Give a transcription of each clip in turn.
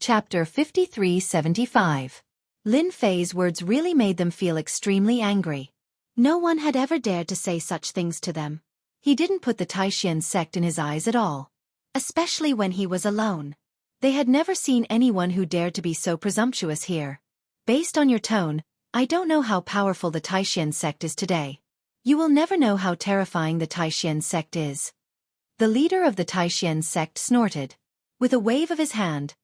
Chapter 5375. Lin Fei's words really made them feel extremely angry. No one had ever dared to say such things to them. He didn't put the Taishan sect in his eyes at all. Especially when he was alone. They had never seen anyone who dared to be so presumptuous here. Based on your tone, I don't know how powerful the Taishan sect is today. You will never know how terrifying the Taishan sect is. The leader of the Taishan sect snorted. With a wave of his hand,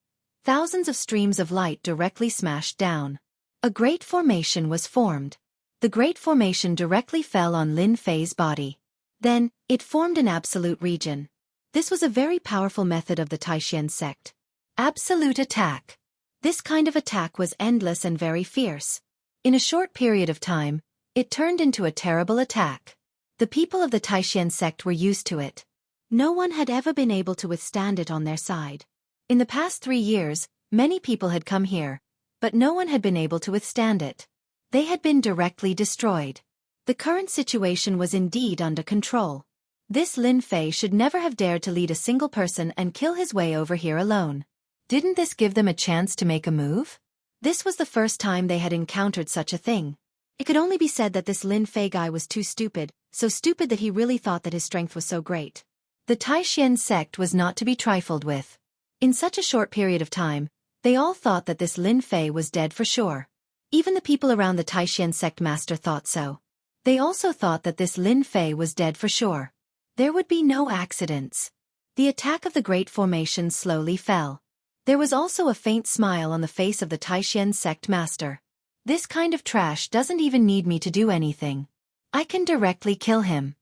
thousands of streams of light directly smashed down. A great formation was formed. The great formation directly fell on Lin Fei's body. Then, it formed an absolute region. This was a very powerful method of the Taishan sect. Absolute attack. This kind of attack was endless and very fierce. In a short period of time, it turned into a terrible attack. The people of the Taishan sect were used to it. No one had ever been able to withstand it on their side. In the past 3 years, many people had come here, but no one had been able to withstand it. They had been directly destroyed. The current situation was indeed under control. This Lin Fei should never have dared to lead a single person and kill his way over here alone. Didn't this give them a chance to make a move? This was the first time they had encountered such a thing. It could only be said that this Lin Fei guy was too stupid, so stupid that he really thought that his strength was so great. The Taishan sect was not to be trifled with. In such a short period of time, they all thought that this Lin Fei was dead for sure. Even the people around the Taishan sect master thought so. They also thought that this Lin Fei was dead for sure. There would be no accidents. The attack of the Great Formation slowly fell. There was also a faint smile on the face of the Taishan sect master. This kind of trash doesn't even need me to do anything. I can directly kill him.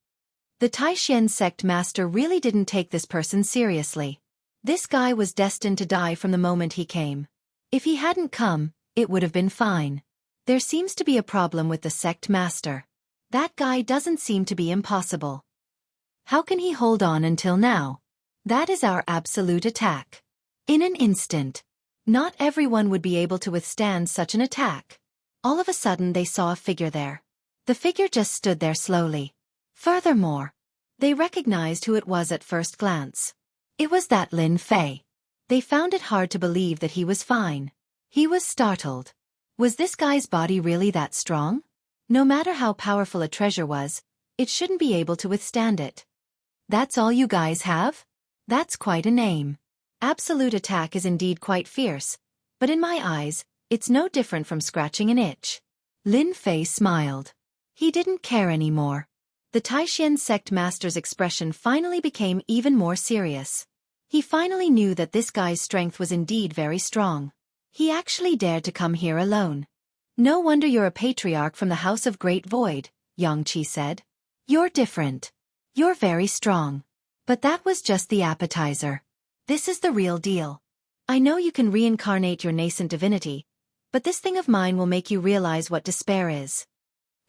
The Taishan sect master really didn't take this person seriously. This guy was destined to die from the moment he came. If he hadn't come, it would have been fine. There seems to be a problem with the sect master. That guy doesn't seem to be impossible. How can he hold on until now? That is our absolute attack. In an instant. Not everyone would be able to withstand such an attack. All of a sudden they saw a figure there. The figure just stood there slowly. Furthermore, they recognized who it was at first glance. It was that Lin Fei. They found it hard to believe that he was fine. He was startled. Was this guy's body really that strong? No matter how powerful a treasure was, it shouldn't be able to withstand it. That's all you guys have? That's quite a name. Absolute attack is indeed quite fierce, but in my eyes, it's no different from scratching an itch. Lin Fei smiled. He didn't care anymore. The Taishan sect master's expression finally became even more serious. He finally knew that this guy's strength was indeed very strong. He actually dared to come here alone. No wonder you're a patriarch from the House of Great Void, Yangqi said. You're different. You're very strong. But that was just the appetizer. This is the real deal. I know you can reincarnate your nascent divinity, but this thing of mine will make you realize what despair is.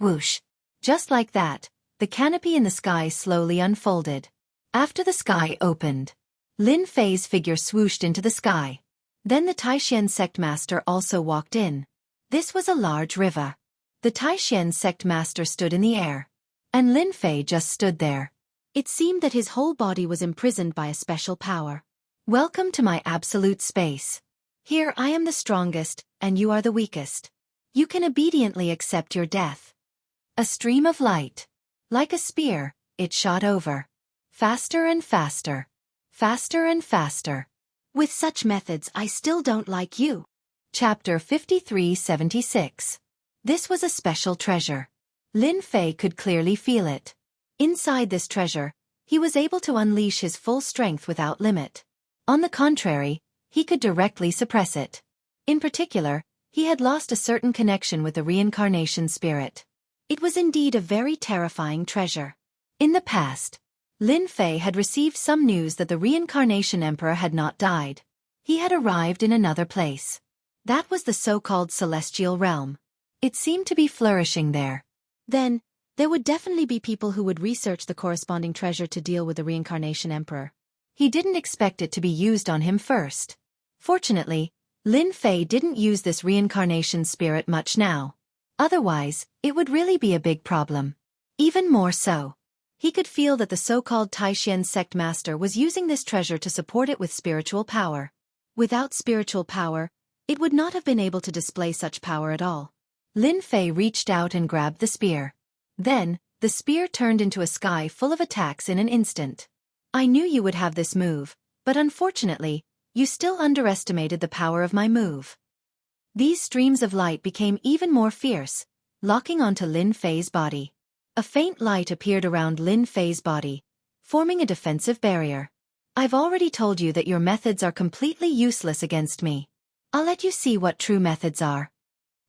Whoosh. Just like that, the canopy in the sky slowly unfolded. After the sky opened, Lin Fei's figure swooshed into the sky. Then the Taishan sect master also walked in. This was a large river. The Taishan sect master stood in the air. And Lin Fei just stood there. It seemed that his whole body was imprisoned by a special power. Welcome to my absolute space. Here I am the strongest, and you are the weakest. You can obediently accept your death. A stream of light. Like a spear, it shot over. Faster and faster. Faster and faster. With such methods I still don't like you. Chapter 5376. This was a special treasure. Lin Fei could clearly feel it. Inside this treasure, he was able to unleash his full strength without limit. On the contrary, he could directly suppress it. In particular, he had lost a certain connection with the reincarnation spirit. It was indeed a very terrifying treasure. In the past, Lin Fei had received some news that the reincarnation emperor had not died. He had arrived in another place. That was the so-called celestial realm. It seemed to be flourishing there. Then, there would definitely be people who would research the corresponding treasure to deal with the reincarnation emperor. He didn't expect it to be used on him first. Fortunately, Lin Fei didn't use this reincarnation spirit much now. Otherwise, it would really be a big problem. Even more so. He could feel that the so-called Taishan sect master was using this treasure to support it with spiritual power. Without spiritual power, it would not have been able to display such power at all. Lin Fei reached out and grabbed the spear. Then, the spear turned into a sky full of attacks in an instant. I knew you would have this move, but unfortunately, you still underestimated the power of my move. These streams of light became even more fierce, locking onto Lin Fei's body. A faint light appeared around Lin Fei's body, forming a defensive barrier. I've already told you that your methods are completely useless against me. I'll let you see what true methods are.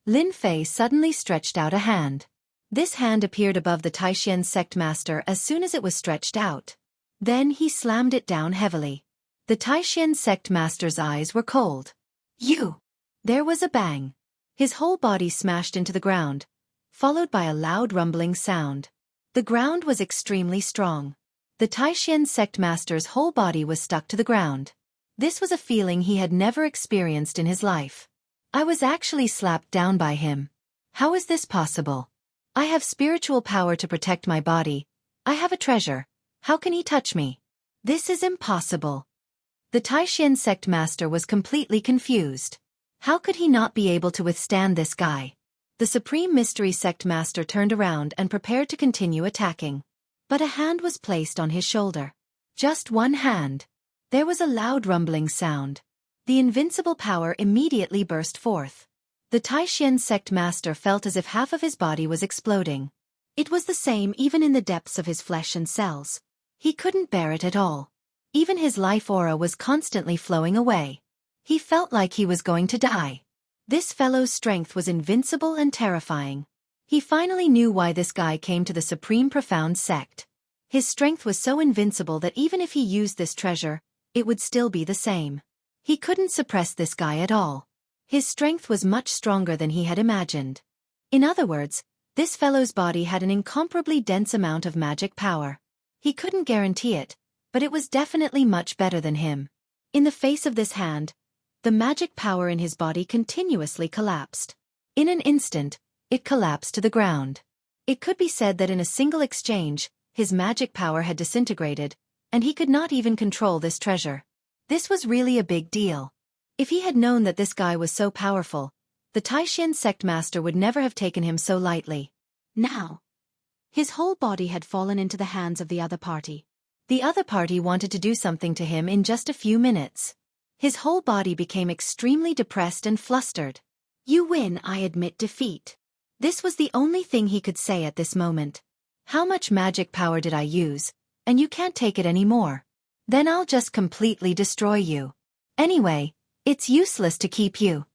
Lin Fei suddenly stretched out a hand. This hand appeared above the Taishan sect master as soon as it was stretched out. Then he slammed it down heavily. The Taishan sect master's eyes were cold. You! There was a bang. His whole body smashed into the ground, followed by a loud rumbling sound. The ground was extremely strong. The Taishan sect master's whole body was stuck to the ground. This was a feeling he had never experienced in his life. I was actually slapped down by him. How is this possible? I have spiritual power to protect my body. I have a treasure. How can he touch me? This is impossible. The Taishan sect master was completely confused. How could he not be able to withstand this guy? The Supreme Mystery Sect Master turned around and prepared to continue attacking. But a hand was placed on his shoulder. Just one hand. There was a loud rumbling sound. The invincible power immediately burst forth. The Taishan sect master felt as if half of his body was exploding. It was the same even in the depths of his flesh and cells. He couldn't bear it at all. Even his life aura was constantly flowing away. He felt like he was going to die. This fellow's strength was invincible and terrifying. He finally knew why this guy came to the Supreme Profound Sect. His strength was so invincible that even if he used this treasure, it would still be the same. He couldn't suppress this guy at all. His strength was much stronger than he had imagined. In other words, this fellow's body had an incomparably dense amount of magic power. He couldn't guarantee it, but it was definitely much better than him. In the face of this hand, the magic power in his body continuously collapsed. In an instant, it collapsed to the ground. It could be said that in a single exchange, his magic power had disintegrated, and he could not even control this treasure. This was really a big deal. If he had known that this guy was so powerful, the Taishan sect master would never have taken him so lightly. Now, his whole body had fallen into the hands of the other party. The other party wanted to do something to him in just a few minutes. His whole body became extremely depressed and flustered. You win, I admit defeat. This was the only thing he could say at this moment. How much magic power did I use? And you can't take it anymore. Then I'll just completely destroy you. Anyway, it's useless to keep you.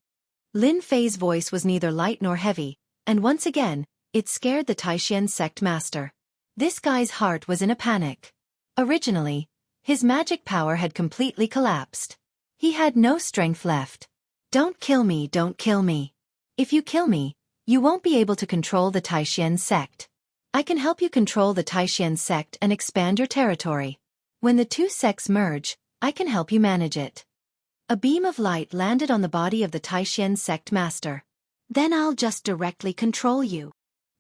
Lin Fei's voice was neither light nor heavy, and once again, it scared the Taishan sect master. This guy's heart was in a panic. Originally, his magic power had completely collapsed. He had no strength left. Don't kill me, don't kill me. If you kill me, you won't be able to control the Taishan sect. I can help you control the Taishan sect and expand your territory. When the two sects merge, I can help you manage it. A beam of light landed on the body of the Taishan sect master. Then I'll just directly control you.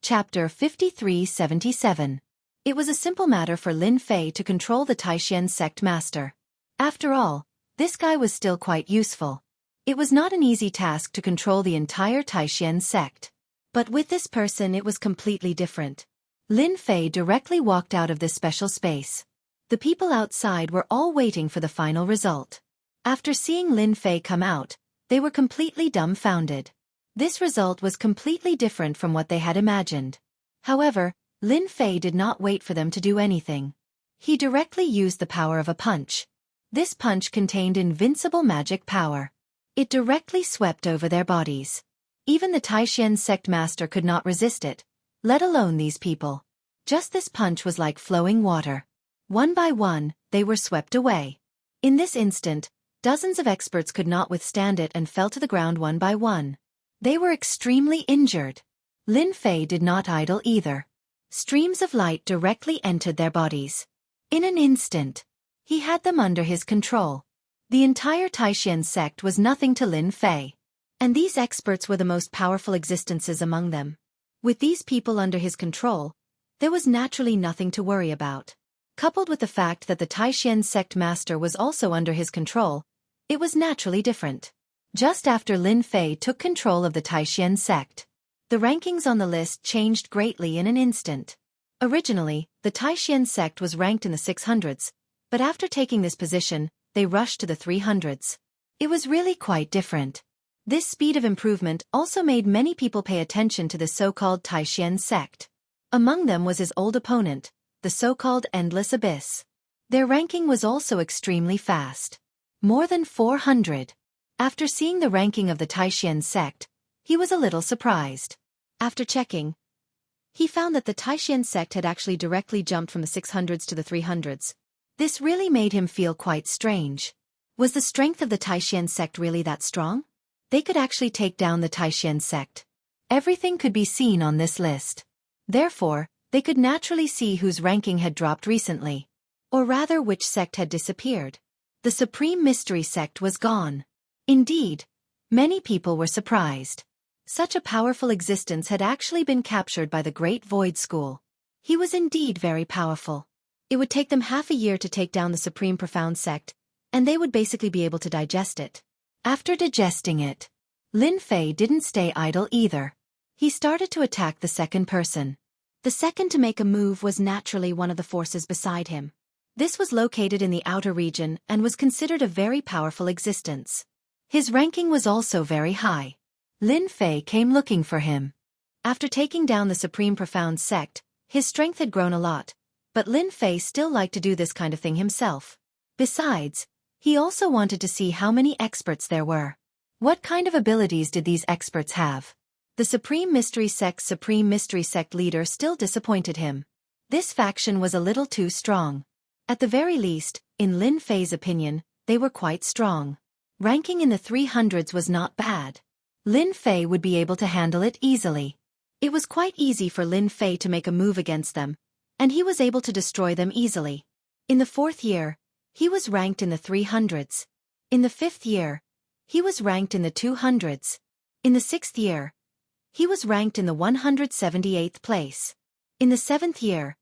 Chapter 5377. It was a simple matter for Lin Fei to control the Taishan sect master. After all, this guy was still quite useful. It was not an easy task to control the entire Taishan sect. But with this person it was completely different. Lin Fei directly walked out of this special space. The people outside were all waiting for the final result. After seeing Lin Fei come out, they were completely dumbfounded. This result was completely different from what they had imagined. However, Lin Fei did not wait for them to do anything. He directly used the power of a punch. This punch contained invincible magic power. It directly swept over their bodies. Even the Taishan sect master could not resist it, let alone these people. Just this punch was like flowing water. One by one, they were swept away. In this instant, dozens of experts could not withstand it and fell to the ground one by one. They were extremely injured. Lin Fei did not idle either. Streams of light directly entered their bodies. In an instant, he had them under his control. The entire Taishan sect was nothing to Lin Fei. And these experts were the most powerful existences among them. With these people under his control, there was naturally nothing to worry about. Coupled with the fact that the Taishan sect master was also under his control, It was naturally different. Just after Lin Fei took control of the Taishan sect, the rankings on the list changed greatly in an instant. Originally, the Taishan sect was ranked in the 600s, but after taking this position, they rushed to the 300s. It was really quite different. This speed of improvement also made many people pay attention to the so-called Taishan sect. Among them was his old opponent, the so-called Endless Abyss. Their ranking was also extremely fast. More than 400. After seeing the ranking of the Taishan sect, he was a little surprised. After checking, he found that the Taishan sect had actually directly jumped from the 600s to the 300s. This really made him feel quite strange. Was the strength of the Taishan sect really that strong? They could actually take down the Taishan sect. Everything could be seen on this list. Therefore, they could naturally see whose ranking had dropped recently. Or rather which sect had disappeared. The Supreme Mystery sect was gone. Indeed, many people were surprised. Such a powerful existence had actually been captured by the Great Void School. He was indeed very powerful. It would take them half a year to take down the Supreme Profound sect, and they would basically be able to digest it. After digesting it, Lin Fei didn't stay idle either. He started to attack the second person. The second to make a move was naturally one of the forces beside him. This was located in the outer region and was considered a very powerful existence. His ranking was also very high. Lin Fei came looking for him. After taking down the Supreme Profound sect, his strength had grown a lot, but Lin Fei still liked to do this kind of thing himself. Besides, he also wanted to see how many experts there were. What kind of abilities did these experts have? The Supreme Mystery Sect leader still disappointed him. This faction was a little too strong. At the very least, in Lin Fei's opinion, they were quite strong. Ranking in the 300s was not bad. Lin Fei would be able to handle it easily. It was quite easy for Lin Fei to make a move against them, and he was able to destroy them easily. In the 4th year, he was ranked in the 300s. In the 5th year, he was ranked in the 200s. In the 6th year, he was ranked in the 178th place. In the 7th year,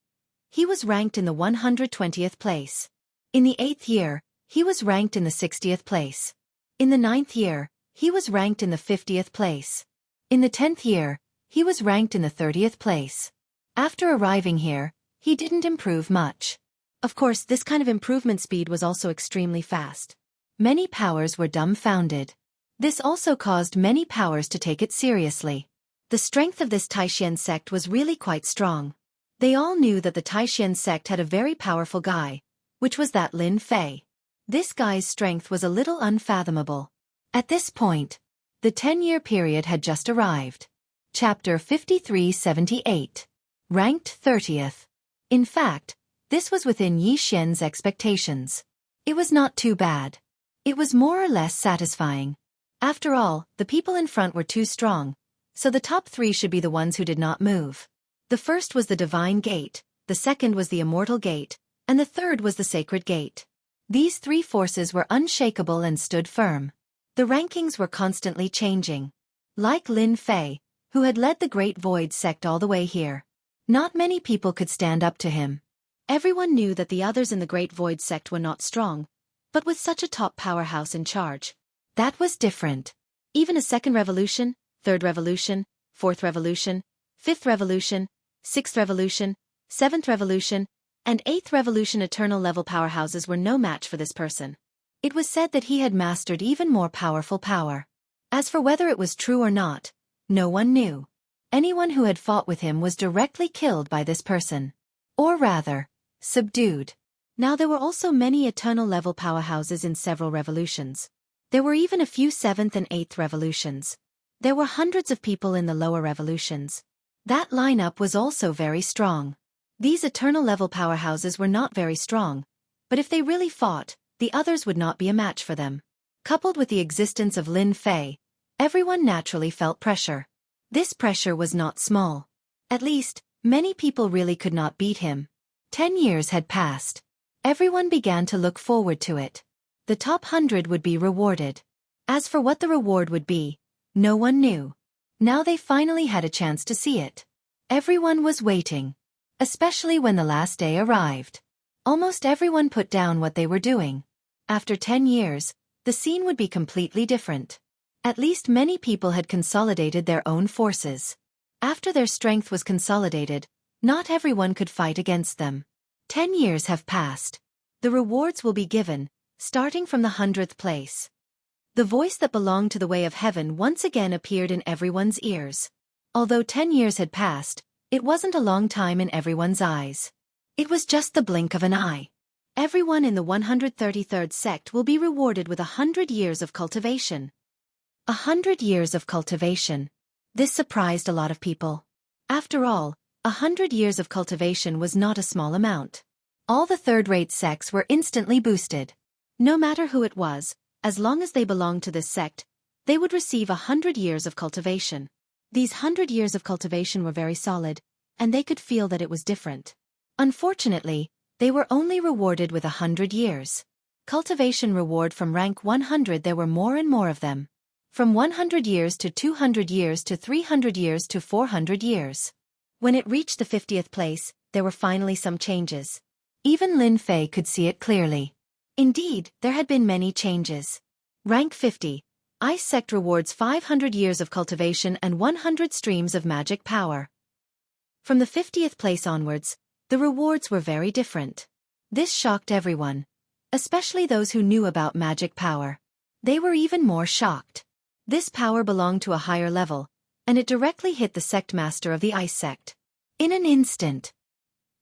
he was ranked in the 120th place. In the 8th year, he was ranked in the 60th place. In the 9th year, he was ranked in the 50th place. In the 10th year, he was ranked in the 30th place. After arriving here, he didn't improve much. Of course, this kind of improvement speed was also extremely fast. Many powers were dumbfounded. This also caused many powers to take it seriously. The strength of this Taishan sect was really quite strong. They all knew that the Taishan sect had a very powerful guy, which was that Lin Fei. This guy's strength was a little unfathomable. At this point, the 10-year period had just arrived. Chapter 5378. Ranked 30th. In fact, this was within Yi Xian's expectations. It was not too bad. It was more or less satisfying. After all, the people in front were too strong, so the top 3 should be the ones who did not move. The first was the Divine Gate, the second was the Immortal Gate, and the third was the Sacred Gate. These 3 forces were unshakable and stood firm. The rankings were constantly changing. Like Lin Fei, who had led the Great Void sect all the way here, not many people could stand up to him. Everyone knew that the others in the Great Void sect were not strong, but with such a top powerhouse in charge, that was different. Even a 2nd revolution, 3rd revolution, 4th revolution, 5th revolution, 6th revolution, 7th revolution, and 8th revolution eternal level powerhouses were no match for this person. It was said that he had mastered even more powerful power. As for whether it was true or not, no one knew. Anyone who had fought with him was directly killed by this person. Or rather, subdued. Now there were also many eternal level powerhouses in several revolutions. There were even a few 7th and 8th revolutions. There were hundreds of people in the lower revolutions. That lineup was also very strong. These eternal level powerhouses were not very strong, but if they really fought, the others would not be a match for them. Coupled with the existence of Lin Fei, everyone naturally felt pressure. This pressure was not small. At least, many people really could not beat him. 10 years had passed. Everyone began to look forward to it. The top 100 would be rewarded. As for what the reward would be, no one knew. Now they finally had a chance to see it. Everyone was waiting. Especially when the last day arrived. Almost everyone put down what they were doing. After 10 years, the the scene would be completely different. At least many people had consolidated their own forces. After their strength was consolidated, not everyone could fight against them. 10 years have passed. The rewards will be given, starting from the 100th place. The voice that belonged to the way of heaven once again appeared in everyone's ears. Although 10 years had passed, it wasn't a long time in everyone's eyes. It was just the blink of an eye. Everyone in the 133rd sect will be rewarded with 100 years of cultivation. 100 years of cultivation. This surprised a lot of people. After all, 100 years of cultivation was not a small amount. All the third-rate sects were instantly boosted. No matter who it was, as long as they belonged to this sect, they would receive 100 years of cultivation. These 100 years of cultivation were very solid, and they could feel that it was different. Unfortunately, they were only rewarded with 100 years. Cultivation reward from rank 100. There were more and more of them. From 100 years to 200 years to 300 years to 400 years. When it reached the 50th place, there were finally some changes. Even Lin Fei could see it clearly. Indeed, there had been many changes. Rank 50, Ice Sect rewards 500 years of cultivation and 100 streams of magic power. From the 50th place onwards, the rewards were very different. This shocked everyone, especially those who knew about magic power. They were even more shocked. This power belonged to a higher level, and it directly hit the sect master of the Ice Sect. In an instant,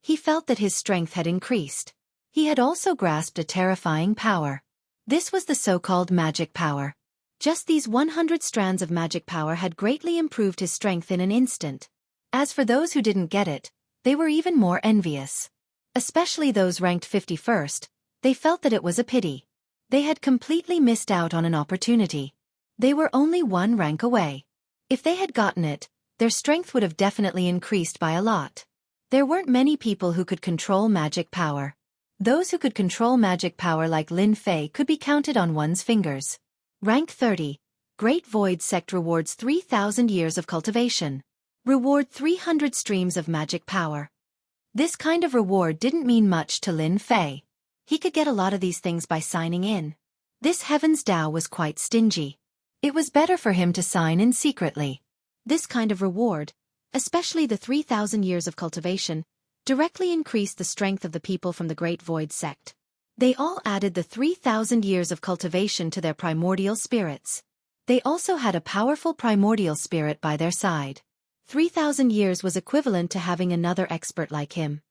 he felt that his strength had increased. He had also grasped a terrifying power. This was the so-called magic power. Just these 100 strands of magic power had greatly improved his strength in an instant. As for those who didn't get it, they were even more envious. Especially those ranked 51st, they felt that it was a pity. They had completely missed out on an opportunity. They were only one rank away. If they had gotten it, their strength would have definitely increased by a lot. There weren't many people who could control magic power. Those who could control magic power like Lin Fei could be counted on one's fingers. Rank 30, Great Void Sect rewards 3,000 years of cultivation. Reward 300 streams of magic power. This kind of reward didn't mean much to Lin Fei. He could get a lot of these things by signing in. This Heaven's Dao was quite stingy. It was better for him to sign in secretly. This kind of reward, especially the 3,000 years of cultivation, directly increased the strength of the people from the Great Void Sect. They all added the 3,000 years of cultivation to their primordial spirits. They also had a powerful primordial spirit by their side. 3,000 years was equivalent to having another expert like him.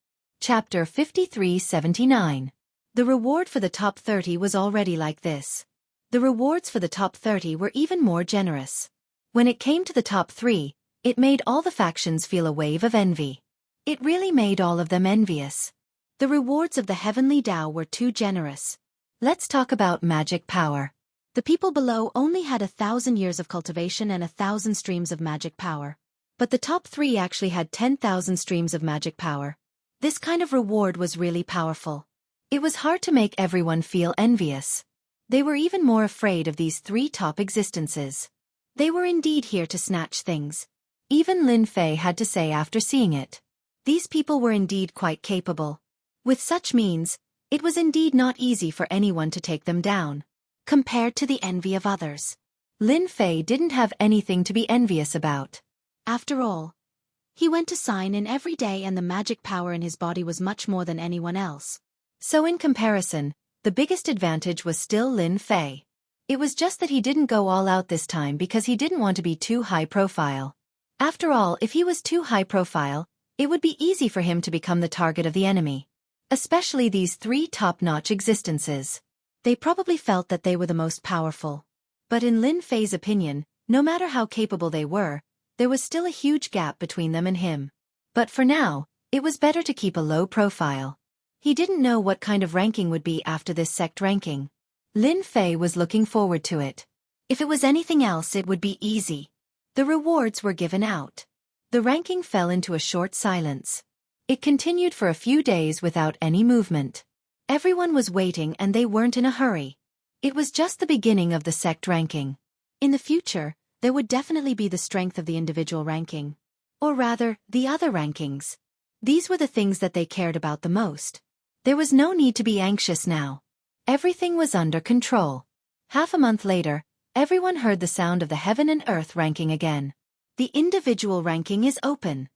Chapter 5379. The reward for the top 30 was already like this. The rewards for the top 30 were even more generous. When it came to the top 3, it made all the factions feel a wave of envy. It really made all of them envious. The rewards of the Heavenly Dao were too generous. Let's talk about magic power. The people below only had 1,000 years of cultivation and 1,000 streams of magic power. But the top 3 actually had 10,000 streams of magic power. This kind of reward was really powerful. It was hard to make everyone feel envious. They were even more afraid of these 3 top existences. They were indeed here to snatch things. Even Lin Fei had to say after seeing it. These people were indeed quite capable. With such means, it was indeed not easy for anyone to take them down. Compared to the envy of others, Lin Fei didn't have anything to be envious about. After all, he went to sign in every day and the magic power in his body was much more than anyone else. So in comparison, the biggest advantage was still Lin Fei. It was just that he didn't go all out this time because he didn't want to be too high profile. After all, if he was too high profile, it would be easy for him to become the target of the enemy. Especially these 3 top-notch existences. They probably felt that they were the most powerful. But in Lin Fei's opinion, no matter how capable they were, there was still a huge gap between them and him. But for now, it was better to keep a low profile. He didn't know what kind of ranking would be after this sect ranking. Lin Fei was looking forward to it. If it was anything else, it would be easy. The rewards were given out. The ranking fell into a short silence. It continued for a few days without any movement. Everyone was waiting and they weren't in a hurry. It was just the beginning of the sect ranking. In the future, there would definitely be the strength of the individual ranking. Or rather, the other rankings. These were the things that they cared about the most. There was no need to be anxious now. Everything was under control. Half a month later, everyone heard the sound of the heaven and earth ranking again. The individual ranking is open.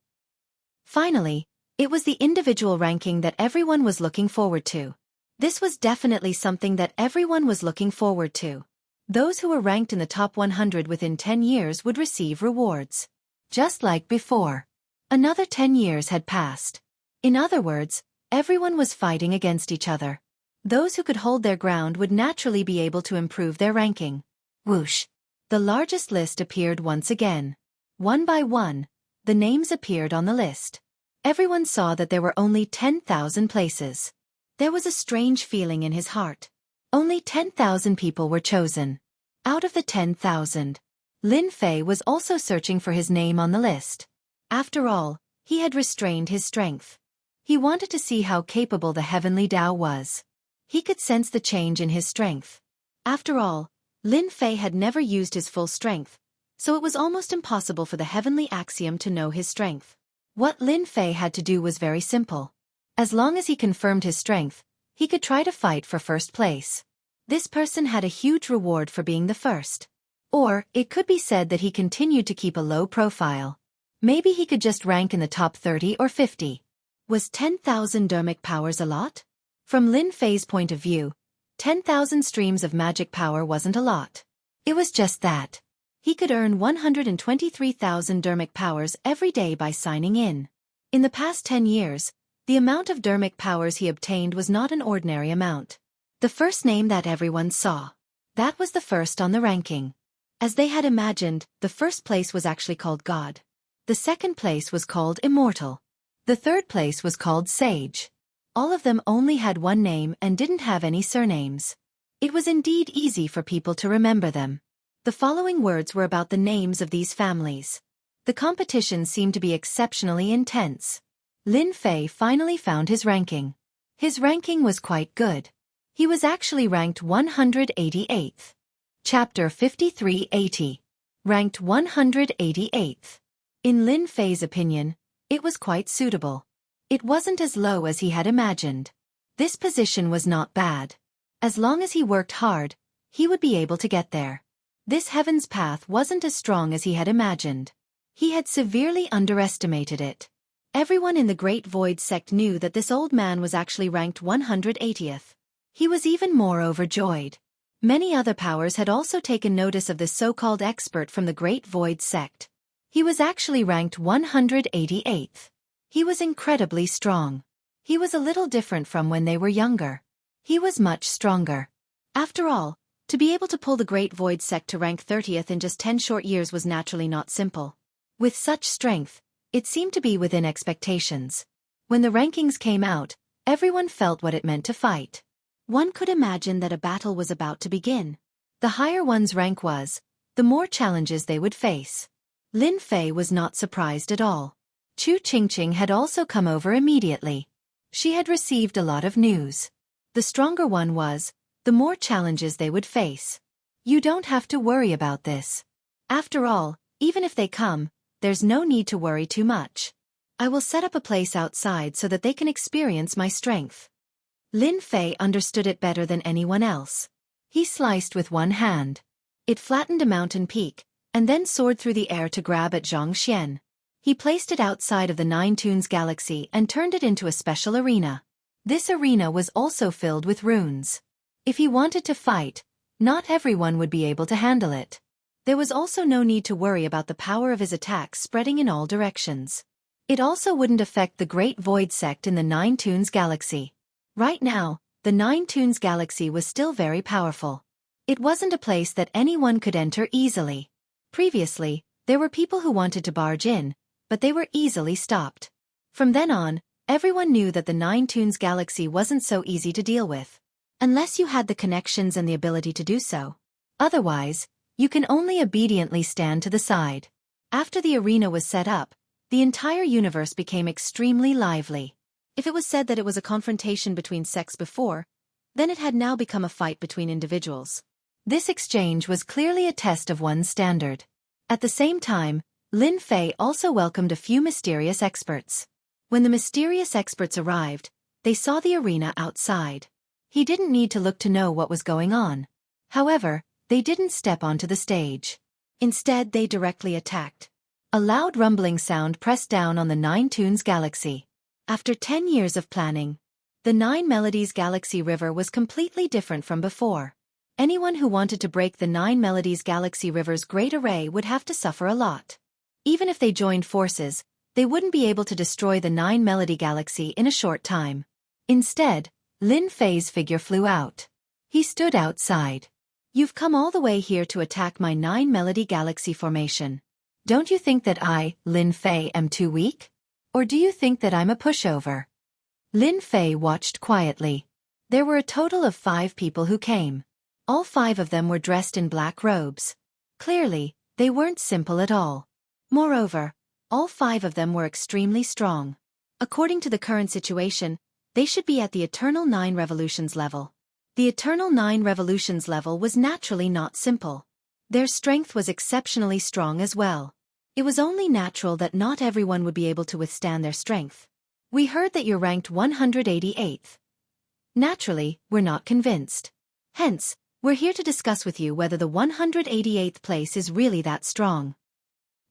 Finally, it was the individual ranking that everyone was looking forward to. This was definitely something that everyone was looking forward to. Those who were ranked in the top 100 within 10 years would receive rewards. Just like before. Another 10 years had passed. In other words, everyone was fighting against each other. Those who could hold their ground would naturally be able to improve their ranking. Whoosh! The largest list appeared once again. One by one, the names appeared on the list. Everyone saw that there were only 10,000 places. There was a strange feeling in his heart. Only 10,000 people were chosen. Out of the 10,000, Lin Fei was also searching for his name on the list. After all, he had restrained his strength. He wanted to see how capable the heavenly Tao was. He could sense the change in his strength. After all, Lin Fei had never used his full strength, so it was almost impossible for the heavenly axiom to know his strength. What Lin Fei had to do was very simple. As long as he confirmed his strength, he could try to fight for first place. This person had a huge reward for being the first. Or, it could be said that he continued to keep a low profile. Maybe he could just rank in the top 30 or 50. Was 10,000 dermic powers a lot? From Lin Fei's point of view, 10,000 streams of magic power wasn't a lot. It was just that. He could earn 123,000 dermic powers every day by signing in. In the past 10 years, the amount of dermic powers he obtained was not an ordinary amount. The first name that everyone saw. That was the first on the ranking. As they had imagined, the first place was actually called God. The second place was called Immortal. The third place was called Sage. All of them only had one name and didn't have any surnames. It was indeed easy for people to remember them. The following words were about the names of these families. The competition seemed to be exceptionally intense. Lin Fei finally found his ranking. His ranking was quite good. He was actually ranked 188th. Chapter 5380. Ranked 188th. In Lin Fei's opinion, it was quite suitable. It wasn't as low as he had imagined. This position was not bad. As long as he worked hard, he would be able to get there. This heaven's path wasn't as strong as he had imagined. He had severely underestimated it. Everyone in the Great Void sect knew that this old man was actually ranked 180th. He was even more overjoyed. Many other powers had also taken notice of this so-called expert from the Great Void sect. He was actually ranked 188th. He was incredibly strong. He was a little different from when they were younger. He was much stronger. After all, to be able to pull the Great Void sect to rank 30th in just 10 short years was naturally not simple. With such strength, it seemed to be within expectations. When the rankings came out, everyone felt what it meant to fight. One could imagine that a battle was about to begin. The higher one's rank was, the more challenges they would face. Lin Fei was not surprised at all. Chu Qingqing had also come over immediately. She had received a lot of news. The stronger one was, the more challenges they would face. You don't have to worry about this. After all, even if they come, there's no need to worry too much. I will set up a place outside so that they can experience my strength. Lin Fei understood it better than anyone else. He sliced with one hand. It flattened a mountain peak, and then soared through the air to grab at Zhang Xian. He placed it outside of the Nine Toons Galaxy and turned it into a special arena. This arena was also filled with runes. If he wanted to fight, not everyone would be able to handle it. There was also no need to worry about the power of his attacks spreading in all directions. It also wouldn't affect the Great Void sect in the Nine Toons Galaxy. Right now, the Nine Toons Galaxy was still very powerful. It wasn't a place that anyone could enter easily. Previously, there were people who wanted to barge in, but they were easily stopped. From then on, everyone knew that the Nine Toons Galaxy wasn't so easy to deal with. Unless you had the connections and the ability to do so. Otherwise, you can only obediently stand to the side. After the arena was set up, the entire universe became extremely lively. If it was said that it was a confrontation between sects before, then it had now become a fight between individuals. This exchange was clearly a test of one's standard. At the same time, Lin Fei also welcomed a few mysterious experts. When the mysterious experts arrived, they saw the arena outside. He didn't need to look to know what was going on. However, they didn't step onto the stage. Instead, they directly attacked. A loud rumbling sound pressed down on the Nine Tunes Galaxy. After 10 years of planning, the Nine Melodies Galaxy River was completely different from before. Anyone who wanted to break the Nine Melodies Galaxy River's great array would have to suffer a lot. Even if they joined forces, they wouldn't be able to destroy the Nine Melody Galaxy in a short time. Instead, Lin Fei's figure flew out. He stood outside. "You've come all the way here to attack my Nine Melody Galaxy formation. Don't you think that I, Lin Fei, am too weak? Or do you think that I'm a pushover?" Lin Fei watched quietly. There were a total of 5 people who came. All 5 of them were dressed in black robes. Clearly, they weren't simple at all. Moreover, all 5 of them were extremely strong. According to the current situation, they should be at the Eternal 9 Revolutions level. The Eternal 9 Revolutions level was naturally not simple. Their strength was exceptionally strong as well. It was only natural that not everyone would be able to withstand their strength. "We heard that you're ranked 188th. Naturally, we're not convinced. Hence, we're here to discuss with you whether the 188th place is really that strong.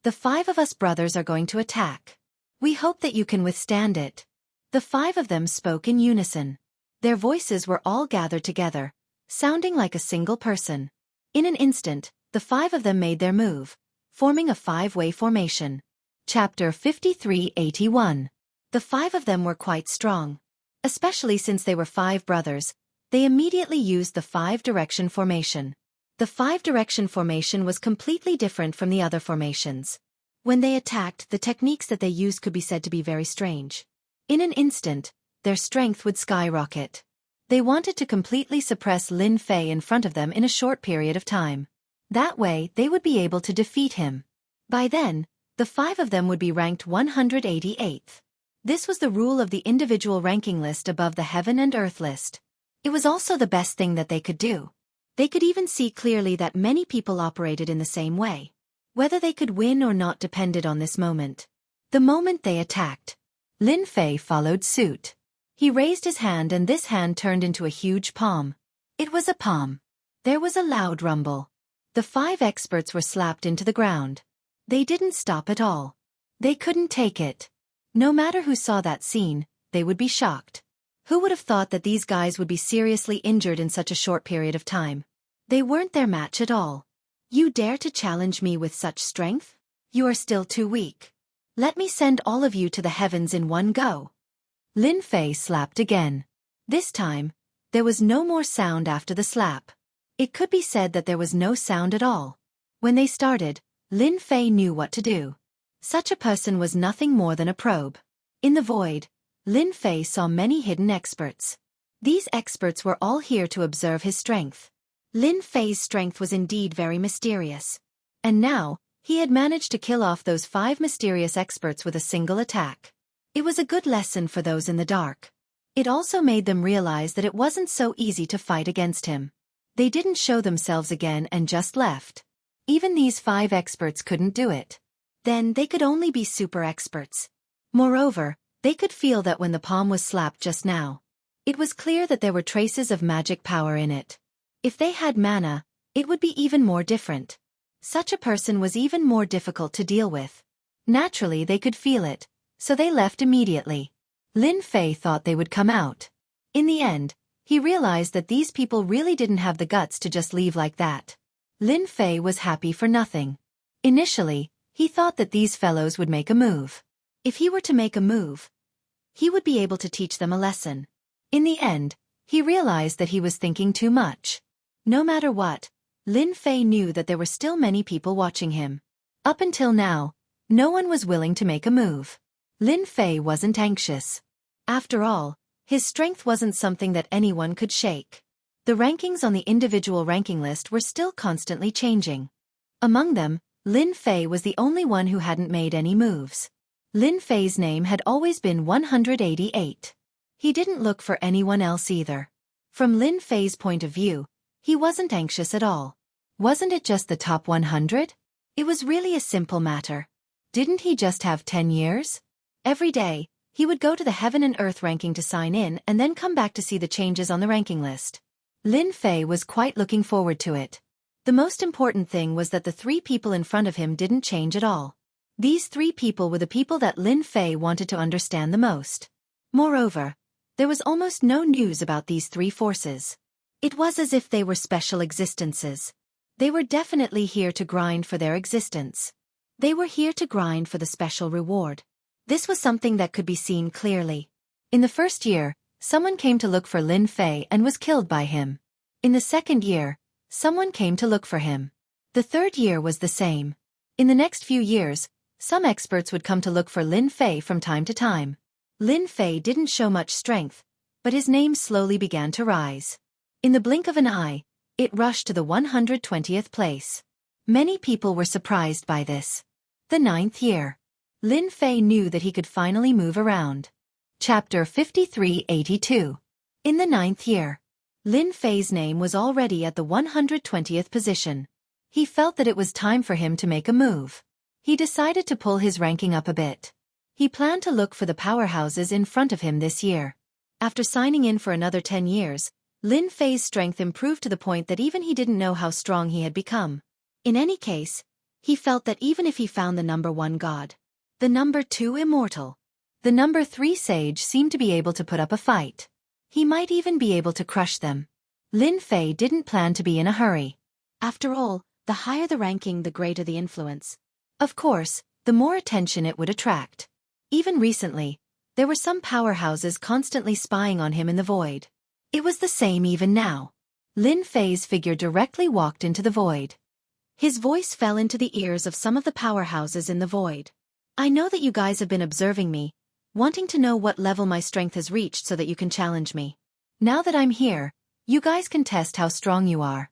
The 5 of us brothers are going to attack. We hope that you can withstand it." The 5 of them spoke in unison. Their voices were all gathered together, sounding like a single person. In an instant, the 5 of them made their move, forming a 5-way formation. Chapter 5381. The 5 of them were quite strong. Especially since they were 5 brothers, they immediately used the 5-direction formation. The 5-direction formation was completely different from the other formations. When they attacked, the techniques that they used could be said to be very strange. In an instant, their strength would skyrocket. They wanted to completely suppress Lin Fei in front of them in a short period of time. That way, they would be able to defeat him. By then, the 5 of them would be ranked 188th. This was the rule of the individual ranking list above the Heaven and Earth list. It was also the best thing that they could do. They could even see clearly that many people operated in the same way. Whether they could win or not depended on this moment. The moment they attacked, Lin Fei followed suit. He raised his hand and this hand turned into a huge palm. It was a palm. There was a loud rumble. The 5 experts were slapped into the ground. They didn't stop at all. They couldn't take it. No matter who saw that scene, they would be shocked. Who would have thought that these guys would be seriously injured in such a short period of time? They weren't their match at all. "You dare to challenge me with such strength? You are still too weak. Let me send all of you to the heavens in one go." Lin Fei slapped again. This time, there was no more sound after the slap. It could be said that there was no sound at all. When they started, Lin Fei knew what to do. Such a person was nothing more than a probe. In the void, Lin Fei saw many hidden experts. These experts were all here to observe his strength. Lin Fei's strength was indeed very mysterious. And now, he had managed to kill off those 5 mysterious experts with a single attack. It was a good lesson for those in the dark. It also made them realize that it wasn't so easy to fight against him. They didn't show themselves again and just left. Even these 5 experts couldn't do it. Then they could only be super experts. Moreover, they could feel that when the palm was slapped just now, it was clear that there were traces of magic power in it. If they had mana, it would be even more different. Such a person was even more difficult to deal with. Naturally, they could feel it, so they left immediately. Lin Fei thought they would come out. In the end, he realized that these people really didn't have the guts to just leave like that. Lin Fei was happy for nothing. Initially, he thought that these fellows would make a move. If he were to make a move, he would be able to teach them a lesson. In the end, he realized that he was thinking too much. No matter what, Lin Fei knew that there were still many people watching him. Up until now, no one was willing to make a move. Lin Fei wasn't anxious. After all, his strength wasn't something that anyone could shake. The rankings on the individual ranking list were still constantly changing. Among them, Lin Fei was the only one who hadn't made any moves. Lin Fei's name had always been 188. He didn't look for anyone else either. From Lin Fei's point of view, he wasn't anxious at all. Wasn't it just the top 100? It was really a simple matter. Didn't he just have 10 years? Every day, he would go to the Heaven and Earth ranking to sign in and then come back to see the changes on the ranking list. Lin Fei was quite looking forward to it. The most important thing was that the three people in front of him didn't change at all. These three people were the people that Lin Fei wanted to understand the most. Moreover, there was almost no news about these three forces. It was as if they were special existences. They were definitely here to grind for their existence. They were here to grind for the special reward. This was something that could be seen clearly. In the first year, someone came to look for Lin Fei and was killed by him. In the second year, someone came to look for him. The third year was the same. In the next few years, some experts would come to look for Lin Fei from time to time. Lin Fei didn't show much strength, but his name slowly began to rise. In the blink of an eye, it rushed to the 120th place. Many people were surprised by this. The 9th year. Lin Fei knew that he could finally move around. Chapter 5382. In the 9th year. Lin Fei's name was already at the 120th position. He felt that it was time for him to make a move. He decided to pull his ranking up a bit. He planned to look for the powerhouses in front of him this year. After signing in for another 10 years, Lin Fei's strength improved to the point that even he didn't know how strong he had become. In any case, he felt that even if he found the number 1 god, the number 2 immortal, the number 3 sage seemed to be able to put up a fight. He might even be able to crush them. Lin Fei didn't plan to be in a hurry. After all, the higher the ranking, the greater the influence. Of course, the more attention it would attract. Even recently, there were some powerhouses constantly spying on him in the void. It was the same even now. Lin Fei's figure directly walked into the void. His voice fell into the ears of some of the powerhouses in the void. I know that you guys have been observing me, wanting to know what level my strength has reached so that you can challenge me. Now that I'm here, you guys can test how strong you are.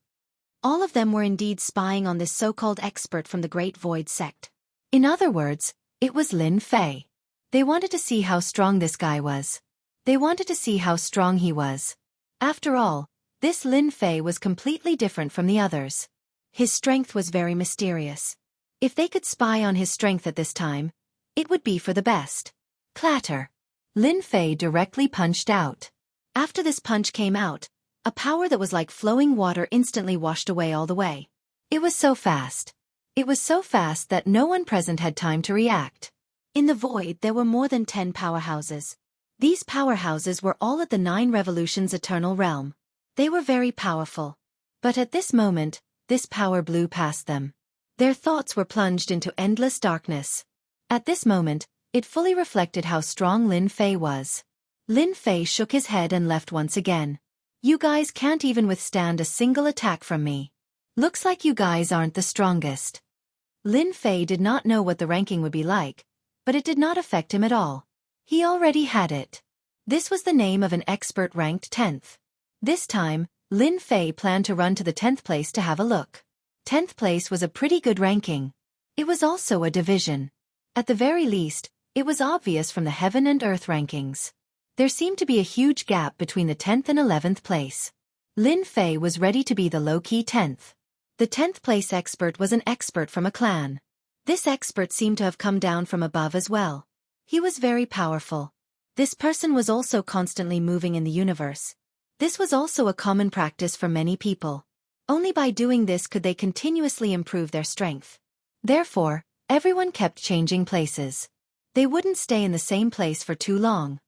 All of them were indeed spying on this so-called expert from the Great Void sect. In other words, it was Lin Fei. They wanted to see how strong this guy was. They wanted to see how strong he was. After all, this Lin Fei was completely different from the others. His strength was very mysterious. If they could spy on his strength at this time, it would be for the best. Clatter. Lin Fei directly punched out. After this punch came out, a power that was like flowing water instantly washed away all the way. It was so fast. It was so fast that no one present had time to react. In the void there were more than 10 powerhouses. These powerhouses were all at the 9 revolutions eternal realm. They were very powerful. But at this moment, this power blew past them. Their thoughts were plunged into endless darkness. At this moment, it fully reflected how strong Lin Fei was. Lin Fei shook his head and left once again. You guys can't even withstand a single attack from me. Looks like you guys aren't the strongest. Lin Fei did not know what the ranking would be like, but it did not affect him at all. He already had it. This was the name of an expert ranked 10th. This time, Lin Fei planned to run to the 10th place to have a look. 10th place was a pretty good ranking. It was also a division. At the very least, it was obvious from the heaven and earth rankings. There seemed to be a huge gap between the 10th and 11th place. Lin Fei was ready to be the low-key 10th. The 10th place expert was an expert from a clan. This expert seemed to have come down from above as well. He was very powerful. This person was also constantly moving in the universe. This was also a common practice for many people. Only by doing this could they continuously improve their strength. Therefore, everyone kept changing places. They wouldn't stay in the same place for too long.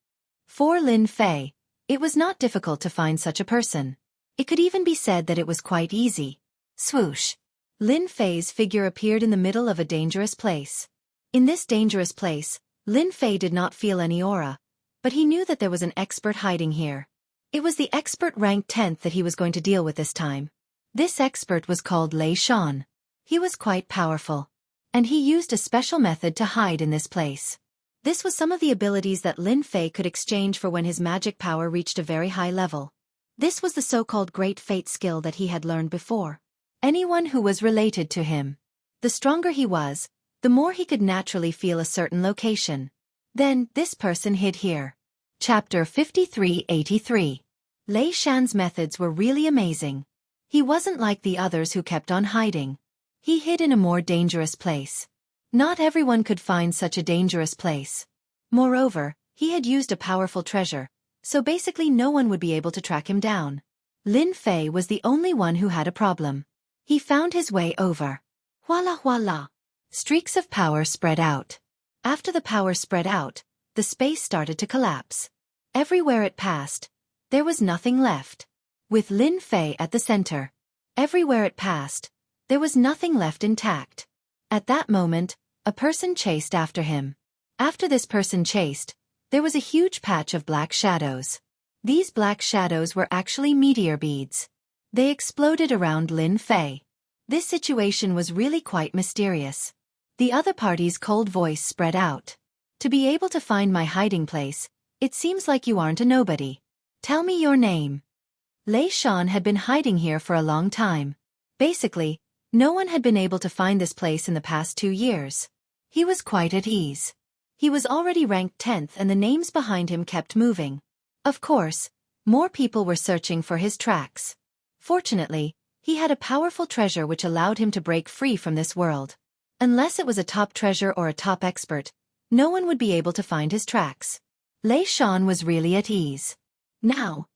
For Lin Fei, it was not difficult to find such a person. It could even be said that it was quite easy. Swoosh. Lin Fei's figure appeared in the middle of a dangerous place. In this dangerous place, Lin Fei did not feel any aura, but he knew that there was an expert hiding here. It was the expert ranked 10th that he was going to deal with this time. This expert was called Lei Shan. He was quite powerful, and he used a special method to hide in this place. This was some of the abilities that Lin Fei could exchange for when his magic power reached a very high level. This was the so-called Great Fate skill that he had learned before. Anyone who was related to him. The stronger he was, the more he could naturally feel a certain location. Then, this person hid here. Chapter 5383. Lei Shan's methods were really amazing. He wasn't like the others who kept on hiding. He hid in a more dangerous place. Not everyone could find such a dangerous place. Moreover, he had used a powerful treasure, so basically no one would be able to track him down. Lin Fei was the only one who had a problem. He found his way over. Voila voila! Streaks of power spread out. After the power spread out, the space started to collapse. Everywhere it passed, there was nothing left. With Lin Fei at the center. Everywhere it passed, there was nothing left intact. At that moment, a person chased after him. After this person chased, there was a huge patch of black shadows. These black shadows were actually meteor beads. They exploded around Lin Fei. This situation was really quite mysterious. The other party's cold voice spread out. To be able to find my hiding place, it seems like you aren't a nobody. Tell me your name. Lei Shan had been hiding here for a long time. Basically, no one had been able to find this place in the past 2 years. He was quite at ease. He was already ranked 10th and the names behind him kept moving. Of course, more people were searching for his tracks. Fortunately, he had a powerful treasure which allowed him to break free from this world. Unless it was a top treasure or a top expert, no one would be able to find his tracks. Lei Shan was really at ease. Now,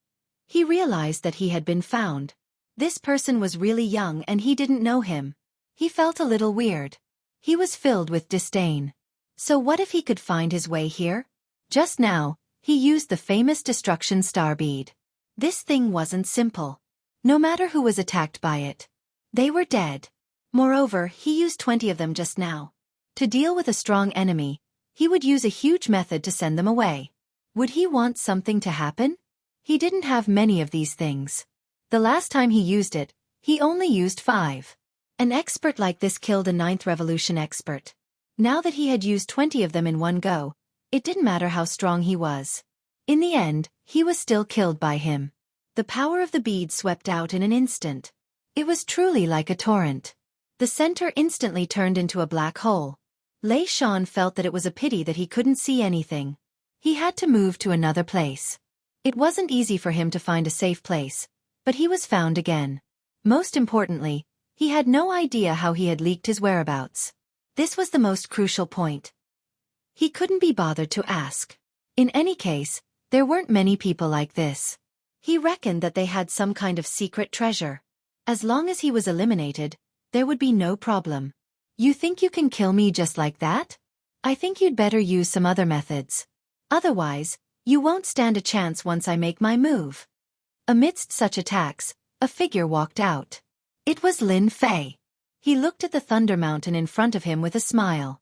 he realized that he had been found. This person was really young and he didn't know him. He felt a little weird. He was filled with disdain. So what if he could find his way here? Just now, he used the famous destruction star bead. This thing wasn't simple. No matter who was attacked by it, they were dead. Moreover, he used 20 of them just now. To deal with a strong enemy, he would use a huge method to send them away. Would he want something to happen? He didn't have many of these things. The last time he used it, he only used 5. An expert like this killed a 9th revolution expert. Now that he had used 20 of them in one go, it didn't matter how strong he was. In the end, he was still killed by him. The power of the bead swept out in an instant. It was truly like a torrent. The center instantly turned into a black hole. Lei Shan felt that it was a pity that he couldn't see anything. He had to move to another place. It wasn't easy for him to find a safe place, but he was found again. Most importantly, he had no idea how he had leaked his whereabouts. This was the most crucial point. He couldn't be bothered to ask. In any case, there weren't many people like this. He reckoned that they had some kind of secret treasure. As long as he was eliminated, there would be no problem. You think you can kill me just like that? I think you'd better use some other methods. Otherwise, you won't stand a chance once I make my move. Amidst such attacks, a figure walked out. It was Lin Fei. He looked at the Thunder Mountain in front of him with a smile.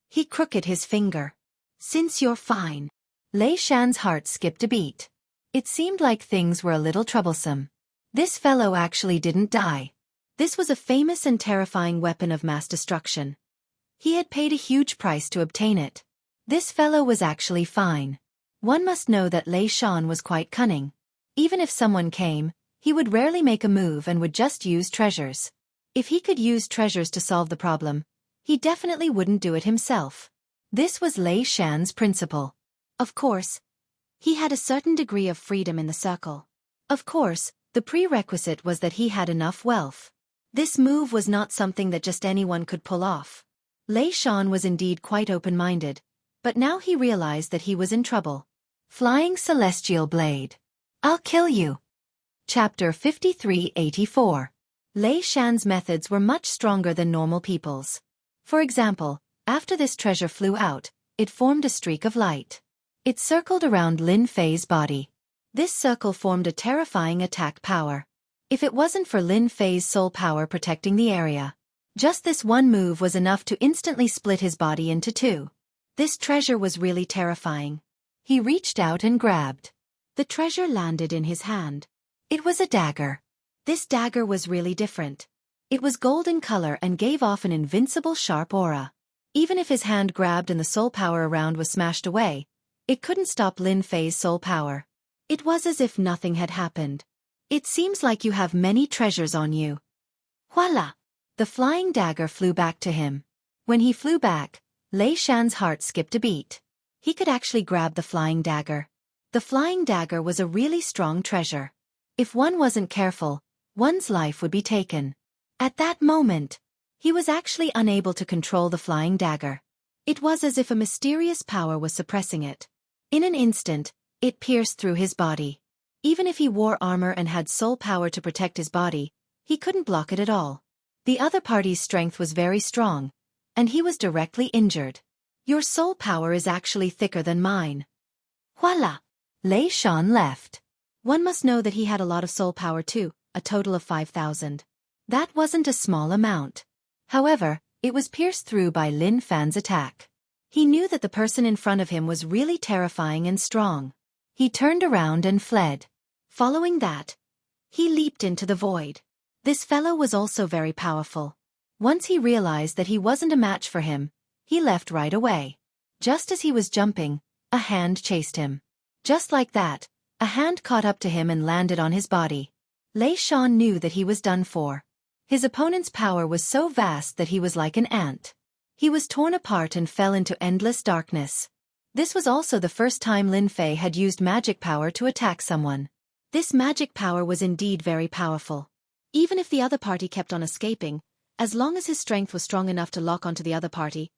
He crooked his finger. Since you're fine. Lei Shan's heart skipped a beat. It seemed like things were a little troublesome. This fellow actually didn't die. This was a famous and terrifying weapon of mass destruction. He had paid a huge price to obtain it. This fellow was actually fine. One must know that Lei Shan was quite cunning. Even if someone came, he would rarely make a move and would just use treasures. If he could use treasures to solve the problem, he definitely wouldn't do it himself. This was Lei Shan's principle. Of course, he had a certain degree of freedom in the circle. Of course, the prerequisite was that he had enough wealth. This move was not something that just anyone could pull off. Lei Shan was indeed quite open-minded, but now he realized that he was in trouble. Flying Celestial Blade. I'll kill you. Chapter 5384. Lei Shan's methods were much stronger than normal people's. For example, after this treasure flew out, it formed a streak of light. It circled around Lin Fei's body. This circle formed a terrifying attack power. If it wasn't for Lin Fei's soul power protecting the area, just this one move was enough to instantly split his body into 2. This treasure was really terrifying. He reached out and grabbed. The treasure landed in his hand. It was a dagger. This dagger was really different. It was golden color and gave off an invincible sharp aura. Even if his hand grabbed and the soul power around was smashed away, it couldn't stop Lin Fei's soul power. It was as if nothing had happened. It seems like you have many treasures on you. Voila! The flying dagger flew back to him. When he flew back, Lei Shan's heart skipped a beat. He could actually grab the flying dagger. The flying dagger was a really strong treasure. If one wasn't careful, one's life would be taken. At that moment, he was actually unable to control the flying dagger. It was as if a mysterious power was suppressing it. In an instant, it pierced through his body. Even if he wore armor and had soul power to protect his body, he couldn't block it at all. The other party's strength was very strong, and he was directly injured. Your soul power is actually thicker than mine. Voila! Lei Shan left. One must know that he had a lot of soul power too, a total of 5,000. That wasn't a small amount. However, it was pierced through by Lin Fan's attack. He knew that the person in front of him was really terrifying and strong. He turned around and fled. Following that, he leaped into the void. This fellow was also very powerful. Once he realized that he wasn't a match for him, he left right away. Just as he was jumping, a hand chased him. Just like that, a hand caught up to him and landed on his body. Lei Shan knew that he was done for. His opponent's power was so vast that he was like an ant. He was torn apart and fell into endless darkness. This was also the first time Lin Fei had used magic power to attack someone. This magic power was indeed very powerful. Even if the other party kept on escaping, as long as his strength was strong enough to lock onto the other party,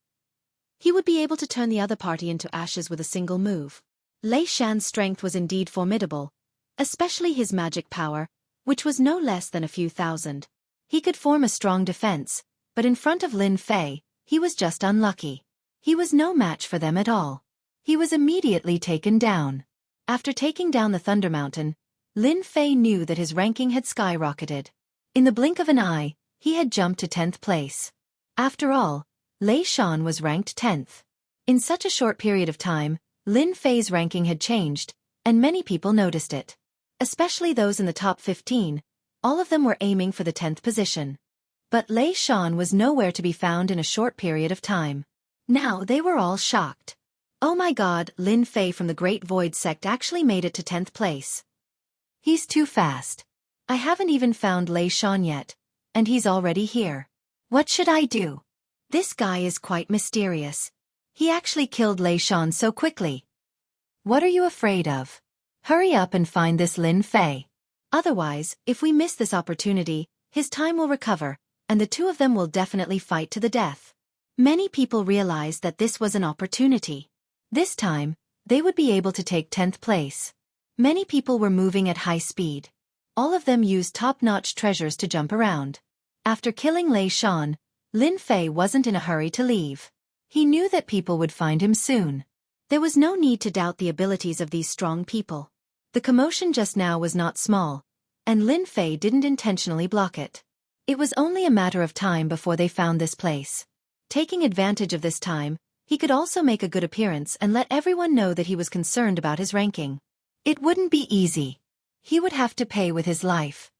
he would be able to turn the other party into ashes with a single move. Lei Shan's strength was indeed formidable, especially his magic power, which was no less than a few thousand. He could form a strong defense, but in front of Lin Fei, he was just unlucky. He was no match for them at all. He was immediately taken down. After taking down the Thunder Mountain, Lin Fei knew that his ranking had skyrocketed. In the blink of an eye, he had jumped to 10th place. After all, Lei Shan was ranked 10th. In such a short period of time, Lin Fei's ranking had changed, and many people noticed it. Especially those in the top 15, all of them were aiming for the 10th position. But Lei Shan was nowhere to be found in a short period of time. Now they were all shocked. Oh my god, Lin Fei from the Great Void sect actually made it to 10th place. He's too fast. I haven't even found Lei Shan yet, and he's already here. What should I do? This guy is quite mysterious. He actually killed Lei Shan so quickly. What are you afraid of? Hurry up and find this Lin Fei. Otherwise, if we miss this opportunity, his time will recover, and the two of them will definitely fight to the death. Many people realized that this was an opportunity. This time, they would be able to take 10th place. Many people were moving at high speed. All of them used top-notch treasures to jump around. After killing Lei Shan, Lin Fei wasn't in a hurry to leave. He knew that people would find him soon. There was no need to doubt the abilities of these strong people. The commotion just now was not small, and Lin Fei didn't intentionally block it. It was only a matter of time before they found this place. Taking advantage of this time, he could also make a good appearance and let everyone know that he was concerned about his ranking. It wouldn't be easy. He would have to pay with his life.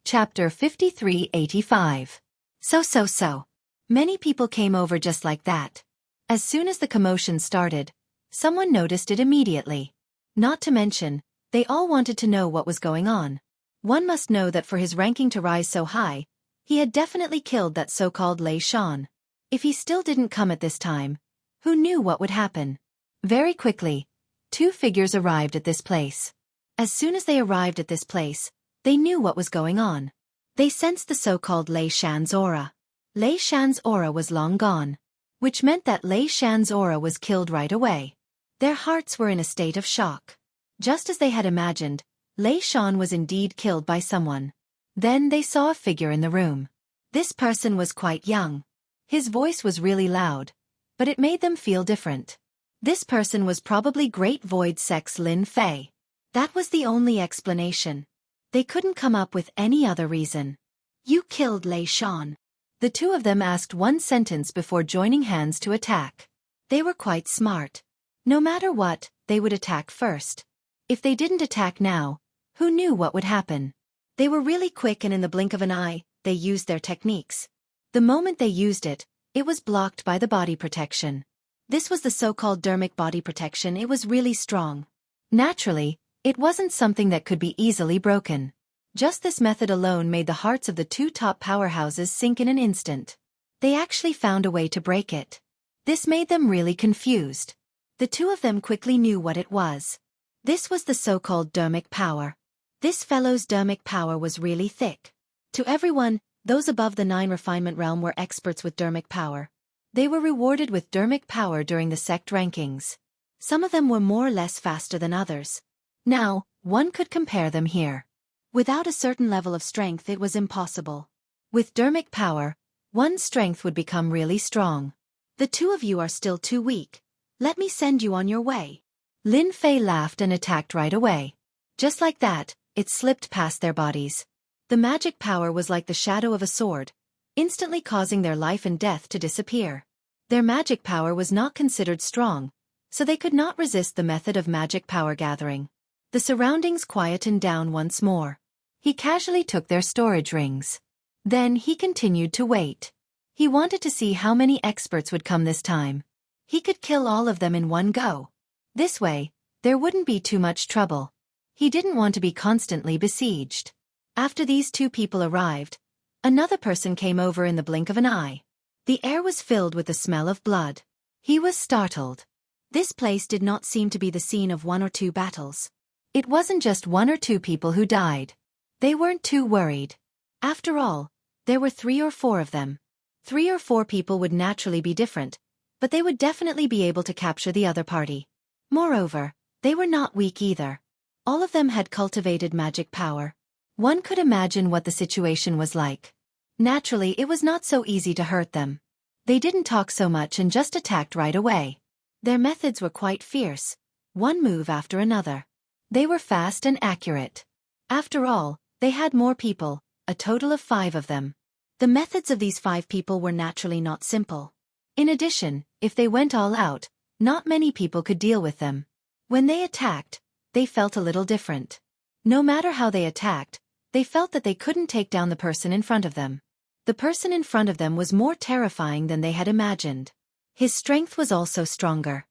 Chapter 5385. So. Many people came over just like that. As soon as the commotion started, someone noticed it immediately. Not to mention, they all wanted to know what was going on. One must know that for his ranking to rise so high, he had definitely killed that so-called Lei Shan. If he still didn't come at this time, who knew what would happen? Very quickly, two figures arrived at this place. As soon as they arrived at this place, they knew what was going on. They sensed the so-called Lei Shan's aura. Lei Shan's aura was long gone, which meant that Lei Shan's aura was killed right away. Their hearts were in a state of shock. Just as they had imagined, Lei Shan was indeed killed by someone. Then they saw a figure in the room. This person was quite young. His voice was really loud, but it made them feel different. This person was probably Great Void Sect's Lin Fei. That was the only explanation. They couldn't come up with any other reason. You killed Lei Shan. The two of them asked one sentence before joining hands to attack. They were quite smart. No matter what, they would attack first. If they didn't attack now, who knew what would happen? They were really quick, and in the blink of an eye, they used their techniques. The moment they used it, it was blocked by the body protection. This was the so-called dermic body protection. It was really strong. Naturally, it wasn't something that could be easily broken. Just this method alone made the hearts of the two top powerhouses sink in an instant. They actually found a way to break it. This made them really confused. The two of them quickly knew what it was. This was the so-called dermic power. This fellow's dermic power was really thick. To everyone, those above the 9 refinement realm were experts with dermic power. They were rewarded with dermic power during the sect rankings. Some of them were more or less faster than others. Now, one could compare them here. Without a certain level of strength it was impossible. With dermic power, one's strength would become really strong. The two of you are still too weak. Let me send you on your way. Lin Fei laughed and attacked right away. Just like that, it slipped past their bodies. The magic power was like the shadow of a sword, instantly causing their life and death to disappear. Their magic power was not considered strong, so they could not resist the method of magic power gathering. The surroundings quietened down once more. He casually took their storage rings. Then he continued to wait. He wanted to see how many experts would come this time. He could kill all of them in one go. This way, there wouldn't be too much trouble. He didn't want to be constantly besieged. After these two people arrived, another person came over in the blink of an eye. The air was filled with the smell of blood. He was startled. This place did not seem to be the scene of one or two battles. It wasn't just one or two people who died. They weren't too worried. After all, there were 3 or 4 of them. 3 or 4 people would naturally be different, but they would definitely be able to capture the other party. Moreover, they were not weak either. All of them had cultivated magic power. One could imagine what the situation was like. Naturally, it was not so easy to hurt them. They didn't talk so much and just attacked right away. Their methods were quite fierce, one move after another. They were fast and accurate. After all, they had more people, a total of 5 of them. The methods of these 5 people were naturally not simple. In addition, if they went all out, not many people could deal with them. When they attacked, they felt a little different. No matter how they attacked, they felt that they couldn't take down the person in front of them. The person in front of them was more terrifying than they had imagined. His strength was also stronger.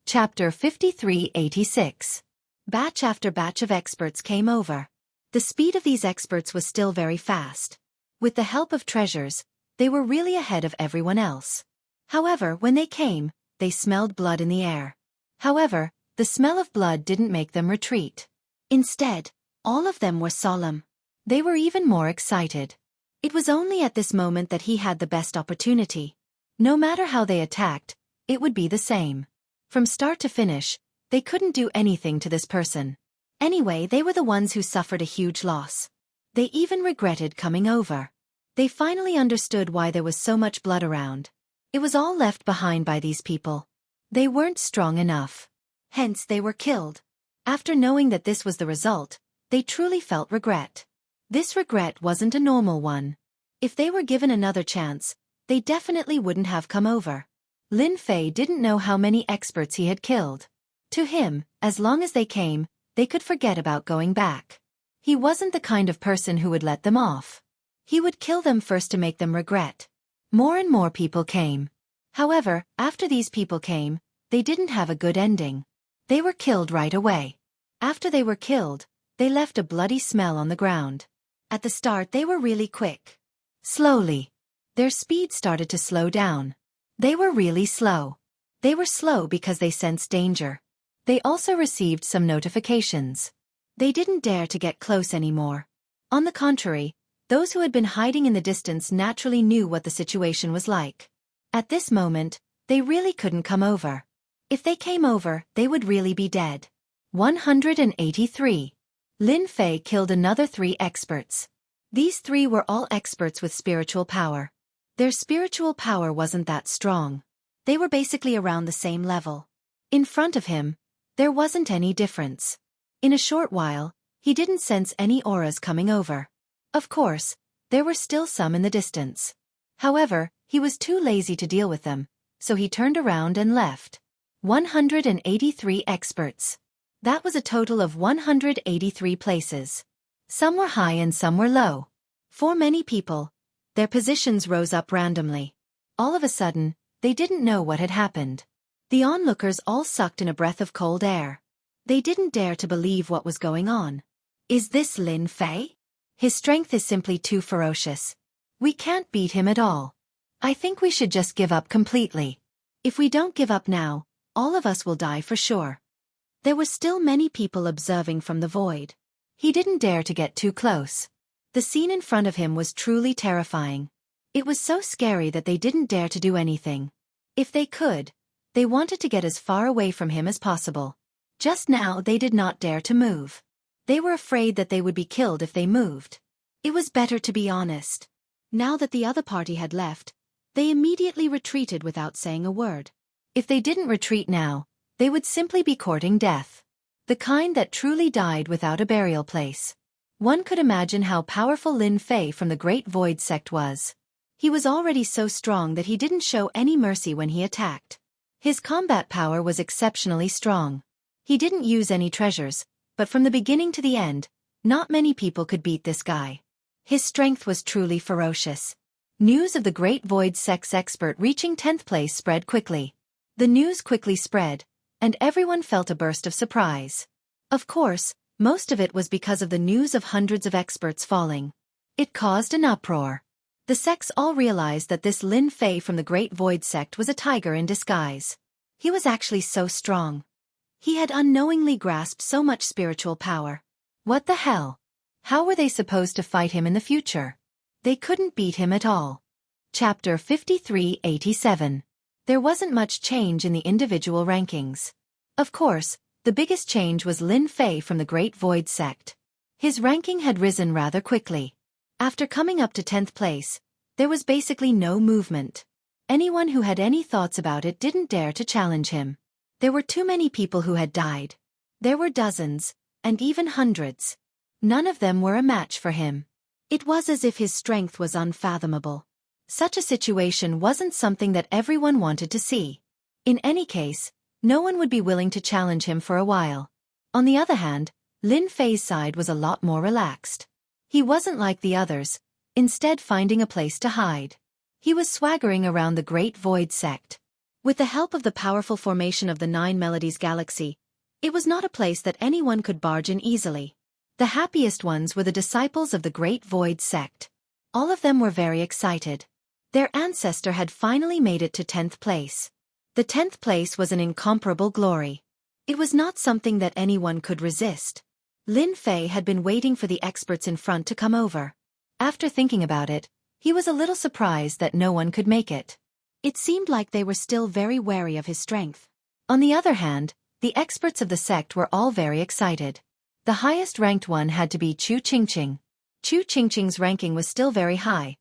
Chapter 5386. Batch after batch of experts came over. The speed of these experts was still very fast. With the help of treasures, they were really ahead of everyone else. However, when they came, they smelled blood in the air. However, the smell of blood didn't make them retreat. Instead, all of them were solemn. They were even more excited. It was only at this moment that he had the best opportunity. No matter how they attacked, it would be the same. From start to finish, they couldn't do anything to this person. Anyway, they were the ones who suffered a huge loss. They even regretted coming over. They finally understood why there was so much blood around. It was all left behind by these people. They weren't strong enough. Hence they were killed. After knowing that this was the result, they truly felt regret. This regret wasn't a normal one. If they were given another chance, they definitely wouldn't have come over. Lin Fei didn't know how many experts he had killed. To him, as long as they came, they could forget about going back. He wasn't the kind of person who would let them off. He would kill them first to make them regret. More and more people came. However, after these people came, they didn't have a good ending. They were killed right away. After they were killed, they left a bloody smell on the ground. At the start they were really quick. Slowly. Their speed started to slow down. They were really slow. They were slow because they sensed danger. They also received some notifications. They didn't dare to get close anymore. On the contrary, those who had been hiding in the distance naturally knew what the situation was like. At this moment, they really couldn't come over. If they came over, they would really be dead. 183. Lin Fei killed another 3 experts. These 3 were all experts with spiritual power. Their spiritual power wasn't that strong. They were basically around the same level. In front of him, there wasn't any difference. In a short while, he didn't sense any auras coming over. Of course, there were still some in the distance. However, he was too lazy to deal with them, so he turned around and left. 183 experts. That was a total of 183 places. Some were high and some were low. For many people, their positions rose up randomly. All of a sudden, they didn't know what had happened. The onlookers all sucked in a breath of cold air. They didn't dare to believe what was going on. Is this Lin Fei? His strength is simply too ferocious. We can't beat him at all. I think we should just give up completely. If we don't give up now, all of us will die for sure. There were still many people observing from the void. He didn't dare to get too close. The scene in front of him was truly terrifying. It was so scary that they didn't dare to do anything. If they could, they wanted to get as far away from him as possible. Just now they did not dare to move. They were afraid that they would be killed if they moved. It was better to be honest. Now that the other party had left, they immediately retreated without saying a word. If they didn't retreat now, they would simply be courting death. The kind that truly died without a burial place. One could imagine how powerful Lin Fei from the Great Void sect was. He was already so strong that he didn't show any mercy when he attacked. His combat power was exceptionally strong. He didn't use any treasures, but from the beginning to the end, not many people could beat this guy. His strength was truly ferocious. News of the Great Void sect's expert reaching 10th place spread quickly. The news quickly spread, and everyone felt a burst of surprise. Of course, most of it was because of the news of hundreds of experts falling. It caused an uproar. The sects all realized that this Lin Fei from the Great Void sect was a tiger in disguise. He was actually so strong. He had unknowingly grasped so much spiritual power. What the hell? How were they supposed to fight him in the future? They couldn't beat him at all. Chapter 5387. There wasn't much change in the individual rankings. Of course, the biggest change was Lin Fei from the Great Void sect. His ranking had risen rather quickly. After coming up to 10th place, there was basically no movement. Anyone who had any thoughts about it didn't dare to challenge him. There were too many people who had died. There were dozens, and even hundreds. None of them were a match for him. It was as if his strength was unfathomable. Such a situation wasn't something that everyone wanted to see. In any case, no one would be willing to challenge him for a while. On the other hand, Lin Fei's side was a lot more relaxed. He wasn't like the others, instead finding a place to hide. He was swaggering around the Great Void sect. With the help of the powerful formation of the Nine Melodies Galaxy, it was not a place that anyone could barge in easily. The happiest ones were the disciples of the Great Void sect. All of them were very excited. Their ancestor had finally made it to 10th place. The 10th place was an incomparable glory. It was not something that anyone could resist. Lin Fei had been waiting for the experts in front to come over. After thinking about it, he was a little surprised that no one could make it. It seemed like they were still very wary of his strength. On the other hand, the experts of the sect were all very excited. The highest ranked one had to be Chu Qingqing. Chu Qingqing's ranking was still very high,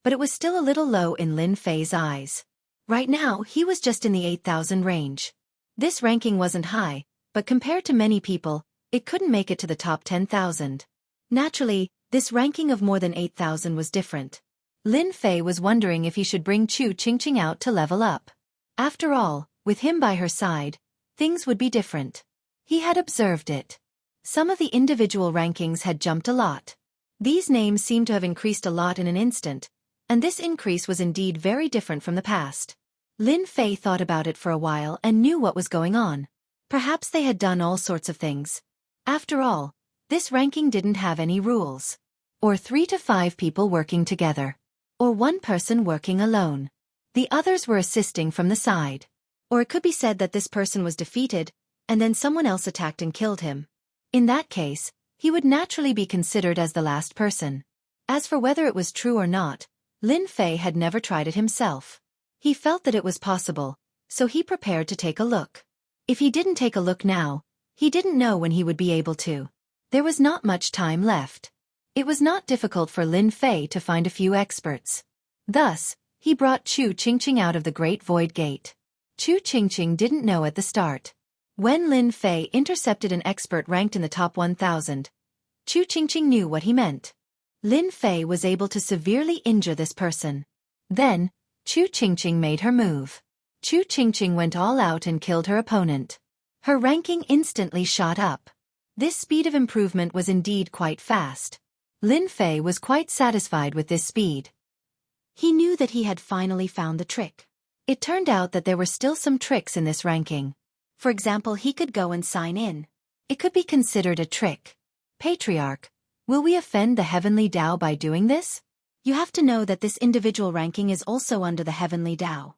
but it was still a little low in Lin Fei's eyes. Right now, he was just in the 8,000 range. This ranking wasn't high, but compared to many people, it couldn't make it to the top 10,000. Naturally, this ranking of more than 8,000 was different. Lin Fei was wondering if he should bring Chu Qingqing out to level up. After all, with him by her side, things would be different. He had observed it. Some of the individual rankings had jumped a lot. These names seemed to have increased a lot in an instant, and this increase was indeed very different from the past. Lin Fei thought about it for a while and knew what was going on. Perhaps they had done all sorts of things. After all, this ranking didn't have any rules. Or 3 to 5 people working together. Or one person working alone. The others were assisting from the side. Or it could be said that this person was defeated, and then someone else attacked and killed him. In that case, he would naturally be considered as the last person. As for whether it was true or not, Lin Fei had never tried it himself. He felt that it was possible, so he prepared to take a look. If he didn't take a look now, he didn't know when he would be able to. There was not much time left. It was not difficult for Lin Fei to find a few experts. Thus, he brought Chu Qingqing out of the Great Void Gate. Chu Qingqing didn't know at the start. When Lin Fei intercepted an expert ranked in the top 1,000, Chu Qingqing knew what he meant. Lin Fei was able to severely injure this person. Then, Chu Qingqing made her move. Chu Qingqing went all out and killed her opponent. Her ranking instantly shot up. This speed of improvement was indeed quite fast. Lin Fei was quite satisfied with this speed. He knew that he had finally found the trick. It turned out that there were still some tricks in this ranking. For example, he could go and sign in. It could be considered a trick. Patriarch, will we offend the Heavenly Tao by doing this? You have to know that this individual ranking is also under the Heavenly Tao.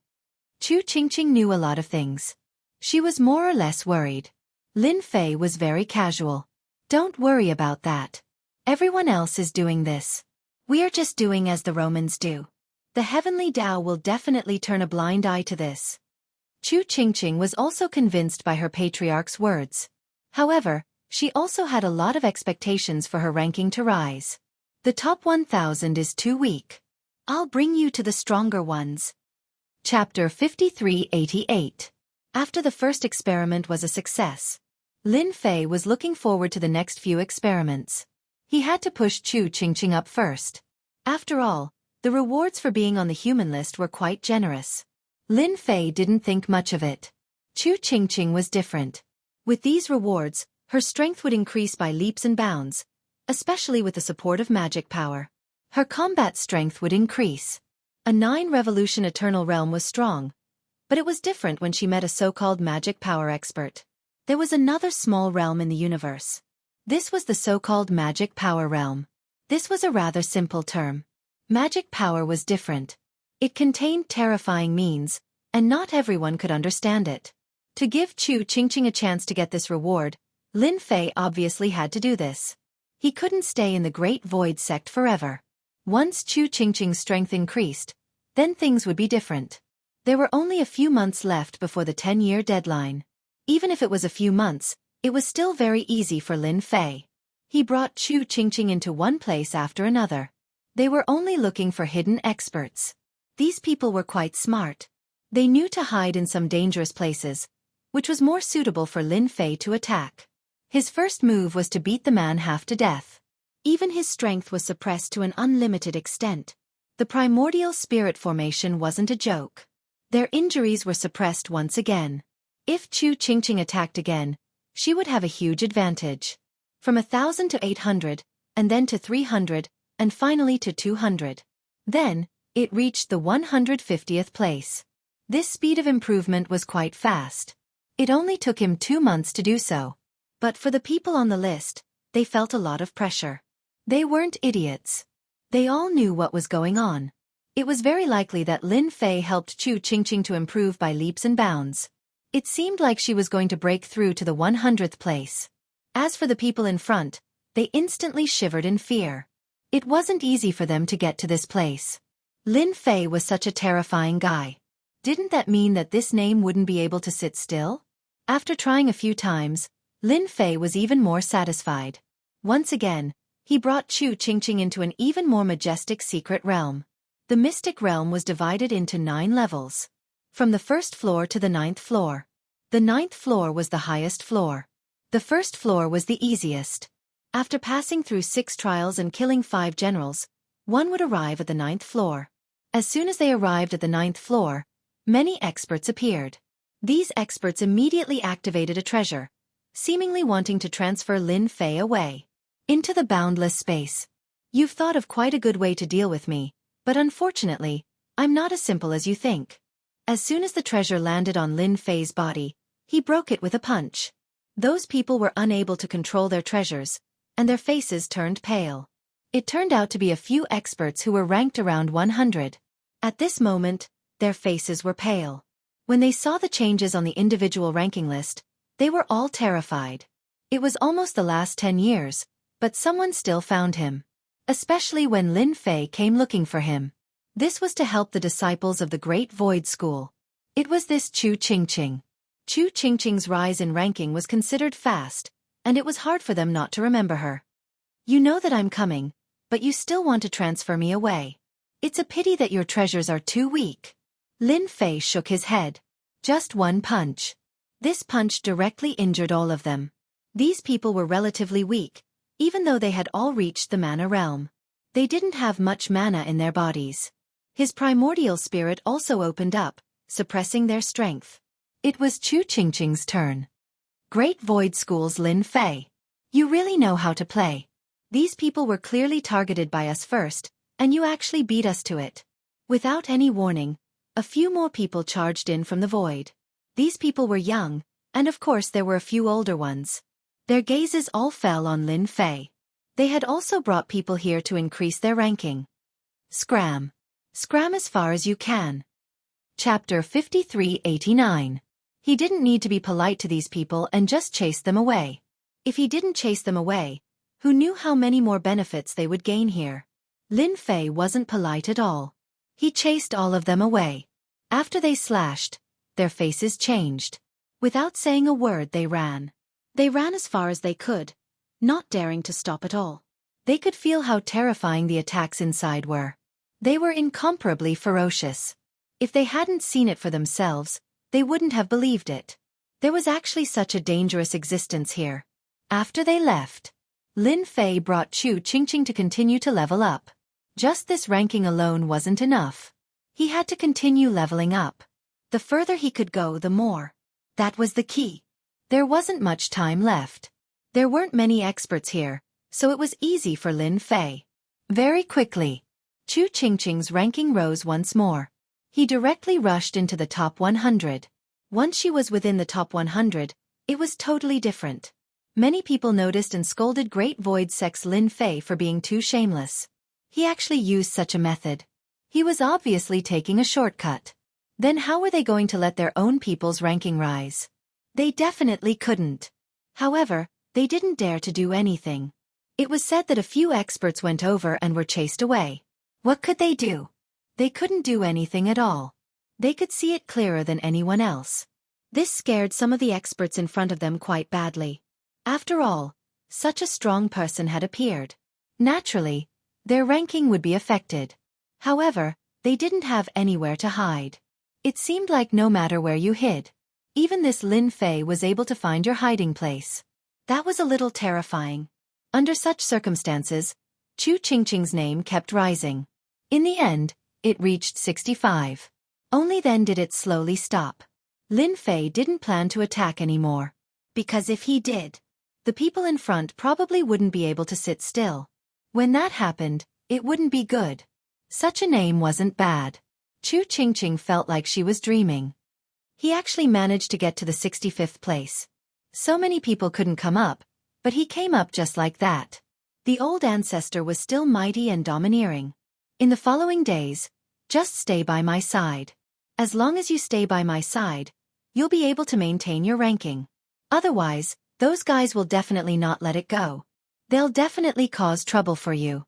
Chu Qingqing knew a lot of things. She was more or less worried. Lin Fei was very casual. Don't worry about that. Everyone else is doing this. We are just doing as the Romans do. The Heavenly Tao will definitely turn a blind eye to this. Chu Qingqing was also convinced by her patriarch's words. However, She also had a lot of expectations for her ranking to rise. The top 1,000 is too weak. I'll bring you to the stronger ones. Chapter 5388. After the first experiment was a success, Lin Fei was looking forward to the next few experiments. He had to push Chu Qingqing up first. After all, the rewards for being on the human list were quite generous. Lin Fei didn't think much of it. Chu Qingqing was different. With these rewards, her strength would increase by leaps and bounds, especially with the support of magic power. Her combat strength would increase. A 9-revolution eternal realm was strong, but it was different when she met a so-called magic power expert. There was another small realm in the universe. This was the so-called magic power realm. This was a rather simple term. Magic power was different. It contained terrifying means, and not everyone could understand it. To give Chu Qingqing a chance to get this reward, Lin Fei obviously had to do this. He couldn't stay in the Great Void sect forever. Once Chu Qingqing's strength increased, then things would be different. There were only a few months left before the 10-year deadline. Even if it was a few months, it was still very easy for Lin Fei. He brought Chu Qingqing into one place after another. They were only looking for hidden experts. These people were quite smart. They knew to hide in some dangerous places, which was more suitable for Lin Fei to attack. His first move was to beat the man half to death. Even his strength was suppressed to an unlimited extent. The primordial spirit formation wasn't a joke. Their injuries were suppressed once again. If Chu Qingqing attacked again, she would have a huge advantage. From 1,000 to 800, and then to 300, and finally to 200. Then, it reached the 150th place. This speed of improvement was quite fast. It only took him 2 months to do so. But for the people on the list, they felt a lot of pressure. They weren't idiots. They all knew what was going on. It was very likely that Lin Fei helped Chu Qingqing to improve by leaps and bounds. It seemed like she was going to break through to the 100th place. As for the people in front, they instantly shivered in fear. It wasn't easy for them to get to this place. Lin Fei was such a terrifying guy. Didn't that mean that this name wouldn't be able to sit still? After trying a few times, Lin Fei was even more satisfied. Once again, he brought Chu Qingqing into an even more majestic secret realm. The mystic realm was divided into 9 levels. From the 1st floor to the 9th floor. The 9th floor was the highest floor. The 1st floor was the easiest. After passing through 6 trials and killing 5 generals, one would arrive at the 9th floor. As soon as they arrived at the 9th floor, many experts appeared. These experts immediately activated a treasure, seemingly wanting to transfer Lin Fei away into the boundless space. You've thought of quite a good way to deal with me, but unfortunately, I'm not as simple as you think. As soon as the treasure landed on Lin Fei's body, he broke it with a punch. Those people were unable to control their treasures, and their faces turned pale. It turned out to be a few experts who were ranked around 100. At this moment, their faces were pale. When they saw the changes on the individual ranking list, they were all terrified. It was almost the last 10 years, but someone still found him. Especially when Lin Fei came looking for him. This was to help the disciples of the Great Void School. It was this Chu Qingqing. Chu Qingqing's rise in ranking was considered fast, and it was hard for them not to remember her. You know that I'm coming, but you still want to transfer me away. It's a pity that your treasures are too weak. Lin Fei shook his head. Just one punch. This punch directly injured all of them. These people were relatively weak, even though they had all reached the mana realm. They didn't have much mana in their bodies. His primordial spirit also opened up, suppressing their strength. It was Chu Qingqing's turn. Great Void School's Lin Fei. You really know how to play. These people were clearly targeted by us first, and you actually beat us to it. Without any warning, a few more people charged in from the void. These people were young, and of course there were a few older ones. Their gazes all fell on Lin Fei. They had also brought people here to increase their ranking. Scram. Scram as far as you can. Chapter 5389. He didn't need to be polite to these people and just chase them away. If he didn't chase them away, who knew how many more benefits they would gain here? Lin Fei wasn't polite at all. He chased all of them away. After they slashed, their faces changed. Without saying a word they ran. They ran as far as they could, not daring to stop at all. They could feel how terrifying the attacks inside were. They were incomparably ferocious. If they hadn't seen it for themselves, they wouldn't have believed it. There was actually such a dangerous existence here. After they left, Lin Fei brought Chu Qingqing to continue to level up. Just this ranking alone wasn't enough. He had to continue leveling up. The further he could go, the more. That was the key. There wasn't much time left. There weren't many experts here, so it was easy for Lin Fei. Very quickly, Chu Qingqing's ranking rose once more. He directly rushed into the top 100. Once she was within the top 100, it was totally different. Many people noticed and scolded Great Void Sex Lin Fei for being too shameless. He actually used such a method. He was obviously taking a shortcut. Then how were they going to let their own people's ranking rise? They definitely couldn't. However, they didn't dare to do anything. It was said that a few experts went over and were chased away. What could they do? They couldn't do anything at all. They could see it clearer than anyone else. This scared some of the experts in front of them quite badly. After all, such a strong person had appeared. Naturally, their ranking would be affected. However, they didn't have anywhere to hide. It seemed like no matter where you hid, even this Lin Fei was able to find your hiding place. That was a little terrifying. Under such circumstances, Chu Qingqing's name kept rising. In the end, it reached 65. Only then did it slowly stop. Lin Fei didn't plan to attack anymore. Because if he did, the people in front probably wouldn't be able to sit still. When that happened, it wouldn't be good. Such a name wasn't bad. Chu Qingqing felt like she was dreaming. He actually managed to get to the 65th place. So many people couldn't come up, but he came up just like that. The old ancestor was still mighty and domineering. In the following days, just stay by my side. As long as you stay by my side, you'll be able to maintain your ranking. Otherwise, those guys will definitely not let it go. They'll definitely cause trouble for you.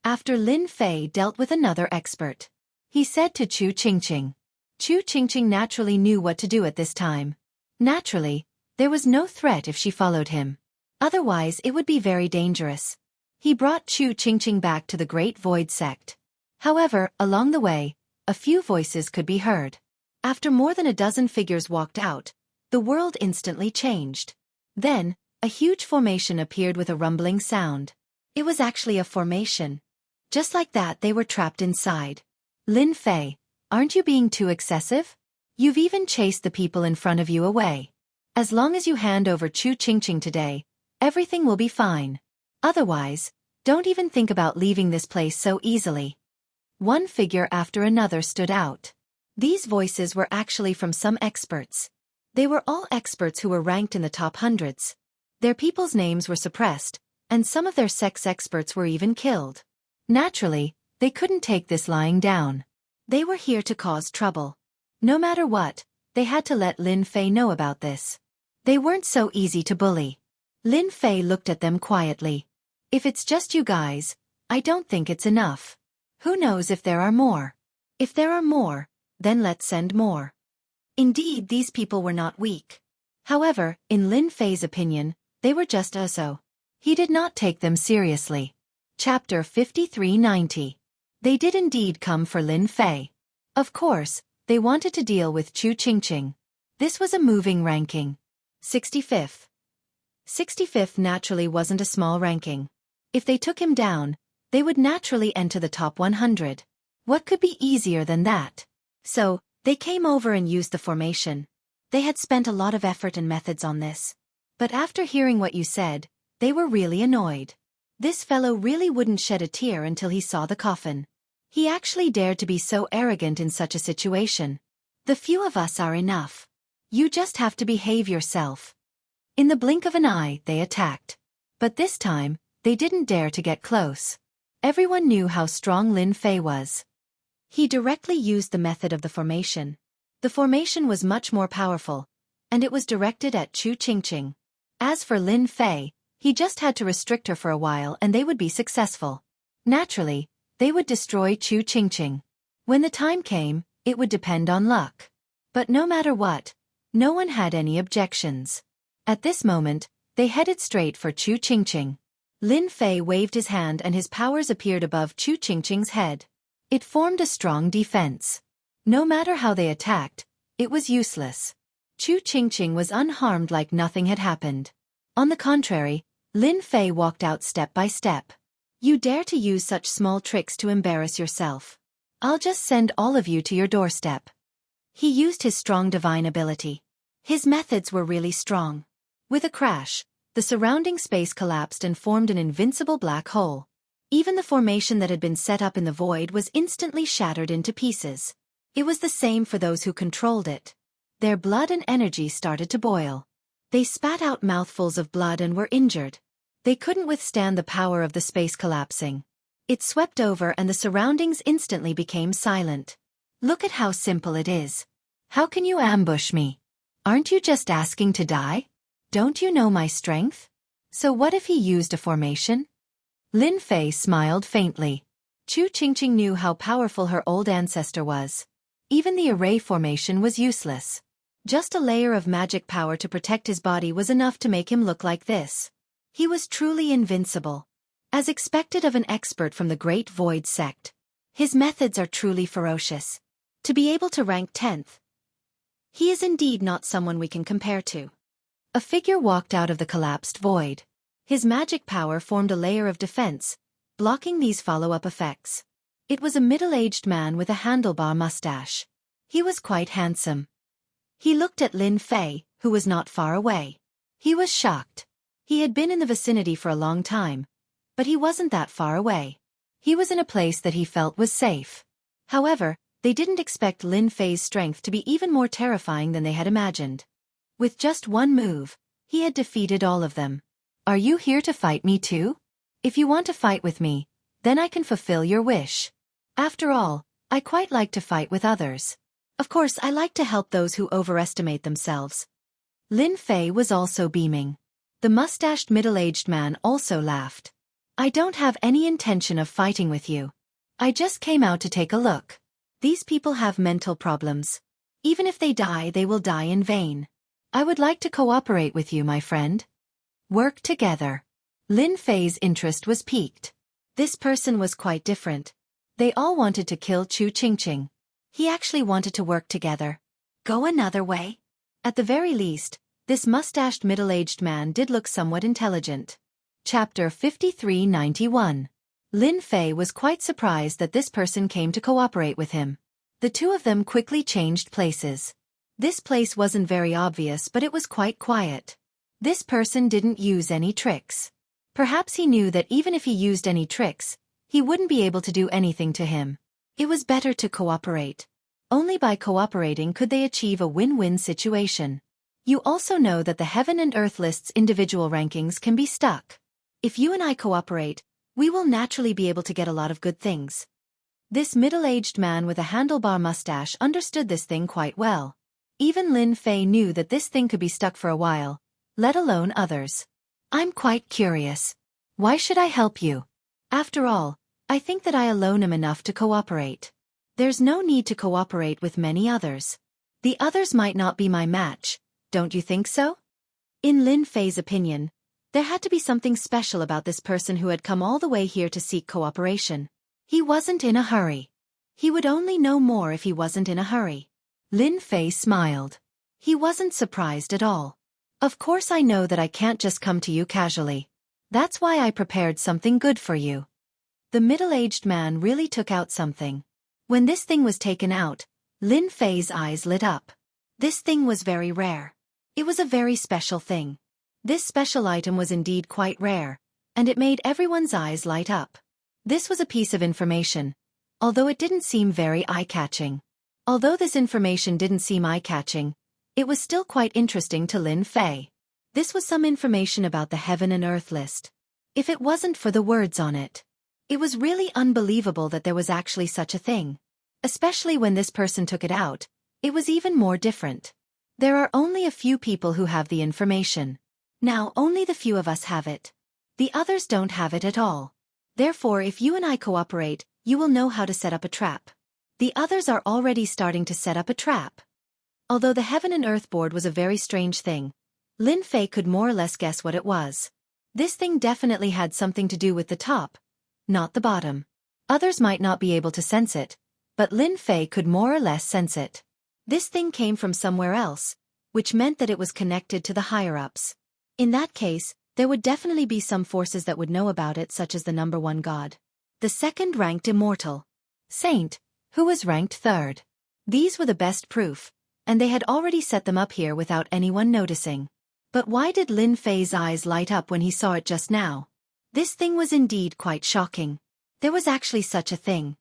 After Lin Fei dealt with another expert, he said to Chu Qingqing. Chu Qingqing naturally knew what to do at this time. Naturally, there was no threat if she followed him. Otherwise, it would be very dangerous. He brought Chu Qingqing back to the Great Void Sect. However, along the way, a few voices could be heard. After more than a dozen figures walked out, the world instantly changed. Then, a huge formation appeared with a rumbling sound. It was actually a formation. Just like that, they were trapped inside. Lin Fei, aren't you being too excessive? You've even chased the people in front of you away. As long as you hand over Chu Qingqing today, everything will be fine. Otherwise, don't even think about leaving this place so easily. One figure after another stood out. These voices were actually from some experts. They were all experts who were ranked in the top hundreds. Their people's names were suppressed, and some of their sex experts were even killed. Naturally, they couldn't take this lying down. They were here to cause trouble. No matter what, they had to let Lin Fei know about this. They weren't so easy to bully. Lin Fei looked at them quietly. If it's just you guys, I don't think it's enough. Who knows if there are more? If there are more, then let's send more. Indeed, these people were not weak. However, in Lin Fei's opinion, they were just so. He did not take them seriously. Chapter 5390. They did indeed come for Lin Fei. Of course, they wanted to deal with Chu Qingqing. This was a moving ranking. 65th. 65th naturally wasn't a small ranking. If they took him down, they would naturally enter the top 100. What could be easier than that? So, they came over and used the formation. They had spent a lot of effort and methods on this. But after hearing what you said, they were really annoyed. This fellow really wouldn't shed a tear until he saw the coffin. He actually dared to be so arrogant in such a situation. The few of us are enough. You just have to behave yourself. In the blink of an eye, they attacked. But this time, they didn't dare to get close. Everyone knew how strong Lin Fei was. He directly used the method of the formation. The formation was much more powerful, and it was directed at Chu Qingqing. As for Lin Fei, he just had to restrict her for a while and they would be successful. Naturally, they would destroy Chu Qingqing. When the time came, it would depend on luck. But no matter what, no one had any objections. At this moment, They headed straight for Chu Qingqing. Lin Fei waved his hand and his powers appeared above Chu Qingqing's head. It formed a strong defense. No matter how they attacked, it was useless. Chu Qingqing was unharmed like nothing had happened. On the contrary, Lin Fei walked out step by step. You dare to use such small tricks to embarrass yourself. I'll just send all of you to your doorstep. He used his strong divine ability. His methods were really strong. With a crash, the surrounding space collapsed and formed an invincible black hole. Even the formation that had been set up in the void was instantly shattered into pieces. It was the same for those who controlled it. Their blood and energy started to boil. They spat out mouthfuls of blood and were injured. They couldn't withstand the power of the space collapsing. It swept over and the surroundings instantly became silent. Look at how simple it is. How can you ambush me? Aren't you just asking to die? Don't you know my strength? So what if he used a formation? Lin Fei smiled faintly. Chu Qingqing knew how powerful her old ancestor was. Even the array formation was useless. Just a layer of magic power to protect his body was enough to make him look like this. He was truly invincible. As expected of an expert from the Great Void sect. His methods are truly ferocious. To be able to rank 10th. He is indeed not someone we can compare to. A figure walked out of the collapsed void. His magic power formed a layer of defense, blocking these follow-up effects. It was a middle-aged man with a handlebar mustache. He was quite handsome. He looked at Lin Fei, who was not far away. He was shocked. He had been in the vicinity for a long time, but he wasn't that far away. He was in a place that he felt was safe. However, they didn't expect Lin Fei's strength to be even more terrifying than they had imagined. With just one move, he had defeated all of them. Are you here to fight me too? If you want to fight with me, then I can fulfill your wish. After all, I quite like to fight with others. Of course, I like to help those who overestimate themselves. Lin Fei was also beaming. The mustached middle-aged man also laughed. I don't have any intention of fighting with you. I just came out to take a look. These people have mental problems. Even if they die, they will die in vain. I would like to cooperate with you, my friend. Work together. Lin Fei's interest was piqued. This person was quite different. They all wanted to kill Chu Qingqing. He actually wanted to work together. Go another way? At the very least, this mustached middle-aged man did look somewhat intelligent. Chapter 5391. Lin Fei was quite surprised that this person came to cooperate with him. The two of them quickly changed places. This place wasn't very obvious, but it was quite quiet. This person didn't use any tricks. Perhaps he knew that even if he used any tricks, he wouldn't be able to do anything to him. It was better to cooperate. Only by cooperating could they achieve a win-win situation. You also know that the Heaven and Earth list's individual rankings can be stuck. If you and I cooperate, we will naturally be able to get a lot of good things. This middle-aged man with a handlebar mustache understood this thing quite well. Even Lin Fei knew that this thing could be stuck for a while, let alone others. I'm quite curious. Why should I help you? After all, I think that I alone am enough to cooperate. There's no need to cooperate with many others. The others might not be my match, don't you think so? In Lin Fei's opinion, there had to be something special about this person who had come all the way here to seek cooperation. He wasn't in a hurry. He would only know more if he wasn't in a hurry. Lin Fei smiled. He wasn't surprised at all. Of course I know that I can't just come to you casually. That's why I prepared something good for you. The middle-aged man really took out something. When this thing was taken out, Lin Fei's eyes lit up. This thing was very rare. It was a very special thing. This special item was indeed quite rare, and it made everyone's eyes light up. This was a piece of information, although it didn't seem very eye-catching. Although this information didn't seem eye-catching, it was still quite interesting to Lin Fei. This was some information about the Heaven and Earth list. If it wasn't for the words on it, it was really unbelievable that there was actually such a thing. Especially when this person took it out, it was even more different. There are only a few people who have the information. Now only the few of us have it. The others don't have it at all. Therefore, if you and I cooperate, you will know how to set up a trap. The others are already starting to set up a trap. Although the Heaven and Earth board was a very strange thing, Lin Fei could more or less guess what it was. This thing definitely had something to do with the top, not the bottom. Others might not be able to sense it, but Lin Fei could more or less sense it. This thing came from somewhere else, which meant that it was connected to the higher-ups. In that case, there would definitely be some forces that would know about it, such as the number 1 god, the second-ranked immortal saint, who was ranked third. These were the best proof, and they had already set them up here without anyone noticing. But why did Lin Fei's eyes light up when he saw it just now? This thing was indeed quite shocking. There was actually such a thing.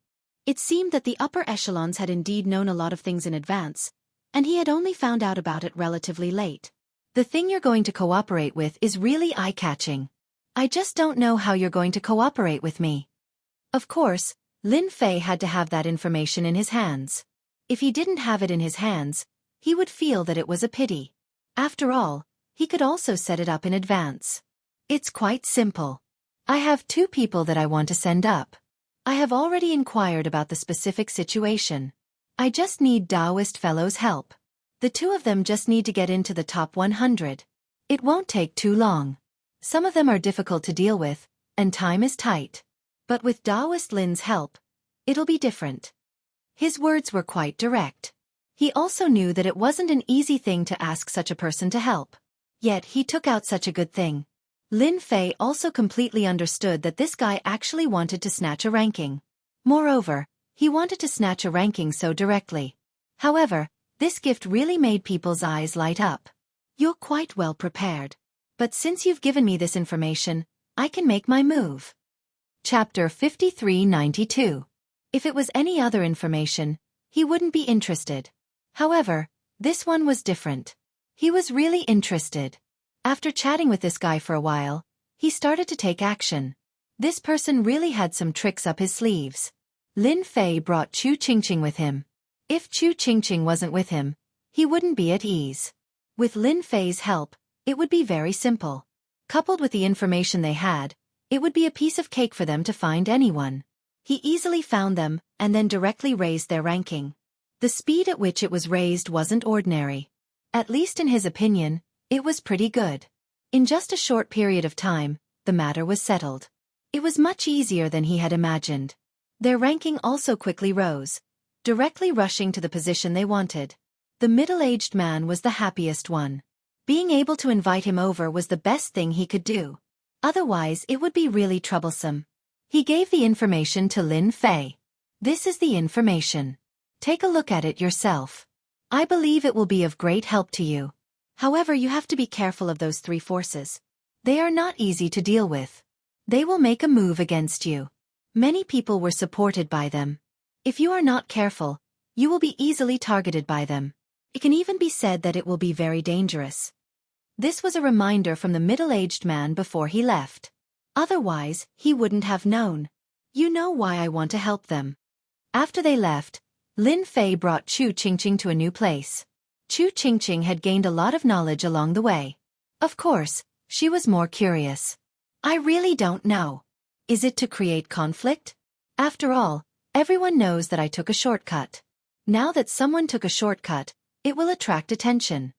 It seemed that the upper echelons had indeed known a lot of things in advance, and he had only found out about it relatively late. The thing you're going to cooperate with is really eye-catching. I just don't know how you're going to cooperate with me. Of course, Lin Fei had to have that information in his hands. If he didn't have it in his hands, he would feel that it was a pity. After all, he could also set it up in advance. It's quite simple. I have 2 people that I want to send up. I have already inquired about the specific situation. I just need Taoist Fellow's help. The 2 of them just need to get into the top 100. It won't take too long. Some of them are difficult to deal with, and time is tight. But with Taoist Lin's help, it'll be different. His words were quite direct. He also knew that it wasn't an easy thing to ask such a person to help. Yet he took out such a good thing. Lin Fei also completely understood that this guy actually wanted to snatch a ranking. Moreover, he wanted to snatch a ranking so directly. However, this gift really made people's eyes light up. You're quite well prepared. But since you've given me this information, I can make my move. Chapter 5392. If it was any other information, he wouldn't be interested. However, this one was different. He was really interested. After chatting with this guy for a while, he started to take action. This person really had some tricks up his sleeves. Lin Fei brought Chu Qingqing with him. If Chu Qingqing wasn't with him, he wouldn't be at ease. With Lin Fei's help, it would be very simple. Coupled with the information they had, it would be a piece of cake for them to find anyone. He easily found them, and then directly raised their ranking. The speed at which it was raised wasn't ordinary. At least in his opinion, it was pretty good. In just a short period of time, the matter was settled. It was much easier than he had imagined. Their ranking also quickly rose, directly rushing to the position they wanted. The middle-aged man was the happiest one. Being able to invite him over was the best thing he could do. Otherwise, it would be really troublesome. He gave the information to Lin Fei. This is the information. Take a look at it yourself. I believe it will be of great help to you. However, you have to be careful of those 3 forces. They are not easy to deal with. They will make a move against you. Many people were supported by them. If you are not careful, you will be easily targeted by them. It can even be said that it will be very dangerous. This was a reminder from the middle-aged man before he left. Otherwise, he wouldn't have known. You know why I want to help them. After they left, Lin Fei brought Chu Qingqing to a new place. Chu Qingqing had gained a lot of knowledge along the way. Of course, she was more curious. I really don't know. Is it to create conflict? After all, everyone knows that I took a shortcut. Now that someone took a shortcut, it will attract attention.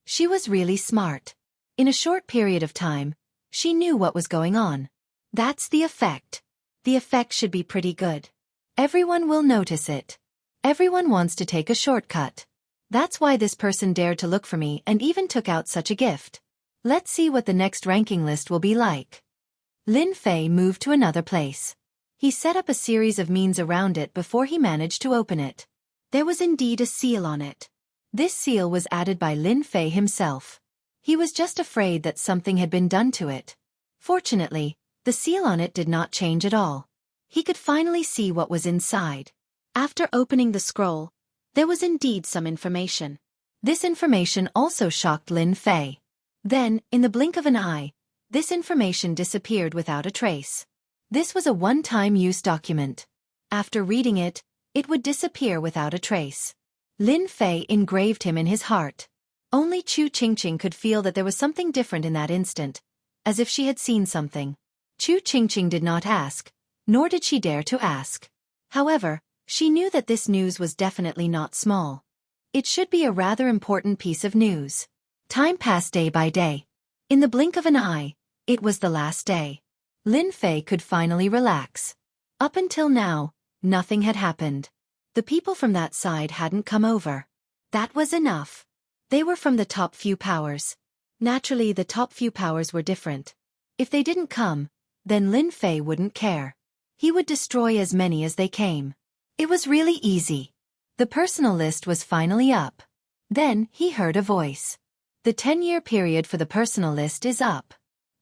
She was really smart. In a short period of time, she knew what was going on. That's the effect. The effect should be pretty good. Everyone will notice it. Everyone wants to take a shortcut. That's why this person dared to look for me and even took out such a gift. Let's see what the next ranking list will be like. Lin Fei moved to another place. He set up a series of means around it before he managed to open it. There was indeed a seal on it. This seal was added by Lin Fei himself. He was just afraid that something had been done to it. Fortunately, the seal on it did not change at all. He could finally see what was inside. After opening the scroll, there was indeed some information. This information also shocked Lin Fei. Then, in the blink of an eye, this information disappeared without a trace. This was a one-time use document. After reading it, it would disappear without a trace. Lin Fei engraved him in his heart. Only Chu Qingqing could feel that there was something different in that instant, as if she had seen something. Chu Qingqing did not ask, nor did she dare to ask. However, she knew that this news was definitely not small. It should be a rather important piece of news. Time passed day by day. In the blink of an eye, it was the last day. Lin Fei could finally relax. Up until now, nothing had happened. The people from that side hadn't come over. That was enough. They were from the top few powers. Naturally, the top few powers were different. If they didn't come, then Lin Fei wouldn't care. He would destroy as many as they came. It was really easy. The personal list was finally up. Then he heard a voice. The 10-year period for the personal list is up.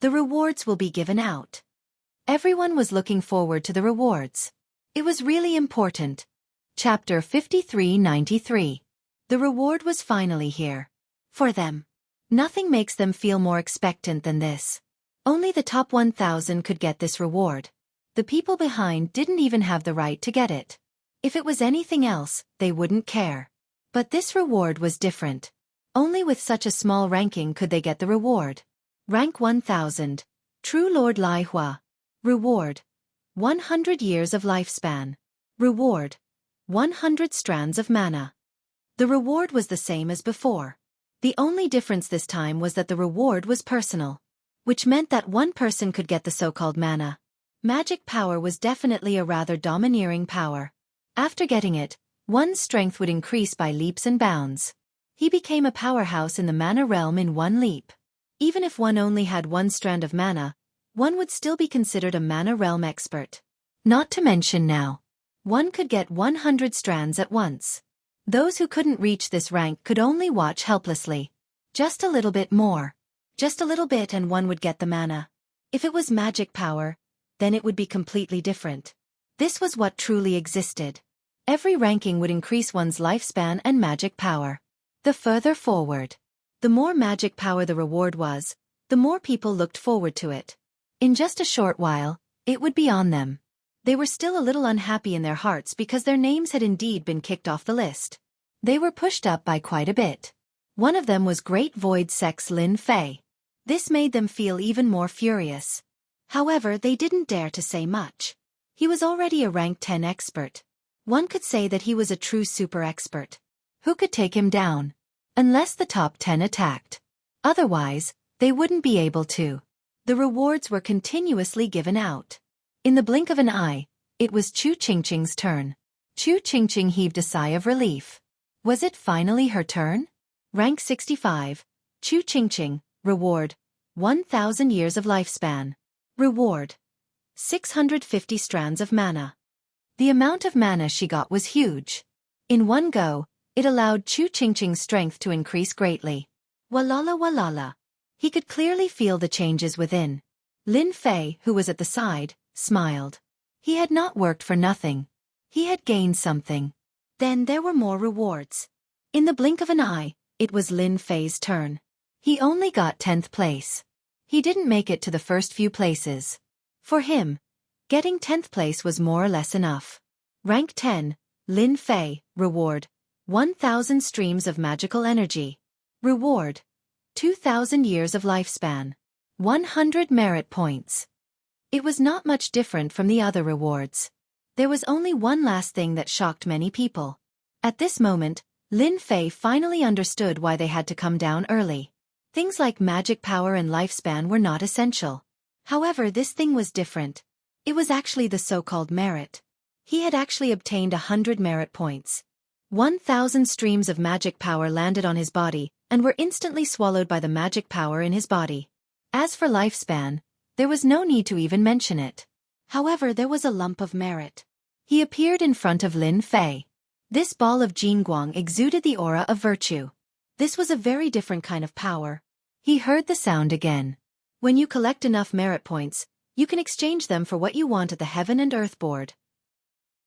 The rewards will be given out. Everyone was looking forward to the rewards. It was really important. Chapter 5393. The reward was finally here. For them. Nothing makes them feel more expectant than this. Only the top 1,000 could get this reward. The people behind didn't even have the right to get it. If it was anything else, they wouldn't care. But this reward was different. Only with such a small ranking could they get the reward. Rank 1000. True Lord Lai Hua. Reward. 100 years of lifespan. Reward. 100 strands of mana. The reward was the same as before. The only difference this time was that the reward was personal, which meant that one person could get the so-called mana. Magic power was definitely a rather domineering power. After getting it, one's strength would increase by leaps and bounds. He became a powerhouse in the mana realm in one leap. Even if one only had one strand of mana, one would still be considered a mana realm expert. Not to mention now, one could get 100 strands at once. Those who couldn't reach this rank could only watch helplessly. Just a little bit more. Just a little bit and one would get the mana. If it was magic power, then it would be completely different. This was what truly existed. Every ranking would increase one's lifespan and magic power. The further forward, the more magic power the reward was, the more people looked forward to it. In just a short while, it would be on them. They were still a little unhappy in their hearts because their names had indeed been kicked off the list. They were pushed up by quite a bit. One of them was Great Void Sex Lin Fei. This made them feel even more furious. However, they didn't dare to say much. He was already a rank 10 expert. One could say that he was a true super expert. Who could take him down? Unless the top 10 attacked. Otherwise, they wouldn't be able to. The rewards were continuously given out. In the blink of an eye, it was Chu Qingqing's turn. Chu Qingqing heaved a sigh of relief. Was it finally her turn? Rank 65. Chu Qingqing. Reward. 1,000 years of lifespan. Reward. 650 strands of mana. The amount of mana she got was huge. In one go, it allowed Chu Qingqing's strength to increase greatly. Walala walala. He could clearly feel the changes within. Lin Fei, who was at the side, smiled. He had not worked for nothing. He had gained something. Then there were more rewards. In the blink of an eye, it was Lin Fei's turn. He only got 10th place. He didn't make it to the first few places. For him, getting 10th place was more or less enough. Rank 10, Lin Fei. Reward. 1,000 streams of magical energy. Reward. 2,000 years of lifespan. 100 merit points. It was not much different from the other rewards. There was only one last thing that shocked many people. At this moment, Lin Fei finally understood why they had to come down early. Things like magic power and lifespan were not essential. However, this thing was different. It was actually the so-called merit. He had actually obtained 100 merit points. 1,000 streams of magic power landed on his body and were instantly swallowed by the magic power in his body. As for lifespan, there was no need to even mention it. However, there was a lump of merit. He appeared in front of Lin Fei. This ball of Jinguang exuded the aura of virtue. This was a very different kind of power. He heard the sound again. When you collect enough merit points, you can exchange them for what you want at the Heaven and Earth board.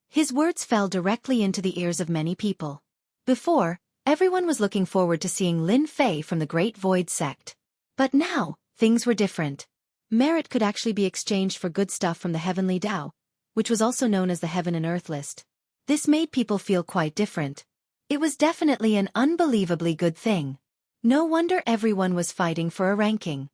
His words fell directly into the ears of many people. Before, everyone was looking forward to seeing Lin Fei from the Great Void Sect. But now, things were different. Merit could actually be exchanged for good stuff from the Heavenly Tao, which was also known as the Heaven and Earth list. This made people feel quite different. It was definitely an unbelievably good thing. No wonder everyone was fighting for a ranking.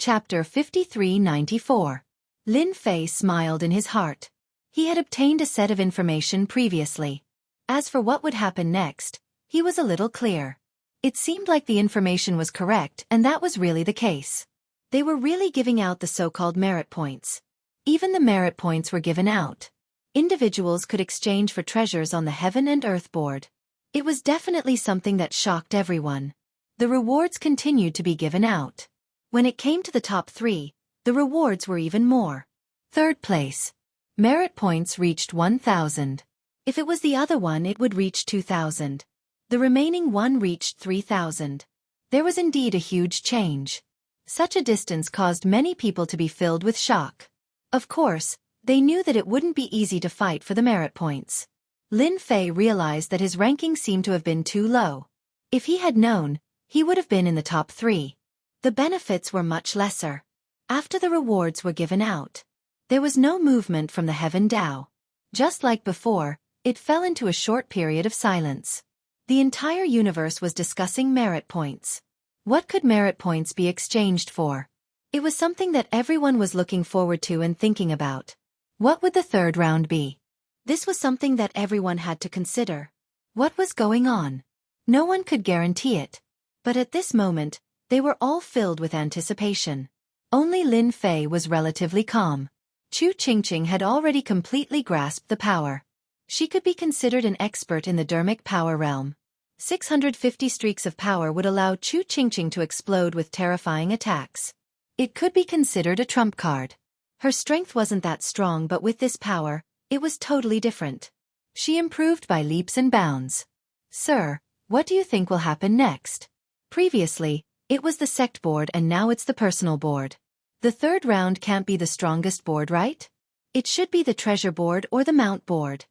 Chapter 5394. Lin Fei smiled in his heart. He had obtained a set of information previously. As for what would happen next, he was a little clear. It seemed like the information was correct, and that was really the case. They were really giving out the so-called merit points. Even the merit points were given out. Individuals could exchange for treasures on the Heaven and Earth board. It was definitely something that shocked everyone. The rewards continued to be given out. When it came to the top 3, the rewards were even more. Third place. Merit points reached 1,000. If it was the other one, it would reach 2,000. The remaining one reached 3,000. There was indeed a huge change. Such a distance caused many people to be filled with shock. Of course, they knew that it wouldn't be easy to fight for the merit points. Lin Fei realized that his ranking seemed to have been too low. If he had known, he would have been in the top 3. The benefits were much lesser. After the rewards were given out, there was no movement from the Heaven Dao. Just like before, it fell into a short period of silence. The entire universe was discussing merit points. What could merit points be exchanged for? It was something that everyone was looking forward to and thinking about. What would the third round be? This was something that everyone had to consider. What was going on? No one could guarantee it. But at this moment, they were all filled with anticipation. Only Lin Fei was relatively calm. Chu Qingqing had already completely grasped the power. She could be considered an expert in the dermic power realm. 650 streaks of power would allow Chu Qingqing to explode with terrifying attacks. It could be considered a trump card. Her strength wasn't that strong, but with this power, it was totally different. She improved by leaps and bounds. Sir, what do you think will happen next? Previously, it was the sect board and now it's the personal board. The third round can't be the strongest board, right? It should be the treasure board or the mount board.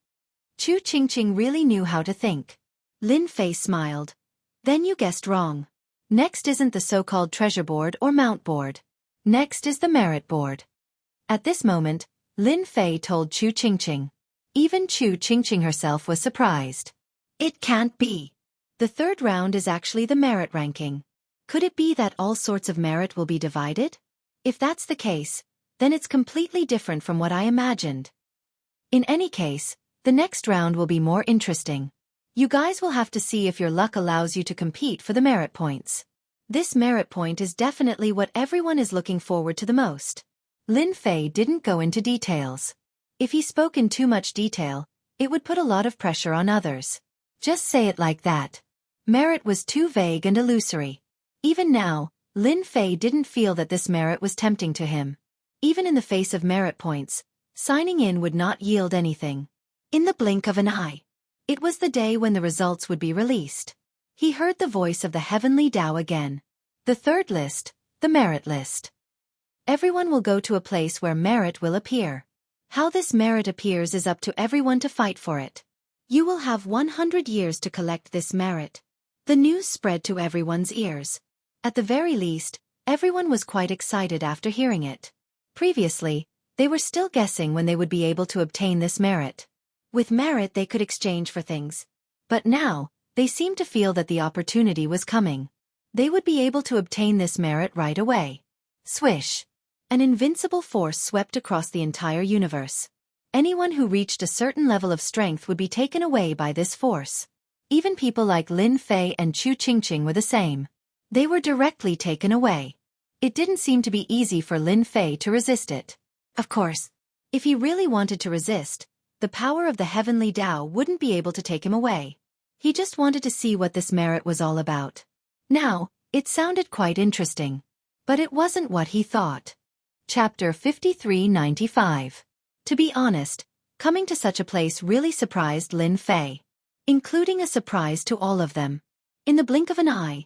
Chu Qingqing really knew how to think. Lin Fei smiled. Then you guessed wrong. Next isn't the so-called treasure board or mount board. Next is the merit board. At this moment, Lin Fei told Chu Qingqing. Even Chu Qingqing herself was surprised. It can't be. The third round is actually the merit ranking. Could it be that all sorts of merit will be divided? If that's the case, then it's completely different from what I imagined. In any case, the next round will be more interesting. You guys will have to see if your luck allows you to compete for the merit points. This merit point is definitely what everyone is looking forward to the most. Lin Fei didn't go into details. If he spoke in too much detail, it would put a lot of pressure on others. Just say it like that. Merit was too vague and illusory. Even now, Lin Fei didn't feel that this merit was tempting to him. Even in the face of merit points, signing in would not yield anything. In the blink of an eye. It was the day when the results would be released. He heard the voice of the Heavenly Tao again. The third list, the merit list. Everyone will go to a place where merit will appear. How this merit appears is up to everyone to fight for it. You will have 100 years to collect this merit. The news spread to everyone's ears. At the very least, everyone was quite excited after hearing it. Previously, they were still guessing when they would be able to obtain this merit. With merit they could exchange for things. But now, they seemed to feel that the opportunity was coming. They would be able to obtain this merit right away. Swish! An invincible force swept across the entire universe. Anyone who reached a certain level of strength would be taken away by this force. Even people like Lin Fei and Chu Qingqing were the same. They were directly taken away. It didn't seem to be easy for Lin Fei to resist it. Of course, if he really wanted to resist, the power of the Heavenly Tao wouldn't be able to take him away. He just wanted to see what this merit was all about. Now, it sounded quite interesting. But it wasn't what he thought. Chapter 5395. To be honest, coming to such a place really surprised Lin Fei. Including a surprise to all of them. In the blink of an eye,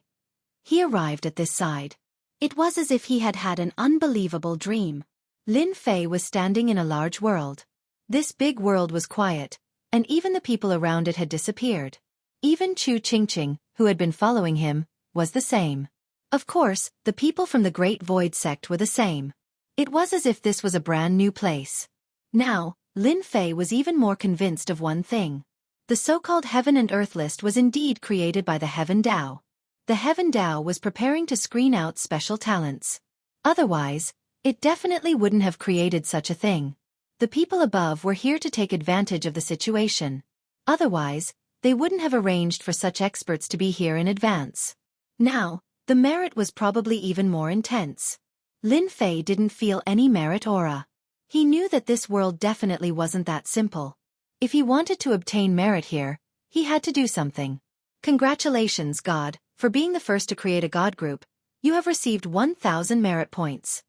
he arrived at this side. It was as if he had had an unbelievable dream. Lin Fei was standing in a large world. This big world was quiet, and even the people around it had disappeared. Even Chu Qingqing, who had been following him, was the same. Of course, the people from the Great Void sect were the same. It was as if this was a brand new place. Now, Lin Fei was even more convinced of one thing. The so-called Heaven and Earth list was indeed created by the Heaven Dao. The Heaven Dao was preparing to screen out special talents. Otherwise, it definitely wouldn't have created such a thing. The people above were here to take advantage of the situation. Otherwise, They wouldn't have arranged for such experts to be here in advance. Now, the merit was probably even more intense. Lin Fei didn't feel any merit aura. He knew that this world definitely wasn't that simple. If he wanted to obtain merit here, he had to do something. Congratulations, God, for being the first to create a God group. You have received 1,000 merit points.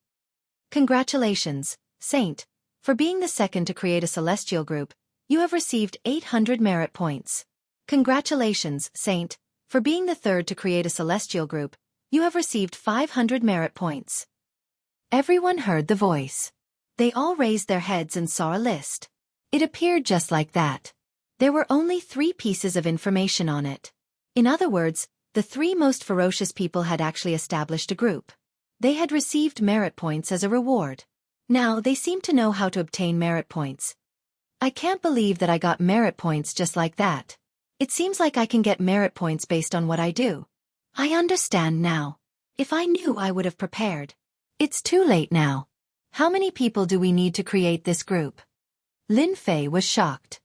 Congratulations, Saint, for being the second to create a celestial group. You have received 800 merit points. Congratulations, Saint, for being the third to create a celestial group. You have received 500 merit points. Everyone heard the voice. They all raised their heads and saw a list. It appeared just like that. There were only 3 pieces of information on it. In other words, the 3 most ferocious people had actually established a group. They had received merit points as a reward. Now they seemed to know how to obtain merit points. I can't believe that I got merit points just like that. It seems like I can get merit points based on what I do. I understand now. If I knew, I would have prepared. It's too late now. How many people do we need to create this group? Lin Fei was shocked.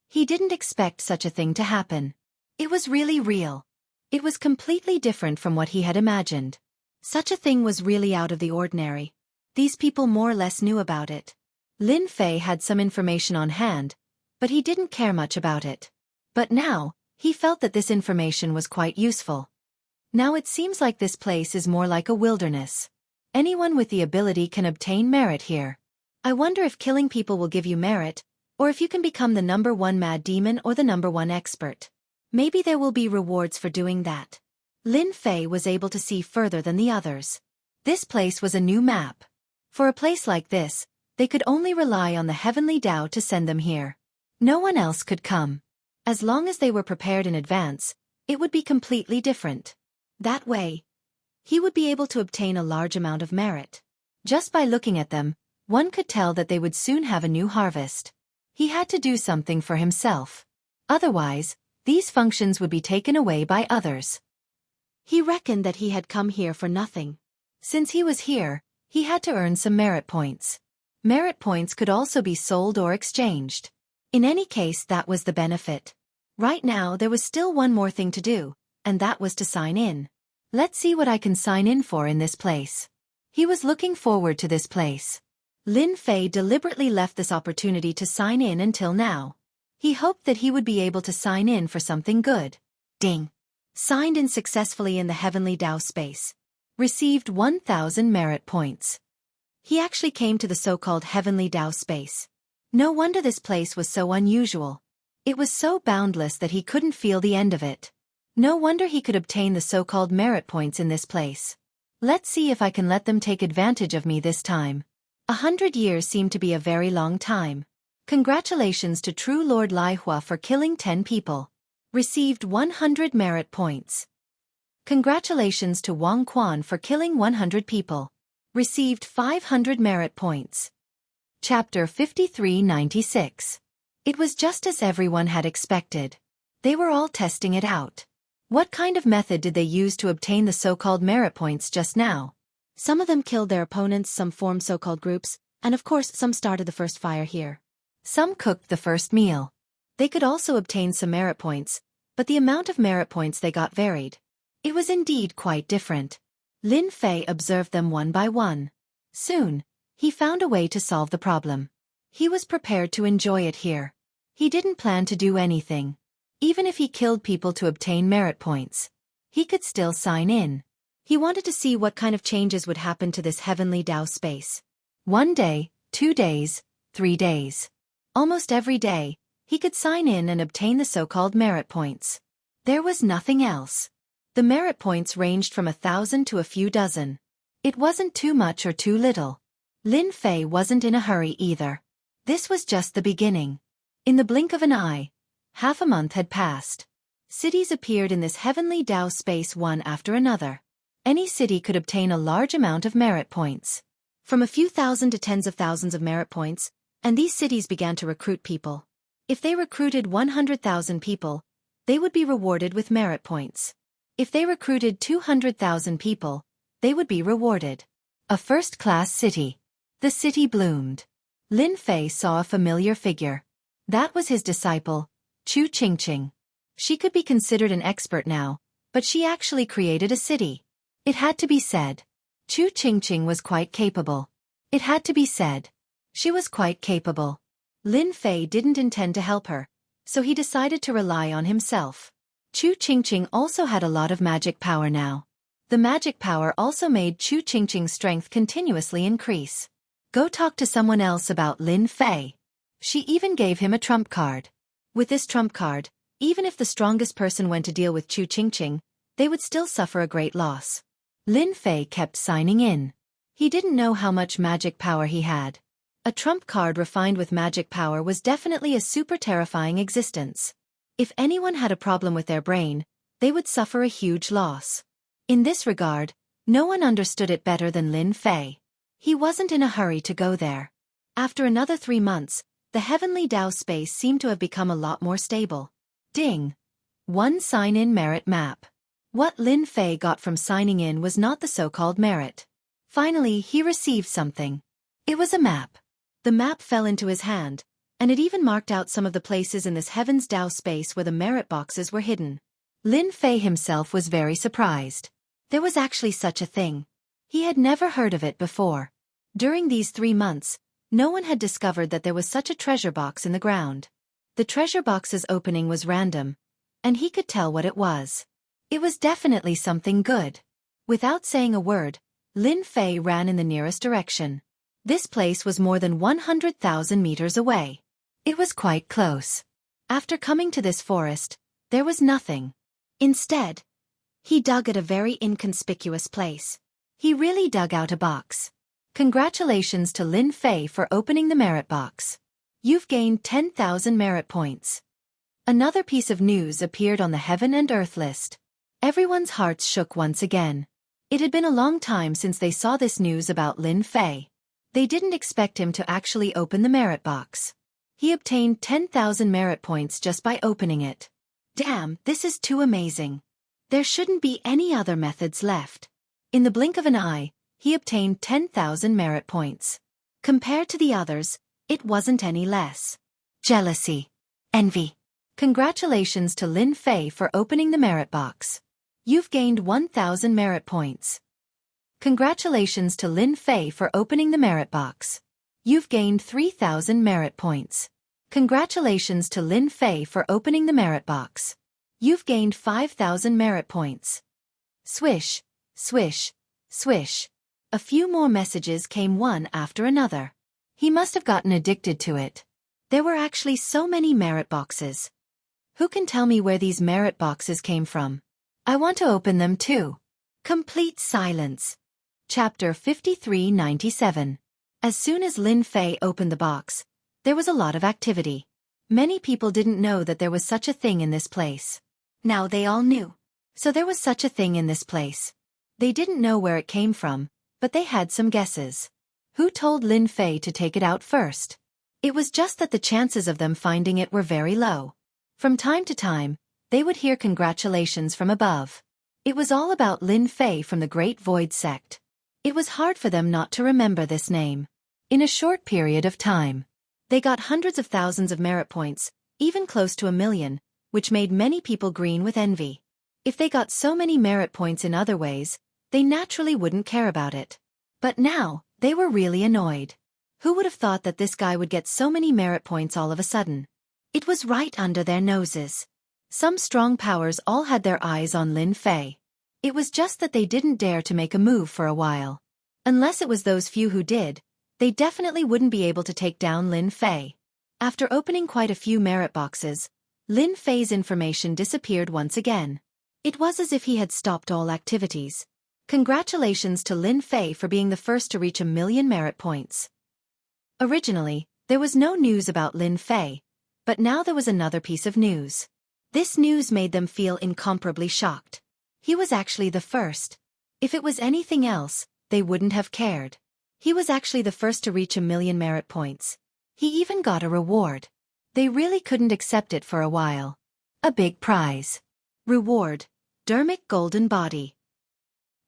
He didn't expect such a thing to happen. It was really real. It was completely different from what he had imagined. Such a thing was really out of the ordinary. These people more or less knew about it. Lin Fei had some information on hand, but he didn't care much about it. But now, he felt that this information was quite useful. Now it seems like this place is more like a wilderness. Anyone with the ability can obtain merit here. I wonder if killing people will give you merit, or if you can become the #1 mad demon or the #1 expert. Maybe there will be rewards for doing that. Lin Fei was able to see further than the others. This place was a new map. For a place like this, they could only rely on the heavenly Tao to send them here. No one else could come. As long as they were prepared in advance, it would be completely different. That way, he would be able to obtain a large amount of merit. Just by looking at them, one could tell that they would soon have a new harvest. He had to do something for himself. Otherwise, these functions would be taken away by others. He reckoned that he had come here for nothing. Since he was here, he had to earn some merit points. Merit points could also be sold or exchanged. In any case, that was the benefit. Right now, there was still one more thing to do, and that was to sign in. Let's see what I can sign in for in this place. He was looking forward to this place. Lin Fei deliberately left this opportunity to sign in until now. He hoped that he would be able to sign in for something good. Ding! Signed in successfully in the Heavenly Tao space. Received 1,000 merit points. He actually came to the so-called Heavenly Tao space. No wonder this place was so unusual. It was so boundless that he couldn't feel the end of it. No wonder he could obtain the so-called merit points in this place. Let's see if I can let them take advantage of me this time. 100 years seem to be a very long time. Congratulations to True Lord Lai Hua for killing 10 people. Received 100 merit points. Congratulations to Wang Quan for killing 100 people. Received 500 merit points. Chapter 5396. It was just as everyone had expected. They were all testing it out. What kind of method did they use to obtain the so-called merit points just now? Some of them killed their opponents, some formed so-called groups, and of course some started the first fire here. Some cooked the first meal. They could also obtain some merit points, but the amount of merit points they got varied. It was indeed quite different. Lin Fei observed them one by one. Soon, he found a way to solve the problem. He was prepared to enjoy it here. He didn't plan to do anything. Even if he killed people to obtain merit points, he could still sign in. He wanted to see what kind of changes would happen to this Heavenly Tao space. 1 day, 2 days, 3 days. Almost every day, he could sign in and obtain the so-called merit points. There was nothing else. The merit points ranged from 1,000 to a few dozen. It wasn't too much or too little. Lin Fei wasn't in a hurry either. This was just the beginning. In the blink of an eye, half a month had passed. Cities appeared in this Heavenly Tao space one after another. Any city could obtain a large amount of merit points. From a few thousand to tens of thousands of merit points, and these cities began to recruit people. If they recruited 100,000 people, they would be rewarded with merit points. If they recruited 200,000 people, they would be rewarded. A first-class city. The city bloomed. Lin Fei saw a familiar figure. That was his disciple, Chu Qingqing. She could be considered an expert now, but she actually created a city. It had to be said. Chu Qingqing was quite capable. It had to be said. She was quite capable. Lin Fei didn't intend to help her, so he decided to rely on himself. Chu Qingqing also had a lot of magic power now. The magic power also made Chu Qingqing's strength continuously increase. Go talk to someone else about Lin Fei. She even gave him a trump card. With this trump card, even if the strongest person went to deal with Chu Qingqing, they would still suffer a great loss. Lin Fei kept signing in. He didn't know how much magic power he had. A trump card refined with magic power was definitely a super terrifying existence. If anyone had a problem with their brain, they would suffer a huge loss. In this regard, no one understood it better than Lin Fei. He wasn't in a hurry to go there. After another 3 months, the heavenly Dao space seemed to have become a lot more stable. Ding! 1 sign-in merit map. What Lin Fei got from signing in was not the so-called merit. Finally, he received something. It was a map. The map fell into his hand, and it even marked out some of the places in this Heaven's Dao space where the merit boxes were hidden. Lin Fei himself was very surprised. There was actually such a thing. He had never heard of it before. During these 3 months, no one had discovered that there was such a treasure box in the ground. The treasure box's opening was random, and he could tell what it was. It was definitely something good. Without saying a word, Lin Fei ran in the nearest direction. This place was more than 100,000 meters away. It was quite close. After coming to this forest, there was nothing. Instead, he dug at a very inconspicuous place. He really dug out a box. Congratulations to Lin Fei for opening the merit box. You've gained 10,000 merit points. Another piece of news appeared on the Heaven and Earth list. Everyone's hearts shook once again. It had been a long time since they saw this news about Lin Fei. They didn't expect him to actually open the merit box. He obtained 10,000 merit points just by opening it. Damn, this is too amazing. There shouldn't be any other methods left. In the blink of an eye, he obtained 10,000 merit points. Compared to the others, it wasn't any less. Jealousy. Envy. Congratulations to Lin Fei for opening the merit box. You've gained 1,000 merit points. Congratulations to Lin Fei for opening the merit box. You've gained 3,000 merit points. Congratulations to Lin Fei for opening the merit box. You've gained 5,000 merit points. Swish, swish, swish. A few more messages came one after another. He must have gotten addicted to it. There were actually so many merit boxes. Who can tell me where these merit boxes came from? I want to open them too. Complete silence. Chapter 5397. As soon as Lin Fei opened the box, there was a lot of activity. Many people didn't know that there was such a thing in this place. Now they all knew. So there was such a thing in this place. They didn't know where it came from, but they had some guesses. Who told Lin Fei to take it out first? It was just that the chances of them finding it were very low. From time to time, they would hear congratulations from above. It was all about Lin Fei from the Great Void Sect. It was hard for them not to remember this name. In a short period of time, they got hundreds of thousands of merit points, even close to 1 million, which made many people green with envy. If they got so many merit points in other ways, they naturally wouldn't care about it. But now, they were really annoyed. Who would have thought that this guy would get so many merit points all of a sudden? It was right under their noses. Some strong powers all had their eyes on Lin Fei. It was just that they didn't dare to make a move for a while. Unless it was those few who did, they definitely wouldn't be able to take down Lin Fei. After opening quite a few merit boxes, Lin Fei's information disappeared once again. It was as if he had stopped all activities. Congratulations to Lin Fei for being the first to reach 1 million merit points. Originally, there was no news about Lin Fei, but now there was another piece of news. This news made them feel incomparably shocked. He was actually the first. If it was anything else, they wouldn't have cared. He was actually the first to reach 1 million merit points. He even got a reward. They really couldn't accept it for a while. A big prize. Reward: Dermic Golden Body.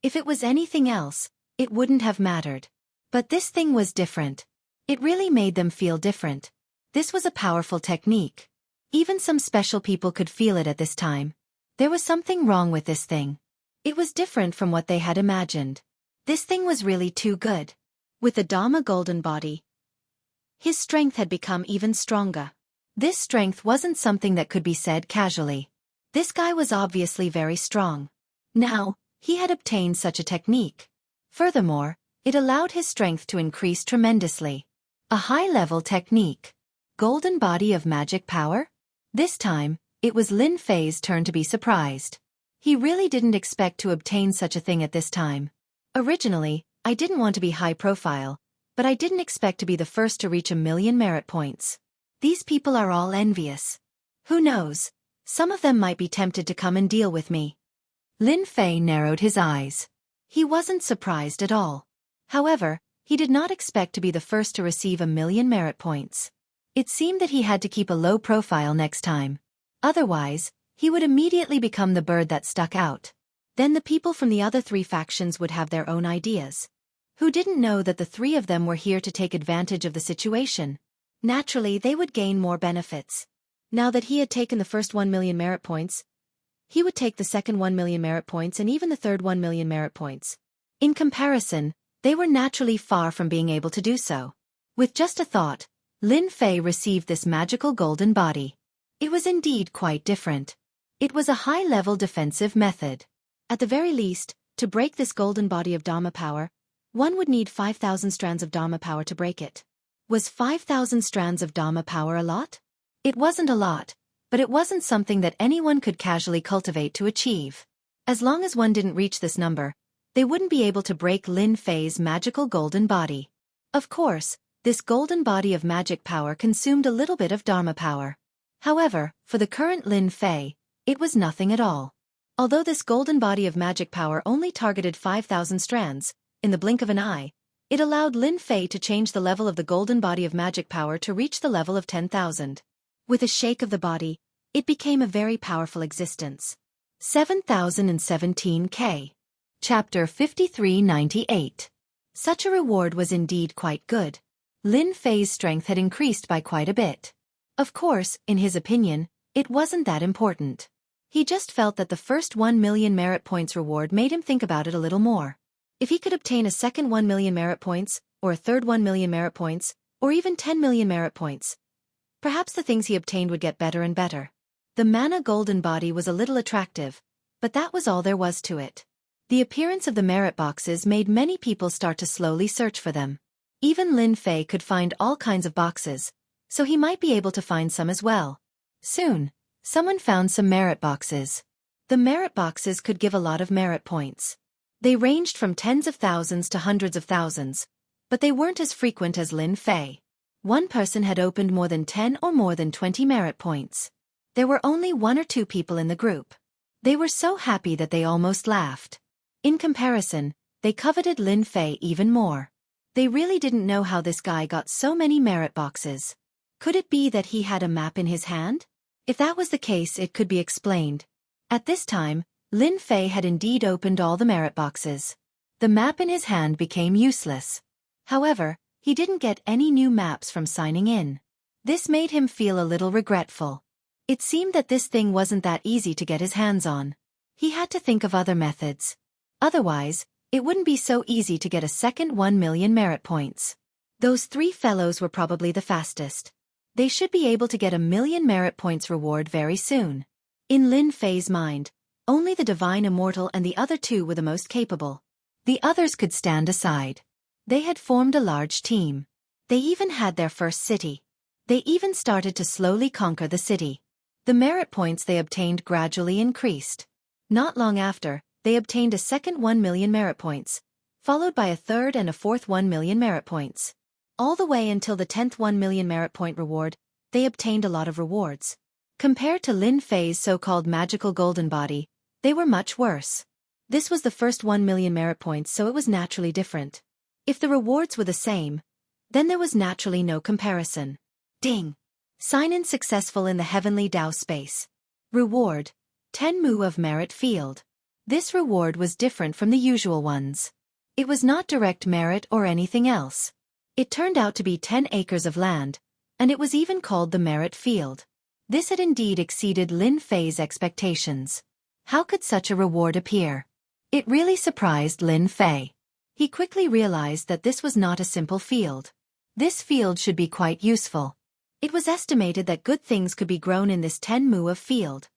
If it was anything else, it wouldn't have mattered. But this thing was different. It really made them feel different. This was a powerful technique. Even some special people could feel it at this time. There was something wrong with this thing. It was different from what they had imagined. This thing was really too good. With the Dharma golden body, his strength had become even stronger. This strength wasn't something that could be said casually. This guy was obviously very strong. Now, he had obtained such a technique. Furthermore, it allowed his strength to increase tremendously. A high-level technique. Golden body of magic power? This time, it was Lin Fei's turn to be surprised. He really didn't expect to obtain such a thing at this time. Originally, I didn't want to be high profile, but I didn't expect to be the first to reach 1,000,000 merit points. These people are all envious. Who knows? Some of them might be tempted to come and deal with me. Lin Fei narrowed his eyes. He wasn't surprised at all. However, he did not expect to be the first to receive 1,000,000 merit points. It seemed that he had to keep a low profile next time. Otherwise, he would immediately become the bird that stuck out. Then the people from the other three factions would have their own ideas. Who didn't know that the three of them were here to take advantage of the situation? Naturally, they would gain more benefits. Now that he had taken the first 1,000,000 merit points, he would take the second 1,000,000 merit points and even the third 1,000,000 merit points. In comparison, they were naturally far from being able to do so. With just a thought, Lin Fei received this magical golden body. It was indeed quite different. It was a high-level defensive method. At the very least, to break this golden body of Dharma power, one would need 5,000 strands of Dharma power to break it. Was 5,000 strands of Dharma power a lot? It wasn't a lot, but it wasn't something that anyone could casually cultivate to achieve. As long as one didn't reach this number, they wouldn't be able to break Lin Fei's magical golden body. Of course, this golden body of magic power consumed a little bit of Dharma power. However, for the current Lin Fei, it was nothing at all. Although this golden body of magic power only targeted 5,000 strands, in the blink of an eye, it allowed Lin Fei to change the level of the golden body of magic power to reach the level of 10,000. With a shake of the body, it became a very powerful existence. 7017K. Chapter 5398. Such a reward was indeed quite good. Lin Fei's strength had increased by quite a bit. Of course, in his opinion, it wasn't that important. He just felt that the first 1,000,000 merit points reward made him think about it a little more. If he could obtain a second 1,000,000 merit points, or a third 1,000,000 merit points, or even 10,000,000 merit points, perhaps the things he obtained would get better and better. The mana golden body was a little attractive, but that was all there was to it. The appearance of the merit boxes made many people start to slowly search for them. Even Lin Fei could find all kinds of boxes, so he might be able to find some as well. Soon, someone found some merit boxes. The merit boxes could give a lot of merit points. They ranged from tens of thousands to hundreds of thousands, but they weren't as frequent as Lin Fei. One person had opened more than 10 or more than 20 merit points. There were only 1 or 2 people in the group. They were so happy that they almost laughed. In comparison, they coveted Lin Fei even more. They really didn't know how this guy got so many merit boxes. Could it be that he had a map in his hand? If that was the case, it could be explained. At this time, Lin Fei had indeed opened all the merit boxes. The map in his hand became useless. However, he didn't get any new maps from signing in. This made him feel a little regretful. It seemed that this thing wasn't that easy to get his hands on. He had to think of other methods. Otherwise, it wouldn't be so easy to get a second 1,000,000 merit points. Those 3 fellows were probably the fastest. They should be able to get 1,000,000 merit points reward very soon. In Lin Fei's mind, only the Divine Immortal and the other 2 were the most capable. The others could stand aside. They had formed a large team. They even had their first city. They even started to slowly conquer the city. The merit points they obtained gradually increased. Not long after, they obtained a second 1,000,000 merit points, followed by a third and a fourth 1,000,000 merit points. All the way until the 10th 1,000,000 merit point reward, they obtained a lot of rewards. Compared to Lin Fei's so-called magical golden body, they were much worse. This was the first 1,000,000 merit points, so it was naturally different. If the rewards were the same, then there was naturally no comparison. Ding! Sign-in successful in the Heavenly Dao space. Reward: 10 mu of merit field. This reward was different from the usual ones. It was not direct merit or anything else. It turned out to be 10 acres of land, and it was even called the merit field. This had indeed exceeded Lin Fei's expectations. How could such a reward appear? It really surprised Lin Fei. He quickly realized that this was not a simple field. This field should be quite useful. It was estimated that good things could be grown in this 10 mu of field.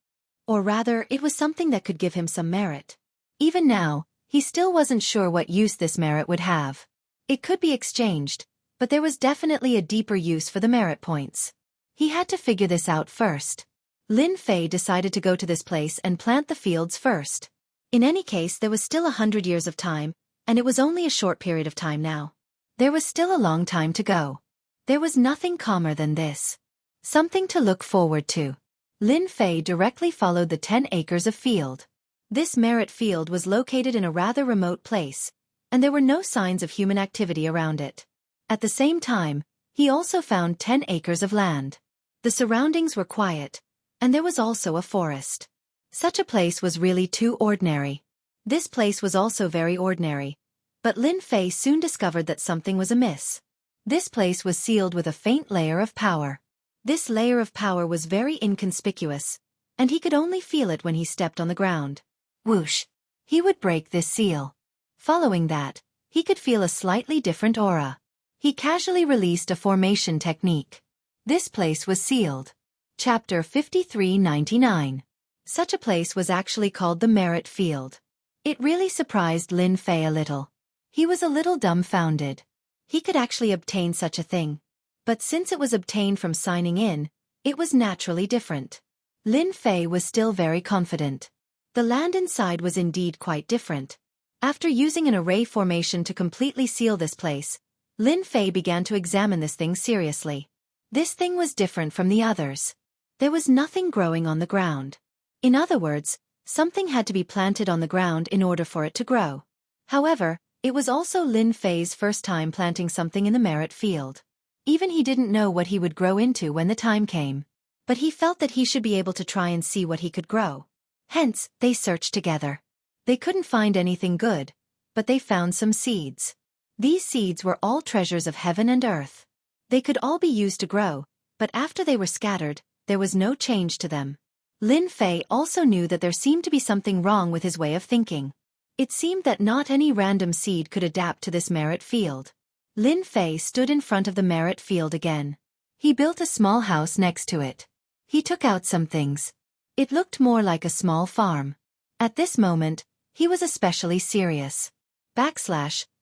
Or rather, it was something that could give him some merit. Even now, he still wasn't sure what use this merit would have. It could be exchanged, but there was definitely a deeper use for the merit points. He had to figure this out first. Lin Fei decided to go to this place and plant the fields first. In any case, there was still 100 years of time, and it was only a short period of time now. There was still a long time to go. There was nothing calmer than this. Something to look forward to. Lin Fei directly followed the 10 acres of field. This merit field was located in a rather remote place, and there were no signs of human activity around it. At the same time, he also found 10 acres of land. The surroundings were quiet, and there was also a forest. Such a place was really too ordinary. This place was also very ordinary, but Lin Fei soon discovered that something was amiss. This place was sealed with a faint layer of power. This layer of power was very inconspicuous, and he could only feel it when he stepped on the ground. Whoosh! He would break this seal. Following that, he could feel a slightly different aura. He casually released a formation technique. This place was sealed. Chapter 5399. Such a place was actually called the Merit Field. It really surprised Lin Fei a little. He was a little dumbfounded. He could actually obtain such a thing. But since it was obtained from signing in, it was naturally different. Lin Fei was still very confident. The land inside was indeed quite different. After using an array formation to completely seal this place, Lin Fei began to examine this thing seriously. This thing was different from the others. There was nothing growing on the ground. In other words, something had to be planted on the ground in order for it to grow. However, it was also Lin Fei's first time planting something in the merit field. Even he didn't know what he would grow into when the time came. But he felt that he should be able to try and see what he could grow. Hence, they searched together. They couldn't find anything good, but they found some seeds. These seeds were all treasures of heaven and earth. They could all be used to grow, but after they were scattered, there was no change to them. Lin Fei also knew that there seemed to be something wrong with his way of thinking. It seemed that not any random seed could adapt to this merit field. Lin Fei stood in front of the merit field again. He built a small house next to it. He took out some things. It looked more like a small farm. At this moment, he was especially serious.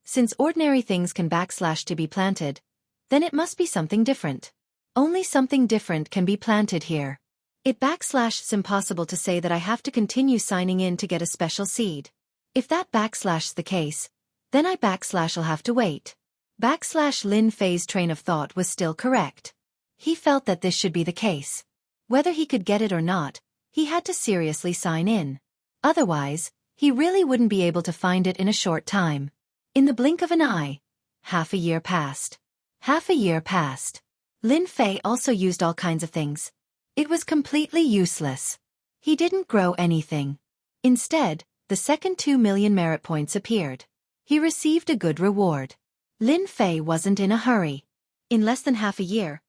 Since ordinary things can to be planted, then it must be something different. Only something different can be planted here. It's impossible to say that I have to continue signing in to get a special seed. If that /'s the case, then I'll have to wait. Lin Fei's train of thought was still correct. He felt that this should be the case. Whether he could get it or not, he had to seriously sign in. Otherwise, he really wouldn't be able to find it in a short time. In the blink of an eye, half a year passed. Half a year passed. Lin Fei also used all kinds of things. It was completely useless. He didn't grow anything. Instead, the second 2 million merit points appeared. He received a good reward. Lin Fei wasn't in a hurry. In less than half a year,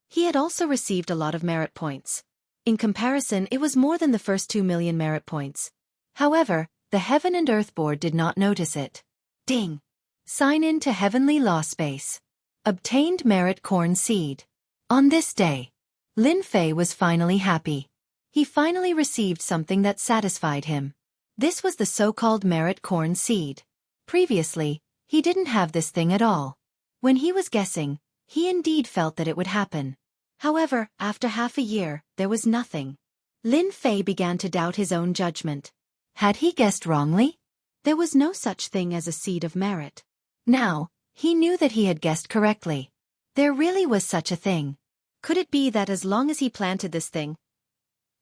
he had also received a lot of merit points. In comparison, it was more than the first 2 million merit points. However, the Heaven and Earth Board did not notice it. Ding! Sign in to Heavenly Law Space. Obtained Merit Corn Seed. On this day, Lin Fei was finally happy. He finally received something that satisfied him. This was the so-called Merit Corn Seed. Previously, he didn't have this thing at all. When he was guessing, he indeed felt that it would happen. However, after half a year, there was nothing. Lin Fei began to doubt his own judgment. Had he guessed wrongly? There was no such thing as a seed of merit. Now, he knew that he had guessed correctly. There really was such a thing. Could it be that as long as he planted this thing,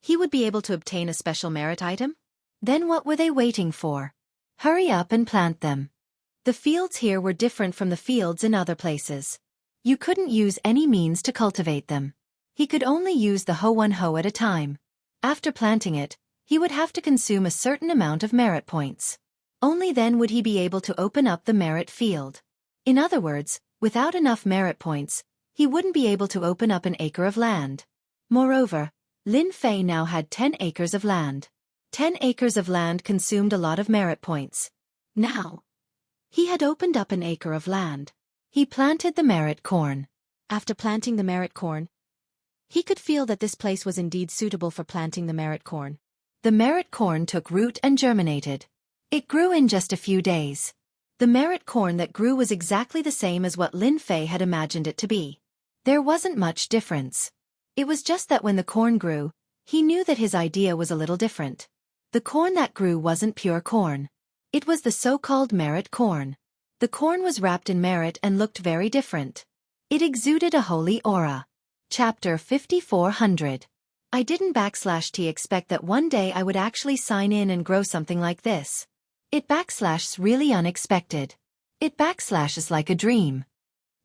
he would be able to obtain a special merit item? Then what were they waiting for? Hurry up and plant them. The fields here were different from the fields in other places. You couldn't use any means to cultivate them. He could only use the one hoe at a time. After planting it, he would have to consume a certain amount of merit points. Only then would he be able to open up the merit field. In other words, without enough merit points, he wouldn't be able to open up an acre of land. Moreover, Lin Fei now had 10 acres of land. 10 acres of land consumed a lot of merit points. Now, he had opened up an acre of land. He planted the merit corn. After planting the merit corn, he could feel that this place was indeed suitable for planting the merit corn. The merit corn took root and germinated. It grew in just a few days. The merit corn that grew was exactly the same as what Lin Fei had imagined it to be. There wasn't much difference. It was just that when the corn grew, he knew that his idea was a little different. The corn that grew wasn't pure corn. It was the so-called merit corn. The corn was wrapped in merit and looked very different. It exuded a holy aura. Chapter 5400. I didn't /t expect that one day I would actually sign in and grow something like this. It /s really unexpected. It /s like a dream.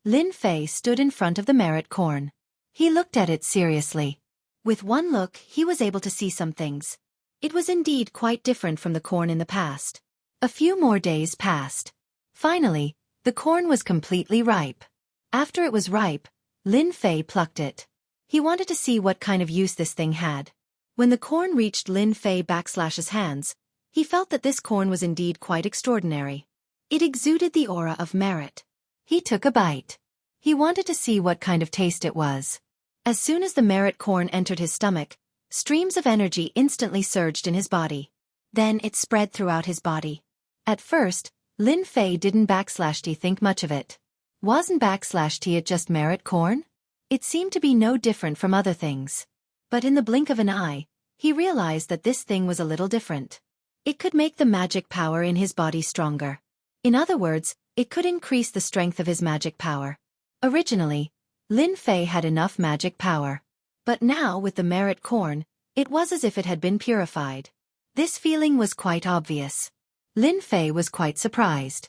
Lin Fei stood in front of the merit corn. He looked at it seriously. With one look, he was able to see some things. It was indeed quite different from the corn in the past. A few more days passed. Finally, the corn was completely ripe. After it was ripe, Lin Fei plucked it. He wanted to see what kind of use this thing had. When the corn reached Lin Fei /'s hands, he felt that this corn was indeed quite extraordinary. It exuded the aura of merit. He took a bite. He wanted to see what kind of taste it was. As soon as the merit corn entered his stomach, streams of energy instantly surged in his body. Then it spread throughout his body. At first, Lin Fei didn't /t think much of it. Wasn't /t it just merit corn? It seemed to be no different from other things. But in the blink of an eye, he realized that this thing was a little different. It could make the magic power in his body stronger. In other words, it could increase the strength of his magic power. Originally, Lin Fei had enough magic power. But now with the merit corn, it was as if it had been purified. This feeling was quite obvious. Lin Fei was quite surprised.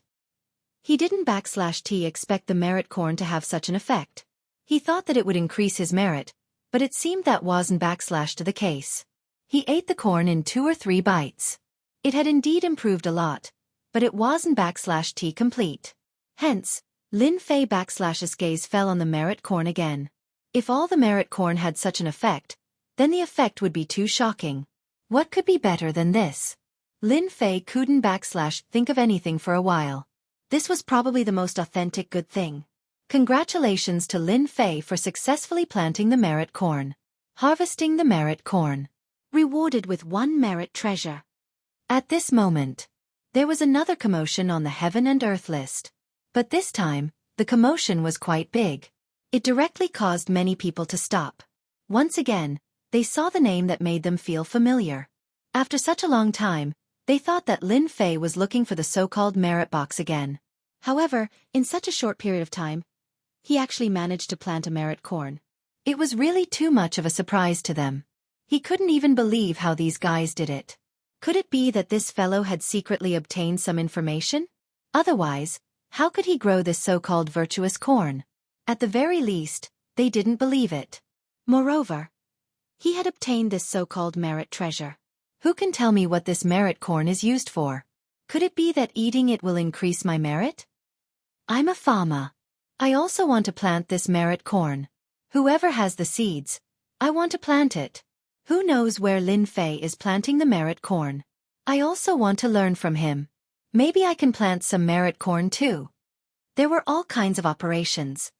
He didn't /t expect the merit corn to have such an effect. He thought that it would increase his merit, but it seemed that wasn't /to the case. He ate the corn in 2 or 3 bites. It had indeed improved a lot, but it wasn't /t complete. Hence, Lin Fei /'s gaze fell on the merit corn again. If all the merit corn had such an effect, then the effect would be too shocking. What could be better than this? Lin Fei couldn't think of anything for a while. This was probably the most authentic good thing. Congratulations to Lin Fei for successfully planting the merit corn. Harvesting the merit corn. Rewarded with 1 merit treasure. At this moment, there was another commotion on the heaven and earth list. But this time, the commotion was quite big. It directly caused many people to stop. Once again, they saw the name that made them feel familiar. After such a long time, they thought that Lin Fei was looking for the so-called merit box again. However, in such a short period of time, he actually managed to plant a merit corn. It was really too much of a surprise to them. He couldn't even believe how these guys did it. Could it be that this fellow had secretly obtained some information? Otherwise, how could he grow this so-called virtuous corn? At the very least, they didn't believe it. Moreover, he had obtained this so-called merit treasure. Who can tell me what this merit corn is used for? Could it be that eating it will increase my merit? I'm a farmer. I also want to plant this merit corn. Whoever has the seeds, I want to plant it. Who knows where Lin Fei is planting the merit corn? I also want to learn from him. Maybe I can plant some merit corn too. There were all kinds of operations.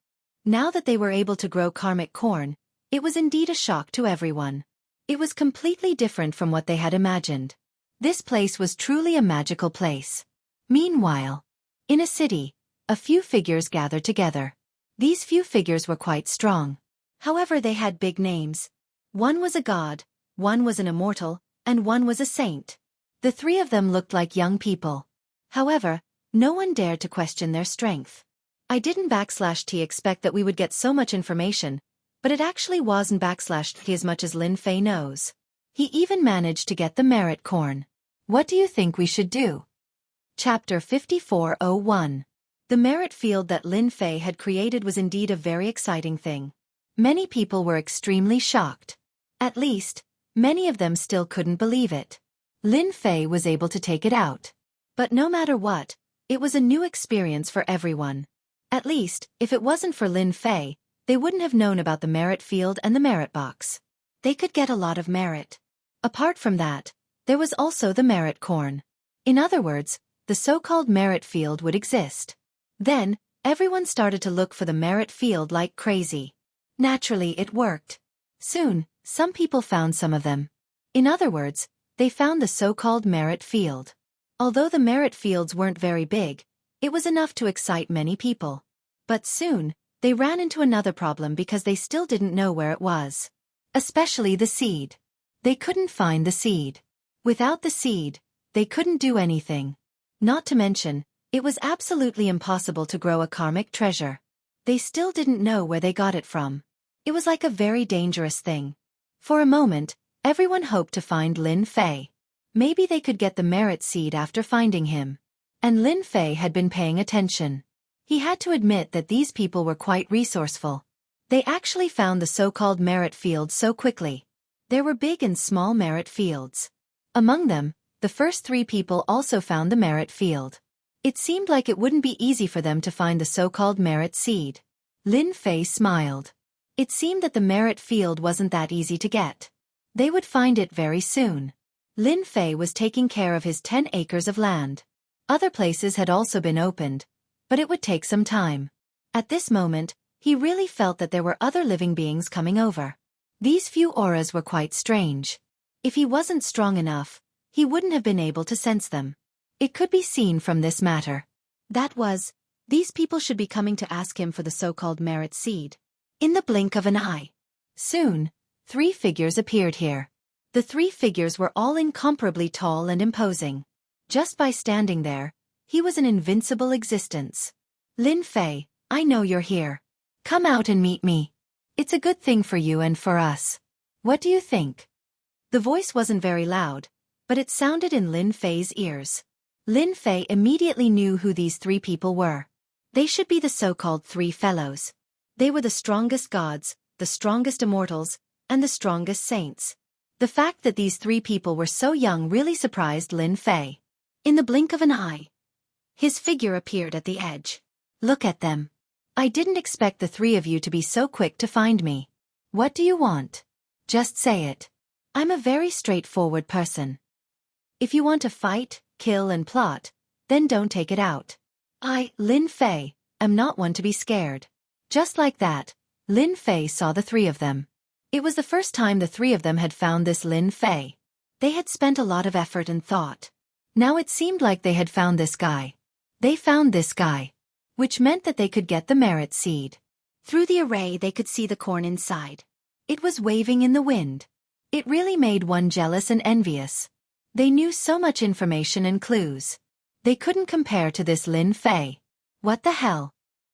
Now that they were able to grow karmic corn, it was indeed a shock to everyone. It was completely different from what they had imagined. This place was truly a magical place. Meanwhile, in a city, a few figures gathered together. These few figures were quite strong. However, they had big names. One was a god, one was an immortal, and one was a saint. The 3 of them looked like young people. However, no one dared to question their strength. I didn't /t expect that we would get so much information, but it actually wasn't /t as much as Lin Fei knows. He even managed to get the merit corn. What do you think we should do? Chapter 5401. The merit field that Lin Fei had created was indeed a very exciting thing. Many people were extremely shocked. At least, many of them still couldn't believe it. Lin Fei was able to take it out. But no matter what, it was a new experience for everyone. At least, if it wasn't for Lin Fei, they wouldn't have known about the merit field and the merit box. They could get a lot of merit. Apart from that, there was also the merit corn. In other words, the so-called merit field would exist. Then, everyone started to look for the merit field like crazy. Naturally, it worked. Soon, some people found some of them. In other words, they found the so-called merit field. Although the merit fields weren't very big, it was enough to excite many people. But soon, they ran into another problem because they still didn't know where it was. Especially the seed. They couldn't find the seed. Without the seed, they couldn't do anything. Not to mention, it was absolutely impossible to grow a karmic treasure. They still didn't know where they got it from. It was like a very dangerous thing. For a moment, everyone hoped to find Lin Fei. Maybe they could get the merit seed after finding him. And Lin Fei had been paying attention. He had to admit that these people were quite resourceful. They actually found the so-called merit fields so quickly. There were big and small merit fields. Among them, the first 3 people also found the merit field. It seemed like it wouldn't be easy for them to find the so-called merit seed. Lin Fei smiled. It seemed that the merit field wasn't that easy to get. They would find it very soon. Lin Fei was taking care of his 10 acres of land. Other places had also been opened, but it would take some time. At this moment, he really felt that there were other living beings coming over. These few auras were quite strange. If he wasn't strong enough, he wouldn't have been able to sense them. It could be seen from this matter. That was, these people should be coming to ask him for the so-called merit seed. In the blink of an eye. Soon, 3 figures appeared here. The 3 figures were all incomparably tall and imposing. Just by standing there, he was an invincible existence. Lin Fei, I know you're here. Come out and meet me. It's a good thing for you and for us. What do you think? The voice wasn't very loud, but it sounded in Lin Fei's ears. Lin Fei immediately knew who these 3 people were. They should be the so-called 3 fellows. They were the strongest gods, the strongest immortals, and the strongest saints. The fact that these 3 people were so young really surprised Lin Fei. In the blink of an eye, his figure appeared at the edge. Look at them. I didn't expect the 3 of you to be so quick to find me. What do you want? Just say it. I'm a very straightforward person. If you want to fight, kill and plot, then don't take it out. I, Lin Fei, am not one to be scared. Just like that, Lin Fei saw the 3 of them. It was the first time the 3 of them had found this Lin Fei. They had spent a lot of effort and thought. Now it seemed like they had found this guy. They found this guy. Which meant that they could get the merit seed. Through the array they could see the corn inside. It was waving in the wind. It really made one jealous and envious. They knew so much information and clues. They couldn't compare to this Lin Fei. What the hell?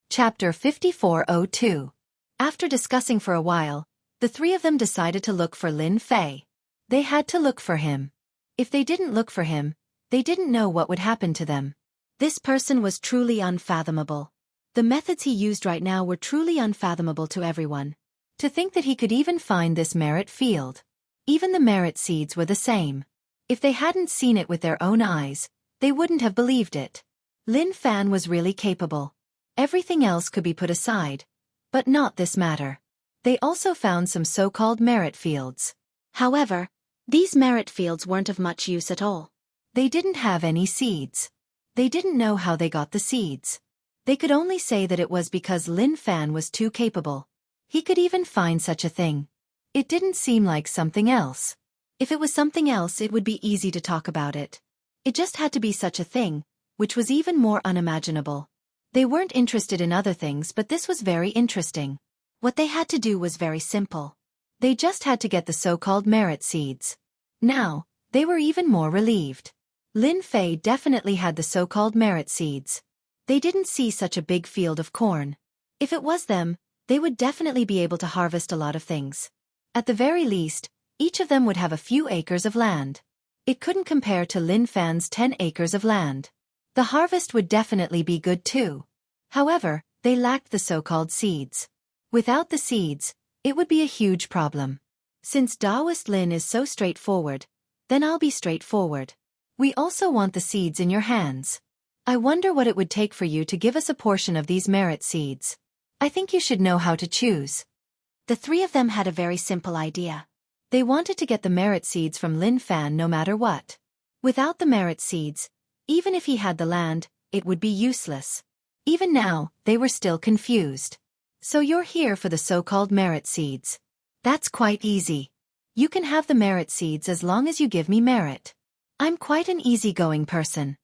Chapter 5402. After discussing for a while, the 3 of them decided to look for Lin Fei. They had to look for him. If they didn't look for him, they didn't know what would happen to them. This person was truly unfathomable. The methods he used right now were truly unfathomable to everyone. To think that he could even find this merit field. Even the merit seeds were the same. If they hadn't seen it with their own eyes, they wouldn't have believed it. Lin Fan was really capable. Everything else could be put aside. But not this matter. They also found some so-called merit fields. However, these merit fields weren't of much use at all. They didn't have any seeds. They didn't know how they got the seeds. They could only say that it was because Lin Fan was too capable. He could even find such a thing. It didn't seem like something else. If it was something else, it would be easy to talk about it. It just had to be such a thing, which was even more unimaginable. They weren't interested in other things, but this was very interesting. What they had to do was very simple. They just had to get the so-called merit seeds. Now, they were even more relieved. Lin Fei definitely had the so-called merit seeds. They didn't see such a big field of corn. If it was them, they would definitely be able to harvest a lot of things. At the very least, each of them would have a few acres of land. It couldn't compare to Lin Fan's 10 acres of land. The harvest would definitely be good too. However, they lacked the so-called seeds. Without the seeds, it would be a huge problem. Since Taoist Lin is so straightforward, then I'll be straightforward. We also want the seeds in your hands. I wonder what it would take for you to give us a portion of these merit seeds. I think you should know how to choose. The 3 of them had a very simple idea. They wanted to get the merit seeds from Lin Fan no matter what. Without the merit seeds, even if he had the land, it would be useless. Even now, they were still confused. So you're here for the so-called merit seeds. That's quite easy. You can have the merit seeds as long as you give me merit. I'm quite an easygoing person.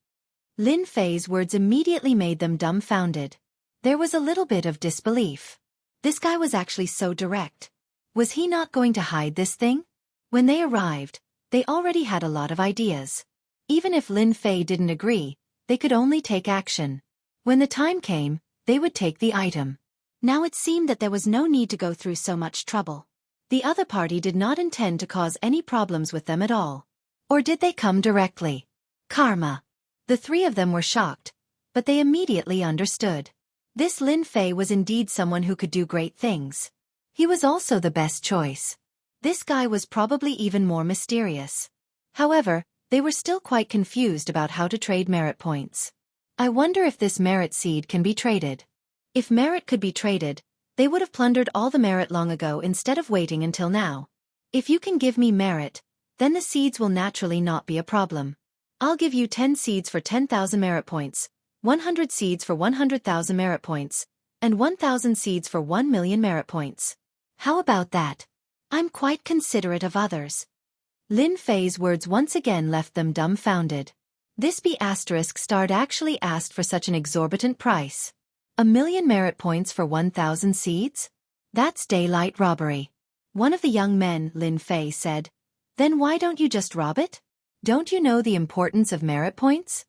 Lin Fei's words immediately made them dumbfounded. There was a little bit of disbelief. This guy was actually so direct. Was he not going to hide this thing? When they arrived, they already had a lot of ideas. Even if Lin Fei didn't agree, they could only take action. When the time came, they would take the item. Now it seemed that there was no need to go through so much trouble. The other party did not intend to cause any problems with them at all. Or did they come directly? Karma. The three of them were shocked, but they immediately understood. This Lin Fei was indeed someone who could do great things. He was also the best choice. This guy was probably even more mysterious. However, they were still quite confused about how to trade merit points. I wonder if this merit seed can be traded. If merit could be traded, they would have plundered all the merit long ago instead of waiting until now. If you can give me merit, then the seeds will naturally not be a problem. I'll give you 10 seeds for 10,000 merit points, 100 seeds for 100,000 merit points, and 1,000 seeds for 1,000,000 merit points. How about that? I'm quite considerate of others. Lin Fei's words once again left them dumbfounded. This B** actually asked for such an exorbitant price. 1,000,000 merit points for 1,000 seeds? That's daylight robbery. One of the young men, Lin Fei, said. Then why don't you just rob it? Don't you know the importance of merit points?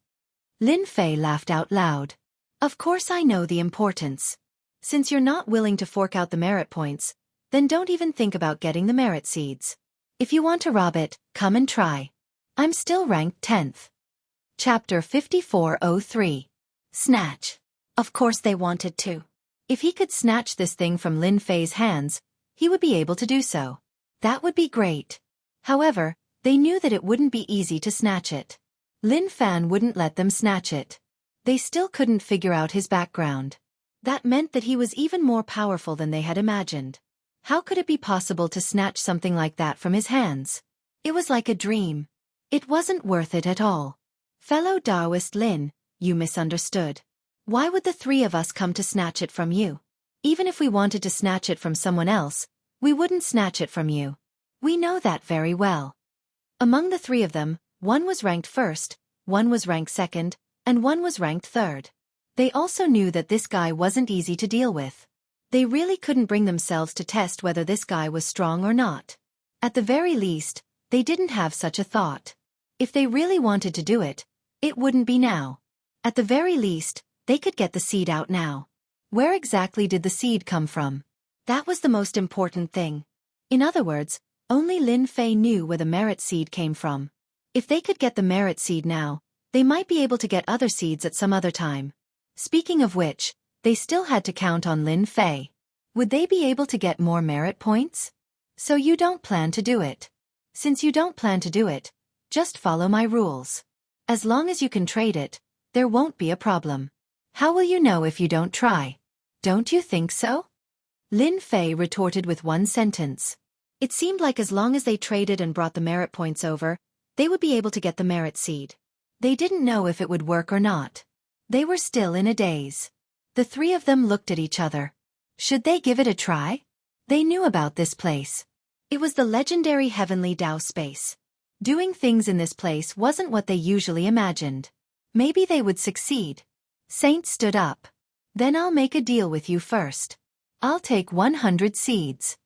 Lin Fei laughed out loud. Of course I know the importance. Since you're not willing to fork out the merit points, then don't even think about getting the merit seeds. If you want to rob it, come and try. I'm still ranked 10th. Chapter 5403. Snatch. Of course they wanted to. If he could snatch this thing from Lin Fei's hands, he would be able to do so. That would be great. However, they knew that it wouldn't be easy to snatch it. Lin Fan wouldn't let them snatch it. They still couldn't figure out his background. That meant that he was even more powerful than they had imagined. How could it be possible to snatch something like that from his hands? It was like a dream. It wasn't worth it at all. Fellow Taoist Lin, you misunderstood. Why would the three of us come to snatch it from you? Even if we wanted to snatch it from someone else, we wouldn't snatch it from you. We know that very well. Among the three of them, one was ranked first, one was ranked second, and one was ranked third. They also knew that this guy wasn't easy to deal with. They really couldn't bring themselves to test whether this guy was strong or not. At the very least, they didn't have such a thought. If they really wanted to do it, it wouldn't be now. At the very least, they could get the seed out now. Where exactly did the seed come from? That was the most important thing. In other words, only Lin Fei knew where the merit seed came from. If they could get the merit seed now, they might be able to get other seeds at some other time. Speaking of which, they still had to count on Lin Fei. Would they be able to get more merit points? So you don't plan to do it. Since you don't plan to do it, just follow my rules. As long as you can trade it, there won't be a problem. How will you know if you don't try? Don't you think so? Lin Fei retorted with one sentence. It seemed like as long as they traded and brought the merit points over, they would be able to get the merit seed. They didn't know if it would work or not. They were still in a daze. The three of them looked at each other. Should they give it a try? They knew about this place. It was the legendary Heavenly Tao space. Doing things in this place wasn't what they usually imagined. Maybe they would succeed. Saint stood up. Then I'll make a deal with you first. I'll take 100 seeds.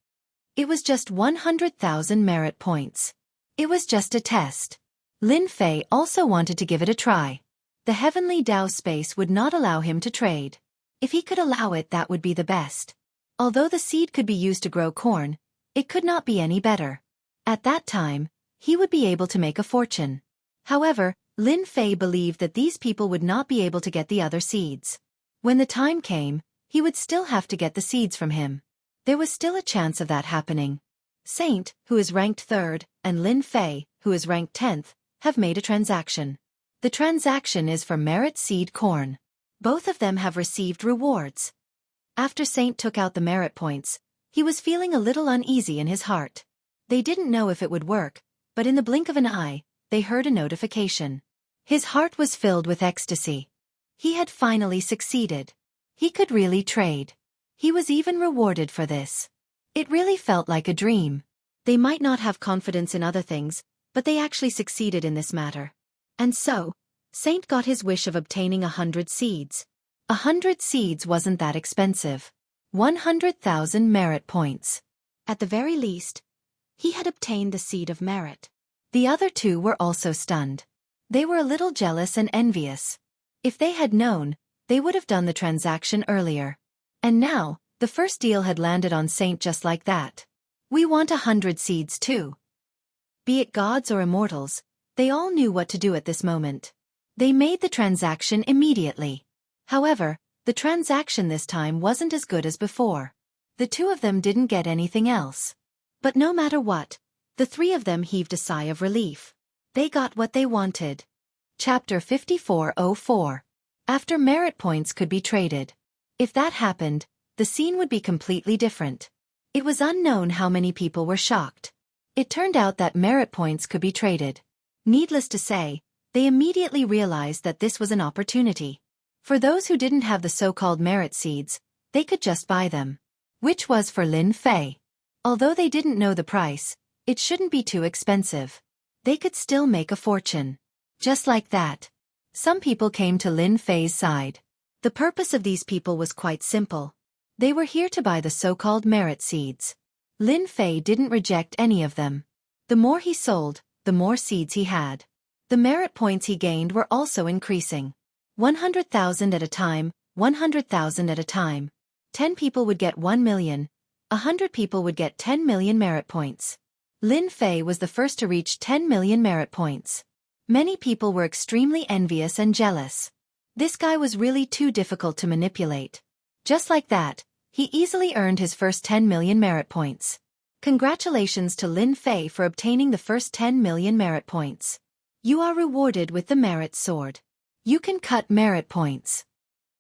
It was just 100,000 merit points. It was just a test. Lin Fei also wanted to give it a try. The Heavenly Tao space would not allow him to trade. If he could allow it, that would be the best. Although the seed could be used to grow corn, it could not be any better. At that time, he would be able to make a fortune. However, Lin Fei believed that these people would not be able to get the other seeds. When the time came, he would still have to get the seeds from him. There was still a chance of that happening. Saint, who is ranked 3rd, and Lin Fei, who is ranked 10th, have made a transaction. The transaction is for merit seed corn. Both of them have received rewards. After Saint took out the merit points, he was feeling a little uneasy in his heart. They didn't know if it would work, but in the blink of an eye, they heard a notification. His heart was filled with ecstasy. He had finally succeeded. He could really trade. He was even rewarded for this. It really felt like a dream. They might not have confidence in other things, but they actually succeeded in this matter. And so, Saint got his wish of obtaining 100 seeds. 100 seeds wasn't that expensive. 100,000 merit points. At the very least, he had obtained the seed of merit. The other two were also stunned. They were a little jealous and envious. If they had known, they would have done the transaction earlier. And now, the first deal had landed on Saint just like that. We want 100 seeds too. Be it gods or immortals, they all knew what to do at this moment. They made the transaction immediately. However, the transaction this time wasn't as good as before. The two of them didn't get anything else. But no matter what, the three of them heaved a sigh of relief. They got what they wanted. Chapter 5404. After merit points could be traded. If that happened, the scene would be completely different. It was unknown how many people were shocked. It turned out that merit points could be traded. Needless to say, they immediately realized that this was an opportunity. For those who didn't have the so-called merit seeds, they could just buy them. Which was for Lin Fei. Although they didn't know the price, it shouldn't be too expensive. They could still make a fortune. Just like that. Some people came to Lin Fei's side. The purpose of these people was quite simple. They were here to buy the so-called merit seeds. Lin Fei didn't reject any of them. The more he sold, the more seeds he had. The merit points he gained were also increasing. 100,000 at a time, 100,000 at a time. 10 people would get 1 million. 100 people would get 10 million merit points. Lin Fei was the first to reach 10 million merit points. Many people were extremely envious and jealous. This guy was really too difficult to manipulate. Just like that, he easily earned his first 10 million merit points. Congratulations to Lin Fei for obtaining the first 10 million merit points. You are rewarded with the merit sword. You can cut merit points.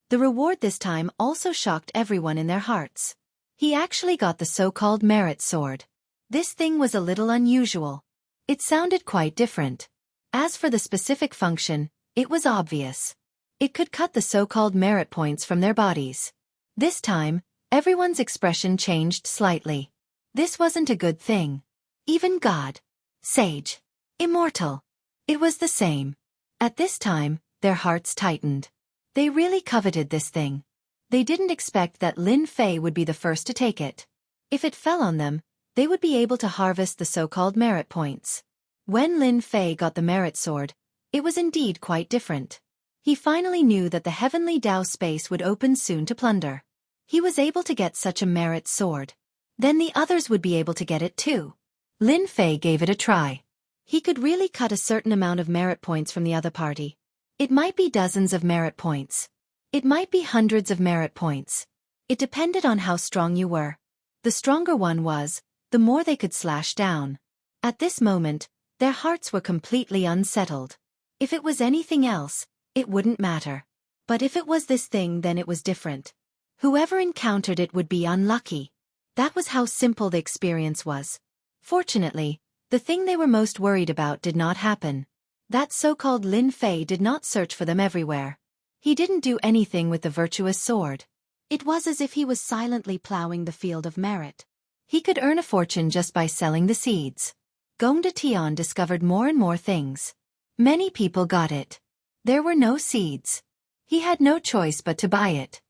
The reward this time also shocked everyone in their hearts. He actually got the so-called merit sword. This thing was a little unusual. It sounded quite different. As for the specific function, it was obvious. It could cut the so-called merit points from their bodies. This time, everyone's expression changed slightly. This wasn't a good thing. Even God, sage, immortal. It was the same. At this time, their hearts tightened. They really coveted this thing. They didn't expect that Lin Fei would be the first to take it. If it fell on them, they would be able to harvest the so-called merit points. When Lin Fei got the merit sword, it was indeed quite different. He finally knew that the heavenly Tao space would open soon to plunder. He was able to get such a merit sword. Then the others would be able to get it too. Lin Fei gave it a try. He could really cut a certain amount of merit points from the other party. It might be dozens of merit points. It might be hundreds of merit points. It depended on how strong you were. The stronger one was, the more they could slash down. At this moment, their hearts were completely unsettled. If it was anything else, it wouldn't matter. But if it was this thing, then it was different. Whoever encountered it would be unlucky. That was how simple the experience was. Fortunately, the thing they were most worried about did not happen. That so-called Lin Fei did not search for them everywhere. He didn't do anything with the virtuous sword. It was as if he was silently plowing the field of merit. He could earn a fortune just by selling the seeds. Gom de Tian discovered more and more things. Many people got it. There were no seeds. He had no choice but to buy it.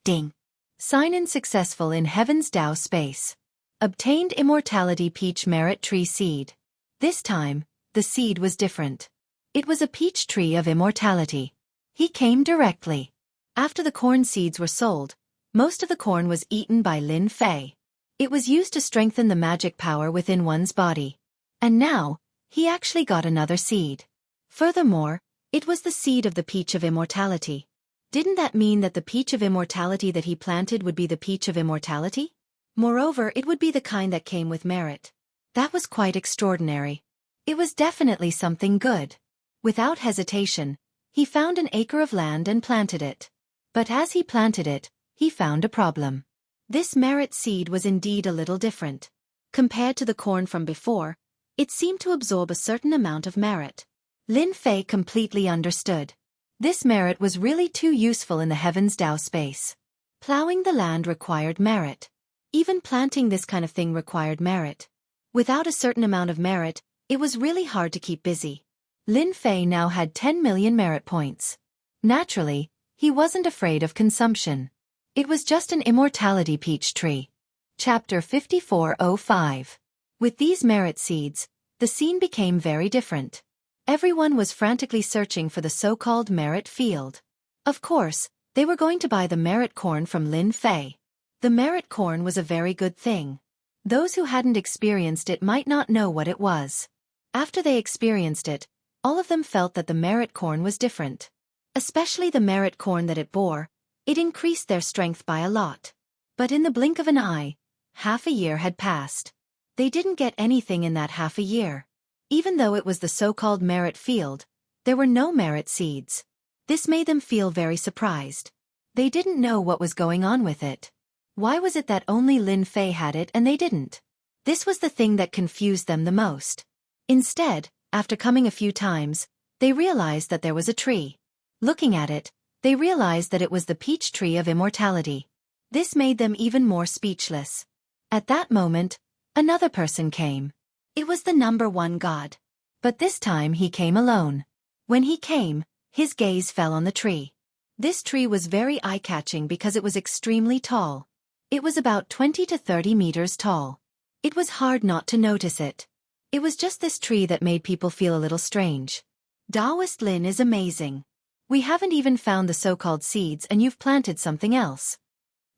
Ding. Sign in successful in Heaven's Tao space. Obtained Immortality Peach Merit Tree Seed. This time, the seed was different. It was a peach tree of immortality. He came directly. After the corn seeds were sold, most of the corn was eaten by Lin Fei. It was used to strengthen the magic power within one's body. And now, he actually got another seed. Furthermore, it was the seed of the peach of immortality. Didn't that mean that the peach of immortality that he planted would be the peach of immortality? Moreover, it would be the kind that came with merit. That was quite extraordinary. It was definitely something good. Without hesitation, he found an acre of land and planted it. But as he planted it, he found a problem. This merit seed was indeed a little different. Compared to the corn from before, it seemed to absorb a certain amount of merit. Lin Fei completely understood. This merit was really too useful in the heavens Tao space. Plowing the land required merit. Even planting this kind of thing required merit. Without a certain amount of merit, it was really hard to keep busy. Lin Fei now had 10 million merit points. Naturally, he wasn't afraid of consumption. It was just an immortality peach tree. Chapter 5405. With these merit seeds, the scene became very different. Everyone was frantically searching for the so-called merit field. Of course, they were going to buy the merit corn from Lin Fei. The merit corn was a very good thing. Those who hadn't experienced it might not know what it was. After they experienced it, all of them felt that the merit corn was different. Especially the merit corn that it bore, it increased their strength by a lot. But in the blink of an eye, half a year had passed. They didn't get anything in that half a year. Even though it was the so-called merit field, there were no merit seeds. This made them feel very surprised. They didn't know what was going on with it. Why was it that only Lin Fei had it and they didn't? This was the thing that confused them the most. Instead, after coming a few times, they realized that there was a tree. Looking at it, they realized that it was the peach tree of immortality. This made them even more speechless. At that moment, another person came. It was the number one god. But this time he came alone. When he came, his gaze fell on the tree. This tree was very eye-catching because it was extremely tall. It was about 20 to 30 meters tall. It was hard not to notice it. It was just this tree that made people feel a little strange. Taoist Lin is amazing. We haven't even found the so-called seeds and you've planted something else.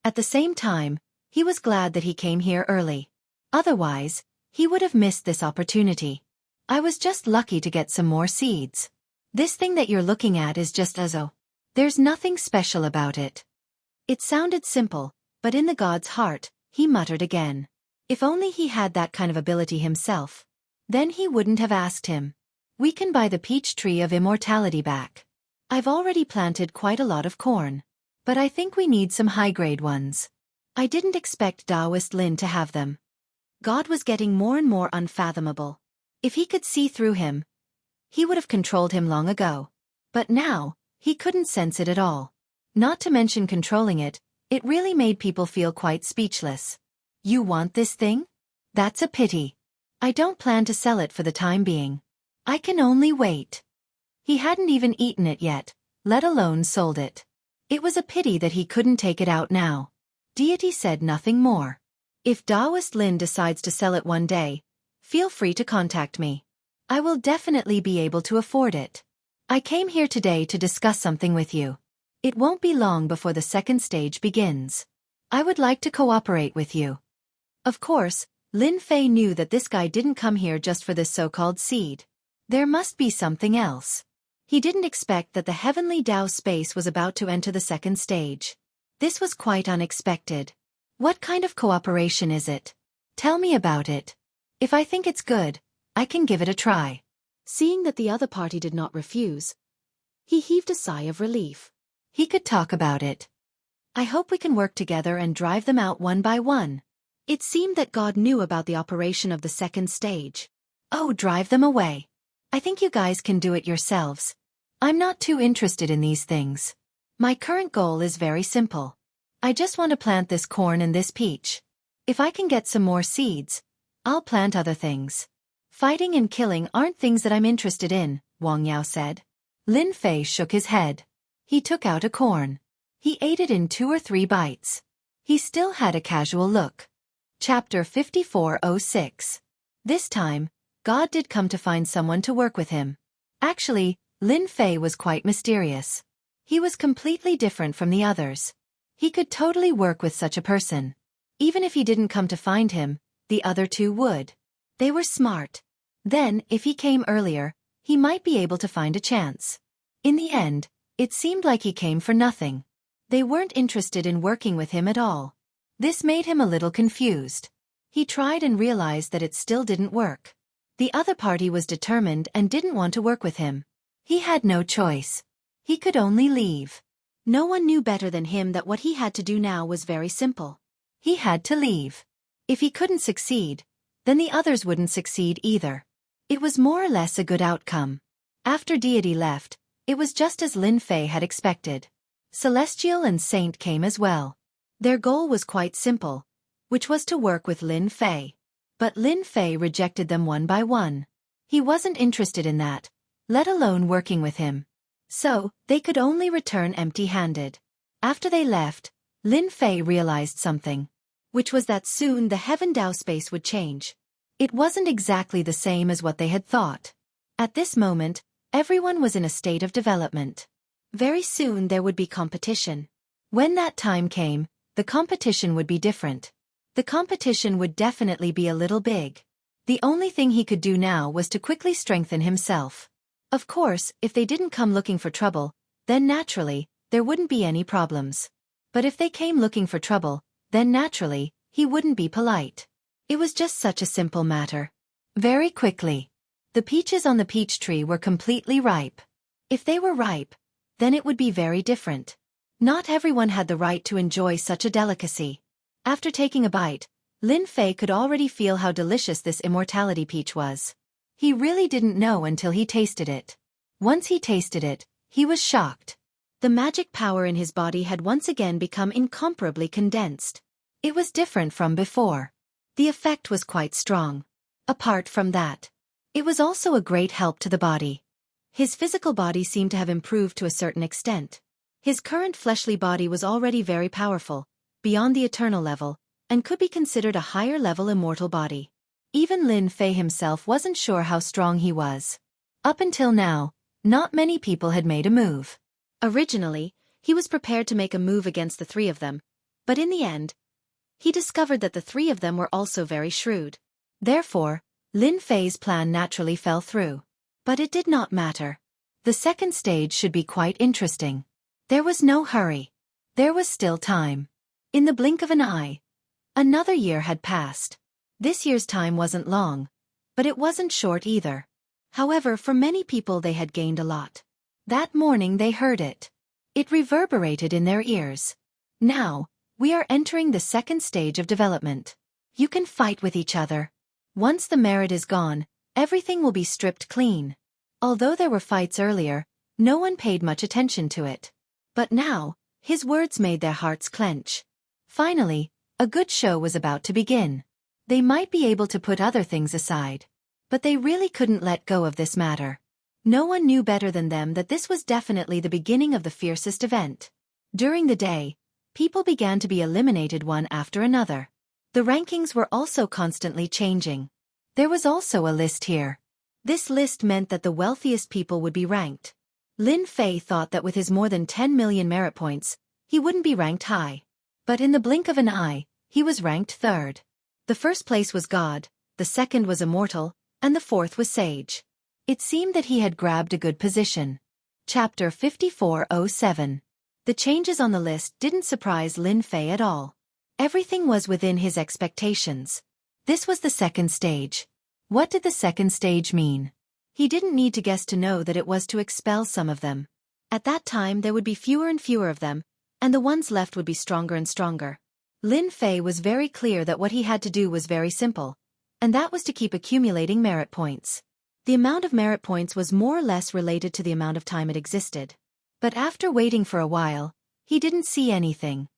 At the same time, he was glad that he came here early. Otherwise, he would have missed this opportunity. I was just lucky to get some more seeds. This thing that you're looking at is just Azo. There's nothing special about it. It sounded simple, but in the god's heart, he muttered again. If only he had that kind of ability himself. Then he wouldn't have asked him. We can buy the peach tree of immortality back. I've already planted quite a lot of corn. But I think we need some high-grade ones. I didn't expect Taoist Lin to have them. God was getting more and more unfathomable. If he could see through him, he would have controlled him long ago. But now, he couldn't sense it at all. Not to mention controlling it, it really made people feel quite speechless. You want this thing? That's a pity. I don't plan to sell it for the time being. I can only wait. He hadn't even eaten it yet, let alone sold it. It was a pity that he couldn't take it out now. Deity said nothing more. If Taoist Lin decides to sell it one day, feel free to contact me. I will definitely be able to afford it. I came here today to discuss something with you. It won't be long before the second stage begins. I would like to cooperate with you. Of course, Lin Fei knew that this guy didn't come here just for this so-called seed. There must be something else. He didn't expect that the heavenly Tao space was about to enter the second stage. This was quite unexpected. What kind of cooperation is it? Tell me about it. If I think it's good, I can give it a try. Seeing that the other party did not refuse, he heaved a sigh of relief. He could talk about it. I hope we can work together and drive them out one by one. It seemed that God knew about the operation of the second stage. Oh, drive them away. I think you guys can do it yourselves. I'm not too interested in these things. My current goal is very simple. I just want to plant this corn and this peach. If I can get some more seeds, I'll plant other things. Fighting and killing aren't things that I'm interested in, Wang Yao said. Lin Fei shook his head. He took out a corn. He ate it in 2 or 3 bites. He still had a casual look. Chapter 5406. This time, God did come to find someone to work with him. Actually, Lin Fei was quite mysterious. He was completely different from the others. He could totally work with such a person. Even if he didn't come to find him, the other two would. They were smart. Then, if he came earlier, he might be able to find a chance. In the end, it seemed like he came for nothing. They weren't interested in working with him at all. This made him a little confused. He tried and realized that it still didn't work. The other party was determined and didn't want to work with him. He had no choice. He could only leave. No one knew better than him that what he had to do now was very simple. He had to leave. If he couldn't succeed, then the others wouldn't succeed either. It was more or less a good outcome. After Deity left, it was just as Lin Fei had expected. Celestial and Saint came as well. Their goal was quite simple, which was to work with Lin Fei. But Lin Fei rejected them one by one. He wasn't interested in that, let alone working with him. So, they could only return empty-handed. After they left, Lin Fei realized something, which was that soon the Heaven Dao space would change. It wasn't exactly the same as what they had thought. At this moment, everyone was in a state of development. Very soon there would be competition. When that time came, the competition would be different. The competition would definitely be a little big. The only thing he could do now was to quickly strengthen himself. Of course, if they didn't come looking for trouble, then naturally, there wouldn't be any problems. But if they came looking for trouble, then naturally, he wouldn't be polite. It was just such a simple matter. Very quickly, the peaches on the peach tree were completely ripe. If they were ripe, then it would be very different. Not everyone had the right to enjoy such a delicacy. After taking a bite, Lin Fei could already feel how delicious this immortality peach was. He really didn't know until he tasted it. Once he tasted it, he was shocked. The magic power in his body had once again become incomparably condensed. It was different from before. The effect was quite strong. Apart from that, it was also a great help to the body. His physical body seemed to have improved to a certain extent. His current fleshly body was already very powerful, beyond the eternal level, and could be considered a higher-level immortal body. Even Lin Fei himself wasn't sure how strong he was. Up until now, not many people had made a move. Originally, he was prepared to make a move against the three of them, but in the end, he discovered that the three of them were also very shrewd. Therefore, Lin Fei's plan naturally fell through. But it did not matter. The second stage should be quite interesting. There was no hurry. There was still time. In the blink of an eye, another year had passed. This year's time wasn't long, but it wasn't short either. However, for many people they had gained a lot. That morning they heard it. It reverberated in their ears. Now, we are entering the second stage of development. You can fight with each other. Once the merit is gone, everything will be stripped clean. Although there were fights earlier, no one paid much attention to it. But now, his words made their hearts clench. Finally, a good show was about to begin. They might be able to put other things aside. But they really couldn't let go of this matter. No one knew better than them that this was definitely the beginning of the fiercest event. During the day, people began to be eliminated one after another. The rankings were also constantly changing. There was also a list here. This list meant that the wealthiest people would be ranked. Lin Fei thought that with his more than 10 million merit points, he wouldn't be ranked high. But in the blink of an eye, he was ranked third. The first place was God, the second was Immortal, and the fourth was Sage. It seemed that he had grabbed a good position. Chapter 5407. The changes on the list didn't surprise Lin Fei at all. Everything was within his expectations. This was the second stage. What did the second stage mean? He didn't need to guess to know that it was to expel some of them. At that time there would be fewer and fewer of them, and the ones left would be stronger and stronger. Lin Fei was very clear that what he had to do was very simple, and that was to keep accumulating merit points. The amount of merit points was more or less related to the amount of time it existed. But after waiting for a while, he didn't see anything.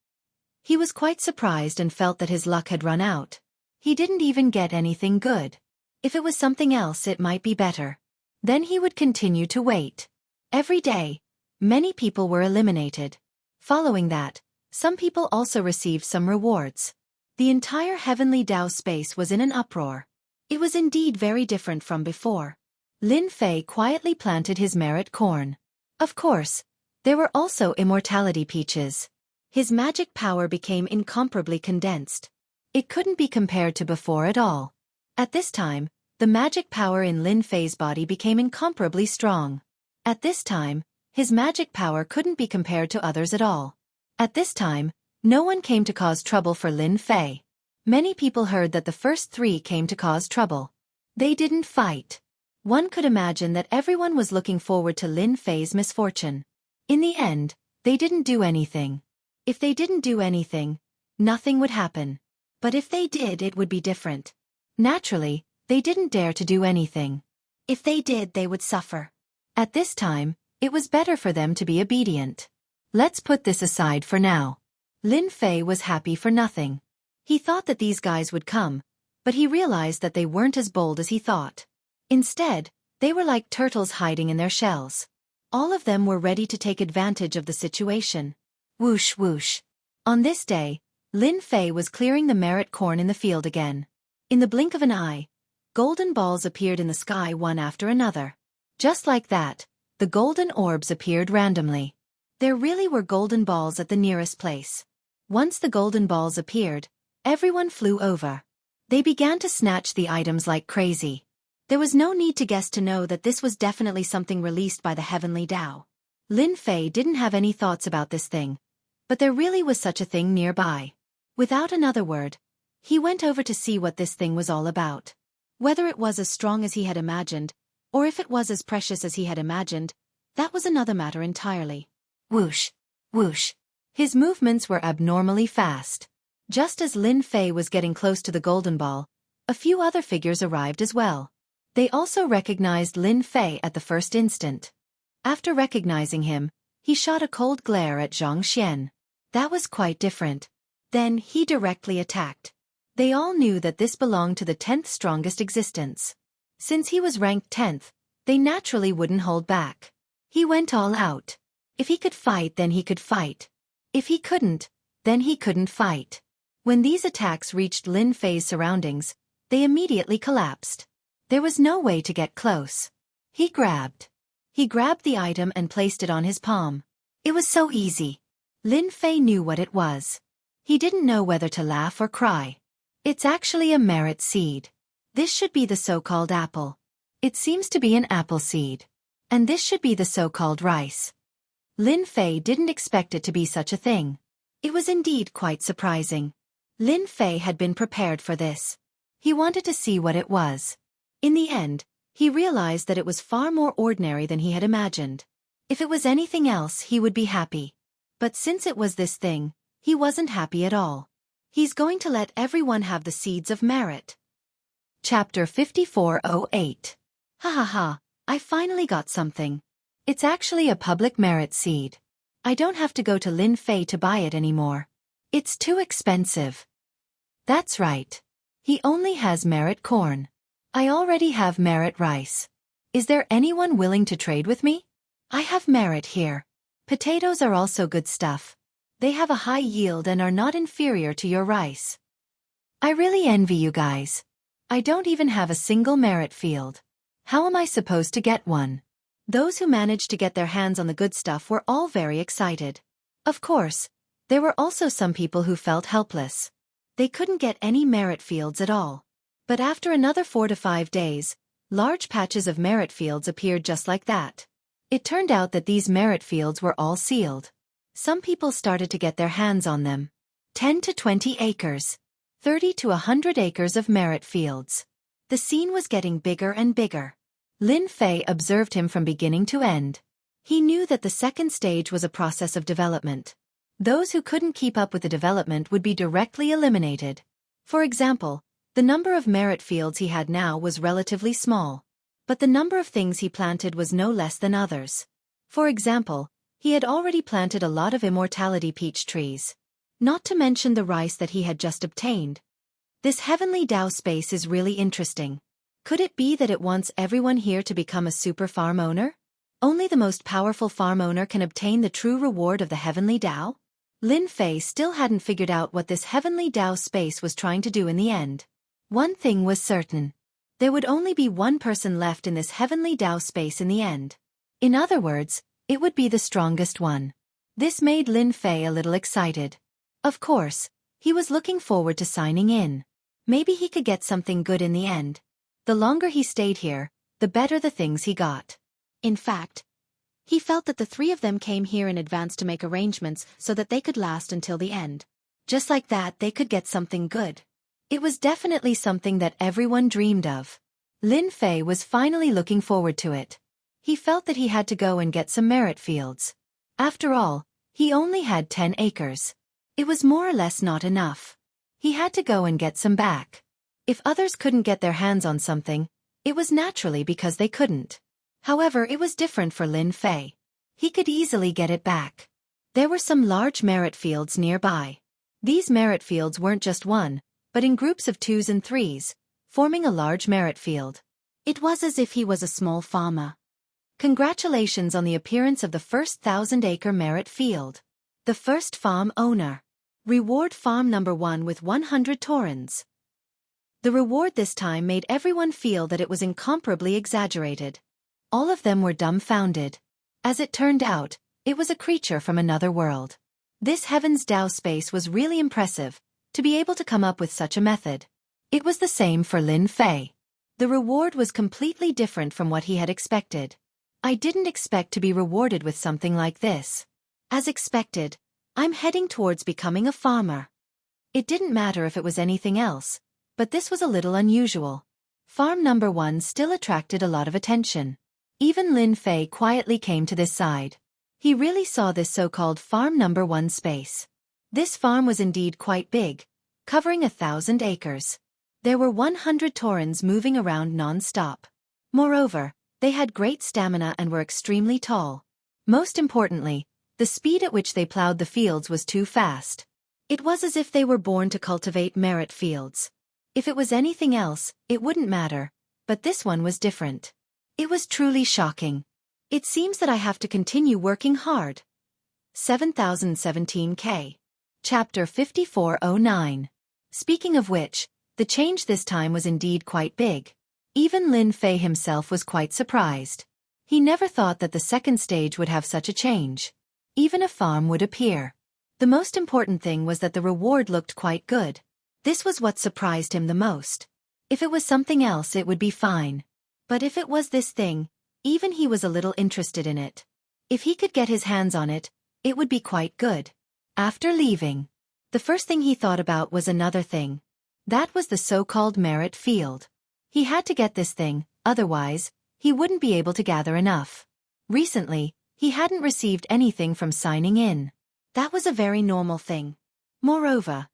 He was quite surprised and felt that his luck had run out. He didn't even get anything good. If it was something else, it might be better. Then he would continue to wait. Every day, many people were eliminated. Following that, some people also received some rewards. The entire heavenly Dao space was in an uproar. It was indeed very different from before. Lin Fei quietly planted his merit corn. Of course, there were also immortality peaches. His magic power became incomparably condensed. It couldn't be compared to before at all. At this time, the magic power in Lin Fei's body became incomparably strong. At this time, his magic power couldn't be compared to others at all. At this time, no one came to cause trouble for Lin Fei. Many people heard that the first three came to cause trouble. They didn't fight. One could imagine that everyone was looking forward to Lin Fei's misfortune. In the end, they didn't do anything. If they didn't do anything, nothing would happen. But if they did, it would be different. Naturally, they didn't dare to do anything. If they did, they would suffer. At this time, it was better for them to be obedient. Let's put this aside for now. Lin Fei was happy for nothing. He thought that these guys would come, but he realized that they weren't as bold as he thought. Instead, they were like turtles hiding in their shells. All of them were ready to take advantage of the situation. Whoosh whoosh. On this day, Lin Fei was clearing the merit corn in the field again. In the blink of an eye, golden balls appeared in the sky one after another. Just like that, the golden orbs appeared randomly. There really were golden balls at the nearest place. Once the golden balls appeared, everyone flew over. They began to snatch the items like crazy. There was no need to guess to know that this was definitely something released by the heavenly Tao. Lin Fei didn't have any thoughts about this thing, but there really was such a thing nearby. Without another word, he went over to see what this thing was all about. Whether it was as strong as he had imagined, or if it was as precious as he had imagined, that was another matter entirely. Whoosh, whoosh. His movements were abnormally fast. Just as Lin Fei was getting close to the golden ball, a few other figures arrived as well. They also recognized Lin Fei at the first instant. After recognizing him, he shot a cold glare at Zhang Xian. That was quite different. Then he directly attacked. They all knew that this belonged to the 10th strongest existence. Since he was ranked 10th, they naturally wouldn't hold back. He went all out. If he could fight, then he could fight. If he couldn't, then he couldn't fight. When these attacks reached Lin Fei's surroundings, they immediately collapsed. There was no way to get close. He grabbed the item and placed it on his palm. It was so easy. Lin Fei knew what it was. He didn't know whether to laugh or cry. It's actually a merit seed. This should be the so-called apple. It seems to be an apple seed. And this should be the so-called rice. Lin Fei didn't expect it to be such a thing. It was indeed quite surprising. Lin Fei had been prepared for this. He wanted to see what it was. In the end, he realized that it was far more ordinary than he had imagined. If it was anything else, he would be happy. But since it was this thing, he wasn't happy at all. He's going to let everyone have the seeds of merit. Chapter 5408. Ha ha ha, I finally got something. It's actually a public merit seed. I don't have to go to Lin Fei to buy it anymore. It's too expensive. That's right. He only has merit corn. I already have merit rice. Is there anyone willing to trade with me? I have merit here. Potatoes are also good stuff. They have a high yield and are not inferior to your rice. I really envy you guys. I don't even have a single merit field. How am I supposed to get one? Those who managed to get their hands on the good stuff were all very excited. Of course, there were also some people who felt helpless. They couldn't get any merit fields at all. But after another 4 to 5 days, large patches of merit fields appeared just like that. It turned out that these merit fields were all sealed. Some people started to get their hands on them. 10 to 20 acres. 30 to 100 acres of merit fields. The scene was getting bigger and bigger. Lin Fei observed him from beginning to end. He knew that the second stage was a process of development. Those who couldn't keep up with the development would be directly eliminated. For example, the number of merit fields he had now was relatively small. But the number of things he planted was no less than others. For example, he had already planted a lot of immortality peach trees. Not to mention the rice that he had just obtained. This heavenly Tao space is really interesting. Could it be that it wants everyone here to become a super farm owner? Only the most powerful farm owner can obtain the true reward of the heavenly Tao? Lin Fei still hadn't figured out what this heavenly Tao space was trying to do in the end. One thing was certain. There would only be one person left in this heavenly Tao space in the end. In other words, it would be the strongest one. This made Lin Fei a little excited. Of course, he was looking forward to signing in. Maybe he could get something good in the end. The longer he stayed here, the better the things he got. In fact, he felt that the three of them came here in advance to make arrangements so that they could last until the end. Just like that, they could get something good. It was definitely something that everyone dreamed of. Lin Fei was finally looking forward to it. He felt that he had to go and get some merit fields. After all, he only had 10 acres. It was more or less not enough. He had to go and get some back. If others couldn't get their hands on something, it was naturally because they couldn't. However, it was different for Lin Fei. He could easily get it back. There were some large merit fields nearby. These merit fields weren't just one, but in groups of 2s and 3s, forming a large merit field. It was as if he was a small farmer. Congratulations on the appearance of the first 1,000-acre merit field. The first farm owner. Reward farm number 1 with 100 taurens. The reward this time made everyone feel that it was incomparably exaggerated. All of them were dumbfounded. As it turned out, it was a creature from another world. This Heaven's Tao space was really impressive, to be able to come up with such a method. It was the same for Lin Fei. The reward was completely different from what he had expected. I didn't expect to be rewarded with something like this. As expected, I'm heading towards becoming a farmer. It didn't matter if it was anything else, but this was a little unusual. Farm number 1 still attracted a lot of attention. Even Lin Fei quietly came to this side. He really saw this so-called farm number 1 space. This farm was indeed quite big, covering 1,000 acres. There were 100 taurens moving around non-stop. Moreover, they had great stamina and were extremely tall. Most importantly, the speed at which they plowed the fields was too fast. It was as if they were born to cultivate merit fields. If it was anything else, it wouldn't matter, but this one was different. It was truly shocking. It seems that I have to continue working hard. 7017K. Chapter 5409. Speaking of which, the change this time was indeed quite big. Even Lin Fei himself was quite surprised. He never thought that the second stage would have such a change. Even a farm would appear. The most important thing was that the reward looked quite good. This was what surprised him the most. If it was something else it would be fine. But if it was this thing, even he was a little interested in it. If he could get his hands on it, it would be quite good. After leaving, the first thing he thought about was another thing. That was the so-called merit field. He had to get this thing, otherwise, he wouldn't be able to gather enough. Recently, he hadn't received anything from signing in. That was a very normal thing. Moreover,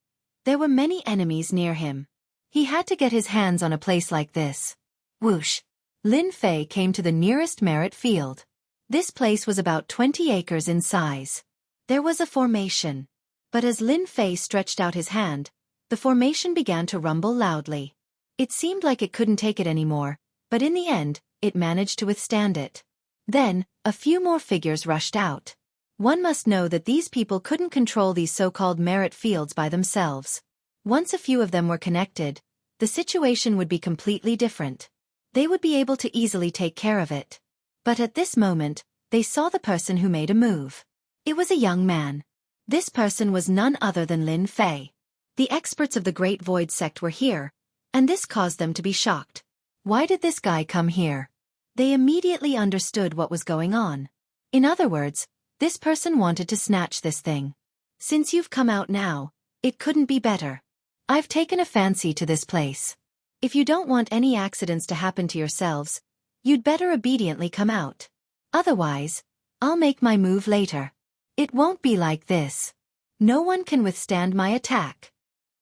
there were many enemies near him. He had to get his hands on a place like this. Whoosh! Lin Fei came to the nearest merit field. This place was about 20 acres in size. There was a formation. But as Lin Fei stretched out his hand, the formation began to rumble loudly. It seemed like it couldn't take it anymore, but in the end, it managed to withstand it. Then, a few more figures rushed out. One must know that these people couldn't control these so-called merit fields by themselves. Once a few of them were connected, the situation would be completely different. They would be able to easily take care of it. But at this moment, they saw the person who made a move. It was a young man. This person was none other than Lin Fei. The experts of the Great Void sect were here, and this caused them to be shocked. Why did this guy come here? They immediately understood what was going on. In other words, this person wanted to snatch this thing. Since you've come out now, it couldn't be better. I've taken a fancy to this place. If you don't want any accidents to happen to yourselves, you'd better obediently come out. Otherwise, I'll make my move later. It won't be like this. No one can withstand my attack.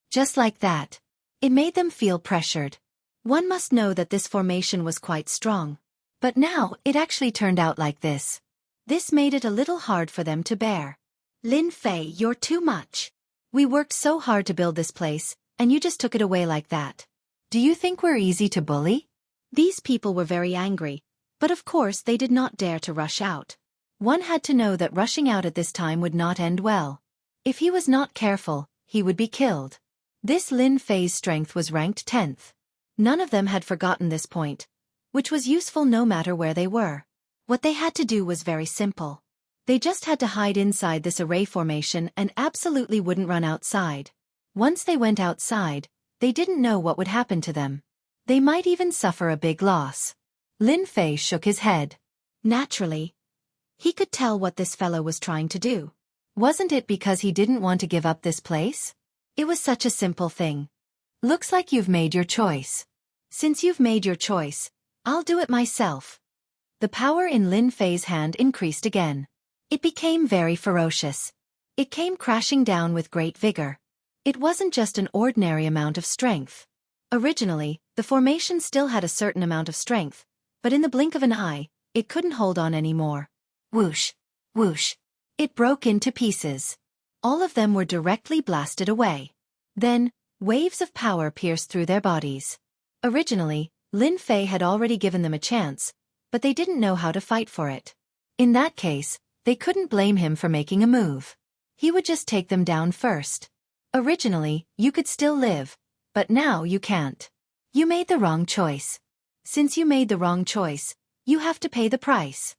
Just like that. It made them feel pressured. One must know that this formation was quite strong. But now, it actually turned out like this. This made it a little hard for them to bear. Lin Fei, you're too much. We worked so hard to build this place, and you just took it away like that. Do you think we're easy to bully? These people were very angry, but of course they did not dare to rush out. One had to know that rushing out at this time would not end well. If he was not careful, he would be killed. This Lin Fei's strength was ranked 10th. None of them had forgotten this point, which was useful no matter where they were. What they had to do was very simple. They just had to hide inside this array formation and absolutely wouldn't run outside. Once they went outside, they didn't know what would happen to them. They might even suffer a big loss. Lin Fei shook his head. Naturally, he could tell what this fellow was trying to do. Wasn't it because he didn't want to give up this place? It was such a simple thing. Looks like you've made your choice. Since you've made your choice, I'll do it myself. The power in Lin Fei's hand increased again. It became very ferocious. It came crashing down with great vigor. It wasn't just an ordinary amount of strength. Originally, the formation still had a certain amount of strength, but in the blink of an eye, it couldn't hold on anymore. Whoosh! Whoosh! It broke into pieces. All of them were directly blasted away. Then, waves of power pierced through their bodies. Originally, Lin Fei had already given them a chance, but they didn't know how to fight for it. In that case, they couldn't blame him for making a move. He would just take them down first. Originally, you could still live, but now you can't. You made the wrong choice. Since you made the wrong choice, you have to pay the price.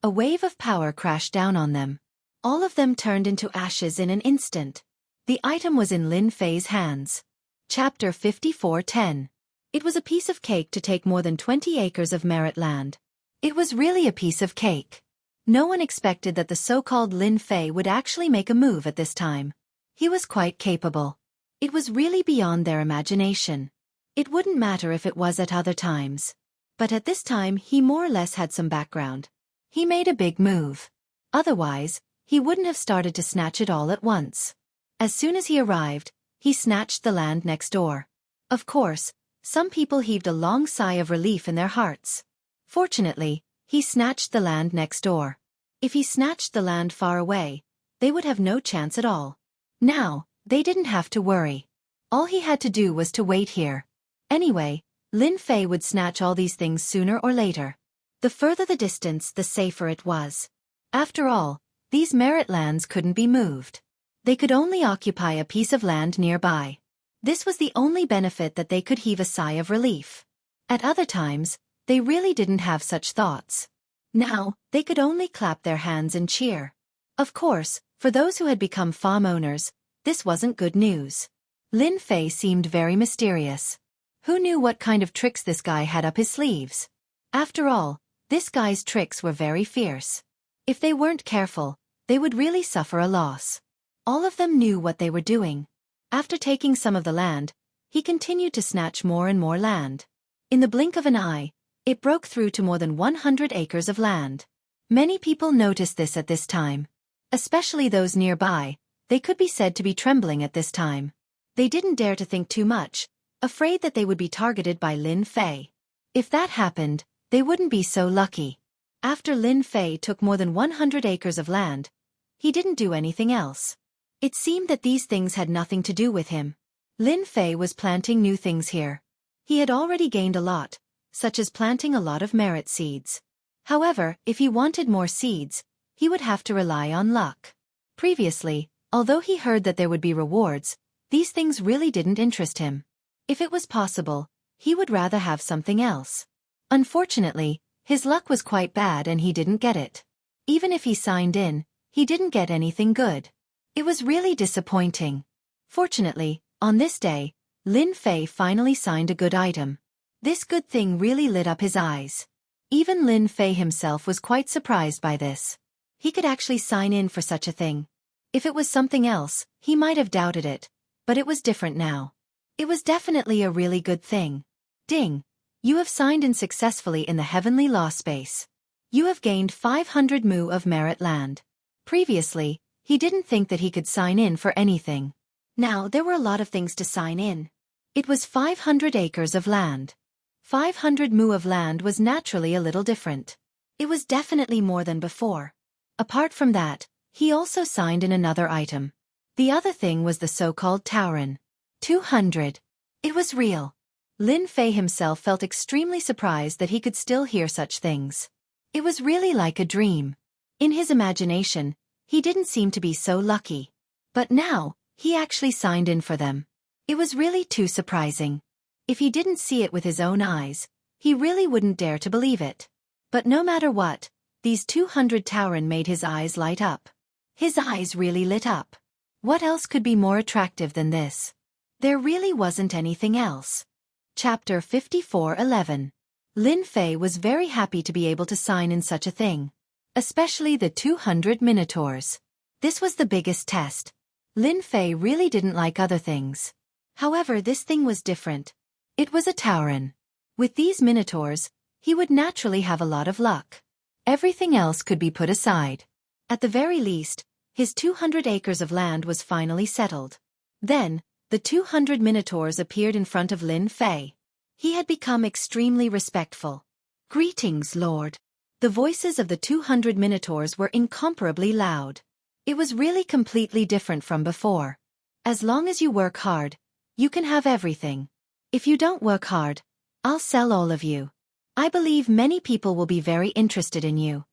A wave of power crashed down on them. All of them turned into ashes in an instant. The item was in Lin Fei's hands. Chapter 54:10. It was a piece of cake to take more than 20 acres of merit land. It was really a piece of cake. No one expected that the so-called Lin Fei would actually make a move at this time. He was quite capable. It was really beyond their imagination. It wouldn't matter if it was at other times. But at this time he more or less had some background. He made a big move. Otherwise, he wouldn't have started to snatch it all at once. As soon as he arrived, he snatched the land next door. Of course, some people heaved a long sigh of relief in their hearts. Fortunately, he snatched the land next door. If he snatched the land far away, they would have no chance at all. Now, they didn't have to worry. All he had to do was to wait here. Anyway, Lin Fei would snatch all these things sooner or later. The further the distance, the safer it was. After all, these merit lands couldn't be moved. They could only occupy a piece of land nearby. This was the only benefit that they could heave a sigh of relief. At other times, they really didn't have such thoughts. Now, they could only clap their hands and cheer. Of course, for those who had become farm owners, this wasn't good news. Lin Fei seemed very mysterious. Who knew what kind of tricks this guy had up his sleeves? After all, this guy's tricks were very fierce. If they weren't careful, they would really suffer a loss. All of them knew what they were doing. After taking some of the land, he continued to snatch more and more land. In the blink of an eye, it broke through to more than 100 acres of land. Many people noticed this at this time. Especially those nearby, they could be said to be trembling at this time. They didn't dare to think too much, afraid that they would be targeted by Lin Fei. If that happened, they wouldn't be so lucky. After Lin Fei took more than 100 acres of land, he didn't do anything else. It seemed that these things had nothing to do with him. Lin Fei was planting new things here. He had already gained a lot, such as planting a lot of merit seeds. However, if he wanted more seeds, he would have to rely on luck. Previously, although he heard that there would be rewards, these things really didn't interest him. If it was possible, he would rather have something else. Unfortunately, his luck was quite bad and he didn't get it. Even if he signed in, he didn't get anything good. It was really disappointing. Fortunately, on this day, Lin Fei finally signed a good item. This good thing really lit up his eyes. Even Lin Fei himself was quite surprised by this. He could actually sign in for such a thing. If it was something else, he might have doubted it, but it was different now. It was definitely a really good thing. Ding! You have signed in successfully in the Heavenly Law Space. You have gained 500 mu of merit land. Previously, he didn't think that he could sign in for anything. Now there were a lot of things to sign in. It was 500 acres of land. 500 mu of land was naturally a little different. It was definitely more than before. Apart from that, he also signed in another item. The other thing was the so-called Tauren. 200. It was real. Lin Fei himself felt extremely surprised that he could still hear such things. It was really like a dream. In his imagination, he didn't seem to be so lucky. But now, he actually signed in for them. It was really too surprising. If he didn't see it with his own eyes, he really wouldn't dare to believe it. But no matter what, these 200 Tauren made his eyes light up. His eyes really lit up. What else could be more attractive than this? There really wasn't anything else. Chapter 54:11. Lin Fei was very happy to be able to sign in such a thing. Especially the 200 Minotaurs. This was the biggest test. Lin Fei really didn't like other things. However, this thing was different. It was a Tauren. With these Minotaurs, he would naturally have a lot of luck. Everything else could be put aside. At the very least, his 200 acres of land was finally settled. Then, the 200 Minotaurs appeared in front of Lin Fei. He had become extremely respectful. "Greetings, Lord." The voices of the 200 Minotaurs were incomparably loud. It was really completely different from before. "As long as you work hard, you can have everything. If you don't work hard, I'll sell all of you. I believe many people will be very interested in you."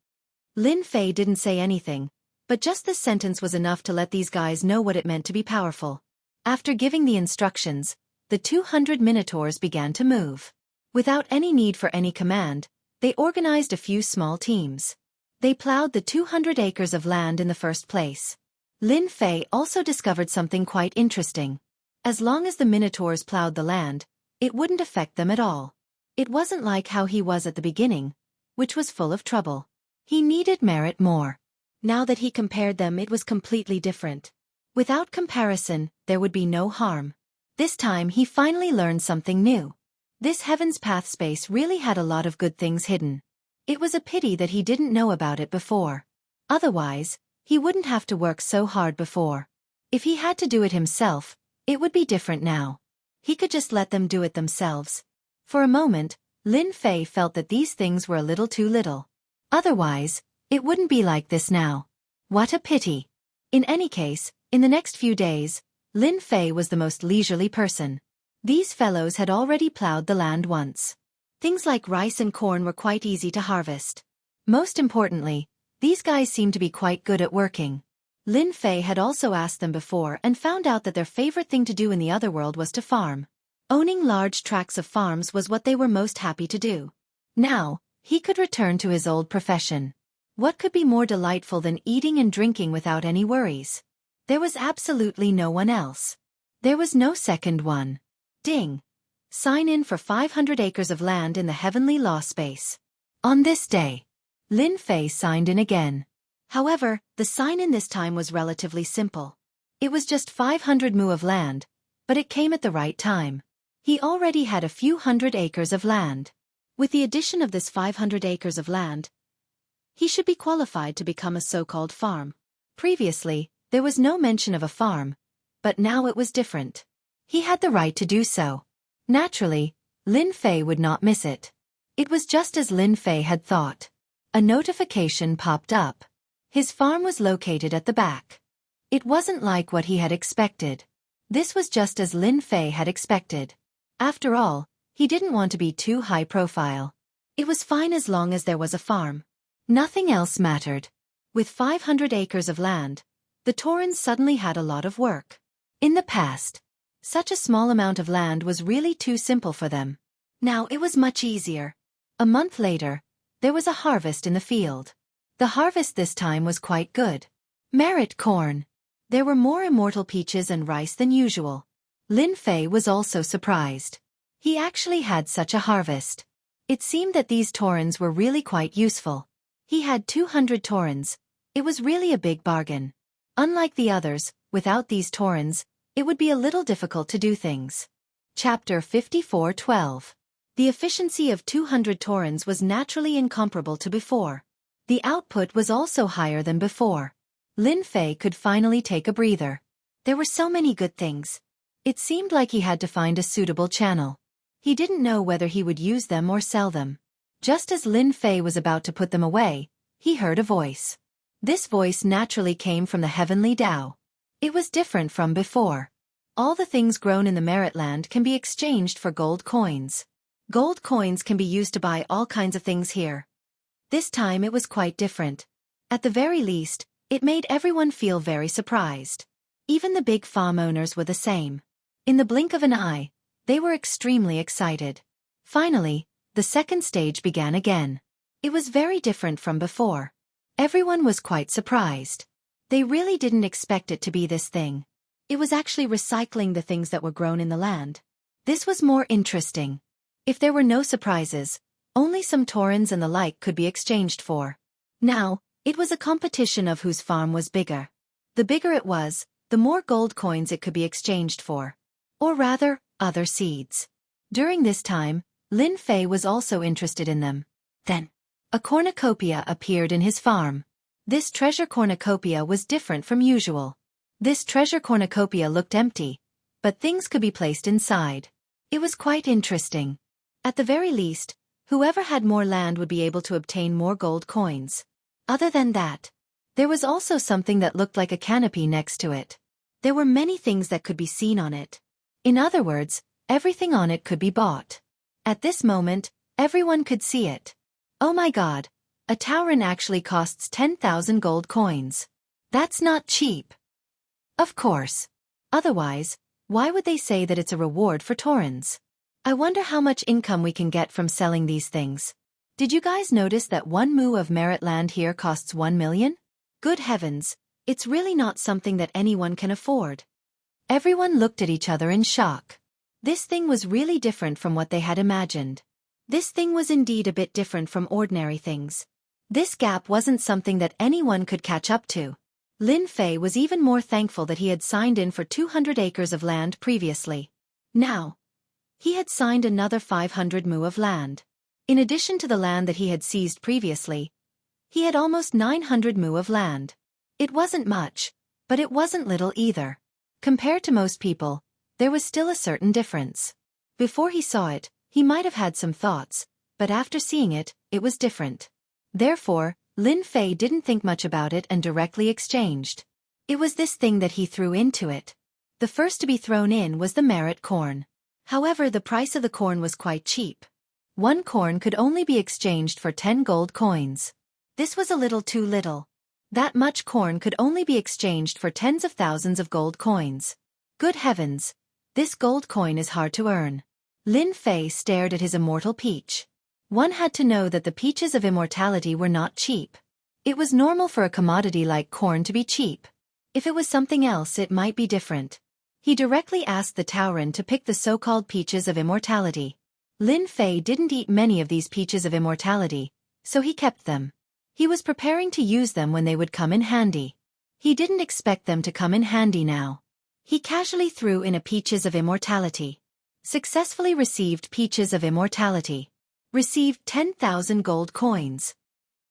Lin Fei didn't say anything, but just this sentence was enough to let these guys know what it meant to be powerful. After giving the instructions, the 200 Minotaurs began to move. Without any need for any command, they organized a few small teams. They plowed the 200 acres of land in the first place. Lin Fei also discovered something quite interesting. As long as the Minotaurs plowed the land, it wouldn't affect them at all. It wasn't like how he was at the beginning, which was full of trouble. He needed merit more. Now that he compared them, it was completely different. Without comparison, there would be no harm. This time he finally learned something new. This Heaven's Path space really had a lot of good things hidden. It was a pity that he didn't know about it before. Otherwise, he wouldn't have to work so hard before. If he had to do it himself, it would be different now. He could just let them do it themselves. For a moment, Lin Fei felt that these things were a little too little. Otherwise, it wouldn't be like this now. What a pity. In any case, in the next few days, Lin Fei was the most leisurely person. These fellows had already plowed the land once. Things like rice and corn were quite easy to harvest. Most importantly, these guys seemed to be quite good at working. Lin Fei had also asked them before and found out that their favorite thing to do in the other world was to farm. Owning large tracts of farms was what they were most happy to do. Now, he could return to his old profession. What could be more delightful than eating and drinking without any worries? There was absolutely no one else. There was no second one. Ding. Sign in for 500 acres of land in the heavenly law space. On this day, Lin Fei signed in again. However, the sign-in this time was relatively simple. It was just 500 mu of land, but it came at the right time. He already had a few hundred acres of land. With the addition of this 500 acres of land, he should be qualified to become a so-called farm. Previously, there was no mention of a farm, but now it was different. He had the right to do so. Naturally, Lin Fei would not miss it. It was just as Lin Fei had thought. A notification popped up. His farm was located at the back. It wasn't like what he had expected. This was just as Lin Fei had expected. After all, he didn't want to be too high profile. It was fine as long as there was a farm. Nothing else mattered. With 500 acres of land, the Taurans suddenly had a lot of work. In the past, such a small amount of land was really too simple for them. Now it was much easier. A month later, there was a harvest in the field. The harvest this time was quite good. Merit corn. There were more immortal peaches and rice than usual. Lin Fei was also surprised. He actually had such a harvest. It seemed that these Taurans were really quite useful. He had 200 Taurans. It was really a big bargain. Unlike the others, without these Taurans, it would be a little difficult to do things. Chapter 54:12. The efficiency of 200 Taurans was naturally incomparable to before. The output was also higher than before. Lin Fei could finally take a breather. There were so many good things. It seemed like he had to find a suitable channel. He didn't know whether he would use them or sell them. Just as Lin Fei was about to put them away, he heard a voice. This voice naturally came from the heavenly Tao. It was different from before. All the things grown in the Merit Land can be exchanged for gold coins. Gold coins can be used to buy all kinds of things here. This time it was quite different. At the very least, it made everyone feel very surprised. Even the big farm owners were the same. In the blink of an eye, they were extremely excited. Finally, the second stage began again. It was very different from before. Everyone was quite surprised. They really didn't expect it to be this thing. It was actually recycling the things that were grown in the land. This was more interesting. If there were no surprises, only some Taurans and the like could be exchanged for. Now, it was a competition of whose farm was bigger. The bigger it was, the more gold coins it could be exchanged for. Or rather, other seeds. During this time, Lin Fei was also interested in them. Then, a cornucopia appeared in his farm. This treasure cornucopia was different from usual. This treasure cornucopia looked empty, but things could be placed inside. It was quite interesting. At the very least, whoever had more land would be able to obtain more gold coins. Other than that, there was also something that looked like a canopy next to it. There were many things that could be seen on it. In other words, everything on it could be bought. At this moment, everyone could see it. Oh my God, a tauren actually costs 10,000 gold coins. That's not cheap. Of course. Otherwise, why would they say that it's a reward for taurens? I wonder how much income we can get from selling these things. Did you guys notice that 1 mu of merit land here costs 1 million? Good heavens, it's really not something that anyone can afford. Everyone looked at each other in shock. This thing was really different from what they had imagined. This thing was indeed a bit different from ordinary things. This gap wasn't something that anyone could catch up to. Lin Fei was even more thankful that he had signed in for 200 acres of land previously. Now, he had signed another 500 mu of land. In addition to the land that he had seized previously, he had almost 900 mu of land. It wasn't much, but it wasn't little either. Compared to most people, there was still a certain difference. Before he saw it, he might have had some thoughts, but after seeing it, it was different. Therefore, Lin Fei didn't think much about it and directly exchanged. It was this thing that he threw into it. The first to be thrown in was the merit corn. However, the price of the corn was quite cheap. 1 corn could only be exchanged for 10 gold coins. This was a little too little. That much corn could only be exchanged for tens of thousands of gold coins. Good heavens, this gold coin is hard to earn. Lin Fei stared at his immortal peach. One had to know that the peaches of immortality were not cheap. It was normal for a commodity like corn to be cheap. If it was something else, it might be different. He directly asked the tauren to pick the so-called peaches of immortality. Lin Fei didn't eat many of these peaches of immortality, so he kept them. He was preparing to use them when they would come in handy. He didn't expect them to come in handy now. He casually threw in a peaches of immortality. Successfully received peaches of immortality. Received 10,000 gold coins.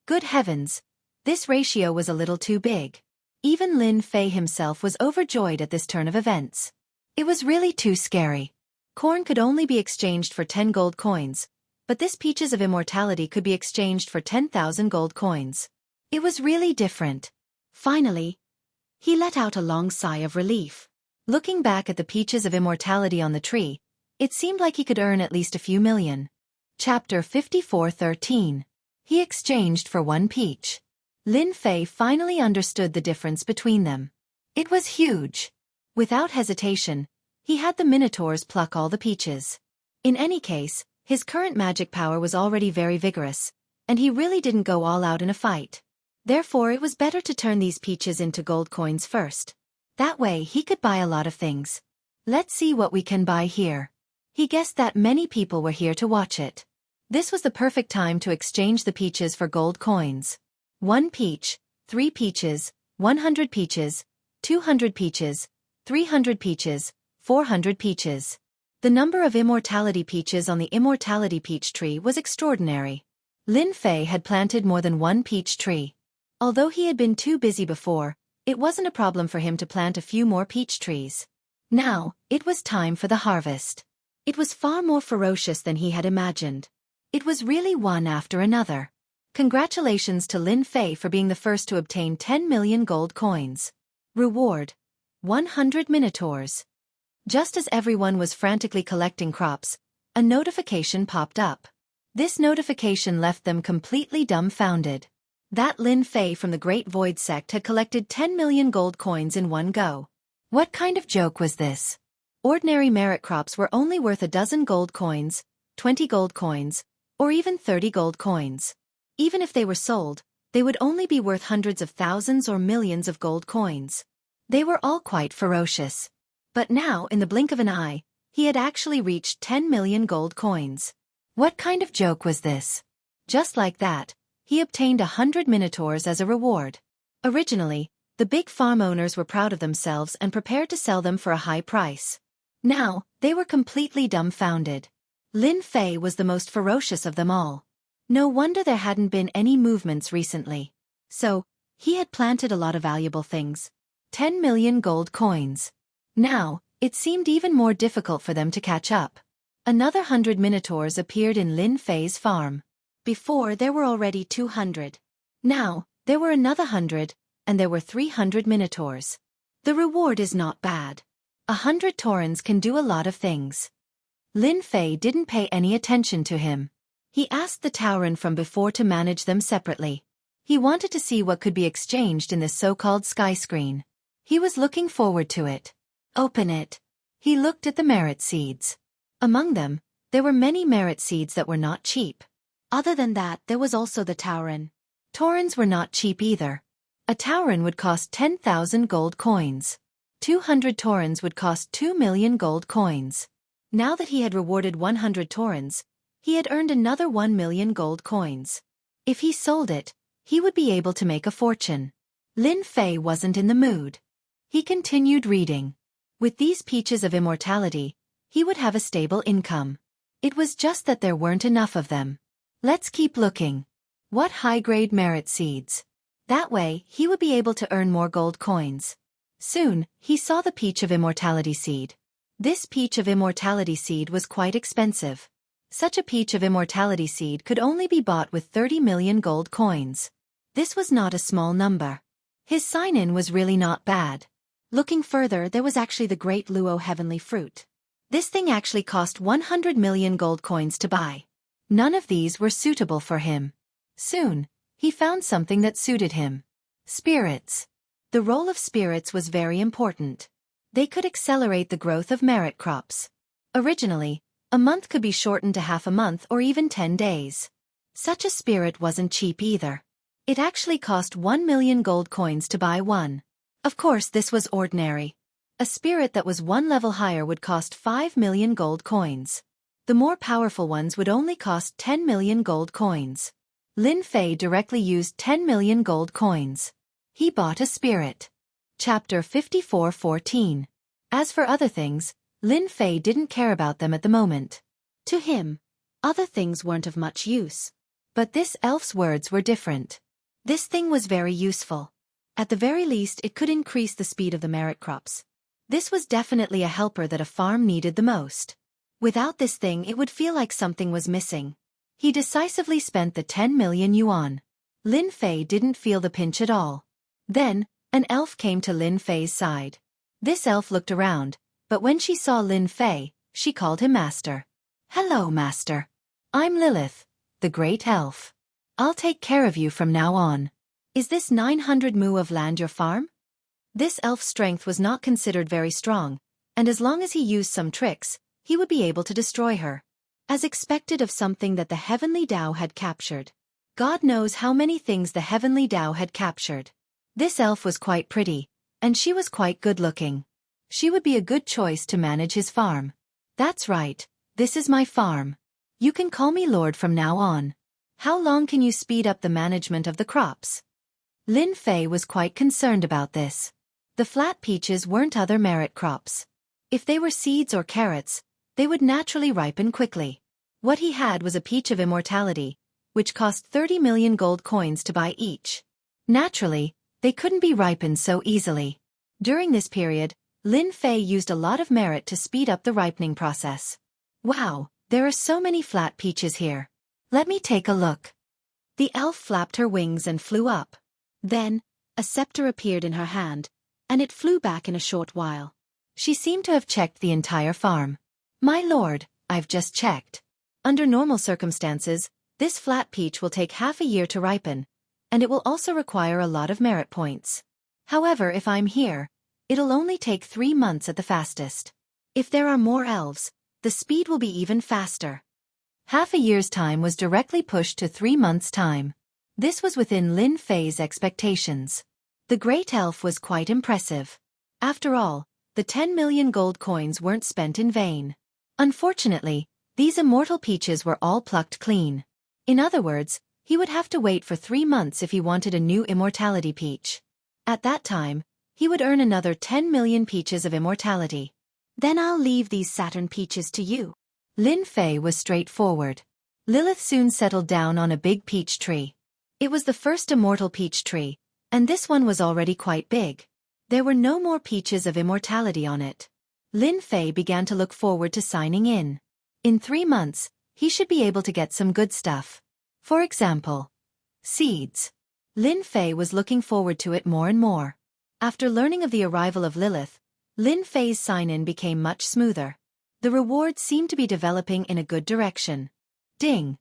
Good heavens, this ratio was a little too big. Even Lin Fei himself was overjoyed at this turn of events. It was really too scary. Corn could only be exchanged for 10 gold coins, but this peaches of immortality could be exchanged for 10,000 gold coins. It was really different. Finally, he let out a long sigh of relief. Looking back at the peaches of immortality on the tree, it seemed like he could earn at least a few million. Chapter 54:13. He exchanged for 1 peach. Lin Fei finally understood the difference between them. It was huge. Without hesitation, he had the minotaurs pluck all the peaches. In any case, his current magic power was already very vigorous, and he really didn't go all out in a fight. Therefore, it was better to turn these peaches into gold coins first. That way he could buy a lot of things. Let's see what we can buy here. He guessed that many people were here to watch it. This was the perfect time to exchange the peaches for gold coins. 1 peach, 3 peaches, 100 peaches, 200 peaches, 300 peaches, 400 peaches. The number of immortality peaches on the immortality peach tree was extraordinary. Lin Fei had planted more than 1 peach tree. Although he had been too busy before, it wasn't a problem for him to plant a few more peach trees. Now, it was time for the harvest. It was far more ferocious than he had imagined. It was really one after another. Congratulations to Lin Fei for being the first to obtain 10 million gold coins. Reward: 100 minotaurs. Just as everyone was frantically collecting crops, a notification popped up. This notification left them completely dumbfounded. That Lin Fei from the Great Void Sect had collected 10 million gold coins in one go. What kind of joke was this? Ordinary merit crops were only worth a dozen gold coins, 20 gold coins, or even 30 gold coins. Even if they were sold, they would only be worth hundreds of thousands or millions of gold coins. They were all quite ferocious. But now, in the blink of an eye, he had actually reached 10 million gold coins. What kind of joke was this? Just like that, he obtained 100 minotaurs as a reward. Originally, the big farm owners were proud of themselves and prepared to sell them for a high price. Now, they were completely dumbfounded. Lin Fei was the most ferocious of them all. No wonder there hadn't been any movements recently. So, he had planted a lot of valuable things. 10 million gold coins. Now, It seemed even more difficult for them to catch up. Another 100 minotaurs appeared in Lin Fei's farm. Before, there were already 200. Now, there were another 100, and there were 300 minotaurs. The reward is not bad. 100 taurens can do a lot of things. Lin Fei didn't pay any attention to him. He asked the tauren from before to manage them separately. He wanted to see what could be exchanged in this so-called sky screen. He was looking forward to it. Open it. He looked at the merit seeds. Among them, there were many merit seeds that were not cheap. Other than that, there was also the tauren. Taurens were not cheap either. A tauren would cost 10,000 gold coins. 200 taurens would cost 2 million gold coins. Now that he had rewarded 100 taurens, he had earned another 1 million gold coins. If he sold it, he would be able to make a fortune. Lin Fei wasn't in the mood. He continued reading. With these peaches of immortality, he would have a stable income. It was just that there weren't enough of them. Let's keep looking. What high-grade merit seeds? That way, he would be able to earn more gold coins. Soon, he saw the peach of immortality seed. This peach of immortality seed was quite expensive. Such a peach of immortality seed could only be bought with 30 million gold coins. This was not a small number. His sign-in was really not bad. Looking further, there was actually the Great Luo Heavenly Fruit. This thing actually cost 100 million gold coins to buy. None of these were suitable for him. Soon, he found something that suited him. Spirits. The role of spirits was very important. They could accelerate the growth of merit crops. Originally, a month could be shortened to half a month or even 10 days. Such a spirit wasn't cheap either. It actually cost 1 million gold coins to buy one. Of course, this was ordinary. A spirit that was one level higher would cost 5 million gold coins. The more powerful ones would only cost 10 million gold coins. Lin Fei directly used 10 million gold coins. He bought a spirit. Chapter 54:14. As for other things, Lin Fei didn't care about them at the moment. To him, other things weren't of much use. But this elf's words were different. This thing was very useful. At the very least, it could increase the speed of the merit crops. This was definitely a helper that a farm needed the most. Without this thing, it would feel like something was missing. He decisively spent the 10 million yuan. Lin Fei didn't feel the pinch at all. Then, an elf came to Lin Fei's side. This elf looked around, but when she saw Lin Fei, she called him Master. Hello, Master. I'm Lilith, the great elf. I'll take care of you from now on. Is this 900 mu of land your farm? This elf's strength was not considered very strong, and as long as he used some tricks, he would be able to destroy her. As expected of something that the Heavenly Tao had captured. God knows how many things the Heavenly Tao had captured. This elf was quite pretty, and she was quite good-looking. She would be a good choice to manage his farm. That's right, this is my farm. You can call me Lord from now on. How long can you speed up the management of the crops? Lin Fei was quite concerned about this. The flat peaches weren't other merit crops. If they were seeds or carrots, they would naturally ripen quickly. What he had was a peach of immortality, which cost 30 million gold coins to buy each. Naturally, they couldn't be ripened so easily. During this period, Lin Fei used a lot of merit to speed up the ripening process. Wow, there are so many flat peaches here. Let me take a look. The elf flapped her wings and flew up. Then, a scepter appeared in her hand, and it flew back in a short while. She seemed to have checked the entire farm. My lord, I've just checked. Under normal circumstances, this flat peach will take half a year to ripen, and it will also require a lot of merit points. However, if I'm here, it'll only take 3 months at the fastest. If there are more elves, the speed will be even faster. Half a year's time was directly pushed to 3 months' time. This was within Lin Fei's expectations. The great elf was quite impressive. After all, the 10 million gold coins weren't spent in vain. Unfortunately, these immortal peaches were all plucked clean. In other words, he would have to wait for 3 months if he wanted a new immortality peach. At that time, he would earn another 10 million peaches of immortality. Then I'll leave these Saturn peaches to you. Lin Fei was straightforward. Lilith soon settled down on a big peach tree. It was the first immortal peach tree, and this one was already quite big. There were no more peaches of immortality on it. Lin Fei began to look forward to signing in. In 3 months, he should be able to get some good stuff. For example, seeds. Lin Fei was looking forward to it more and more. After learning of the arrival of Lilith, Lin Fei's sign-in became much smoother. The rewards seemed to be developing in a good direction. Ding!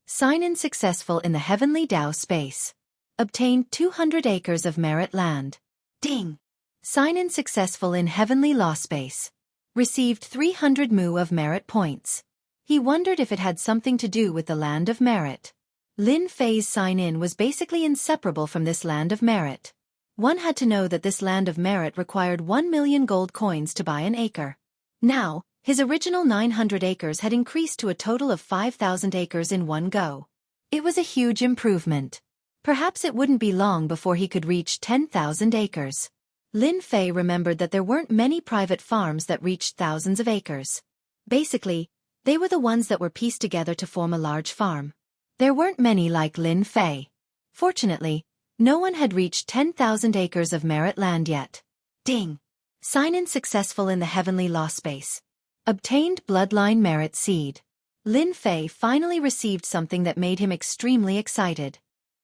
Sign-in successful in the Heavenly Dao space. Obtained 200 acres of merit land. Ding! Sign-in successful in Heavenly Law space. Received 300 mu of merit points. He wondered if it had something to do with the land of merit. Lin Fei's sign-in was basically inseparable from this land of merit. One had to know that this land of merit required 1 million gold coins to buy an acre. Now, his original 900 acres had increased to a total of 5,000 acres in one go. It was a huge improvement. Perhaps it wouldn't be long before he could reach 10,000 acres. Lin Fei remembered that there weren't many private farms that reached thousands of acres. Basically, they were the ones that were pieced together to form a large farm. There weren't many like Lin Fei. Fortunately, no one had reached 10,000 acres of merit land yet. Ding! Sign-in successful in the Heavenly Law space. Obtained bloodline merit seed. Lin Fei finally received something that made him extremely excited.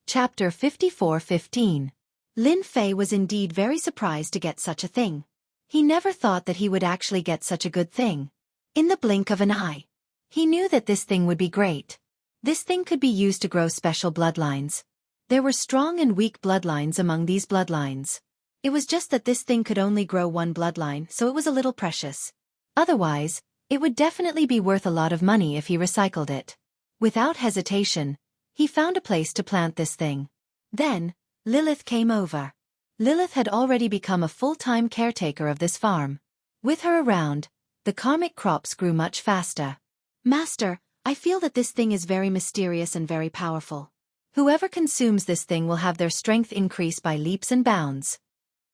Chapter 54:15. Lin Fei was indeed very surprised to get such a thing. He never thought that he would actually get such a good thing. In the blink of an eye. He knew that this thing would be great. This thing could be used to grow special bloodlines. There were strong and weak bloodlines among these bloodlines. It was just that this thing could only grow one bloodline, so it was a little precious. Otherwise, it would definitely be worth a lot of money if he recycled it. Without hesitation, he found a place to plant this thing. Then, Lilith came over. Lilith had already become a full-time caretaker of this farm. With her around, the karmic crops grew much faster. Master, I feel that this thing is very mysterious and very powerful. Whoever consumes this thing will have their strength increase by leaps and bounds.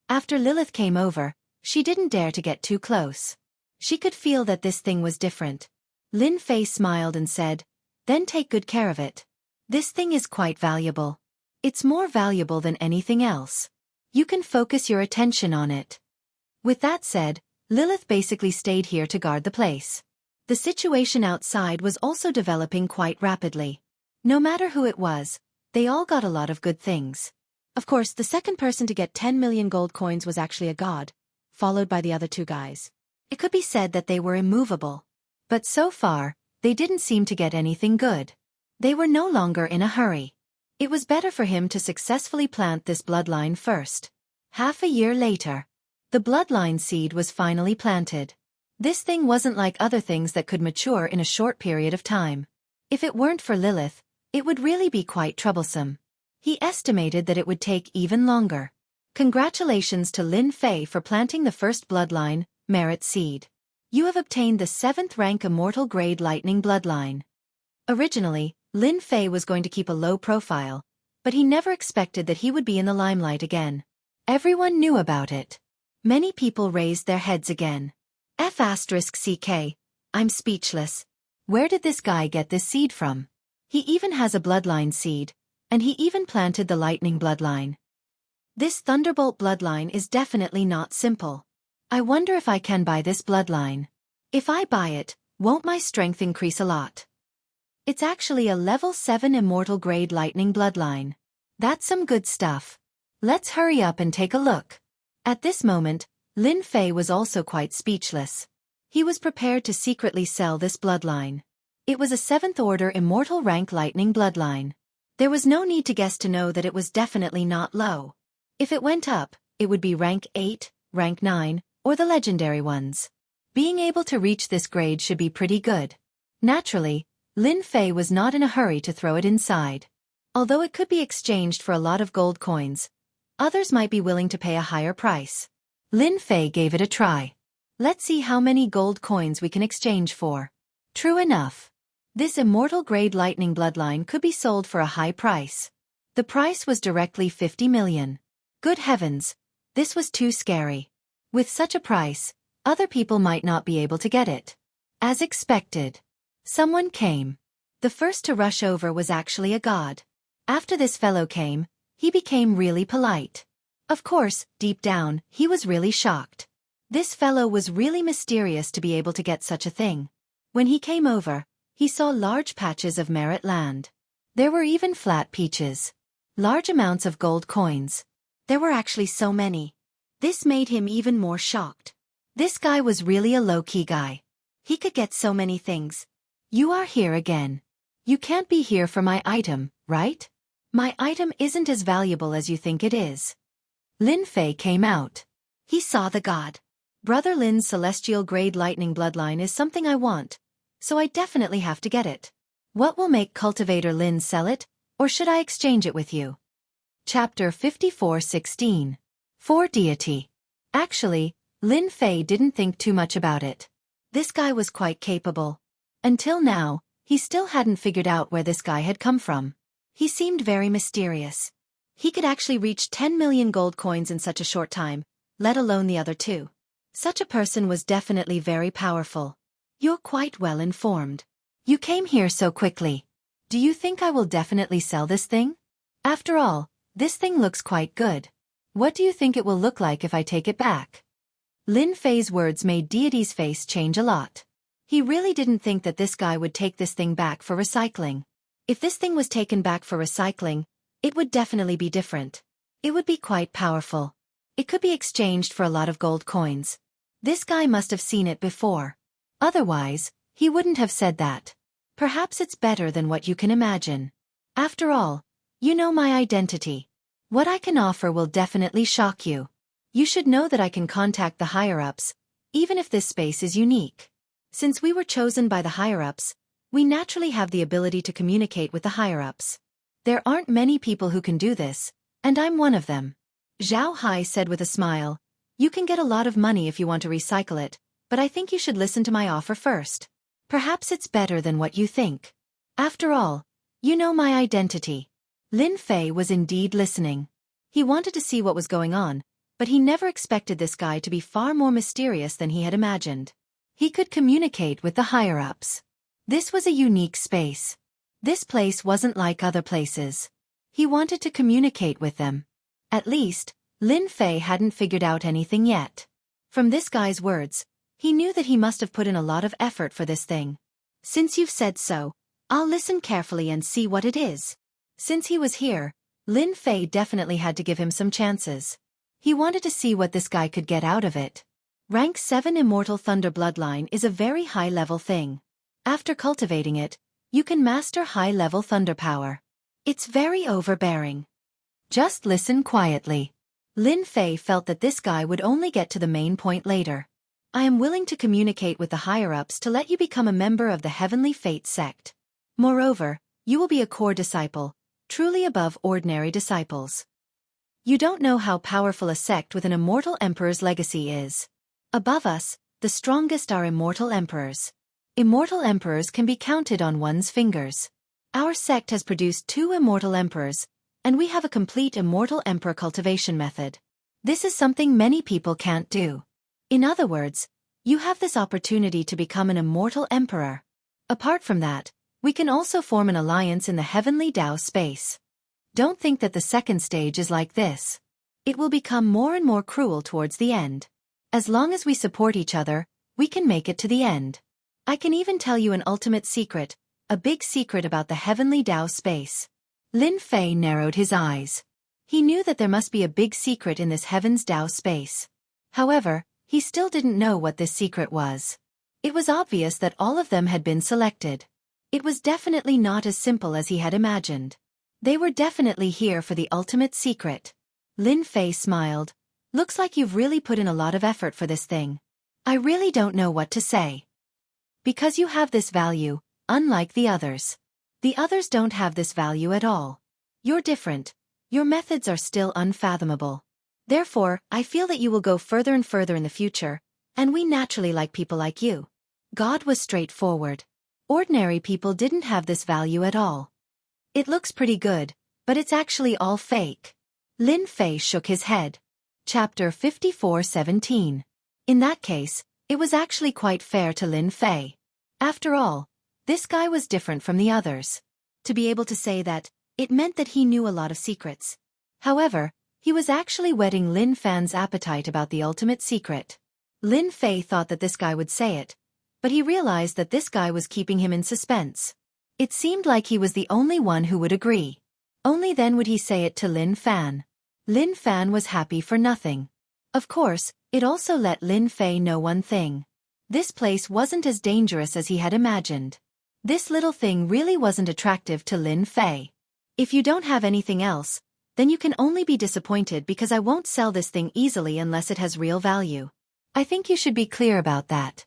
After Lilith came over, she didn't dare to get too close. She could feel that this thing was different. Lin Fei smiled and said, "Then take good care of it. This thing is quite valuable. It's more valuable than anything else. You can focus your attention on it." With that said, Lilith basically stayed here to guard the place. The situation outside was also developing quite rapidly. No matter who it was, they all got a lot of good things. Of course, the second person to get 10 million gold coins was actually a god, followed by the other 2 guys. It could be said that they were immovable. But so far, they didn't seem to get anything good. They were no longer in a hurry. It was better for him to successfully plant this bloodline first. Half a year later, the bloodline seed was finally planted. This thing wasn't like other things that could mature in a short period of time. If it weren't for Lilith, it would really be quite troublesome. He estimated that it would take even longer. Congratulations to Lin Fei for planting the first bloodline, merit seed. You have obtained the 7th rank immortal grade lightning bloodline. Originally, Lin Fei was going to keep a low profile, but he never expected that he would be in the limelight again. Everyone knew about it. Many people raised their heads again. F***CK, I'm speechless. Where did this guy get this seed from? He even has a bloodline seed, and he even planted the lightning bloodline. This thunderbolt bloodline is definitely not simple. I wonder if I can buy this bloodline. If I buy it, won't my strength increase a lot? It's actually a level 7 immortal grade lightning bloodline. That's some good stuff. Let's hurry up and take a look. At this moment, Lin Fei was also quite speechless. He was prepared to secretly sell this bloodline. It was a 7th order immortal rank lightning bloodline. There was no need to guess to know that it was definitely not low. If it went up, it would be rank 8, rank 9, or the legendary ones. Being able to reach this grade should be pretty good. Naturally, Lin Fei was not in a hurry to throw it inside. Although it could be exchanged for a lot of gold coins, others might be willing to pay a higher price. Lin Fei gave it a try. Let's see how many gold coins we can exchange for. True enough. This immortal grade lightning bloodline could be sold for a high price. The price was directly 50 million. Good heavens, this was too scary. With such a price, other people might not be able to get it. As expected, someone came. The first to rush over was actually a god. After this fellow came, he became really polite. Of course, deep down, he was really shocked. This fellow was really mysterious to be able to get such a thing. When he came over, he saw large patches of merit land. There were even flat peaches. Large amounts of gold coins. There were actually so many. This made him even more shocked. This guy was really a low-key guy. He could get so many things. You are here again. You can't be here for my item, right? My item isn't as valuable as you think it is. Lin Fei came out. He saw the god. Brother Lin's celestial grade lightning bloodline is something I want, so I definitely have to get it. What will make Cultivator Lin sell it, or should I exchange it with you? Chapter 54:16. For Deity. Actually, Lin Fei didn't think too much about it. This guy was quite capable. Until now, he still hadn't figured out where this guy had come from. He seemed very mysterious. He could actually reach 10 million gold coins in such a short time, let alone the other two. Such a person was definitely very powerful. You're quite well informed. You came here so quickly. Do you think I will definitely sell this thing? After all, this thing looks quite good. What do you think it will look like if I take it back? Lin Fei's words made Deity's face change a lot. He really didn't think that this guy would take this thing back for recycling. If this thing was taken back for recycling, it would definitely be different. It would be quite powerful. It could be exchanged for a lot of gold coins. This guy must have seen it before. Otherwise, he wouldn't have said that. Perhaps it's better than what you can imagine. After all, you know my identity. What I can offer will definitely shock you. You should know that I can contact the higher-ups, even if this space is unique. Since we were chosen by the higher-ups, we naturally have the ability to communicate with the higher-ups. There aren't many people who can do this, and I'm one of them. Zhao Hai said with a smile, you can get a lot of money if you want to recycle it, but I think you should listen to my offer first. Perhaps it's better than what you think. After all, you know my identity. Lin Fei was indeed listening. He wanted to see what was going on, but he never expected this guy to be far more mysterious than he had imagined. He could communicate with the higher-ups. This was a unique space. This place wasn't like other places. He wanted to communicate with them. At least, Lin Fei hadn't figured out anything yet. From this guy's words, he knew that he must have put in a lot of effort for this thing. Since you've said so, I'll listen carefully and see what it is. Since he was here, Lin Fei definitely had to give him some chances. He wanted to see what this guy could get out of it. Rank 7 Immortal Thunder Bloodline is a very high-level thing. After cultivating it, you can master high-level thunder power. It's very overbearing. Just listen quietly. Lin Fei felt that this guy would only get to the main point later. I am willing to communicate with the higher-ups to let you become a member of the Heavenly Fate sect. Moreover, you will be a core disciple, truly above ordinary disciples. You don't know how powerful a sect with an immortal emperor's legacy is. Above us, the strongest are immortal emperors. Immortal emperors can be counted on one's fingers. Our sect has produced 2 immortal emperors, and we have a complete immortal emperor cultivation method. This is something many people can't do. In other words, you have this opportunity to become an immortal emperor. Apart from that, we can also form an alliance in the heavenly Tao space. Don't think that the second stage is like this. It will become more and more cruel towards the end. As long as we support each other, we can make it to the end. I can even tell you an ultimate secret, a big secret about the heavenly Tao space. Lin Fei narrowed his eyes. He knew that there must be a big secret in this heaven's Tao space. However, he still didn't know what this secret was. It was obvious that all of them had been selected. It was definitely not as simple as he had imagined. They were definitely here for the ultimate secret. Lin Fei smiled. Looks like you've really put in a lot of effort for this thing. I really don't know what to say. Because you have this value, unlike the others. The others don't have this value at all. You're different. Your methods are still unfathomable. Therefore, I feel that you will go further and further in the future, and we naturally like people like you. God was straightforward. Ordinary people didn't have this value at all. It looks pretty good, but it's actually all fake. Lin Fei shook his head. Chapter 54:17. In that case, it was actually quite fair to Lin Fei. After all, this guy was different from the others. To be able to say that, it meant that he knew a lot of secrets. However, he was actually whetting Lin Fan's appetite about the ultimate secret. Lin Fei thought that this guy would say it, but he realized that this guy was keeping him in suspense. It seemed like he was the only one who would agree. Only then would he say it to Lin Fan. Lin Fan was happy for nothing. Of course, it also let Lin Fei know one thing. This place wasn't as dangerous as he had imagined. This little thing really wasn't attractive to Lin Fei. If you don't have anything else, then you can only be disappointed because I won't sell this thing easily unless it has real value. I think you should be clear about that.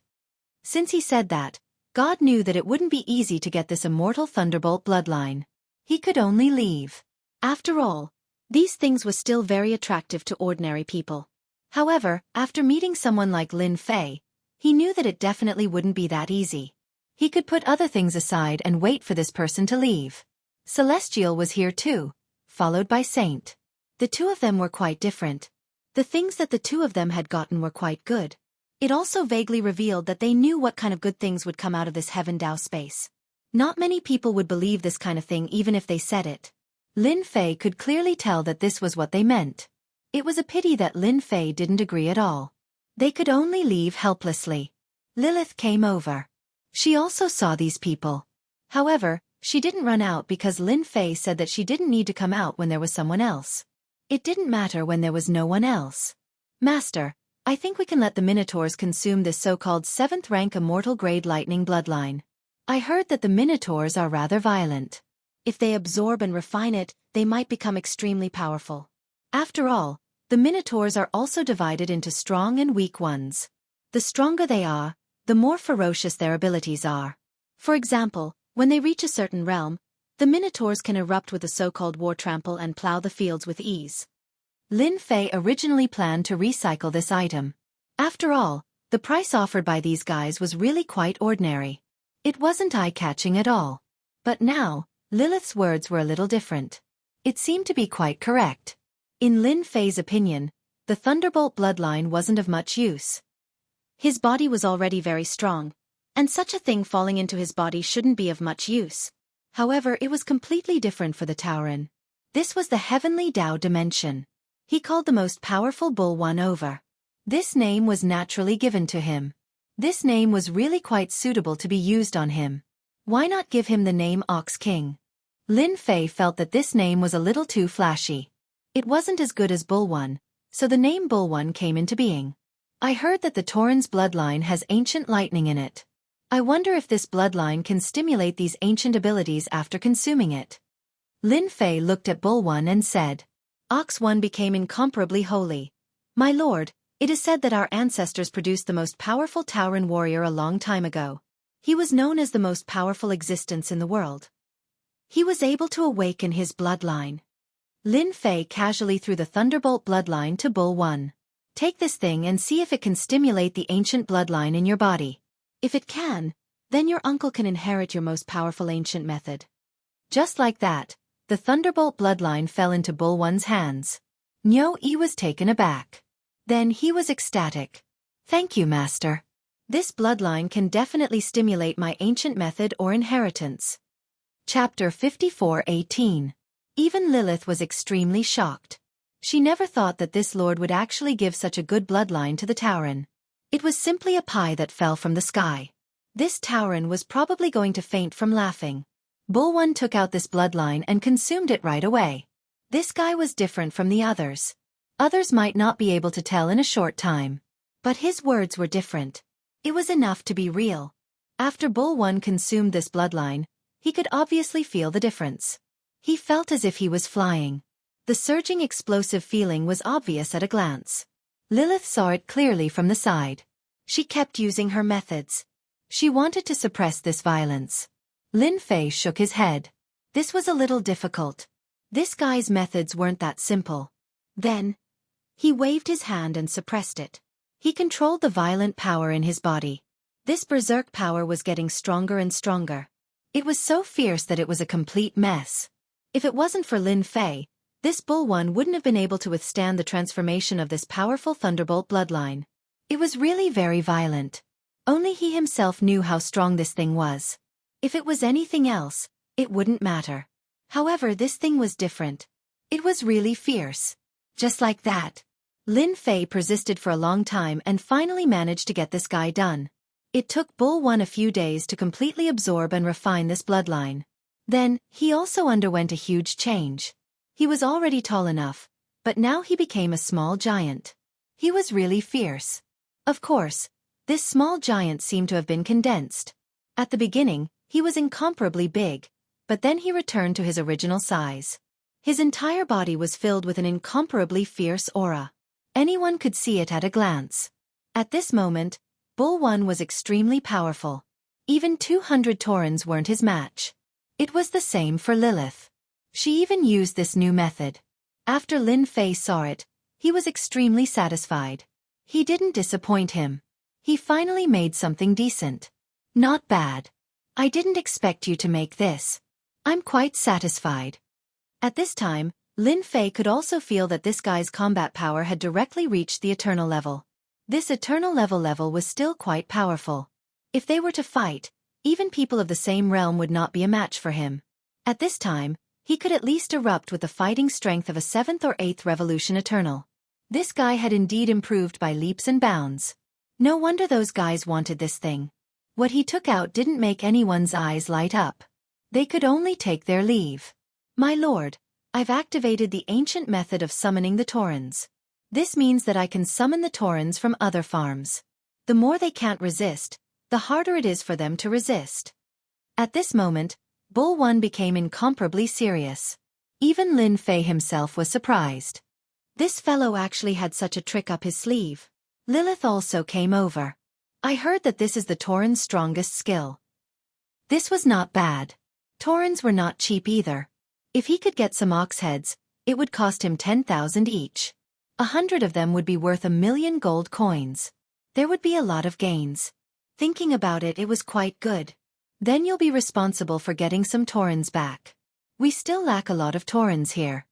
Since he said that, God knew that it wouldn't be easy to get this immortal Thunderbolt bloodline. He could only leave. After all, these things were still very attractive to ordinary people. However, after meeting someone like Lin Fei, he knew that it definitely wouldn't be that easy. He could put other things aside and wait for this person to leave. Celestial was here too, followed by Saint. The two of them were quite different. The things that the two of them had gotten were quite good. It also vaguely revealed that they knew what kind of good things would come out of this Heaven Dao space. Not many people would believe this kind of thing even if they said it. Lin Fei could clearly tell that this was what they meant. It was a pity that Lin Fei didn't agree at all. They could only leave helplessly. Lilith came over. She also saw these people. However, she didn't run out because Lin Fei said that she didn't need to come out when there was someone else. It didn't matter when there was no one else. Master, I think we can let the Minotaurs consume this so-called 7th rank immortal grade lightning bloodline. I heard that the Minotaurs are rather violent. If they absorb and refine it, they might become extremely powerful. After all, the Minotaurs are also divided into strong and weak ones. The stronger they are, the more ferocious their abilities are. For example, when they reach a certain realm, the Minotaurs can erupt with a so-called war trample and plow the fields with ease. Lin Fei originally planned to recycle this item. After all, the price offered by these guys was really quite ordinary. It wasn't eye-catching at all. But now, Lilith's words were a little different. It seemed to be quite correct. In Lin Fei's opinion, the Thunderbolt bloodline wasn't of much use. His body was already very strong, and such a thing falling into his body shouldn't be of much use. However, it was completely different for the Tauren. This was the Heavenly Dao dimension. He called the most powerful bull one over. This name was naturally given to him. This name was really quite suitable to be used on him. Why not give him the name Ox King? Lin Fei felt that this name was a little too flashy. It wasn't as good as Bull One, so the name Bull One came into being. I heard that the Tauren's bloodline has ancient lightning in it. I wonder if this bloodline can stimulate these ancient abilities after consuming it. Lin Fei looked at Bull One and said, Ox One became incomparably holy. My lord, it is said that our ancestors produced the most powerful Tauren warrior a long time ago. He was known as the most powerful existence in the world. He was able to awaken his bloodline. Lin Fei casually threw the Thunderbolt bloodline to Bull One. Take this thing and see if it can stimulate the ancient bloodline in your body. If it can, then your uncle can inherit your most powerful ancient method. Just like that, the Thunderbolt bloodline fell into Bull One's hands. Niu Yi was taken aback. Then he was ecstatic. Thank you, Master. This bloodline can definitely stimulate my ancient method or inheritance. Chapter 54:18. Even Lilith was extremely shocked. She never thought that this lord would actually give such a good bloodline to the Tauren. It was simply a pie that fell from the sky. This Tauren was probably going to faint from laughing. Bull One took out this bloodline and consumed it right away. This guy was different from the others. Others might not be able to tell in a short time. But his words were different. It was enough to be real. After Bull One consumed this bloodline, he could obviously feel the difference. He felt as if he was flying. The surging explosive feeling was obvious at a glance. Lilith saw it clearly from the side. She kept using her methods. She wanted to suppress this violence. Lin Fei shook his head. This was a little difficult. This guy's methods weren't that simple. Then, he waved his hand and suppressed it. He controlled the violent power in his body. This berserk power was getting stronger and stronger. It was so fierce that it was a complete mess. If it wasn't for Lin Fei, this Bull One wouldn't have been able to withstand the transformation of this powerful Thunderbolt bloodline. It was really very violent. Only he himself knew how strong this thing was. If it was anything else, it wouldn't matter. However, this thing was different. It was really fierce. Just like that. Lin Fei persisted for a long time and finally managed to get this guy done. It took Bull One a few days to completely absorb and refine this bloodline. Then, he also underwent a huge change. He was already tall enough, but now he became a small giant. He was really fierce. Of course, this small giant seemed to have been condensed. At the beginning, he was incomparably big, but then he returned to his original size. His entire body was filled with an incomparably fierce aura. Anyone could see it at a glance. At this moment, Bull One was extremely powerful. Even 200 Taurens weren't his match. It was the same for Lilith. She even used this new method. After Lin Fei saw it, he was extremely satisfied. He didn't disappoint him. He finally made something decent. Not bad. I didn't expect you to make this. I'm quite satisfied. At this time, Lin Fei could also feel that this guy's combat power had directly reached the eternal level. This eternal level was still quite powerful. If they were to fight, even people of the same realm would not be a match for him. At this time, he could at least erupt with the fighting strength of a 7th or 8th Revolution Eternal. This guy had indeed improved by leaps and bounds. No wonder those guys wanted this thing. What he took out didn't make anyone's eyes light up. They could only take their leave. My lord, I've activated the ancient method of summoning the Taurens. This means that I can summon the Taurens from other farms. The more they can't resist, the harder it is for them to resist. At this moment, Bull One became incomparably serious. Even Lin Fei himself was surprised. This fellow actually had such a trick up his sleeve. Lilith also came over. I heard that this is the Tauren's strongest skill. This was not bad. Taurens were not cheap either. If he could get some ox heads, it would cost him 10,000 each. 100 of them would be worth 1,000,000 gold coins. There would be a lot of gains. Thinking about it, it was quite good. Then you'll be responsible for getting some Taurens back. We still lack a lot of Taurens here.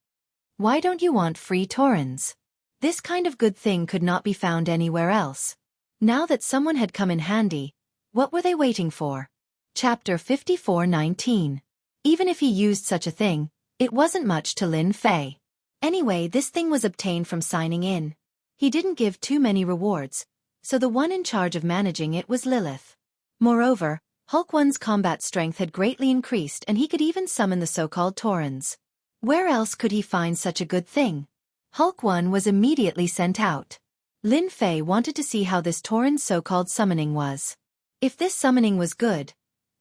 Why don't you want free Taurens? This kind of good thing could not be found anywhere else. Now that someone had come in handy, what were they waiting for? Chapter 54:19. Even if he used such a thing, it wasn't much to Lin Fei. Anyway, this thing was obtained from signing in. He didn't give too many rewards, so the one in charge of managing it was Lilith. Moreover, Hulk One's combat strength had greatly increased and he could even summon the so-called Taurens. Where else could he find such a good thing? Hulk One was immediately sent out. Lin Fei wanted to see how this Tauren's so-called summoning was. If this summoning was good,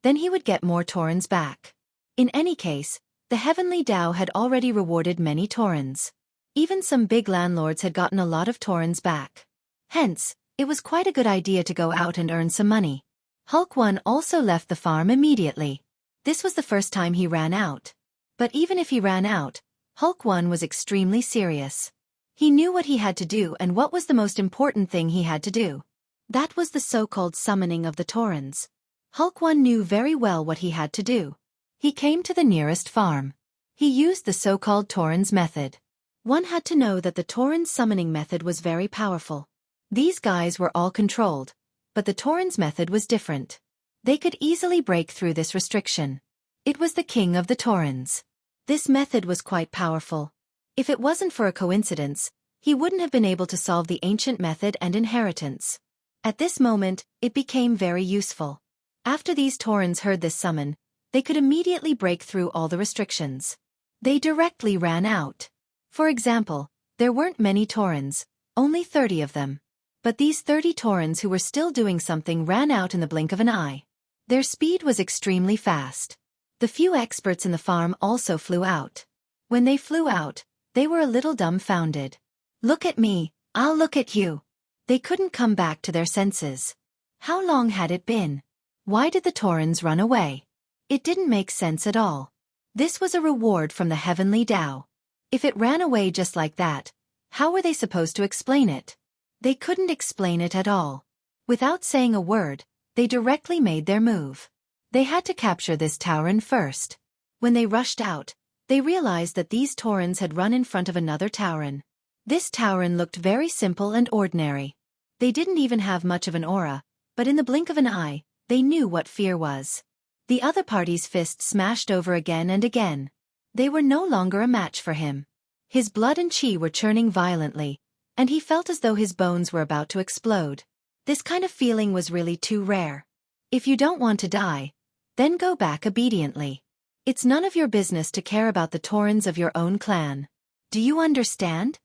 then he would get more Taurens back. In any case, the Heavenly Tao had already rewarded many Taurens. Even some big landlords had gotten a lot of Taurens back. Hence, it was quite a good idea to go out and earn some money. Hulk One also left the farm immediately. This was the first time he ran out. But even if he ran out, Hulk One was extremely serious. He knew what he had to do and what was the most important thing he had to do. That was the so-called summoning of the Taurens. Hulk One knew very well what he had to do. He came to the nearest farm. He used the so-called Taurens method. One had to know that the Taurens summoning method was very powerful. These guys were all controlled, but the Taurens method was different. They could easily break through this restriction. It was the king of the Taurens. This method was quite powerful. If it wasn't for a coincidence, he wouldn't have been able to solve the ancient method and inheritance. At this moment, it became very useful. After these Taurens heard this summon, they could immediately break through all the restrictions. They directly ran out. For example, there weren't many Taurens, only 30 of them. But these 30 Taurens who were still doing something ran out in the blink of an eye. Their speed was extremely fast. The few experts in the farm also flew out. When they flew out, they were a little dumbfounded. Look at me, I'll look at you. They couldn't come back to their senses. How long had it been? Why did the Taurens run away? It didn't make sense at all. This was a reward from the Heavenly Tao. If it ran away just like that, how were they supposed to explain it? They couldn't explain it at all. Without saying a word, they directly made their move. They had to capture this Tauren first. When they rushed out, they realized that these Taurens had run in front of another Tauren. This Tauren looked very simple and ordinary. They didn't even have much of an aura, but in the blink of an eye, they knew what fear was. The other party's fist smashed over again and again. They were no longer a match for him. His blood and chi were churning violently, and he felt as though his bones were about to explode. This kind of feeling was really too rare. If you don't want to die, then go back obediently. It's none of your business to care about the Taurens of your own clan. Do you understand?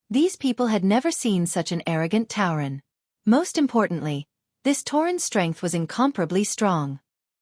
These people had never seen such an arrogant Tauren. Most importantly, this Tauren's strength was incomparably strong.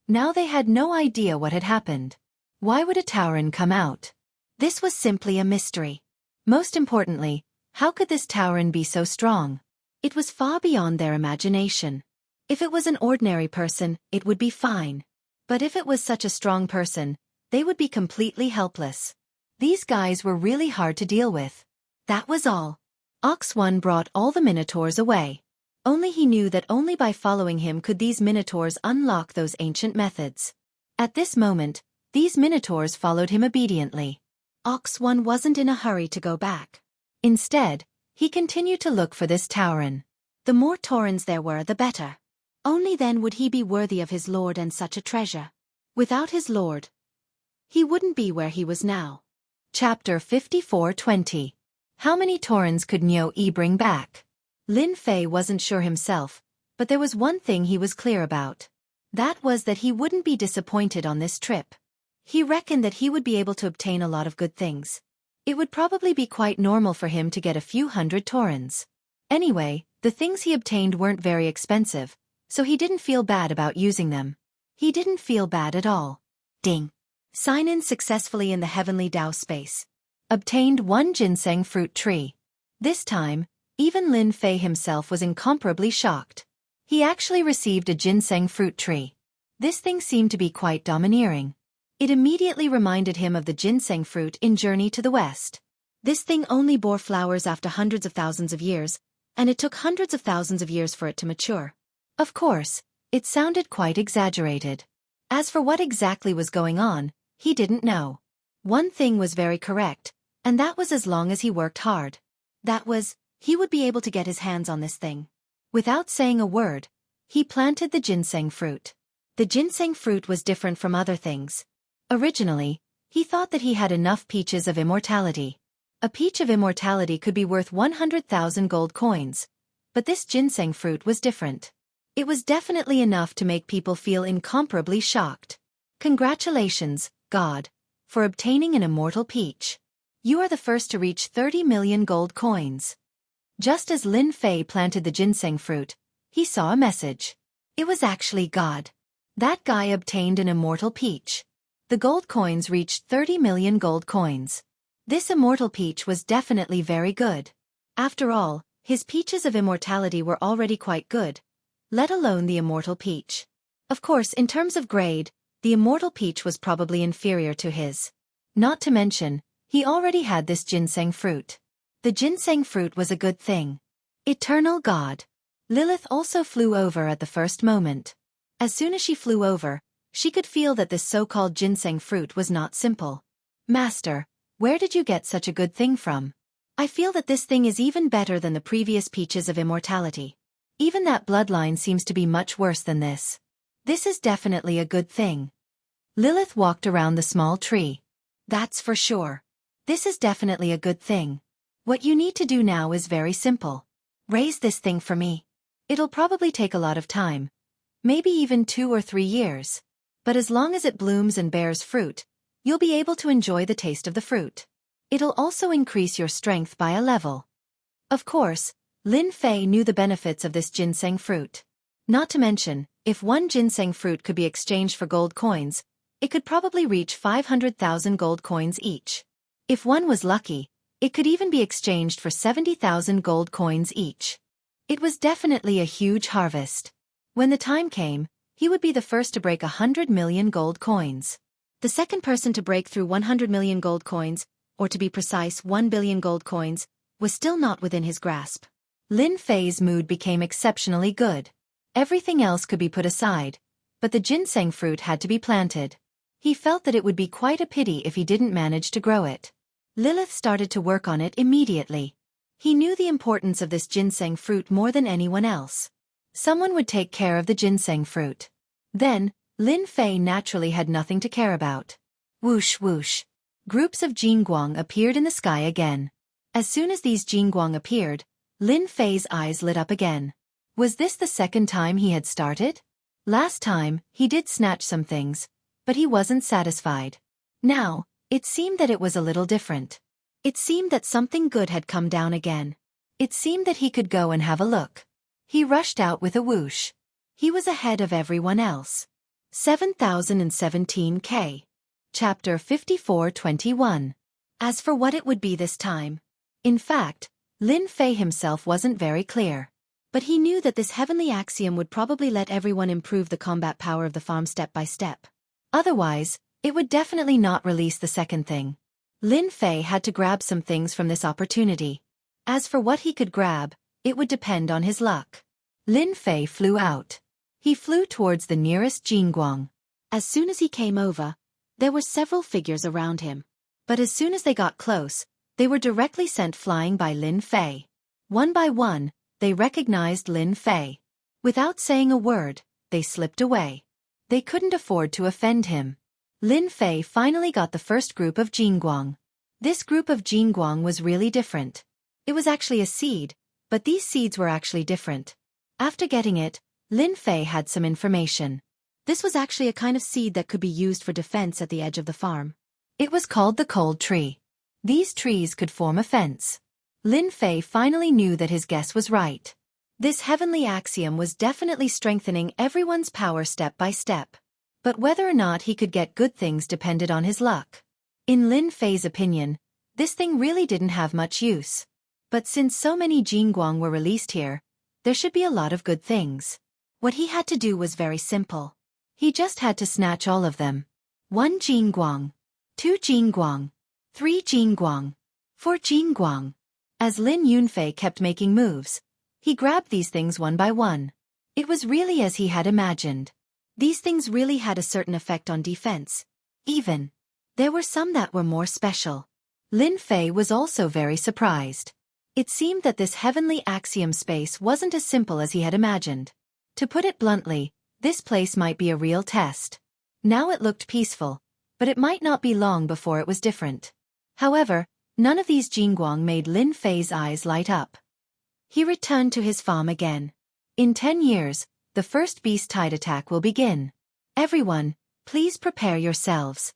Now they had no idea what had happened. Why would a Tauren come out? This was simply a mystery. Most importantly, how could this Tauren be so strong? It was far beyond their imagination. If it was an ordinary person, it would be fine. But if it was such a strong person, they would be completely helpless. These guys were really hard to deal with. That was all. Ox 1 brought all the Minotaurs away. Only he knew that only by following him could these Minotaurs unlock those ancient methods. At this moment, these Minotaurs followed him obediently. Ox 1 wasn't in a hurry to go back. Instead, he continued to look for this Tauren. The more Taurens there were, the better. Only then would he be worthy of his lord and such a treasure. Without his lord, he wouldn't be where he was now. Chapter 54:20. How many Taurens could Nyo-E bring back? Lin Fei wasn't sure himself, but there was one thing he was clear about. That was that he wouldn't be disappointed on this trip. He reckoned that he would be able to obtain a lot of good things. It would probably be quite normal for him to get a few hundred Taurens. Anyway, the things he obtained weren't very expensive, so he didn't feel bad about using them. He didn't feel bad at all. Ding. Sign in successfully in the heavenly Dao space. Obtained 1 ginseng fruit tree. This time, even Lin Fei himself was incomparably shocked. He actually received a ginseng fruit tree. This thing seemed to be quite domineering. It immediately reminded him of the ginseng fruit in Journey to the West. This thing only bore flowers after hundreds of thousands of years, and it took hundreds of thousands of years for it to mature. Of course, it sounded quite exaggerated. As for what exactly was going on, he didn't know. One thing was very correct, and that was as long as he worked hard. That was, he would be able to get his hands on this thing. Without saying a word, he planted the ginseng fruit. The ginseng fruit was different from other things. Originally, he thought that he had enough peaches of immortality. A peach of immortality could be worth 100,000 gold coins, but this ginseng fruit was different. It was definitely enough to make people feel incomparably shocked. Congratulations, God, for obtaining an immortal peach. You are the first to reach 30 million gold coins. Just as Lin Fei planted the ginseng fruit, he saw a message. It was actually God. That guy obtained an immortal peach. The gold coins reached 30 million gold coins. This immortal peach was definitely very good. After all, his peaches of immortality were already quite good, let alone the immortal peach. Of course, in terms of grade, the immortal peach was probably inferior to his. Not to mention, he already had this ginseng fruit. The ginseng fruit was a good thing. Eternal God. Lilith also flew over at the first moment. As soon as she flew over, she could feel that this so-called ginseng fruit was not simple. Master, where did you get such a good thing from? I feel that this thing is even better than the previous peaches of immortality. Even that bloodline seems to be much worse than this. This is definitely a good thing. Lilith walked around the small tree. That's for sure. This is definitely a good thing. What you need to do now is very simple. Raise this thing for me. It'll probably take a lot of time. Maybe even 2 or 3 years. But as long as it blooms and bears fruit, you'll be able to enjoy the taste of the fruit. It'll also increase your strength by a level. Of course, Lin Fei knew the benefits of this ginseng fruit. Not to mention, if 1 ginseng fruit could be exchanged for gold coins, it could probably reach 500,000 gold coins each. If one was lucky, it could even be exchanged for 70,000 gold coins each. It was definitely a huge harvest. When the time came, he would be the first to break 100 million gold coins. The second person to break through 100 million gold coins, or to be precise 1 billion gold coins, was still not within his grasp. Lin Fei's mood became exceptionally good. Everything else could be put aside, but the ginseng fruit had to be planted. He felt that it would be quite a pity if he didn't manage to grow it. Lilith started to work on it immediately. He knew the importance of this ginseng fruit more than anyone else. Someone would take care of the ginseng fruit. Then, Lin Fei naturally had nothing to care about. Whoosh whoosh. Groups of Jingguang appeared in the sky again. As soon as these Jingguang appeared, Lin Fei's eyes lit up again. Was this the second time he had started? Last time, he did snatch some things, but he wasn't satisfied. Now, it seemed that it was a little different. It seemed that something good had come down again. It seemed that he could go and have a look. He rushed out with a whoosh. He was ahead of everyone else. 7017K. Chapter 54:21. As for what it would be this time. In fact, Lin Fei himself wasn't very clear. But he knew that this heavenly axiom would probably let everyone improve the combat power of the farm step by step. Otherwise, it would definitely not release the second thing. Lin Fei had to grab some things from this opportunity. As for what he could grab, it would depend on his luck. Lin Fei flew out. He flew towards the nearest Jingguang. As soon as he came over, there were several figures around him. But as soon as they got close, they were directly sent flying by Lin Fei. One by one, they recognized Lin Fei. Without saying a word, they slipped away. They couldn't afford to offend him. Lin Fei finally got the first group of Jingguang. This group of Jingguang was really different. It was actually a seed, but these seeds were actually different. After getting it, Lin Fei had some information. This was actually a kind of seed that could be used for defense at the edge of the farm. It was called the cold tree. These trees could form a fence. Lin Fei finally knew that his guess was right. This heavenly axiom was definitely strengthening everyone's power step by step. But whether or not he could get good things depended on his luck. In Lin Fei's opinion, this thing really didn't have much use. But since so many Jingguang were released here, there should be a lot of good things. What he had to do was very simple. He just had to snatch all of them. 1 Jingguang, 2 Jingguang, 3 Jingguang, 4 Jingguang. As Lin Yunfei kept making moves, he grabbed these things one by one. It was really as he had imagined. These things really had a certain effect on defense. Even. There were some that were more special. Lin Fei was also very surprised. It seemed that this heavenly axiom space wasn't as simple as he had imagined. To put it bluntly, this place might be a real test. Now it looked peaceful, but it might not be long before it was different. However, none of these Jingguang made Lin Fei's eyes light up. He returned to his farm again. In 10 years, the first beast tide attack will begin. Everyone, please prepare yourselves.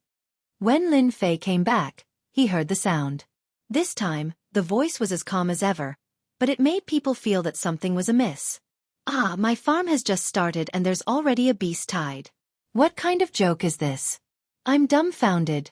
When Lin Fei came back, he heard the sound. This time, the voice was as calm as ever, but it made people feel that something was amiss. Ah, my farm has just started and there's already a beast tide. What kind of joke is this? I'm dumbfounded.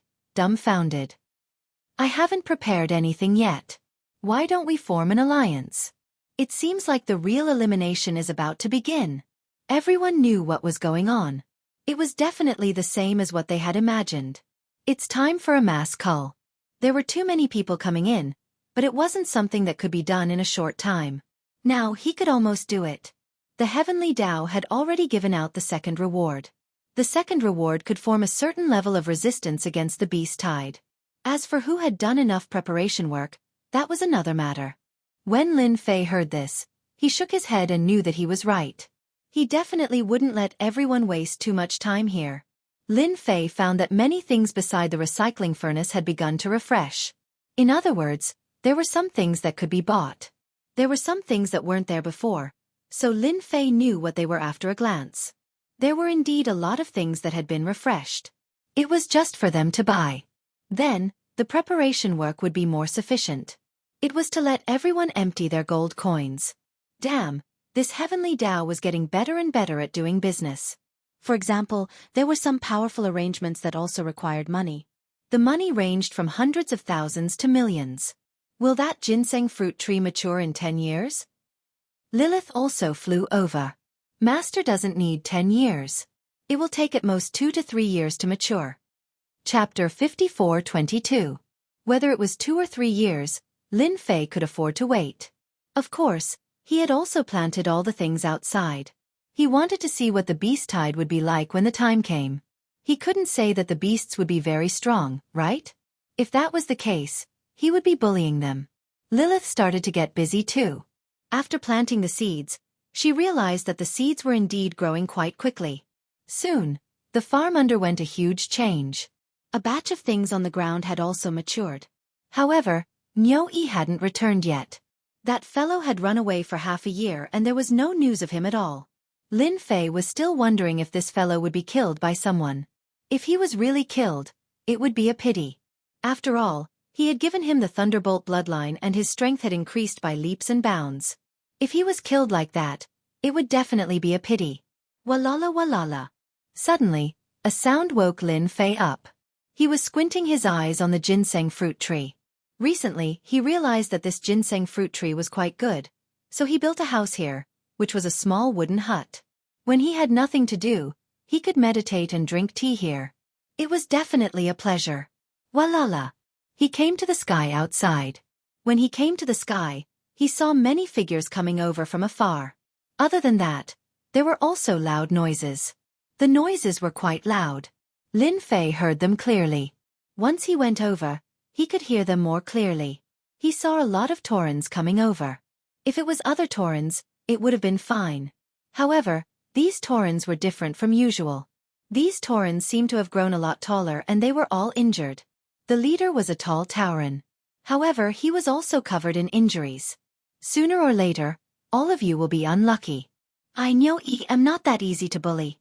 I haven't prepared anything yet. Why don't we form an alliance? It seems like the real elimination is about to begin. Everyone knew what was going on. It was definitely the same as what they had imagined. It's time for a mass cull. There were too many people coming in, but it wasn't something that could be done in a short time. Now he could almost do it. The Heavenly Tao had already given out the second reward. The second reward could form a certain level of resistance against the beast tide. As for who had done enough preparation work, that was another matter. When Lin Fei heard this, he shook his head and knew that he was right. He definitely wouldn't let everyone waste too much time here. Lin Fei found that many things beside the recycling furnace had begun to refresh. In other words, there were some things that could be bought. There were some things that weren't there before, so Lin Fei knew what they were after a glance. There were indeed a lot of things that had been refreshed. It was just for them to buy. Then, the preparation work would be more sufficient. It was to let everyone empty their gold coins. Damn, this Heavenly Tao was getting better and better at doing business. For example, there were some powerful arrangements that also required money. The money ranged from hundreds of thousands to millions. Will that ginseng fruit tree mature in 10 years? Lilith also flew over. Master doesn't need 10 years. It will take at most 2 to 3 years to mature. Chapter 54:22. Whether it was 2 or 3 years, Lin Fei could afford to wait. Of course, he had also planted all the things outside. He wanted to see what the beast tide would be like when the time came. He couldn't say that the beasts would be very strong, right? If that was the case, he would be bullying them. Lilith started to get busy too. After planting the seeds, she realized that the seeds were indeed growing quite quickly. Soon, the farm underwent a huge change. A batch of things on the ground had also matured. However, Nyo-E hadn't returned yet. That fellow had run away for half a year and there was no news of him at all. Lin Fei was still wondering if this fellow would be killed by someone. If he was really killed, it would be a pity. After all, he had given him the Thunderbolt bloodline and his strength had increased by leaps and bounds. If he was killed like that, it would definitely be a pity. Walala walala. Suddenly, a sound woke Lin Fei up. He was squinting his eyes on the ginseng fruit tree. Recently, he realized that this ginseng fruit tree was quite good, so he built a house here, which was a small wooden hut. When he had nothing to do, he could meditate and drink tea here. It was definitely a pleasure. Walala. He came to the sky outside. When he came to the sky, he saw many figures coming over from afar. Other than that, there were also loud noises. The noises were quite loud. Lin Fei heard them clearly. Once he went over, he could hear them more clearly. He saw a lot of Taurens coming over. If it was other Taurens, it would have been fine. However, these Taurens were different from usual. These Taurens seemed to have grown a lot taller and they were all injured. The leader was a tall Tauren. However, he was also covered in injuries. Sooner or later, all of you will be unlucky. I am not that easy to bully.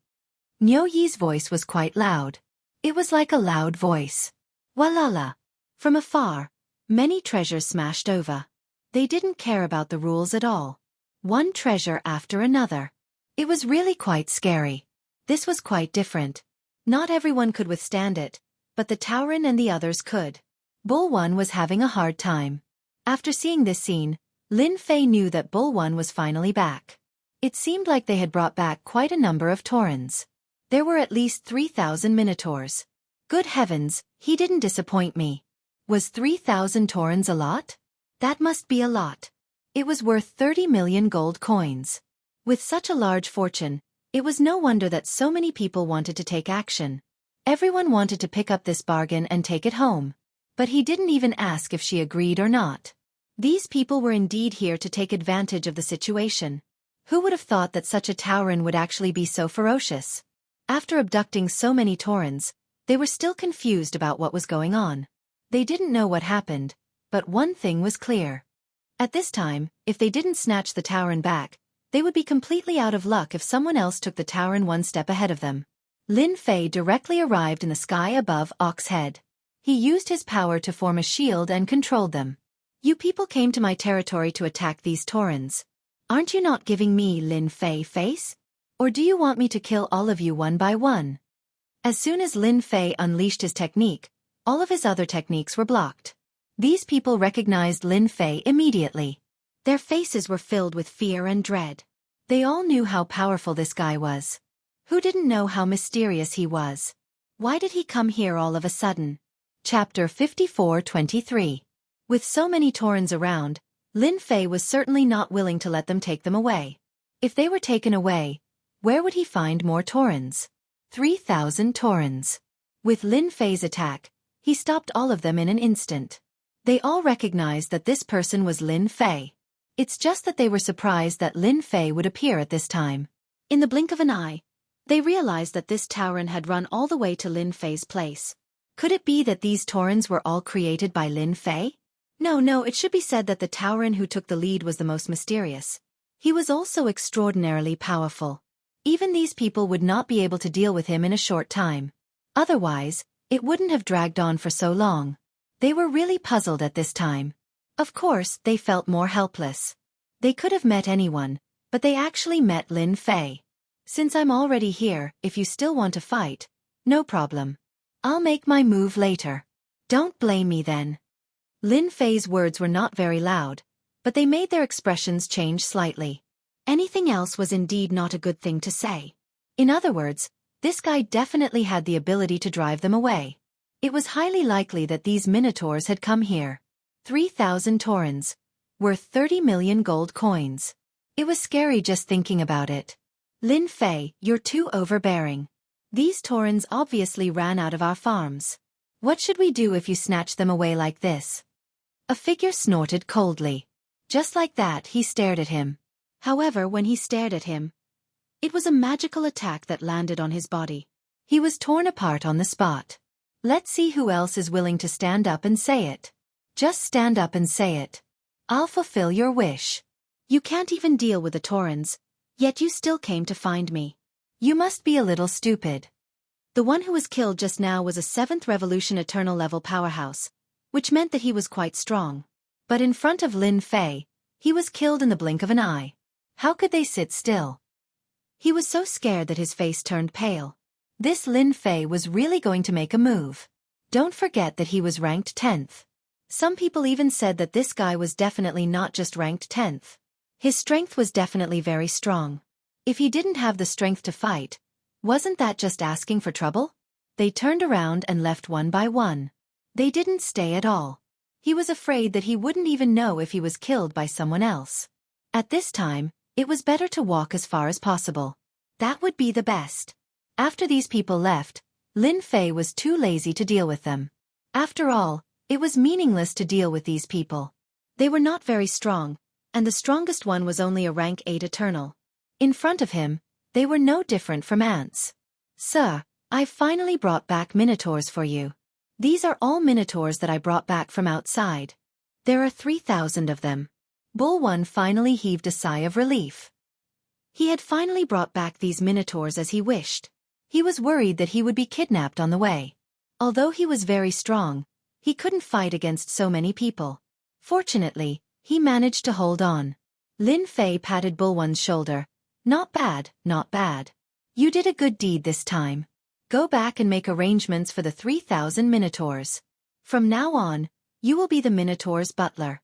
Niu Yi's voice was quite loud. It was like a loud voice. Walala. From afar, many treasures smashed over. They didn't care about the rules at all. One treasure after another. It was really quite scary. This was quite different. Not everyone could withstand it, but the Tauren and the others could. Bull One was having a hard time. After seeing this scene, Lin Fei knew that Bull One was finally back. It seemed like they had brought back quite a number of Taurens. There were at least 3,000 Minotaurs. Good heavens, he didn't disappoint me. Was 3,000 Taurens a lot? That must be a lot. It was worth 30 million gold coins. With such a large fortune, it was no wonder that so many people wanted to take action. Everyone wanted to pick up this bargain and take it home. But he didn't even ask if she agreed or not. These people were indeed here to take advantage of the situation. Who would have thought that such a Tauren would actually be so ferocious? After abducting so many Taurens, they were still confused about what was going on. They didn't know what happened, but one thing was clear. At this time, if they didn't snatch the Tauren back, they would be completely out of luck if someone else took the Tauren one step ahead of them. Lin Fei directly arrived in the sky above Ox's head. He used his power to form a shield and controlled them. You people came to my territory to attack these Taurens. Aren't you not giving me Lin Fei face? Or do you want me to kill all of you one by one? As soon as Lin Fei unleashed his technique, all of his other techniques were blocked. These people recognized Lin Fei immediately. Their faces were filled with fear and dread. They all knew how powerful this guy was. Who didn't know how mysterious he was? Why did he come here all of a sudden? Chapter 54-23. With so many Taurens around, Lin Fei was certainly not willing to let them take them away. If they were taken away, where would he find more Taurens? 3,000 Taurens. With Lin Fei's attack, he stopped all of them in an instant. They all recognized that this person was Lin Fei. It's just that they were surprised that Lin Fei would appear at this time. In the blink of an eye, they realized that this Tauren had run all the way to Lin Fei's place. Could it be that these Taurens were all created by Lin Fei? No, it should be said that the Tauren who took the lead was the most mysterious. He was also extraordinarily powerful. Even these people would not be able to deal with him in a short time. Otherwise, it wouldn't have dragged on for so long. They were really puzzled at this time. Of course, they felt more helpless. They could have met anyone, but they actually met Lin Fei. Since I'm already here, if you still want to fight, no problem. I'll make my move later. Don't blame me then. Lin Fei's words were not very loud, but they made their expressions change slightly. Anything else was indeed not a good thing to say. In other words, this guy definitely had the ability to drive them away. It was highly likely that these Minotaurs had come here. 3,000 Taurens, worth 30 million gold coins. It was scary just thinking about it. Lin Fei, you're too overbearing. These Taurens obviously ran out of our farms. What should we do if you snatch them away like this? A figure snorted coldly. Just like that, he stared at him. However, when he stared at him, it was a magical attack that landed on his body. He was torn apart on the spot. Let's see who else is willing to stand up and say it. Just stand up and say it. I'll fulfill your wish. You can't even deal with the Taurens, yet you still came to find me. You must be a little stupid. The one who was killed just now was a 7th Revolution Eternal level powerhouse, which meant that he was quite strong. But in front of Lin Fei, he was killed in the blink of an eye. How could they sit still? He was so scared that his face turned pale. This Lin Fei was really going to make a move. Don't forget that he was ranked 10th. Some people even said that this guy was definitely not just ranked 10th. His strength was definitely very strong. If he didn't have the strength to fight, wasn't that just asking for trouble? They turned around and left one by one. They didn't stay at all. He was afraid that he wouldn't even know if he was killed by someone else. At this time, it was better to walk as far as possible. That would be the best. After these people left, Lin Fei was too lazy to deal with them. After all, it was meaningless to deal with these people. They were not very strong, and the strongest one was only a rank 8 Eternal. In front of him, they were no different from ants. Sir, I've finally brought back minotaurs for you. These are all minotaurs that I brought back from outside. There are 3,000 of them. Bull One finally heaved a sigh of relief. He had finally brought back these minotaurs as he wished. He was worried that he would be kidnapped on the way. Although he was very strong, he couldn't fight against so many people. Fortunately, he managed to hold on. Lin Fei patted Bull One's shoulder. Not bad, not bad. You did a good deed this time. Go back and make arrangements for the 3,000 minotaurs. From now on, you will be the minotaur's butler.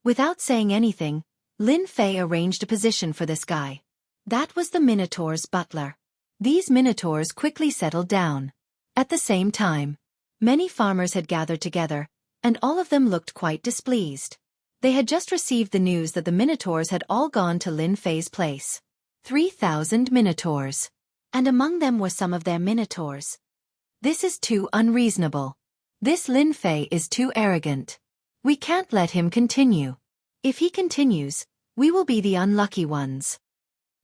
Without saying anything, Lin Fei arranged a position for this guy. That was the minotaur's butler. These minotaurs quickly settled down. At the same time, many farmers had gathered together, and all of them looked quite displeased. They had just received the news that the minotaurs had all gone to Lin Fei's place. 3,000 minotaurs. And among them were some of their minotaurs. This is too unreasonable. This Lin Fei is too arrogant. We can't let him continue. If he continues, we will be the unlucky ones.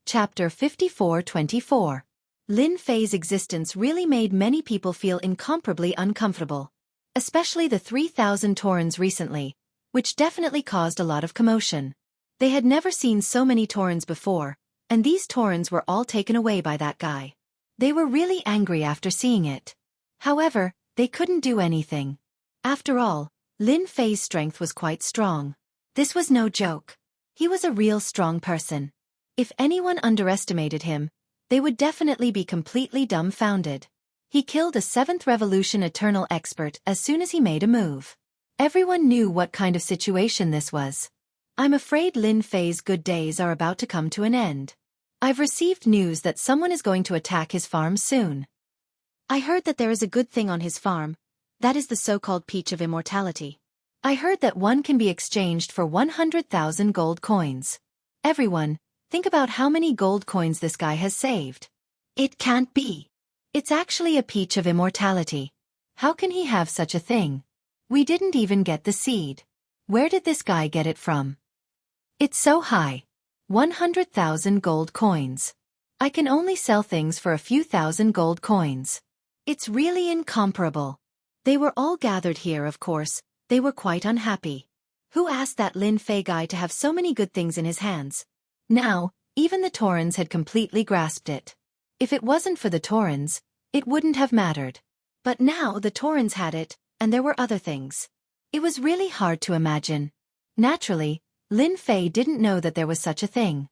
Chapter 54-24. Lin Fei's existence really made many people feel incomparably uncomfortable. Especially the 3,000 Taurens recently, which definitely caused a lot of commotion. They had never seen so many Taurens before, and these Taurens were all taken away by that guy. They were really angry after seeing it. However, they couldn't do anything. After all, Lin Fei's strength was quite strong. This was no joke. He was a real strong person. If anyone underestimated him, they would definitely be completely dumbfounded. He killed a 7th Revolution Eternal expert as soon as he made a move. Everyone knew what kind of situation this was. I'm afraid Lin Fei's good days are about to come to an end. I've received news that someone is going to attack his farm soon. I heard that there is a good thing on his farm. That is the so-called Peach of Immortality. I heard that one can be exchanged for 100,000 gold coins. Everyone, think about how many gold coins this guy has saved. It can't be. It's actually a Peach of Immortality. How can he have such a thing? We didn't even get the seed. Where did this guy get it from? It's so high. 100,000 gold coins. I can only sell things for a few thousand gold coins. It's really incomparable. They were all gathered here, of course. They were quite unhappy. Who asked that Lin Fei guy to have so many good things in his hands? Now, even the Taurens had completely grasped it. If it wasn't for the Taurens, it wouldn't have mattered. But now the Taurens had it, and there were other things. It was really hard to imagine. Naturally, Lin Fei didn't know that there was such a thing.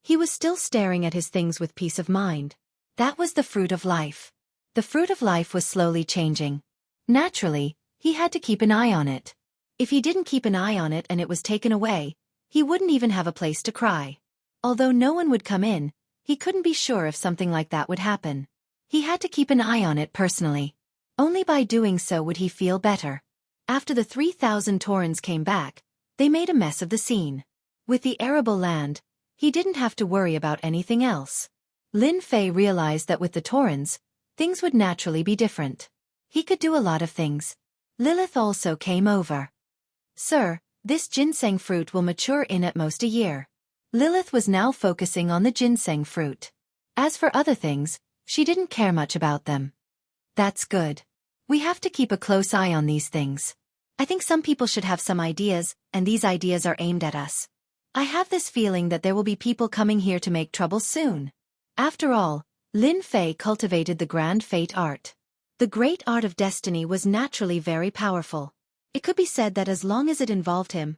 He was still staring at his things with peace of mind. That was the fruit of life. The fruit of life was slowly changing. Naturally, he had to keep an eye on it. If he didn't keep an eye on it and it was taken away, he wouldn't even have a place to cry. Although no one would come in, he couldn't be sure if something like that would happen. He had to keep an eye on it personally. Only by doing so would he feel better. After the 3,000 Taurens came back, they made a mess of the scene. With the arable land, he didn't have to worry about anything else. Lin Fei realized that with the Taurens, things would naturally be different. He could do a lot of things. Lilith also came over. Sir, this ginseng fruit will mature in at most a year. Lilith was now focusing on the ginseng fruit. As for other things, she didn't care much about them. That's good. We have to keep a close eye on these things. I think some people should have some ideas, and these ideas are aimed at us. I have this feeling that there will be people coming here to make trouble soon. After all, Lin Fei cultivated the grand fate art. The great art of destiny was naturally very powerful. It could be said that as long as it involved him,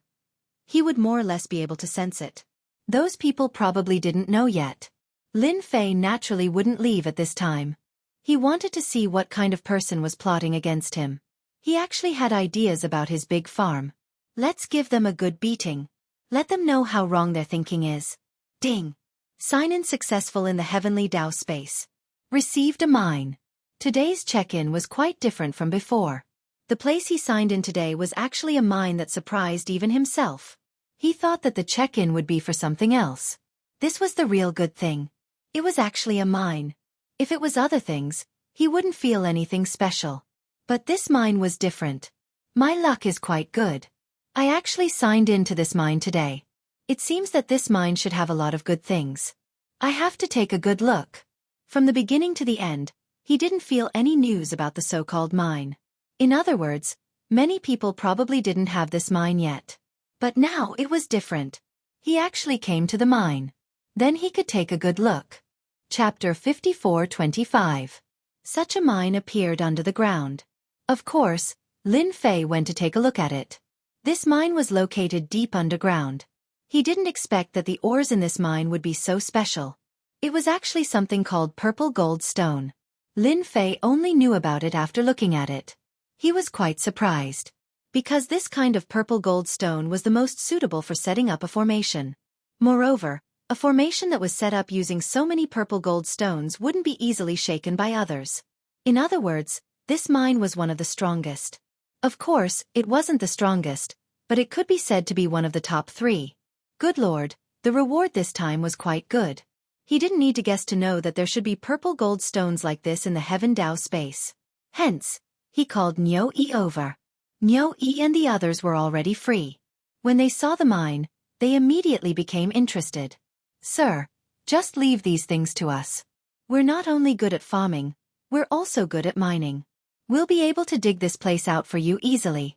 he would more or less be able to sense it. Those people probably didn't know yet. Lin Fei naturally wouldn't leave at this time. He wanted to see what kind of person was plotting against him. He actually had ideas about his big farm. Let's give them a good beating. Let them know how wrong their thinking is. Ding! Sign-in successful in the heavenly Dao space. Received a mine. Today's check-in was quite different from before. The place he signed in today was actually a mine that surprised even himself. He thought that the check-in would be for something else. This was the real good thing. It was actually a mine. If it was other things, he wouldn't feel anything special. But this mine was different. My luck is quite good. I actually signed in to this mine today. It seems that this mine should have a lot of good things. I have to take a good look. From the beginning to the end, he didn't feel any news about the so-called mine. In other words, many people probably didn't have this mine yet. But now it was different. He actually came to the mine. Then he could take a good look. Chapter 54:25. Such a mine appeared under the ground. Of course, Lin Fei went to take a look at it. This mine was located deep underground. He didn't expect that the ores in this mine would be so special. It was actually something called purple gold stone. Lin Fei only knew about it after looking at it. He was quite surprised. Because this kind of purple gold stone was the most suitable for setting up a formation. Moreover, a formation that was set up using so many purple gold stones wouldn't be easily shaken by others. In other words, this mine was one of the strongest. Of course, it wasn't the strongest, but it could be said to be one of the top 3. Good Lord, the reward this time was quite good. He didn't need to guess to know that there should be purple gold stones like this in the Heaven Dao space. Hence, he called Niu Yi over. Niu Yi and the others were already free. When they saw the mine, they immediately became interested. Sir, just leave these things to us. We're not only good at farming, we're also good at mining. We'll be able to dig this place out for you easily.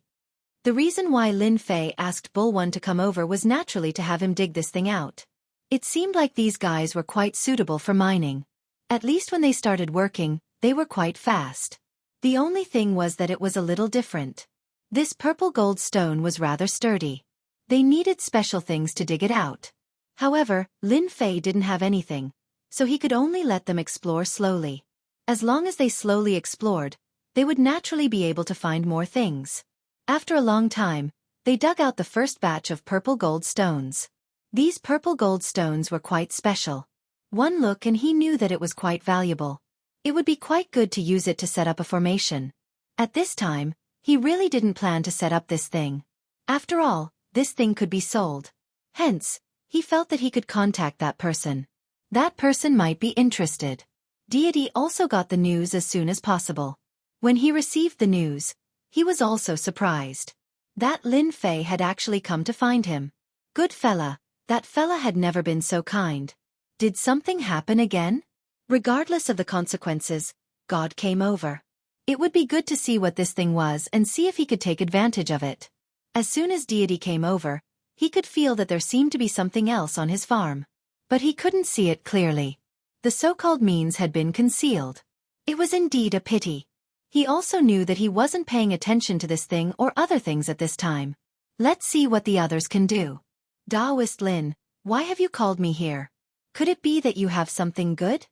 The reason why Lin Fei asked Bulwan to come over was naturally to have him dig this thing out. It seemed like these guys were quite suitable for mining. At least when they started working, they were quite fast. The only thing was that it was a little different. This purple gold stone was rather sturdy. They needed special things to dig it out. However, Lin Fei didn't have anything, so he could only let them explore slowly. As long as they slowly explored, they would naturally be able to find more things. After a long time, they dug out the first batch of purple gold stones. These purple gold stones were quite special. One look and he knew that it was quite valuable. It would be quite good to use it to set up a formation. At this time, he really didn't plan to set up this thing. After all, this thing could be sold. Hence, he felt that he could contact that person. That person might be interested. Deity also got the news as soon as possible. When he received the news, he was also surprised. That Lin Fei had actually come to find him. Good fella, that fella had never been so kind. Did something happen again? Regardless of the consequences, God came over. It would be good to see what this thing was and see if he could take advantage of it. As soon as Deity came over, he could feel that there seemed to be something else on his farm. But he couldn't see it clearly. The so-called means had been concealed. It was indeed a pity. He also knew that he wasn't paying attention to this thing or other things at this time. Let's see what the others can do. Daoist Lin, why have you called me here? Could it be that you have something good?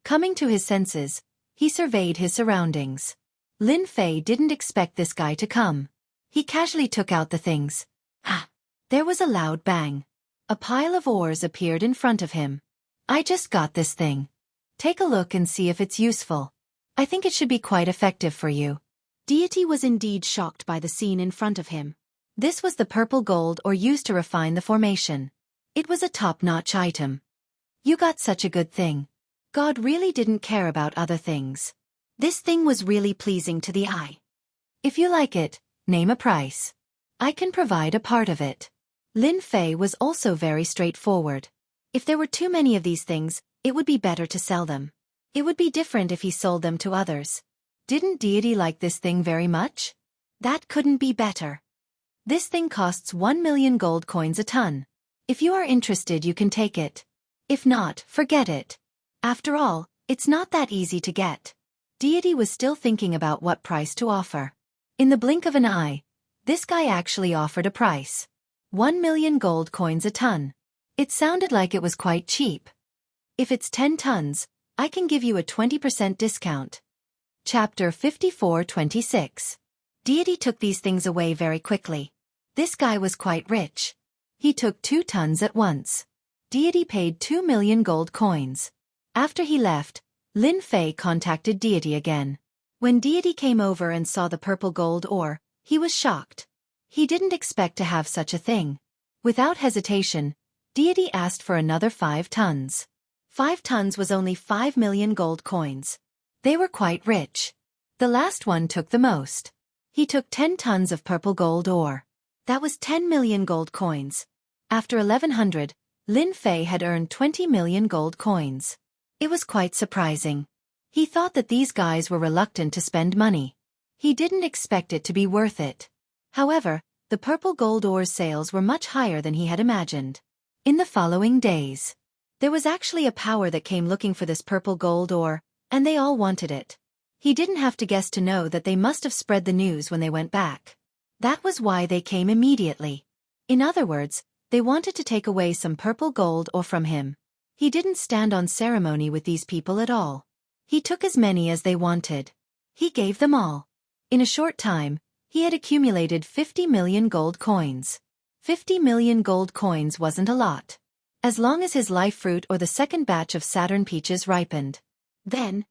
Coming to his senses, he surveyed his surroundings. Lin Fei didn't expect this guy to come. He casually took out the things. Ah! There was a loud bang. A pile of ores appeared in front of him. I just got this thing. Take a look and see if it's useful. I think it should be quite effective for you. Deity was indeed shocked by the scene in front of him. This was the purple gold ore used to refine the formation. It was a top-notch item. You got such a good thing. God really didn't care about other things. This thing was really pleasing to the eye. If you like it, name a price. I can provide a part of it. Lin Fei was also very straightforward. If there were too many of these things, it would be better to sell them. It would be different if he sold them to others. Didn't Deity like this thing very much? That couldn't be better. This thing costs 1 million gold coins a ton. If you are interested, you can take it. If not, forget it. After all, it's not that easy to get. Deity was still thinking about what price to offer. In the blink of an eye, this guy actually offered a price. 1 million gold coins a ton. It sounded like it was quite cheap. If it's 10 tons, I can give you a 20% discount. Chapter 54-26. Deity took these things away very quickly. This guy was quite rich. He took 2 tons at once. Deity paid 2 million gold coins. After he left, Lin Fei contacted Deity again. When Deity came over and saw the purple gold ore, he was shocked. He didn't expect to have such a thing. Without hesitation, Deity asked for another 5 tons. 5 tons was only 5 million gold coins. They were quite rich. The last one took the most. He took 10 tons of purple gold ore. That was 10 million gold coins. After 1100, Lin Fei had earned 20 million gold coins. It was quite surprising. He thought that these guys were reluctant to spend money. He didn't expect it to be worth it. However, the purple gold ore's sales were much higher than he had imagined. In the following days, there was actually a power that came looking for this purple gold ore, and they all wanted it. He didn't have to guess to know that they must have spread the news when they went back. That was why they came immediately. In other words, they wanted to take away some purple gold ore from him. He didn't stand on ceremony with these people at all. He took as many as they wanted. He gave them all. In a short time, he had accumulated 50 million gold coins. 50 million gold coins wasn't a lot. As long as his life fruit or the second batch of Saturn peaches ripened. Then,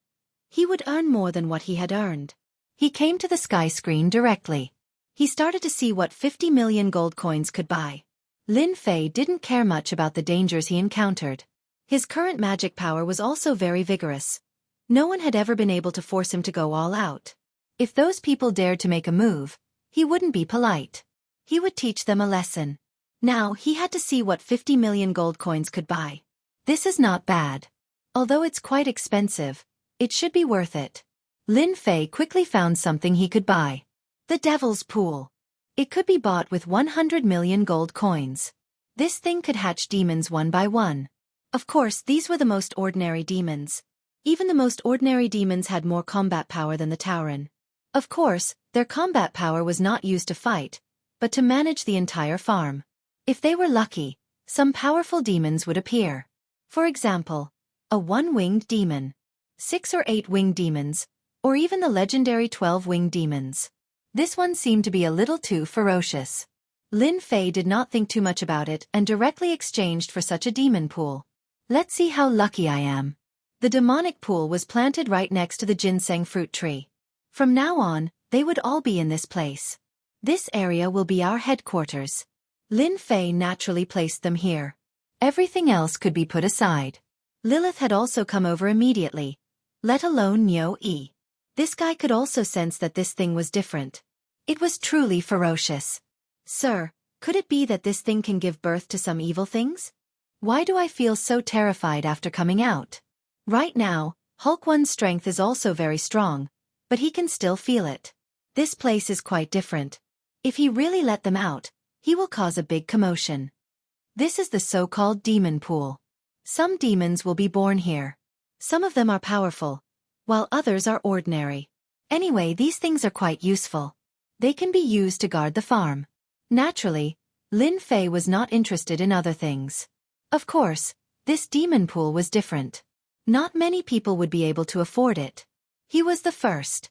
he would earn more than what he had earned. He came to the sky screen directly. He started to see what 50 million gold coins could buy. Lin Fei didn't care much about the dangers he encountered. His current magic power was also very vigorous. No one had ever been able to force him to go all out. If those people dared to make a move, he wouldn't be polite. He would teach them a lesson. Now he had to see what 50 million gold coins could buy. This is not bad. Although it's quite expensive, it should be worth it. Lin Fei quickly found something he could buy. The Devil's Pool. It could be bought with 100 million gold coins. This thing could hatch demons one by one. Of course, these were the most ordinary demons. Even the most ordinary demons had more combat power than the Tauren. Of course, their combat power was not used to fight, but to manage the entire farm. If they were lucky, some powerful demons would appear. For example, a 1-winged demon, 6 or 8 winged demons, or even the legendary 12-winged demons. This one seemed to be a little too ferocious. Lin Fei did not think too much about it and directly exchanged for such a demon pool. Let's see how lucky I am. The demonic pool was planted right next to the ginseng fruit tree. From now on, they would all be in this place. This area will be our headquarters. Lin Fei naturally placed them here. Everything else could be put aside. Lilith had also come over immediately, let alone Nyo Yi. This guy could also sense that this thing was different. It was truly ferocious. Sir, could it be that this thing can give birth to some evil things? Why do I feel so terrified after coming out? Right now, Hulk One's strength is also very strong, but he can still feel it. This place is quite different. If he really let them out, he will cause a big commotion. This is the so-called demon pool. Some demons will be born here. Some of them are powerful, while others are ordinary. Anyway, these things are quite useful. They can be used to guard the farm. Naturally, Lin Fei was not interested in other things. Of course, this demon pool was different. Not many people would be able to afford it. He was the first.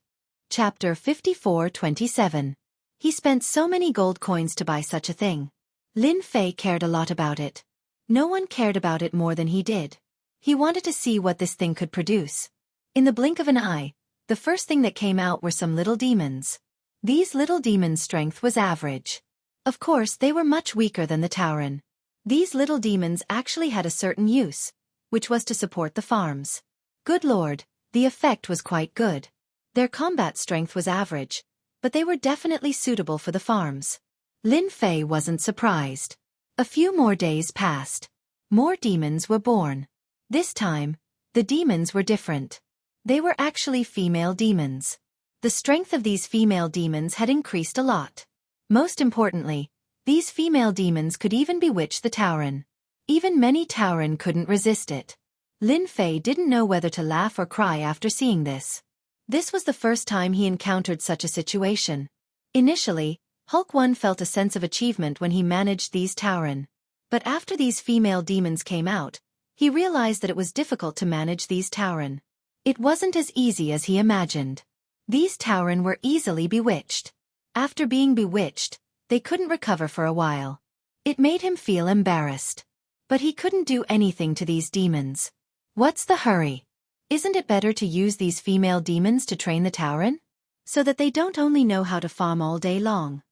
Chapter 54-27. He spent so many gold coins to buy such a thing. Lin Fei cared a lot about it. No one cared about it more than he did. He wanted to see what this thing could produce. In the blink of an eye, the first thing that came out were some little demons. These little demons' strength was average. Of course, they were much weaker than the Tauren. These little demons actually had a certain use, which was to support the farms. Good lord, the effect was quite good. Their combat strength was average, but they were definitely suitable for the farms. Lin Fei wasn't surprised. A few more days passed. More demons were born. This time, the demons were different. They were actually female demons. The strength of these female demons had increased a lot. Most importantly, these female demons could even bewitch the Tauren. Even many Tauren couldn't resist it. Lin Fei didn't know whether to laugh or cry after seeing this. This was the first time he encountered such a situation. Initially, Hulk 1 felt a sense of achievement when he managed these Tauren. But after these female demons came out, he realized that it was difficult to manage these Tauren. It wasn't as easy as he imagined. These Tauren were easily bewitched. After being bewitched, they couldn't recover for a while. It made him feel embarrassed. But he couldn't do anything to these demons. What's the hurry? Isn't it better to use these female demons to train the Tauren? So that they don't only know how to farm all day long.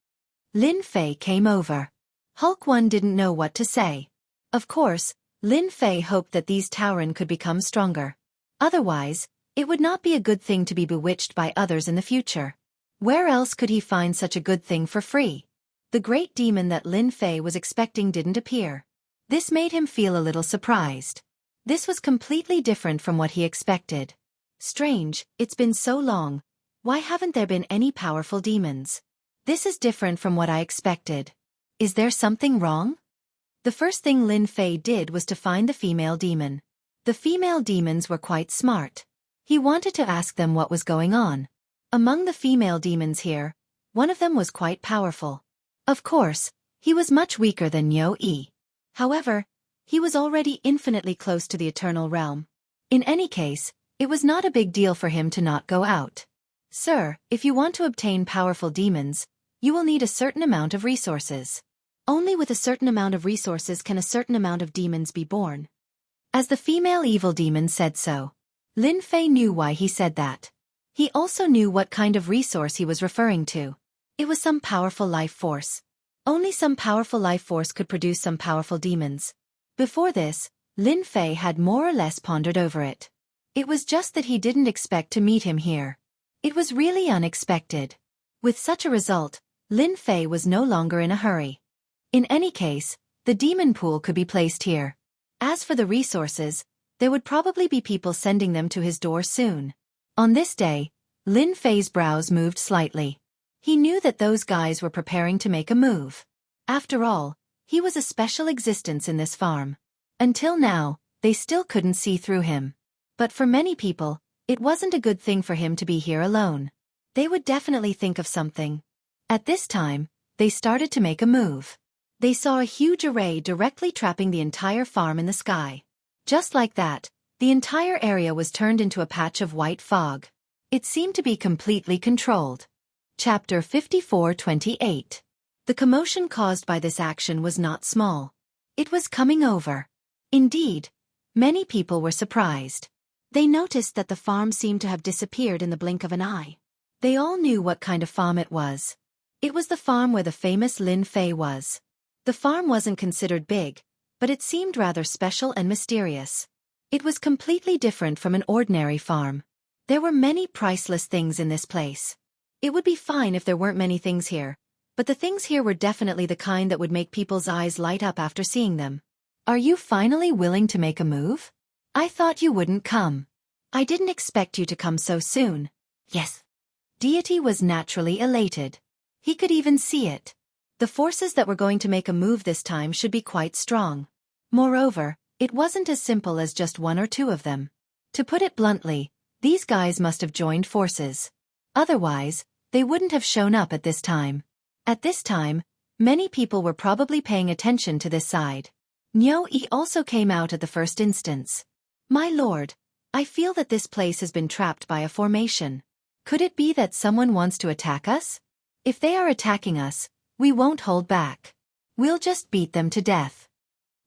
Lin Fei came over. Hulk 1 didn't know what to say. Of course, Lin Fei hoped that these Tauren could become stronger. Otherwise, it would not be a good thing to be bewitched by others in the future. Where else could he find such a good thing for free? The great demon that Lin Fei was expecting didn't appear. This made him feel a little surprised. This was completely different from what he expected. Strange, it's been so long. Why haven't there been any powerful demons? This is different from what I expected. Is there something wrong? The first thing Lin Fei did was to find the female demon. The female demons were quite smart. He wanted to ask them what was going on. Among the female demons here, one of them was quite powerful. Of course, he was much weaker than Niu Yi. However, he was already infinitely close to the Eternal Realm. In any case, it was not a big deal for him to not go out. Sir, if you want to obtain powerful demons, you will need a certain amount of resources. Only with a certain amount of resources can a certain amount of demons be born. As the female evil demon said so, Lin Fei knew why he said that. He also knew what kind of resource he was referring to. It was some powerful life force. Only some powerful life force could produce some powerful demons. Before this, Lin Fei had more or less pondered over it. It was just that he didn't expect to meet him here. It was really unexpected. With such a result, Lin Fei was no longer in a hurry. In any case, the demon pool could be placed here. As for the resources, there would probably be people sending them to his door soon. On this day, Lin Fei's brows moved slightly. He knew that those guys were preparing to make a move. After all, he was a special existence in this farm. Until now, they still couldn't see through him. But for many people, it wasn't a good thing for him to be here alone. They would definitely think of something. At this time, they started to make a move. They saw a huge array directly trapping the entire farm in the sky. Just like that, the entire area was turned into a patch of white fog. It seemed to be completely controlled. Chapter 54:28. The commotion caused by this action was not small. It was coming over. Indeed, many people were surprised. They noticed that the farm seemed to have disappeared in the blink of an eye. They all knew what kind of farm it was. It was the farm where the famous Lin Fei was. The farm wasn't considered big, but it seemed rather special and mysterious. It was completely different from an ordinary farm. There were many priceless things in this place. It would be fine if there weren't many things here, but the things here were definitely the kind that would make people's eyes light up after seeing them. Are you finally willing to make a move? I thought you wouldn't come. I didn't expect you to come so soon. Yes. Deity was naturally elated. He could even see it. The forces that were going to make a move this time should be quite strong. Moreover, it wasn't as simple as just one or two of them. To put it bluntly, these guys must have joined forces. Otherwise, they wouldn't have shown up at this time. At this time, many people were probably paying attention to this side. Niu Yi also came out at the first instance. My lord, I feel that this place has been trapped by a formation. Could it be that someone wants to attack us? If they are attacking us, we won't hold back. We'll just beat them to death.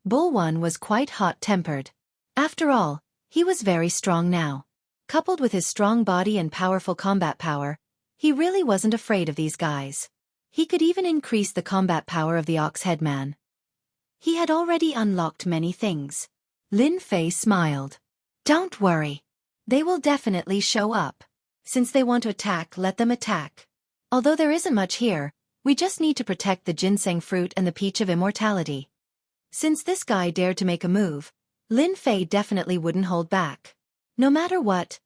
Bull One was quite hot-tempered. After all, he was very strong now. Coupled with his strong body and powerful combat power, he really wasn't afraid of these guys. He could even increase the combat power of the Ox Headman. He had already unlocked many things. Lin Fei smiled. Don't worry. They will definitely show up. Since they want to attack, let them attack. Although there isn't much here, we just need to protect the ginseng fruit and the peach of immortality. Since this guy dared to make a move, Lin Fei definitely wouldn't hold back. No matter what,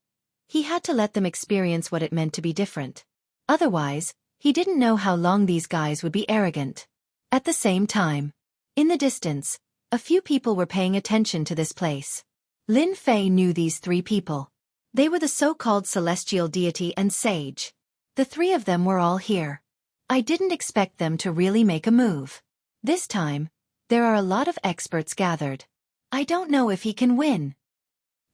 He had to let them experience what it meant to be different. Otherwise, he didn't know how long these guys would be arrogant. At the same time, in the distance, a few people were paying attention to this place. Lin Fei knew these three people. They were the so-called celestial deity and sage. The three of them were all here. I didn't expect them to really make a move. This time, there are a lot of experts gathered. I don't know if he can win.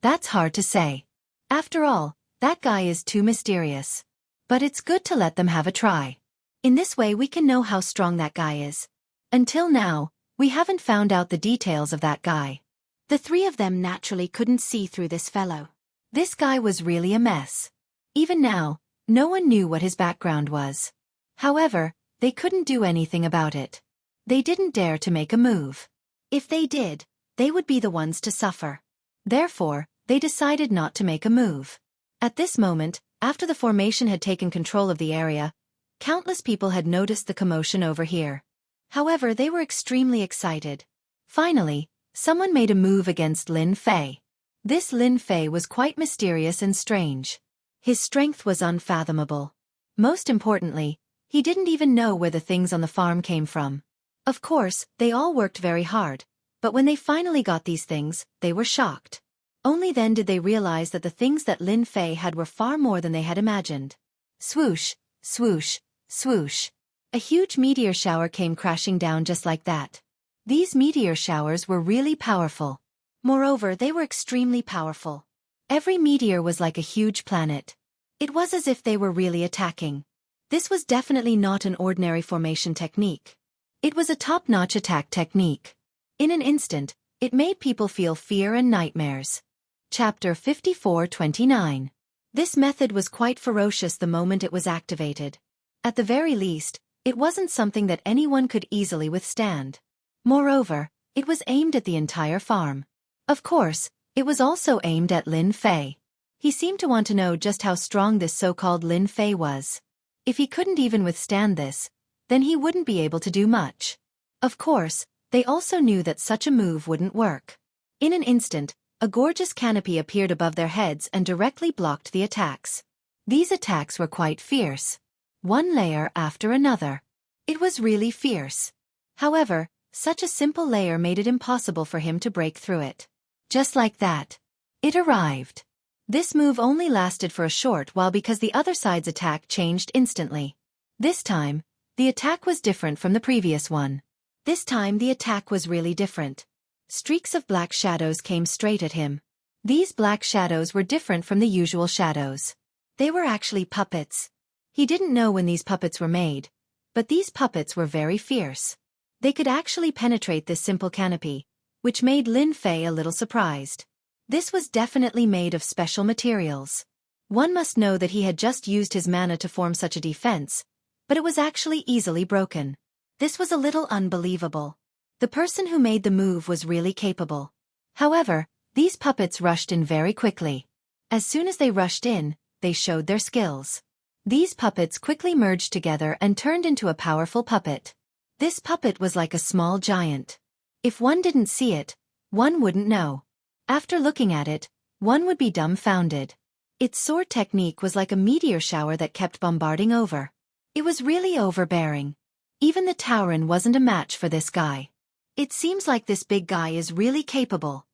That's hard to say. After all, that guy is too mysterious. But it's good to let them have a try. In this way we can know how strong that guy is. Until now, we haven't found out the details of that guy. The three of them naturally couldn't see through this fellow. This guy was really a mess. Even now, no one knew what his background was. However, they couldn't do anything about it. They didn't dare to make a move. If they did, they would be the ones to suffer. Therefore, they decided not to make a move. At this moment, after the formation had taken control of the area, countless people had noticed the commotion over here. However, they were extremely excited. Finally, someone made a move against Lin Fei. This Lin Fei was quite mysterious and strange. His strength was unfathomable. Most importantly, he didn't even know where the things on the farm came from. Of course, they all worked very hard, but when they finally got these things, they were shocked. Only then did they realize that the things that Lin Fei had were far more than they had imagined. Swoosh, swoosh, swoosh. A huge meteor shower came crashing down just like that. These meteor showers were really powerful. Moreover, they were extremely powerful. Every meteor was like a huge planet. It was as if they were really attacking. This was definitely not an ordinary formation technique. It was a top-notch attack technique. In an instant, it made people feel fear and nightmares. Chapter 54-29. This method was quite ferocious the moment it was activated. At the very least, it wasn't something that anyone could easily withstand. Moreover, it was aimed at the entire farm. Of course, it was also aimed at Lin Fei. He seemed to want to know just how strong this so-called Lin Fei was. If he couldn't even withstand this, then he wouldn't be able to do much. Of course, they also knew that such a move wouldn't work. In an instant, a gorgeous canopy appeared above their heads and directly blocked the attacks. These attacks were quite fierce. One layer after another. It was really fierce. However, such a simple layer made it impossible for him to break through it. Just like that. It arrived. This move only lasted for a short while because the other side's attack changed instantly. This time, the attack was different from the previous one. This time the attack was really different. Streaks of black shadows came straight at him. These black shadows were different from the usual shadows. They were actually puppets. He didn't know when these puppets were made, but these puppets were very fierce. They could actually penetrate this simple canopy, which made Lin Fei a little surprised. This was definitely made of special materials. One must know that he had just used his mana to form such a defense, but it was actually easily broken. This was a little unbelievable. The person who made the move was really capable. However, these puppets rushed in very quickly. As soon as they rushed in, they showed their skills. These puppets quickly merged together and turned into a powerful puppet. This puppet was like a small giant. If one didn't see it, one wouldn't know. After looking at it, one would be dumbfounded. Its sword technique was like a meteor shower that kept bombarding over. It was really overbearing. Even the Tauren wasn't a match for this guy. It seems like this big guy is really capable.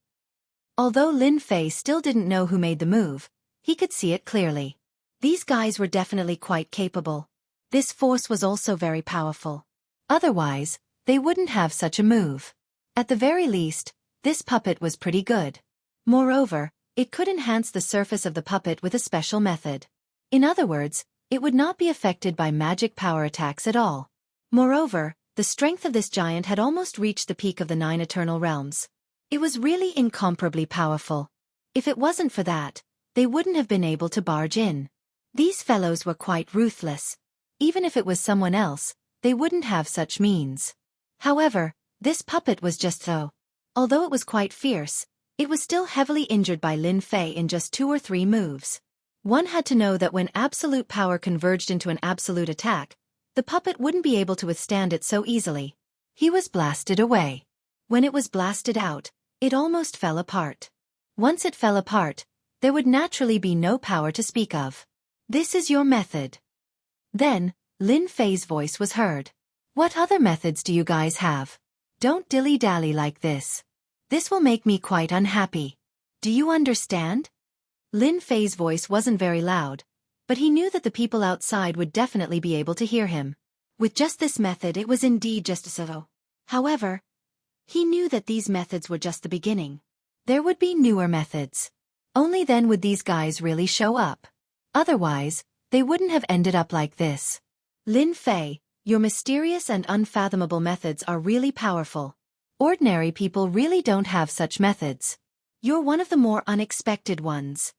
Although Lin Fei still didn't know who made the move, he could see it clearly. These guys were definitely quite capable. This force was also very powerful. Otherwise, they wouldn't have such a move. At the very least, this puppet was pretty good. Moreover, it could enhance the surface of the puppet with a special method. In other words, it would not be affected by magic power attacks at all. Moreover, the strength of this giant had almost reached the peak of the 9 eternal realms. It was really incomparably powerful. If it wasn't for that, they wouldn't have been able to barge in. These fellows were quite ruthless. Even if it was someone else, they wouldn't have such means. However, this puppet was just so. Although it was quite fierce, it was still heavily injured by Lin Fei in just 2 or 3 moves. One had to know that when absolute power converged into an absolute attack, the puppet wouldn't be able to withstand it so easily. He was blasted away. When it was blasted out, it almost fell apart. Once it fell apart, there would naturally be no power to speak of. This is your method. Then, Lin Fei's voice was heard. What other methods do you guys have? Don't dilly-dally like this. This will make me quite unhappy. Do you understand? Lin Fei's voice wasn't very loud, but he knew that the people outside would definitely be able to hear him. With just this method, it was indeed just a so. However, he knew that these methods were just the beginning. There would be newer methods. Only then would these guys really show up. Otherwise, they wouldn't have ended up like this. Lin Fei, your mysterious and unfathomable methods are really powerful. Ordinary people really don't have such methods. You're one of the more unexpected ones.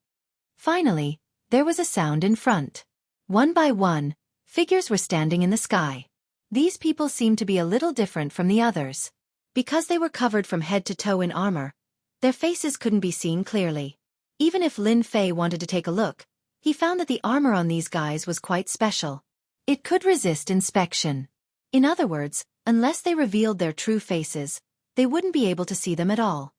Finally, there was a sound in front. One by one, figures were standing in the sky. These people seemed to be a little different from the others. Because they were covered from head to toe in armor, their faces couldn't be seen clearly. Even if Lin Fei wanted to take a look, he found that the armor on these guys was quite special. It could resist inspection. In other words, unless they revealed their true faces, they wouldn't be able to see them at all.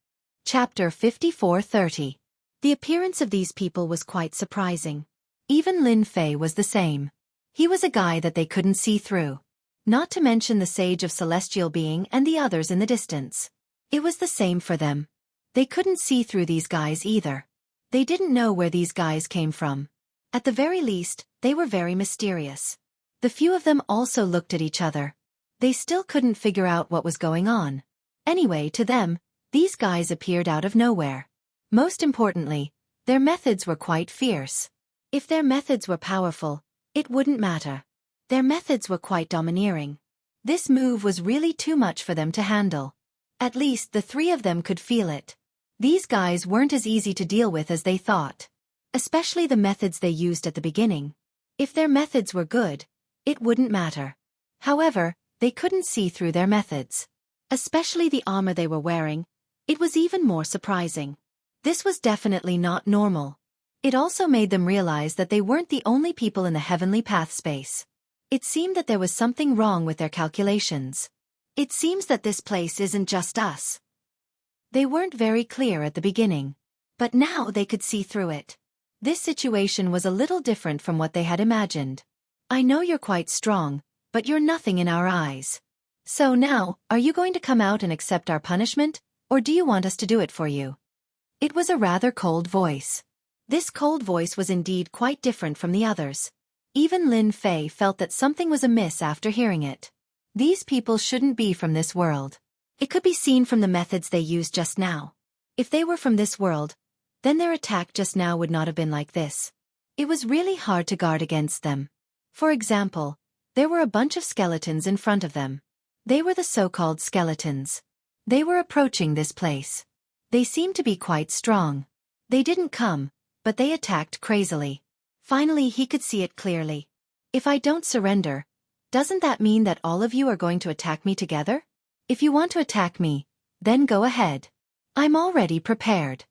Chapter 54:30. The appearance of these people was quite surprising. Even Lin Fei was the same. He was a guy that they couldn't see through. Not to mention the Sage of Celestial Being and the others in the distance. It was the same for them. They couldn't see through these guys either. They didn't know where these guys came from. At the very least, they were very mysterious. The few of them also looked at each other. They still couldn't figure out what was going on. Anyway, to them, these guys appeared out of nowhere. Most importantly, their methods were quite fierce. If their methods were powerful, it wouldn't matter. Their methods were quite domineering. This move was really too much for them to handle. At least the three of them could feel it. These guys weren't as easy to deal with as they thought. Especially the methods they used at the beginning. If their methods were good, it wouldn't matter. However, they couldn't see through their methods. Especially the armor they were wearing. It was even more surprising. This was definitely not normal. It also made them realize that they weren't the only people in the heavenly path space. It seemed that there was something wrong with their calculations. It seems that this place isn't just us. They weren't very clear at the beginning. But now they could see through it. This situation was a little different from what they had imagined. I know you're quite strong, but you're nothing in our eyes. So now, are you going to come out and accept our punishment, or do you want us to do it for you? It was a rather cold voice. This cold voice was indeed quite different from the others. Even Lin Fei felt that something was amiss after hearing it. These people shouldn't be from this world. It could be seen from the methods they used just now. If they were from this world, then their attack just now would not have been like this. It was really hard to guard against them. For example, there were a bunch of skeletons in front of them. They were the so-called skeletons. They were approaching this place. They seemed to be quite strong. They didn't come, but they attacked crazily. Finally, he could see it clearly. If I don't surrender, doesn't that mean that all of you are going to attack me together? If you want to attack me, then go ahead. I'm already prepared.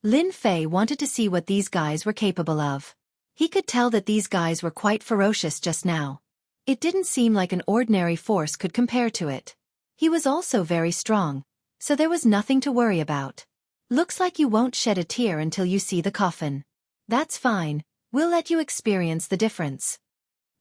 Lin Fei wanted to see what these guys were capable of. He could tell that these guys were quite ferocious just now. It didn't seem like an ordinary force could compare to it. He was also very strong, so there was nothing to worry about. Looks like you won't shed a tear until you see the coffin. That's fine, we'll let you experience the difference.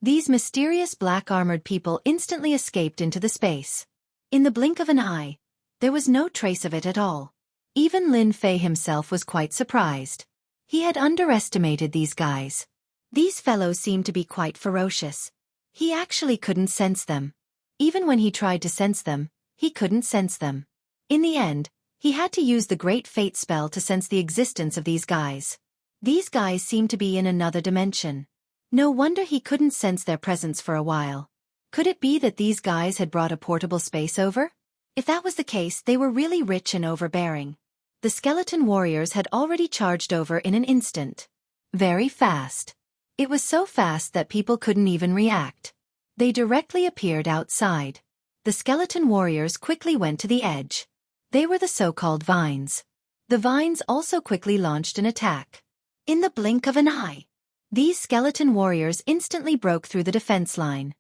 These mysterious black-armored people instantly escaped into the space. In the blink of an eye, there was no trace of it at all. Even Lin Fei himself was quite surprised. He had underestimated these guys. These fellows seemed to be quite ferocious. He actually couldn't sense them. Even when he tried to sense them, he couldn't sense them. In the end, he had to use the Great Fate spell to sense the existence of these guys. These guys seemed to be in another dimension. No wonder he couldn't sense their presence for a while. Could it be that these guys had brought a portable space over? If that was the case, they were really rich and overbearing. The skeleton warriors had already charged over in an instant. Very fast. It was so fast that people couldn't even react. They directly appeared outside. The skeleton warriors quickly went to the edge. They were the so-called vines. The vines also quickly launched an attack. In the blink of an eye, these skeleton warriors instantly broke through the defense line.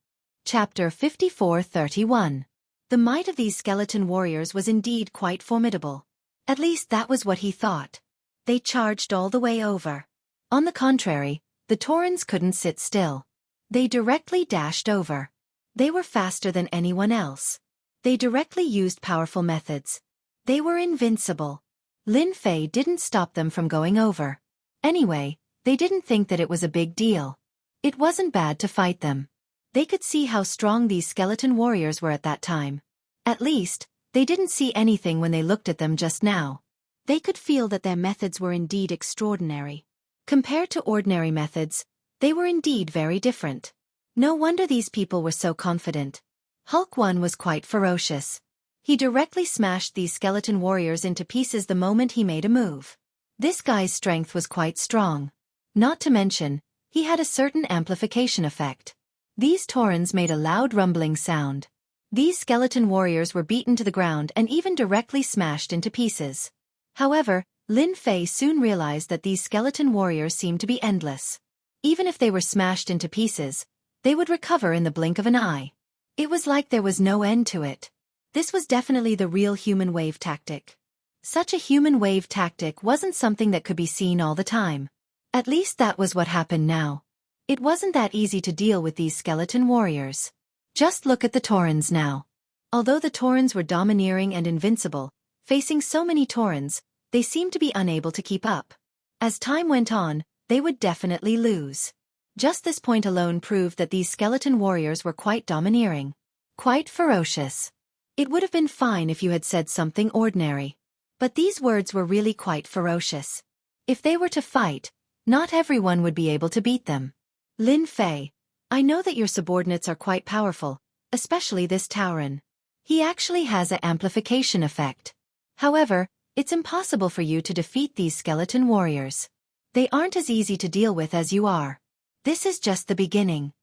Chapter 54:31. The might of these skeleton warriors was indeed quite formidable. At least that was what he thought. They charged all the way over. On the contrary, the Taurens couldn't sit still. They directly dashed over. They were faster than anyone else. They directly used powerful methods. They were invincible. Lin Fei didn't stop them from going over. Anyway, they didn't think that it was a big deal. It wasn't bad to fight them. They could see how strong these skeleton warriors were at that time. At least, they didn't see anything when they looked at them just now. They could feel that their methods were indeed extraordinary. Compared to ordinary methods, they were indeed very different. No wonder these people were so confident. Hulk 1 was quite ferocious. He directly smashed these skeleton warriors into pieces the moment he made a move. This guy's strength was quite strong. Not to mention, he had a certain amplification effect. These Taurens made a loud rumbling sound. These skeleton warriors were beaten to the ground and even directly smashed into pieces. However, Lin Fei soon realized that these skeleton warriors seemed to be endless. Even if they were smashed into pieces, they would recover in the blink of an eye. It was like there was no end to it. This was definitely the real human wave tactic. Such a human wave tactic wasn't something that could be seen all the time. At least that was what happened now. It wasn't that easy to deal with these skeleton warriors. Just look at the Taurens now. Although the Taurens were domineering and invincible, facing so many Taurens, they seemed to be unable to keep up. As time went on, they would definitely lose. Just this point alone proved that these skeleton warriors were quite domineering. Quite ferocious. It would have been fine if you had said something ordinary. But these words were really quite ferocious. If they were to fight, not everyone would be able to beat them. Lin Fei, I know that your subordinates are quite powerful, especially this Tauren. He actually has an amplification effect. However, it's impossible for you to defeat these skeleton warriors. They aren't as easy to deal with as you are. This is just the beginning.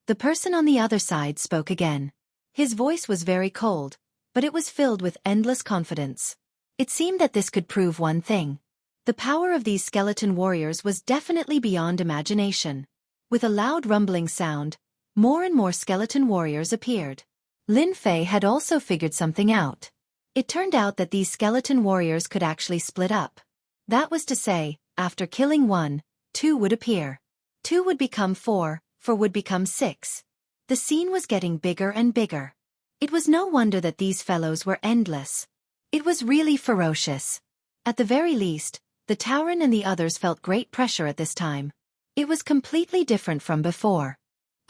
The person on the other side spoke again. His voice was very cold, but it was filled with endless confidence. It seemed that this could prove one thing. The power of these skeleton warriors was definitely beyond imagination. With a loud rumbling sound, more and more skeleton warriors appeared. Lin Fei had also figured something out. It turned out that these skeleton warriors could actually split up. That was to say, after killing one, two would appear. Two would become four would become six. The scene was getting bigger and bigger. It was no wonder that these fellows were endless. It was really ferocious. At the very least, the Tauren and the others felt great pressure at this time. It was completely different from before.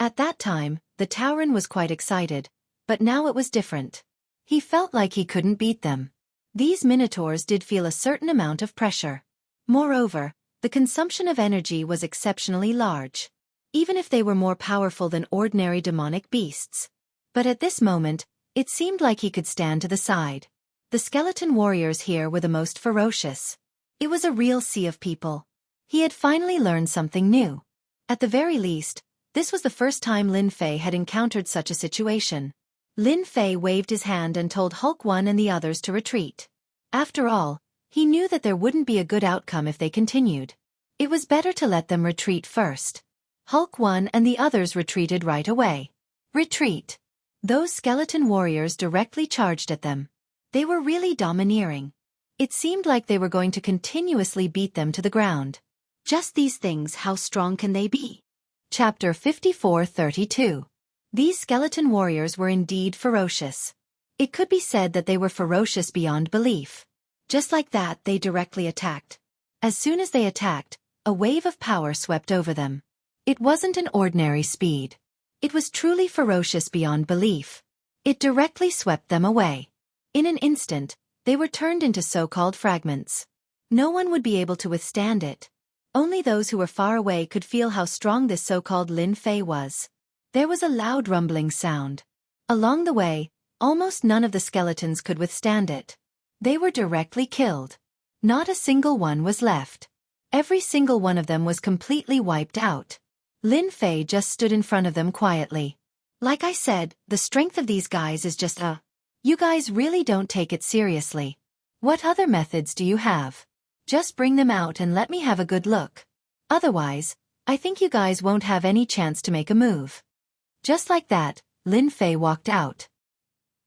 At that time, the Tauren was quite excited, but now it was different. He felt like he couldn't beat them. These Minotaurs did feel a certain amount of pressure. Moreover, the consumption of energy was exceptionally large. Even if they were more powerful than ordinary demonic beasts. But at this moment, it seemed like he could stand to the side. The skeleton warriors here were the most ferocious. It was a real sea of people. He had finally learned something new. At the very least, this was the first time Lin Fei had encountered such a situation. Lin Fei waved his hand and told Hulk 1 and the others to retreat. After all, he knew that there wouldn't be a good outcome if they continued. It was better to let them retreat first. Hulk 1 and the others retreated right away. Retreat. Those skeleton warriors directly charged at them. They were really domineering. It seemed like they were going to continuously beat them to the ground. Just these things, how strong can they be? Chapter 54-32. These skeleton warriors were indeed ferocious. It could be said that they were ferocious beyond belief. Just like that, they directly attacked. As soon as they attacked, a wave of power swept over them. It wasn't an ordinary speed. It was truly ferocious beyond belief. It directly swept them away. In an instant, they were turned into so-called fragments. No one would be able to withstand it. Only those who were far away could feel how strong this so-called Lin Fei was. There was a loud rumbling sound. Along the way, almost none of the skeletons could withstand it. They were directly killed. Not a single one was left. Every single one of them was completely wiped out. Lin Fei just stood in front of them quietly. Like I said, the strength of these guys is just You guys really don't take it seriously. What other methods do you have? Just bring them out and let me have a good look. Otherwise, I think you guys won't have any chance to make a move. Just like that, Lin Fei walked out.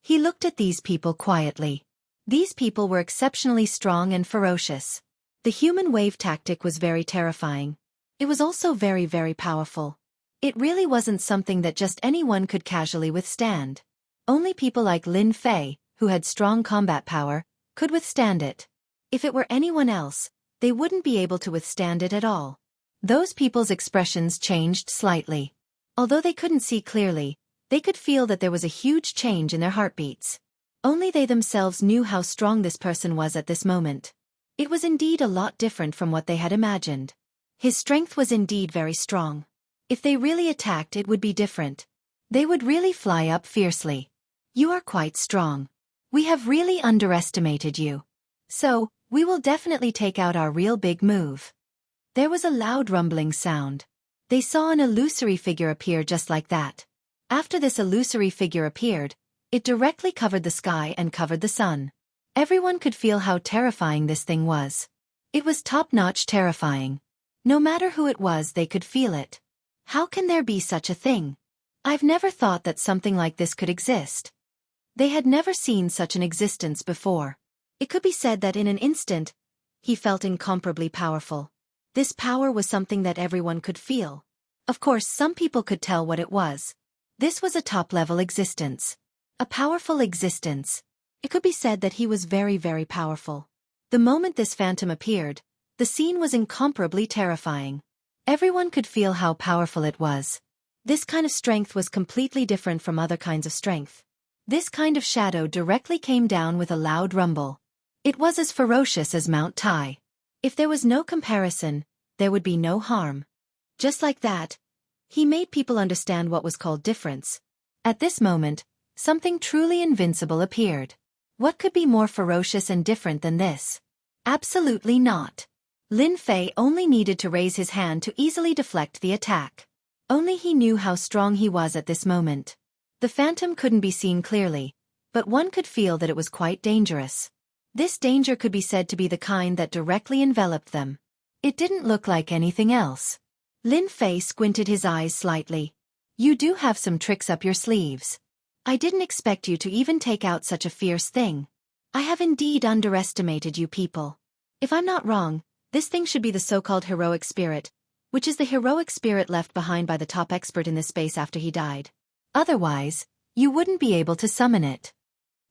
He looked at these people quietly. These people were exceptionally strong and ferocious. The human wave tactic was very terrifying. It was also very, very powerful. It really wasn't something that just anyone could casually withstand. Only people like Lin Fei, who had strong combat power, could withstand it. If it were anyone else, they wouldn't be able to withstand it at all. Those people's expressions changed slightly. Although they couldn't see clearly, they could feel that there was a huge change in their heartbeats. Only they themselves knew how strong this person was at this moment. It was indeed a lot different from what they had imagined. His strength was indeed very strong. If they really attacked, it would be different. They would really fly up fiercely. You are quite strong. We have really underestimated you. So, we will definitely take out our real big move. There was a loud rumbling sound. They saw an illusory figure appear just like that. After this illusory figure appeared, it directly covered the sky and covered the sun. Everyone could feel how terrifying this thing was. It was top-notch terrifying. No matter who it was, they could feel it. How can there be such a thing? I've never thought that something like this could exist. They had never seen such an existence before. It could be said that in an instant, he felt incomparably powerful. This power was something that everyone could feel. Of course, some people could tell what it was. This was a top-level existence. A powerful existence. It could be said that he was very, very powerful. The moment this phantom appeared, the scene was incomparably terrifying. Everyone could feel how powerful it was. This kind of strength was completely different from other kinds of strength. This kind of shadow directly came down with a loud rumble. It was as ferocious as Mount Tai. If there was no comparison, there would be no harm. Just like that, he made people understand what was called difference. At this moment, something truly invincible appeared. What could be more ferocious and different than this? Absolutely not. Lin Fei only needed to raise his hand to easily deflect the attack. Only he knew how strong he was at this moment. The phantom couldn't be seen clearly, but one could feel that it was quite dangerous. This danger could be said to be the kind that directly enveloped them. It didn't look like anything else. Lin Fei squinted his eyes slightly. You do have some tricks up your sleeves. I didn't expect you to even take out such a fierce thing. I have indeed underestimated you people. If I'm not wrong, this thing should be the so-called heroic spirit, which is the heroic spirit left behind by the top expert in this space after he died. Otherwise, you wouldn't be able to summon it.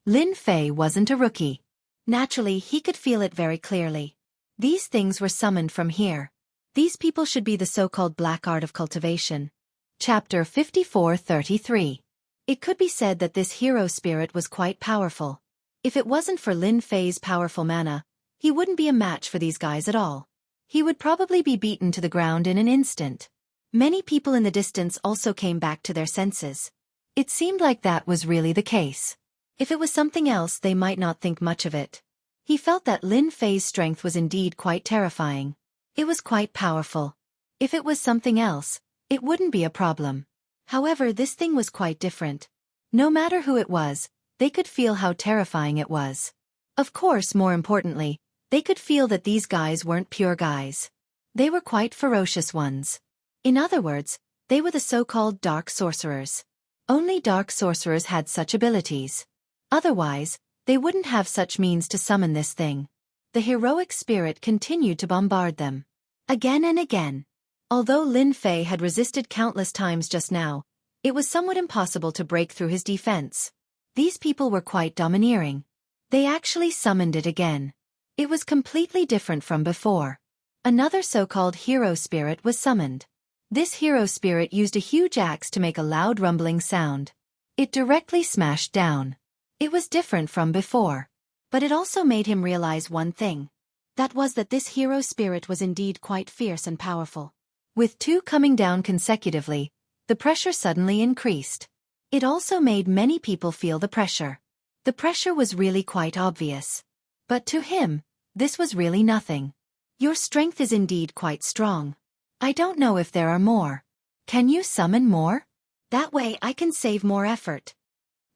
Lin Fei wasn't a rookie. Naturally, he could feel it very clearly. These things were summoned from here. These people should be the so-called black art of cultivation. Chapter 54-33. It could be said that this hero spirit was quite powerful. If it wasn't for Lin Fei's powerful mana, he wouldn't be a match for these guys at all. He would probably be beaten to the ground in an instant. Many people in the distance also came back to their senses. It seemed like that was really the case. If it was something else, they might not think much of it. He felt that Lin Fei's strength was indeed quite terrifying. It was quite powerful. If it was something else, it wouldn't be a problem. However, this thing was quite different. No matter who it was, they could feel how terrifying it was. Of course, more importantly, they could feel that these guys weren't pure guys. They were quite ferocious ones. In other words, they were the so-called dark sorcerers. Only dark sorcerers had such abilities. Otherwise, they wouldn't have such means to summon this thing. The heroic spirit continued to bombard them. Again and again. Although Lin Fei had resisted countless times just now, it was somewhat impossible to break through his defense. These people were quite domineering. They actually summoned it again. It was completely different from before. Another so-called hero spirit was summoned. This hero spirit used a huge axe to make a loud rumbling sound. It directly smashed down. It was different from before. But it also made him realize one thing. That was that this hero spirit was indeed quite fierce and powerful. With two coming down consecutively, the pressure suddenly increased. It also made many people feel the pressure. The pressure was really quite obvious. But to him, this was really nothing. Your strength is indeed quite strong. I don't know if there are more. Can you summon more? That way I can save more effort.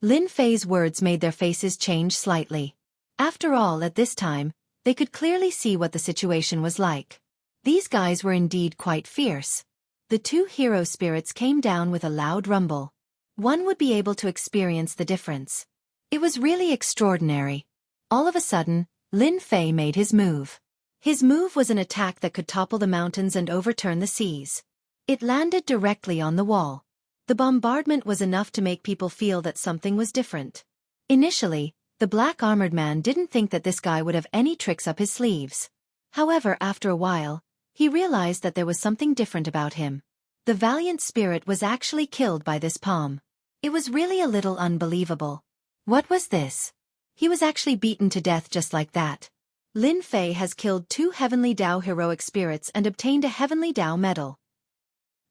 Lin Fei's words made their faces change slightly. After all, at this time, they could clearly see what the situation was like. These guys were indeed quite fierce. The two hero spirits came down with a loud rumble. One would be able to experience the difference. It was really extraordinary. All of a sudden, Lin Fei made his move. His move was an attack that could topple the mountains and overturn the seas. It landed directly on the wall. The bombardment was enough to make people feel that something was different. Initially, the black armored man didn't think that this guy would have any tricks up his sleeves. However, after a while, he realized that there was something different about him. The valiant spirit was actually killed by this palm. It was really a little unbelievable. What was this? He was actually beaten to death just like that. Lin Fei has killed 2 Heavenly Dao heroic spirits and obtained a Heavenly Dao medal.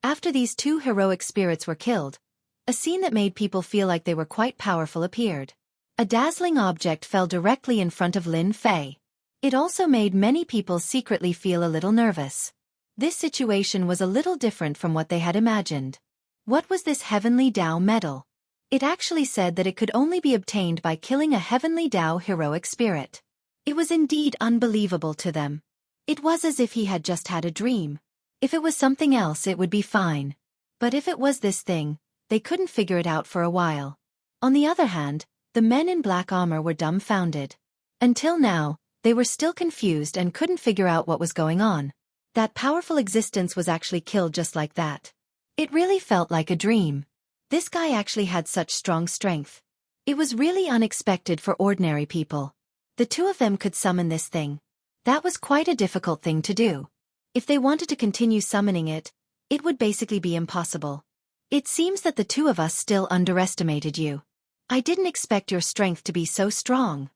After these 2 heroic spirits were killed, a scene that made people feel like they were quite powerful appeared. A dazzling object fell directly in front of Lin Fei. It also made many people secretly feel a little nervous. This situation was a little different from what they had imagined. What was this Heavenly Dao medal? It actually said that it could only be obtained by killing a Heavenly Dao heroic spirit. It was indeed unbelievable to them. It was as if he had just had a dream. If it was something else it would be fine. But if it was this thing, they couldn't figure it out for a while. On the other hand, the men in black armor were dumbfounded. Until now, they were still confused and couldn't figure out what was going on. That powerful existence was actually killed just like that. It really felt like a dream. This guy actually had such strong strength. It was really unexpected for ordinary people. The 2 of them could summon this thing. That was quite a difficult thing to do. If they wanted to continue summoning it, it would basically be impossible. It seems that the 2 of us still underestimated you. I didn't expect your strength to be so strong.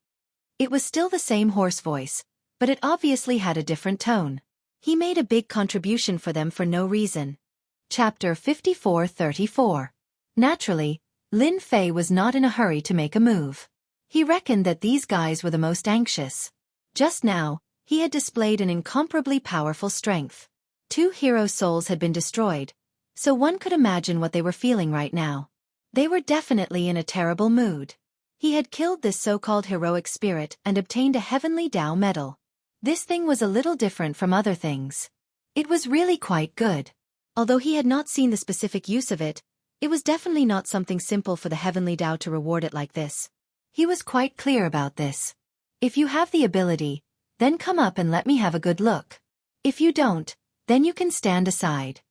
It was still the same hoarse voice, but it obviously had a different tone. He made a big contribution for them for no reason. Chapter 54-34. Naturally, Lin Fei was not in a hurry to make a move. He reckoned that these guys were the most anxious. Just now, he had displayed an incomparably powerful strength. 2 hero souls had been destroyed, so one could imagine what they were feeling right now. They were definitely in a terrible mood. He had killed this so-called heroic spirit and obtained a Heavenly Dao medal. This thing was a little different from other things. It was really quite good. Although he had not seen the specific use of it, it was definitely not something simple for the Heavenly Dao to reward it like this. He was quite clear about this. If you have the ability, then come up and let me have a good look. If you don't, then you can stand aside.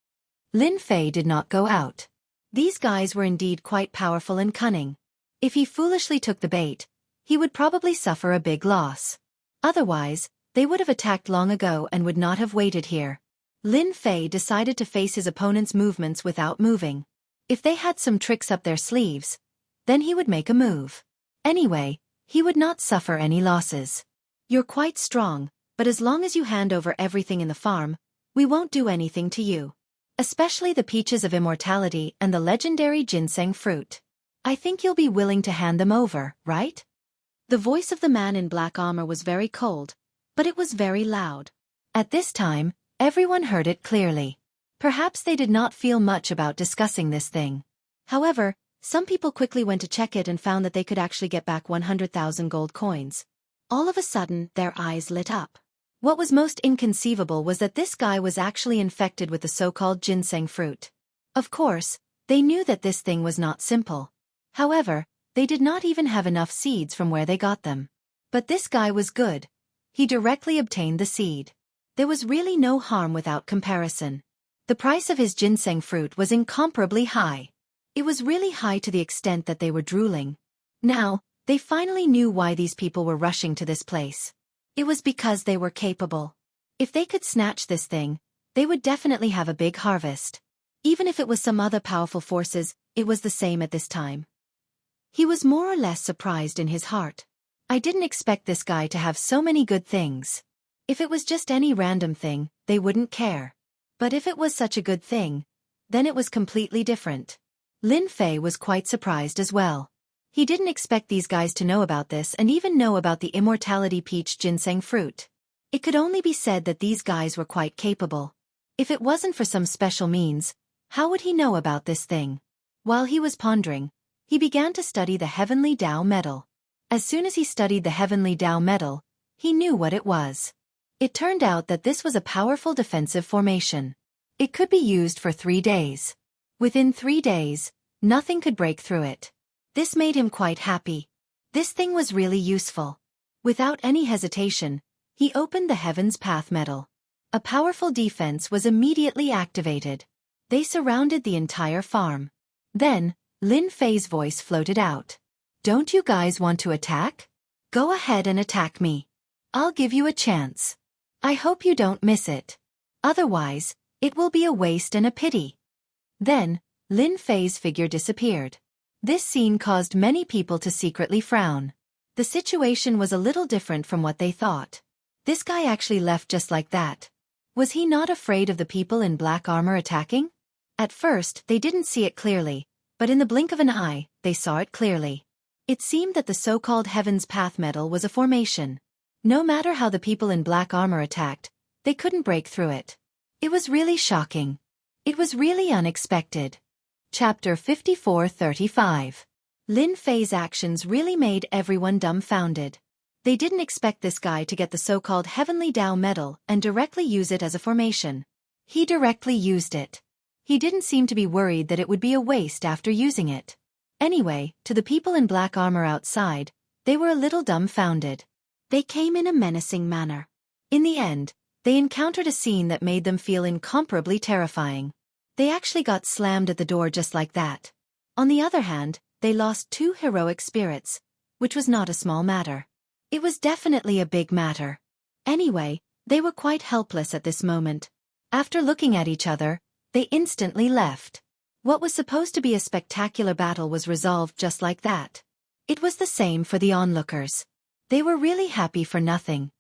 Lin Fei did not go out. These guys were indeed quite powerful and cunning. If he foolishly took the bait, he would probably suffer a big loss. Otherwise, they would have attacked long ago and would not have waited here. Lin Fei decided to face his opponent's movements without moving. If they had some tricks up their sleeves, then he would make a move. Anyway, he would not suffer any losses. You're quite strong, but as long as you hand over everything in the farm, we won't do anything to you. Especially the peaches of immortality and the legendary ginseng fruit. I think you'll be willing to hand them over, right? The voice of the man in black armor was very cold, but it was very loud. At this time, everyone heard it clearly. Perhaps they did not feel much about discussing this thing. However, some people quickly went to check it and found that they could actually get back 100,000 gold coins. All of a sudden, their eyes lit up. What was most inconceivable was that this guy was actually infected with the so-called ginseng fruit. Of course, they knew that this thing was not simple. However, they did not even have enough seeds from where they got them. But this guy was good. He directly obtained the seed. There was really no harm without comparison. The price of his ginseng fruit was incomparably high. It was really high to the extent that they were drooling. Now, they finally knew why these people were rushing to this place. It was because they were capable. If they could snatch this thing, they would definitely have a big harvest. Even if it was some other powerful forces, it was the same at this time. He was more or less surprised in his heart. I didn't expect this guy to have so many good things. If it was just any random thing, they wouldn't care. But if it was such a good thing, then it was completely different. Lin Fei was quite surprised as well. He didn't expect these guys to know about this and even know about the immortality peach ginseng fruit. It could only be said that these guys were quite capable. If it wasn't for some special means, how would he know about this thing? While he was pondering, he began to study the Heavenly Dao medal. As soon as he studied the Heavenly Dao medal, he knew what it was. It turned out that this was a powerful defensive formation. It could be used for 3 days. Within 3 days, nothing could break through it. This made him quite happy. This thing was really useful. Without any hesitation, He opened the Heaven's Path medal. A powerful defense was immediately activated. They surrounded the entire farm. Then, Lin Fei's voice floated out. Don't you guys want to attack? Go ahead and attack me. I'll give you a chance. I hope you don't miss it. Otherwise, it will be a waste and a pity. Then, Lin Fei's figure disappeared. This scene caused many people to secretly frown. The situation was a little different from what they thought. This guy actually left just like that. Was he not afraid of the people in black armor attacking? At first, they didn't see it clearly, but in the blink of an eye, they saw it clearly. It seemed that the so-called Heaven's Path medal was a formation. No matter how the people in black armor attacked, they couldn't break through it. It was really shocking. It was really unexpected. Chapter 54-35. Lin Fei's actions really made everyone dumbfounded. They didn't expect this guy to get the so-called Heavenly Tao medal and directly use it as a formation. He directly used it. He didn't seem to be worried that it would be a waste after using it. Anyway, to the people in black armor outside, they were a little dumbfounded. They came in a menacing manner. In the end, they encountered a scene that made them feel incomparably terrifying. They actually got slammed at the door just like that. On the other hand, they lost 2 heroic spirits, which was not a small matter. It was definitely a big matter. Anyway, they were quite helpless at this moment. After looking at each other, they instantly left. What was supposed to be a spectacular battle was resolved just like that. It was the same for the onlookers. They were really happy for nothing.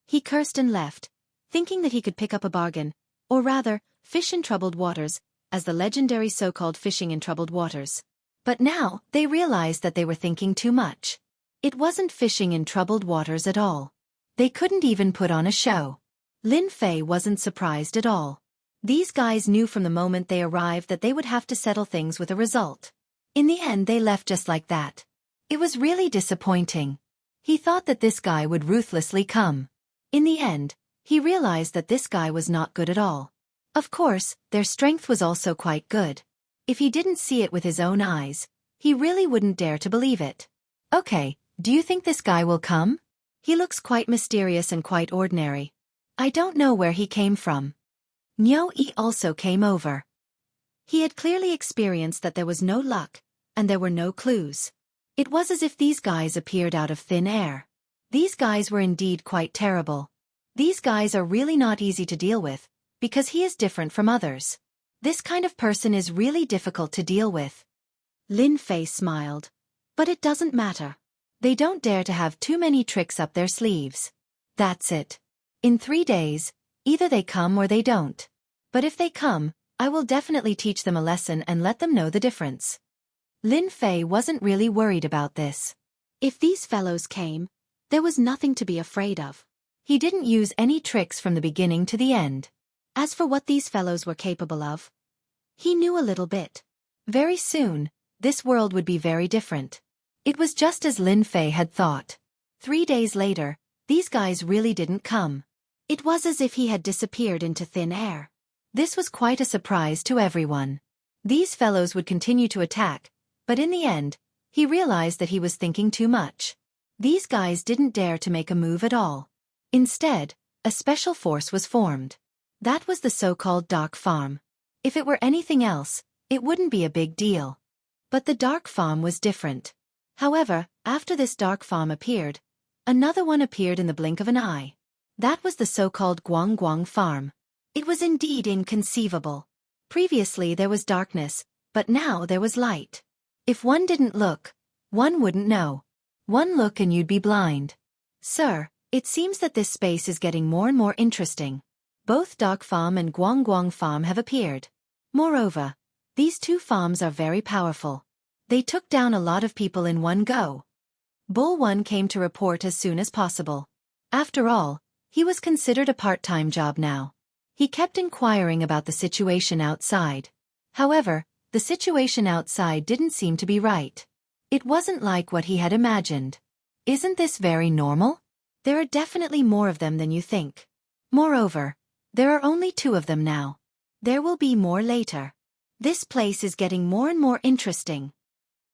He cursed and left, thinking that he could pick up a bargain, or rather, fish in troubled waters, as the legendary so-called fishing in troubled waters. But now, they realized that they were thinking too much. It wasn't fishing in troubled waters at all. They couldn't even put on a show. Lin Fei wasn't surprised at all. These guys knew from the moment they arrived that they would have to settle things with a result. In the end, they left just like that. It was really disappointing. He thought that this guy would ruthlessly come. In the end, he realized that this guy was not good at all. Of course, their strength was also quite good. If he didn't see it with his own eyes, he really wouldn't dare to believe it. Okay, do you think this guy will come? He looks quite mysterious and quite ordinary. I don't know where he came from. Niu Yi also came over. He had clearly experienced that there was no luck, and there were no clues. It was as if these guys appeared out of thin air. These guys were indeed quite terrible. These guys are really not easy to deal with, because he is different from others. This kind of person is really difficult to deal with. Lin Fei smiled. But it doesn't matter. They don't dare to have too many tricks up their sleeves. That's it. In 3 days, either they come or they don't. But if they come, I will definitely teach them a lesson and let them know the difference. Lin Fei wasn't really worried about this. If these fellows came, there was nothing to be afraid of. He didn't use any tricks from the beginning to the end. As for what these fellows were capable of, he knew a little bit. Very soon, this world would be very different. It was just as Lin Fei had thought. 3 days later, these guys really didn't come. It was as if he had disappeared into thin air. This was quite a surprise to everyone. These fellows would continue to attack, but in the end, he realized that he was thinking too much. These guys didn't dare to make a move at all. Instead, a special force was formed. That was the so-called Dark Farm. If it were anything else, it wouldn't be a big deal. But the Dark Farm was different. However, after this Dark Farm appeared, another one appeared in the blink of an eye. That was the so-called Guang Guang Farm. It was indeed inconceivable. Previously there was darkness, but now there was light. If one didn't look, one wouldn't know. One look and you'd be blind. Sir, it seems that this space is getting more and more interesting. Both Dark Farm and Guang Guang Farm have appeared. Moreover, these 2 farms are very powerful. They took down a lot of people in one go. Bull One came to report as soon as possible. After all, he was considered a part-time job now. He kept inquiring about the situation outside. However, the situation outside didn't seem to be right. It wasn't like what he had imagined. Isn't this very normal? There are definitely more of them than you think. Moreover, there are only 2 of them now. There will be more later. This place is getting more and more interesting.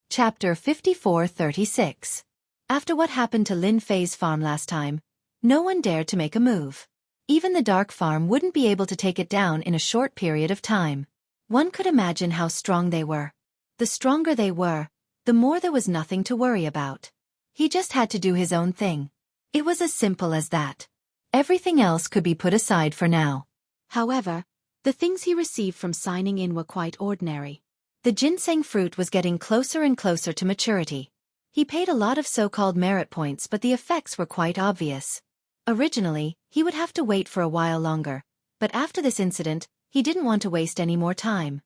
Chapter 54-36. After what happened to Lin Fei's farm last time, No one dared to make a move. Even the dark farm wouldn't be able to take it down in a short period of time. One could imagine how strong they were. The stronger they were, the more there was nothing to worry about. He just had to do his own thing. It was as simple as that. Everything else could be put aside for now. However, the things he received from signing in were quite ordinary. The ginseng fruit was getting closer and closer to maturity. He paid a lot of so-called merit points, but the effects were quite obvious. Originally, he would have to wait for a while longer, but after this incident, he didn't want to waste any more time.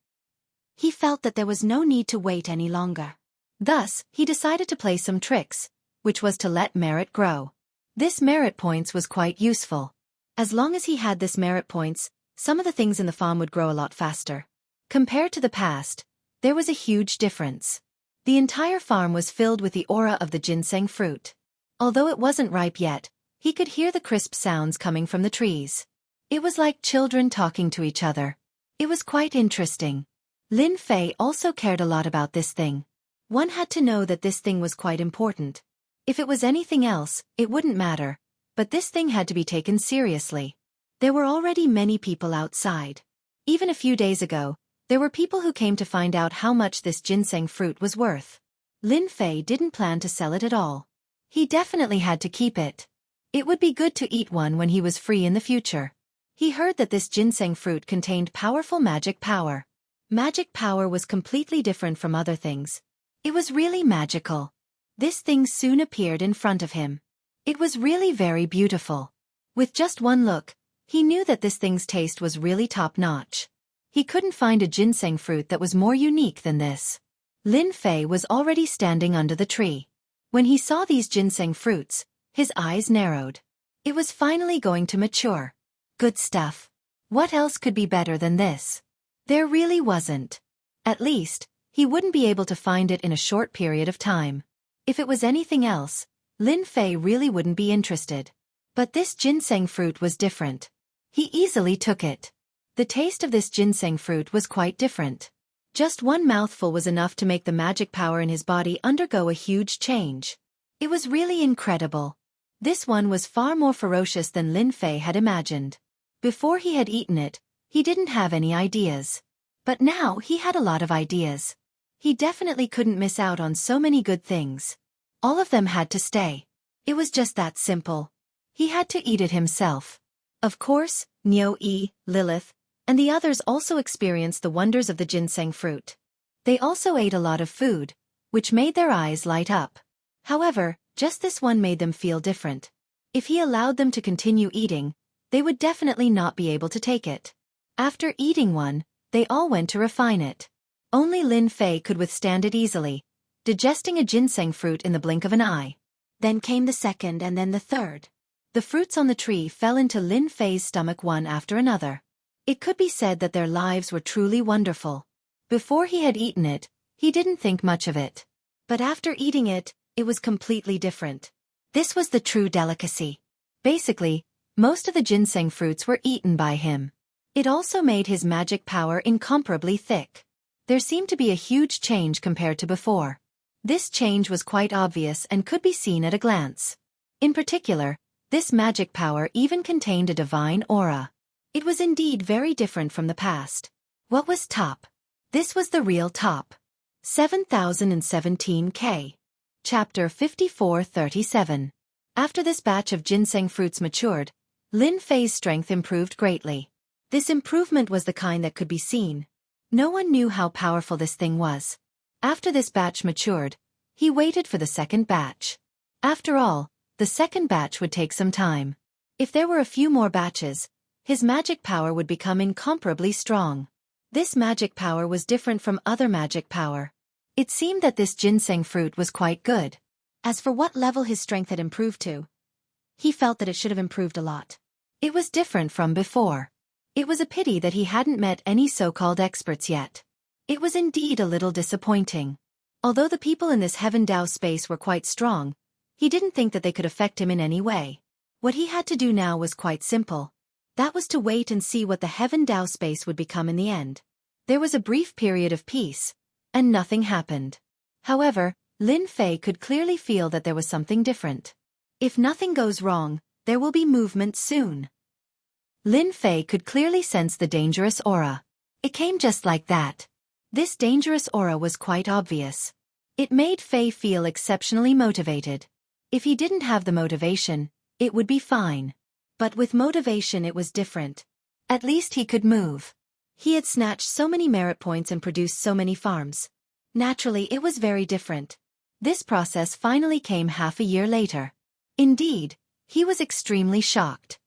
He felt that there was no need to wait any longer. Thus, he decided to play some tricks, which was to let merit grow. This merit points was quite useful. As long as he had this merit points, some of the things in the farm would grow a lot faster. Compared to the past, there was a huge difference. The entire farm was filled with the aura of the ginseng fruit. Although it wasn't ripe yet, he could hear the crisp sounds coming from the trees. It was like children talking to each other. It was quite interesting. Lin Fei also cared a lot about this thing. One had to know that this thing was quite important. If it was anything else, it wouldn't matter, but this thing had to be taken seriously. There were already many people outside. Even a few days ago, there were people who came to find out how much this ginseng fruit was worth. Lin Fei didn't plan to sell it at all. He definitely had to keep it. It would be good to eat one when he was free in the future. He heard that this ginseng fruit contained powerful magic power. Magic power was completely different from other things. It was really magical. This thing soon appeared in front of him. It was really very beautiful. With just one look, he knew that this thing's taste was really top-notch. He couldn't find a ginseng fruit that was more unique than this. Lin Fei was already standing under the tree. When he saw these ginseng fruits, his eyes narrowed. It was finally going to mature. Good stuff. What else could be better than this? There really wasn't. At least, he wouldn't be able to find it in a short period of time. If it was anything else, Lin Fei really wouldn't be interested. But this ginseng fruit was different. He easily took it. The taste of this ginseng fruit was quite different. Just one mouthful was enough to make the magic power in his body undergo a huge change. It was really incredible. This one was far more ferocious than Lin Fei had imagined. Before he had eaten it, he didn't have any ideas. But now he had a lot of ideas. He definitely couldn't miss out on so many good things. All of them had to stay. It was just that simple. He had to eat it himself. Of course, Nyo-E, Lilith, and the others also experienced the wonders of the ginseng fruit. They also ate a lot of food, which made their eyes light up. However, just this one made them feel different. If he allowed them to continue eating, they would definitely not be able to take it. After eating one, they all went to refine it. Only Lin Fei could withstand it easily, digesting a ginseng fruit in the blink of an eye. Then came the second and then the third. The fruits on the tree fell into Lin Fei's stomach one after another. It could be said that their lives were truly wonderful. Before he had eaten it, he didn't think much of it. But after eating it, it was completely different. This was the true delicacy. Basically, most of the ginseng fruits were eaten by him. It also made his magic power incomparably thick. There seemed to be a huge change compared to before. This change was quite obvious and could be seen at a glance. In particular, this magic power even contained a divine aura. It was indeed very different from the past. What was top? This was the real top. 7017K. Chapter 5437. After this batch of ginseng fruits matured, Lin Fei's strength improved greatly. This improvement was the kind that could be seen. No one knew how powerful this thing was. After this batch matured, he waited for the second batch. After all, the second batch would take some time. If there were a few more batches, his magic power would become incomparably strong. This magic power was different from other magic power. It seemed that this ginseng fruit was quite good. As for what level his strength had improved to, he felt that it should have improved a lot. It was different from before. It was a pity that he hadn't met any so-called experts yet. It was indeed a little disappointing. Although the people in this Heaven Dao space were quite strong, he didn't think that they could affect him in any way. What he had to do now was quite simple. That was to wait and see what the Heaven Dao space would become in the end. There was a brief period of peace, and nothing happened. However, Lin Fei could clearly feel that there was something different. If nothing goes wrong, There will be movement soon. Lin Fei could clearly sense the dangerous aura. It came just like that. This dangerous aura was quite obvious. It made Fei feel exceptionally motivated. If he didn't have the motivation, it would be fine. But with motivation it was different. At least he could move. He had snatched so many merit points and produced so many farms. Naturally, it was very different. This process finally came half a year later. Indeed, he was extremely shocked.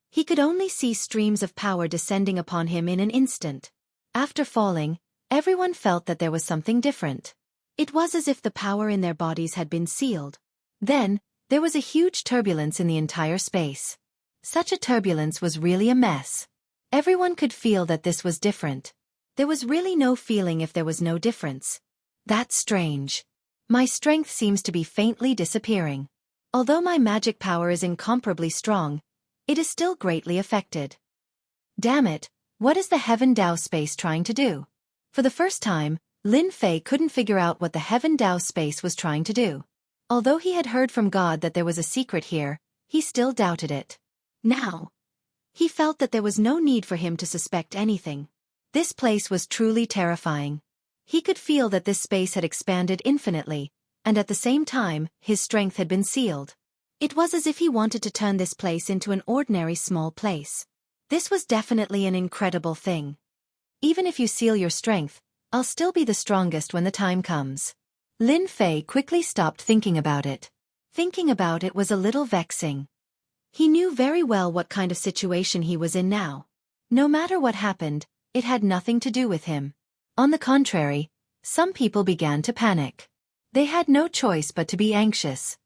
He could only see streams of power descending upon him in an instant. After falling, everyone felt that there was something different. It was as if the power in their bodies had been sealed. Then, there was a huge turbulence in the entire space. Such a turbulence was really a mess. Everyone could feel that this was different. There was really no feeling if there was no difference. That's strange. My strength seems to be faintly disappearing. Although my magic power is incomparably strong, it is still greatly affected. Damn it, what is the Heaven Dao space trying to do? For the first time, Lin Fei couldn't figure out what the Heaven Dao space was trying to do. Although he had heard from God that there was a secret here, he still doubted it. Now, he felt that there was no need for him to suspect anything. This place was truly terrifying. He could feel that this space had expanded infinitely, and at the same time, his strength had been sealed. It was as if he wanted to turn this place into an ordinary small place. This was definitely an incredible thing. Even if you seal your strength, I'll still be the strongest when the time comes. Lin Fei quickly stopped thinking about it. Thinking about it was a little vexing. He knew very well what kind of situation he was in now. No matter what happened, it had nothing to do with him. On the contrary, some people began to panic. They had no choice but to be anxious.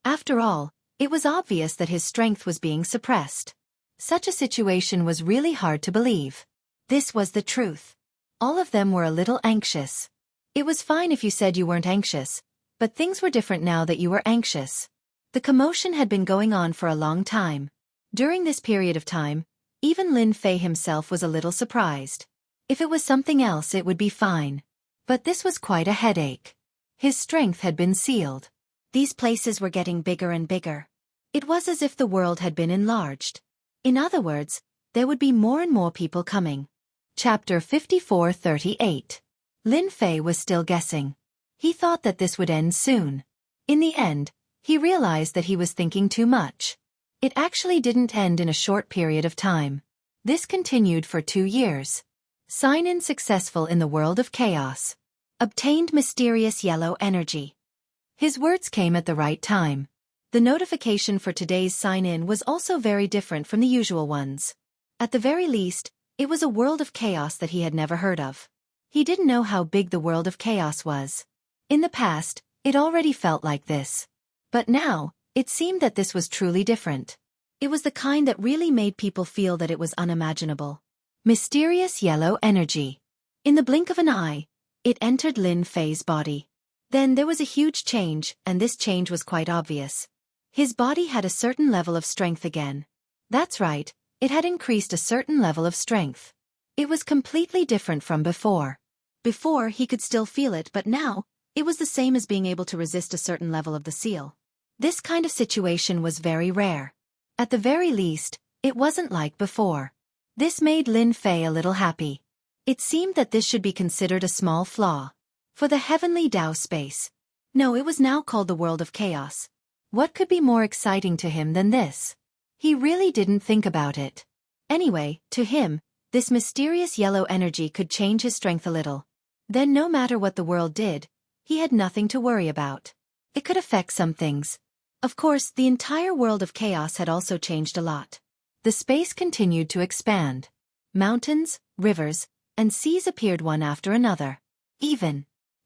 After all, it was obvious that his strength was being suppressed. Such a situation was really hard to believe. This was the truth. All of them were a little anxious. It was fine if you said you weren't anxious, but things were different now that you were anxious. The commotion had been going on for a long time. During this period of time, even Lin Fei himself was a little surprised. If it was something else it would be fine. But this was quite a headache. His strength had been sealed. These places were getting bigger and bigger. It was as if the world had been enlarged. In other words, there would be more and more people coming. Chapter 54:38. Lin Fei was still guessing. He thought that this would end soon. In the end, he realized that he was thinking too much. It actually didn't end in a short period of time. This continued for 2 years. Sign-in successful in the world of chaos. Obtained mysterious yellow energy. His words came at the right time. The notification for today's sign-in was also very different from the usual ones. At the very least, it was a world of chaos that he had never heard of. He didn't know how big the world of chaos was. In the past, it already felt like this. But now, it seemed that this was truly different. It was the kind that really made people feel that it was unimaginable. Mysterious yellow energy. In the blink of an eye, it entered Lin Fei's body. Then there was a huge change, and this change was quite obvious. His body had a certain level of strength again. That's right, it had increased a certain level of strength. It was completely different from before. Before, he could still feel it, but now, it was the same as being able to resist a certain level of the seal. This kind of situation was very rare. At the very least, it wasn't like before. This made Lin Fei a little happy. It seemed that this should be considered a small flaw. For the heavenly Dao space. No, it was now called the world of chaos. What could be more exciting to him than this? He really didn't think about it. Anyway, to him, this mysterious yellow energy could change his strength a little. Then no matter what the world did, he had nothing to worry about. It could affect some things. Of course, the entire world of chaos had also changed a lot. The space continued to expand. Mountains, rivers, and seas appeared one after another.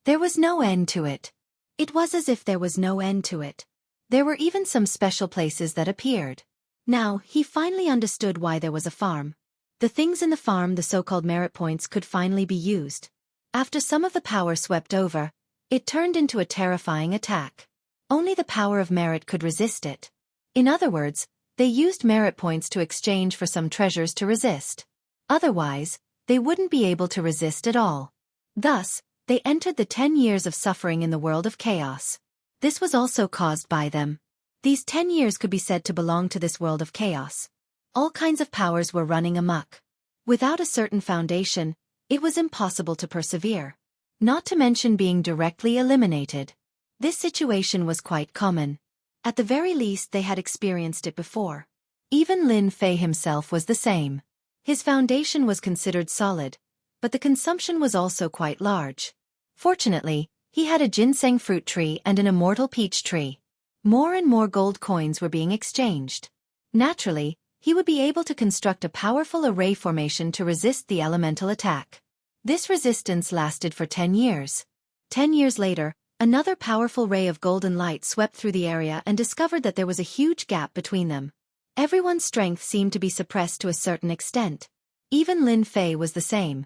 There was no end to it. It was as if there was no end to it. There were even some special places that appeared. Now, he finally understood why there was a farm. The things in the farm, the so-called merit points, could finally be used. After some of the power swept over, it turned into a terrifying attack. Only the power of merit could resist it. In other words, they used merit points to exchange for some treasures to resist. Otherwise, they wouldn't be able to resist at all. Thus, they entered the 10 years of suffering in the world of chaos. This was also caused by them. These 10 years could be said to belong to this world of chaos. All kinds of powers were running amok. Without a certain foundation, it was impossible to persevere. Not to mention being directly eliminated. This situation was quite common. At the very least they had experienced it before. Even Lin Fei himself was the same. His foundation was considered solid, but the consumption was also quite large. Fortunately, he had a ginseng fruit tree and an immortal peach tree. More and more gold coins were being exchanged. Naturally, he would be able to construct a powerful array formation to resist the elemental attack. This resistance lasted for 10 years. 10 years later, another powerful ray of golden light swept through the area and discovered that there was a huge gap between them. Everyone's strength seemed to be suppressed to a certain extent. Even Lin Fei was the same.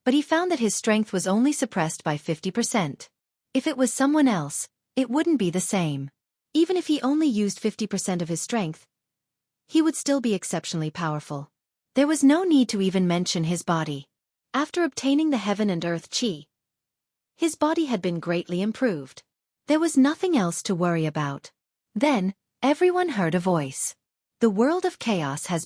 But he found that his strength was only suppressed by 50%. If it was someone else, it wouldn't be the same. Even if he only used 50% of his strength, he would still be exceptionally powerful. There was no need to even mention his body. After obtaining the heaven and earth chi, his body had been greatly improved. There was nothing else to worry about. Then, everyone heard a voice. The world of chaos has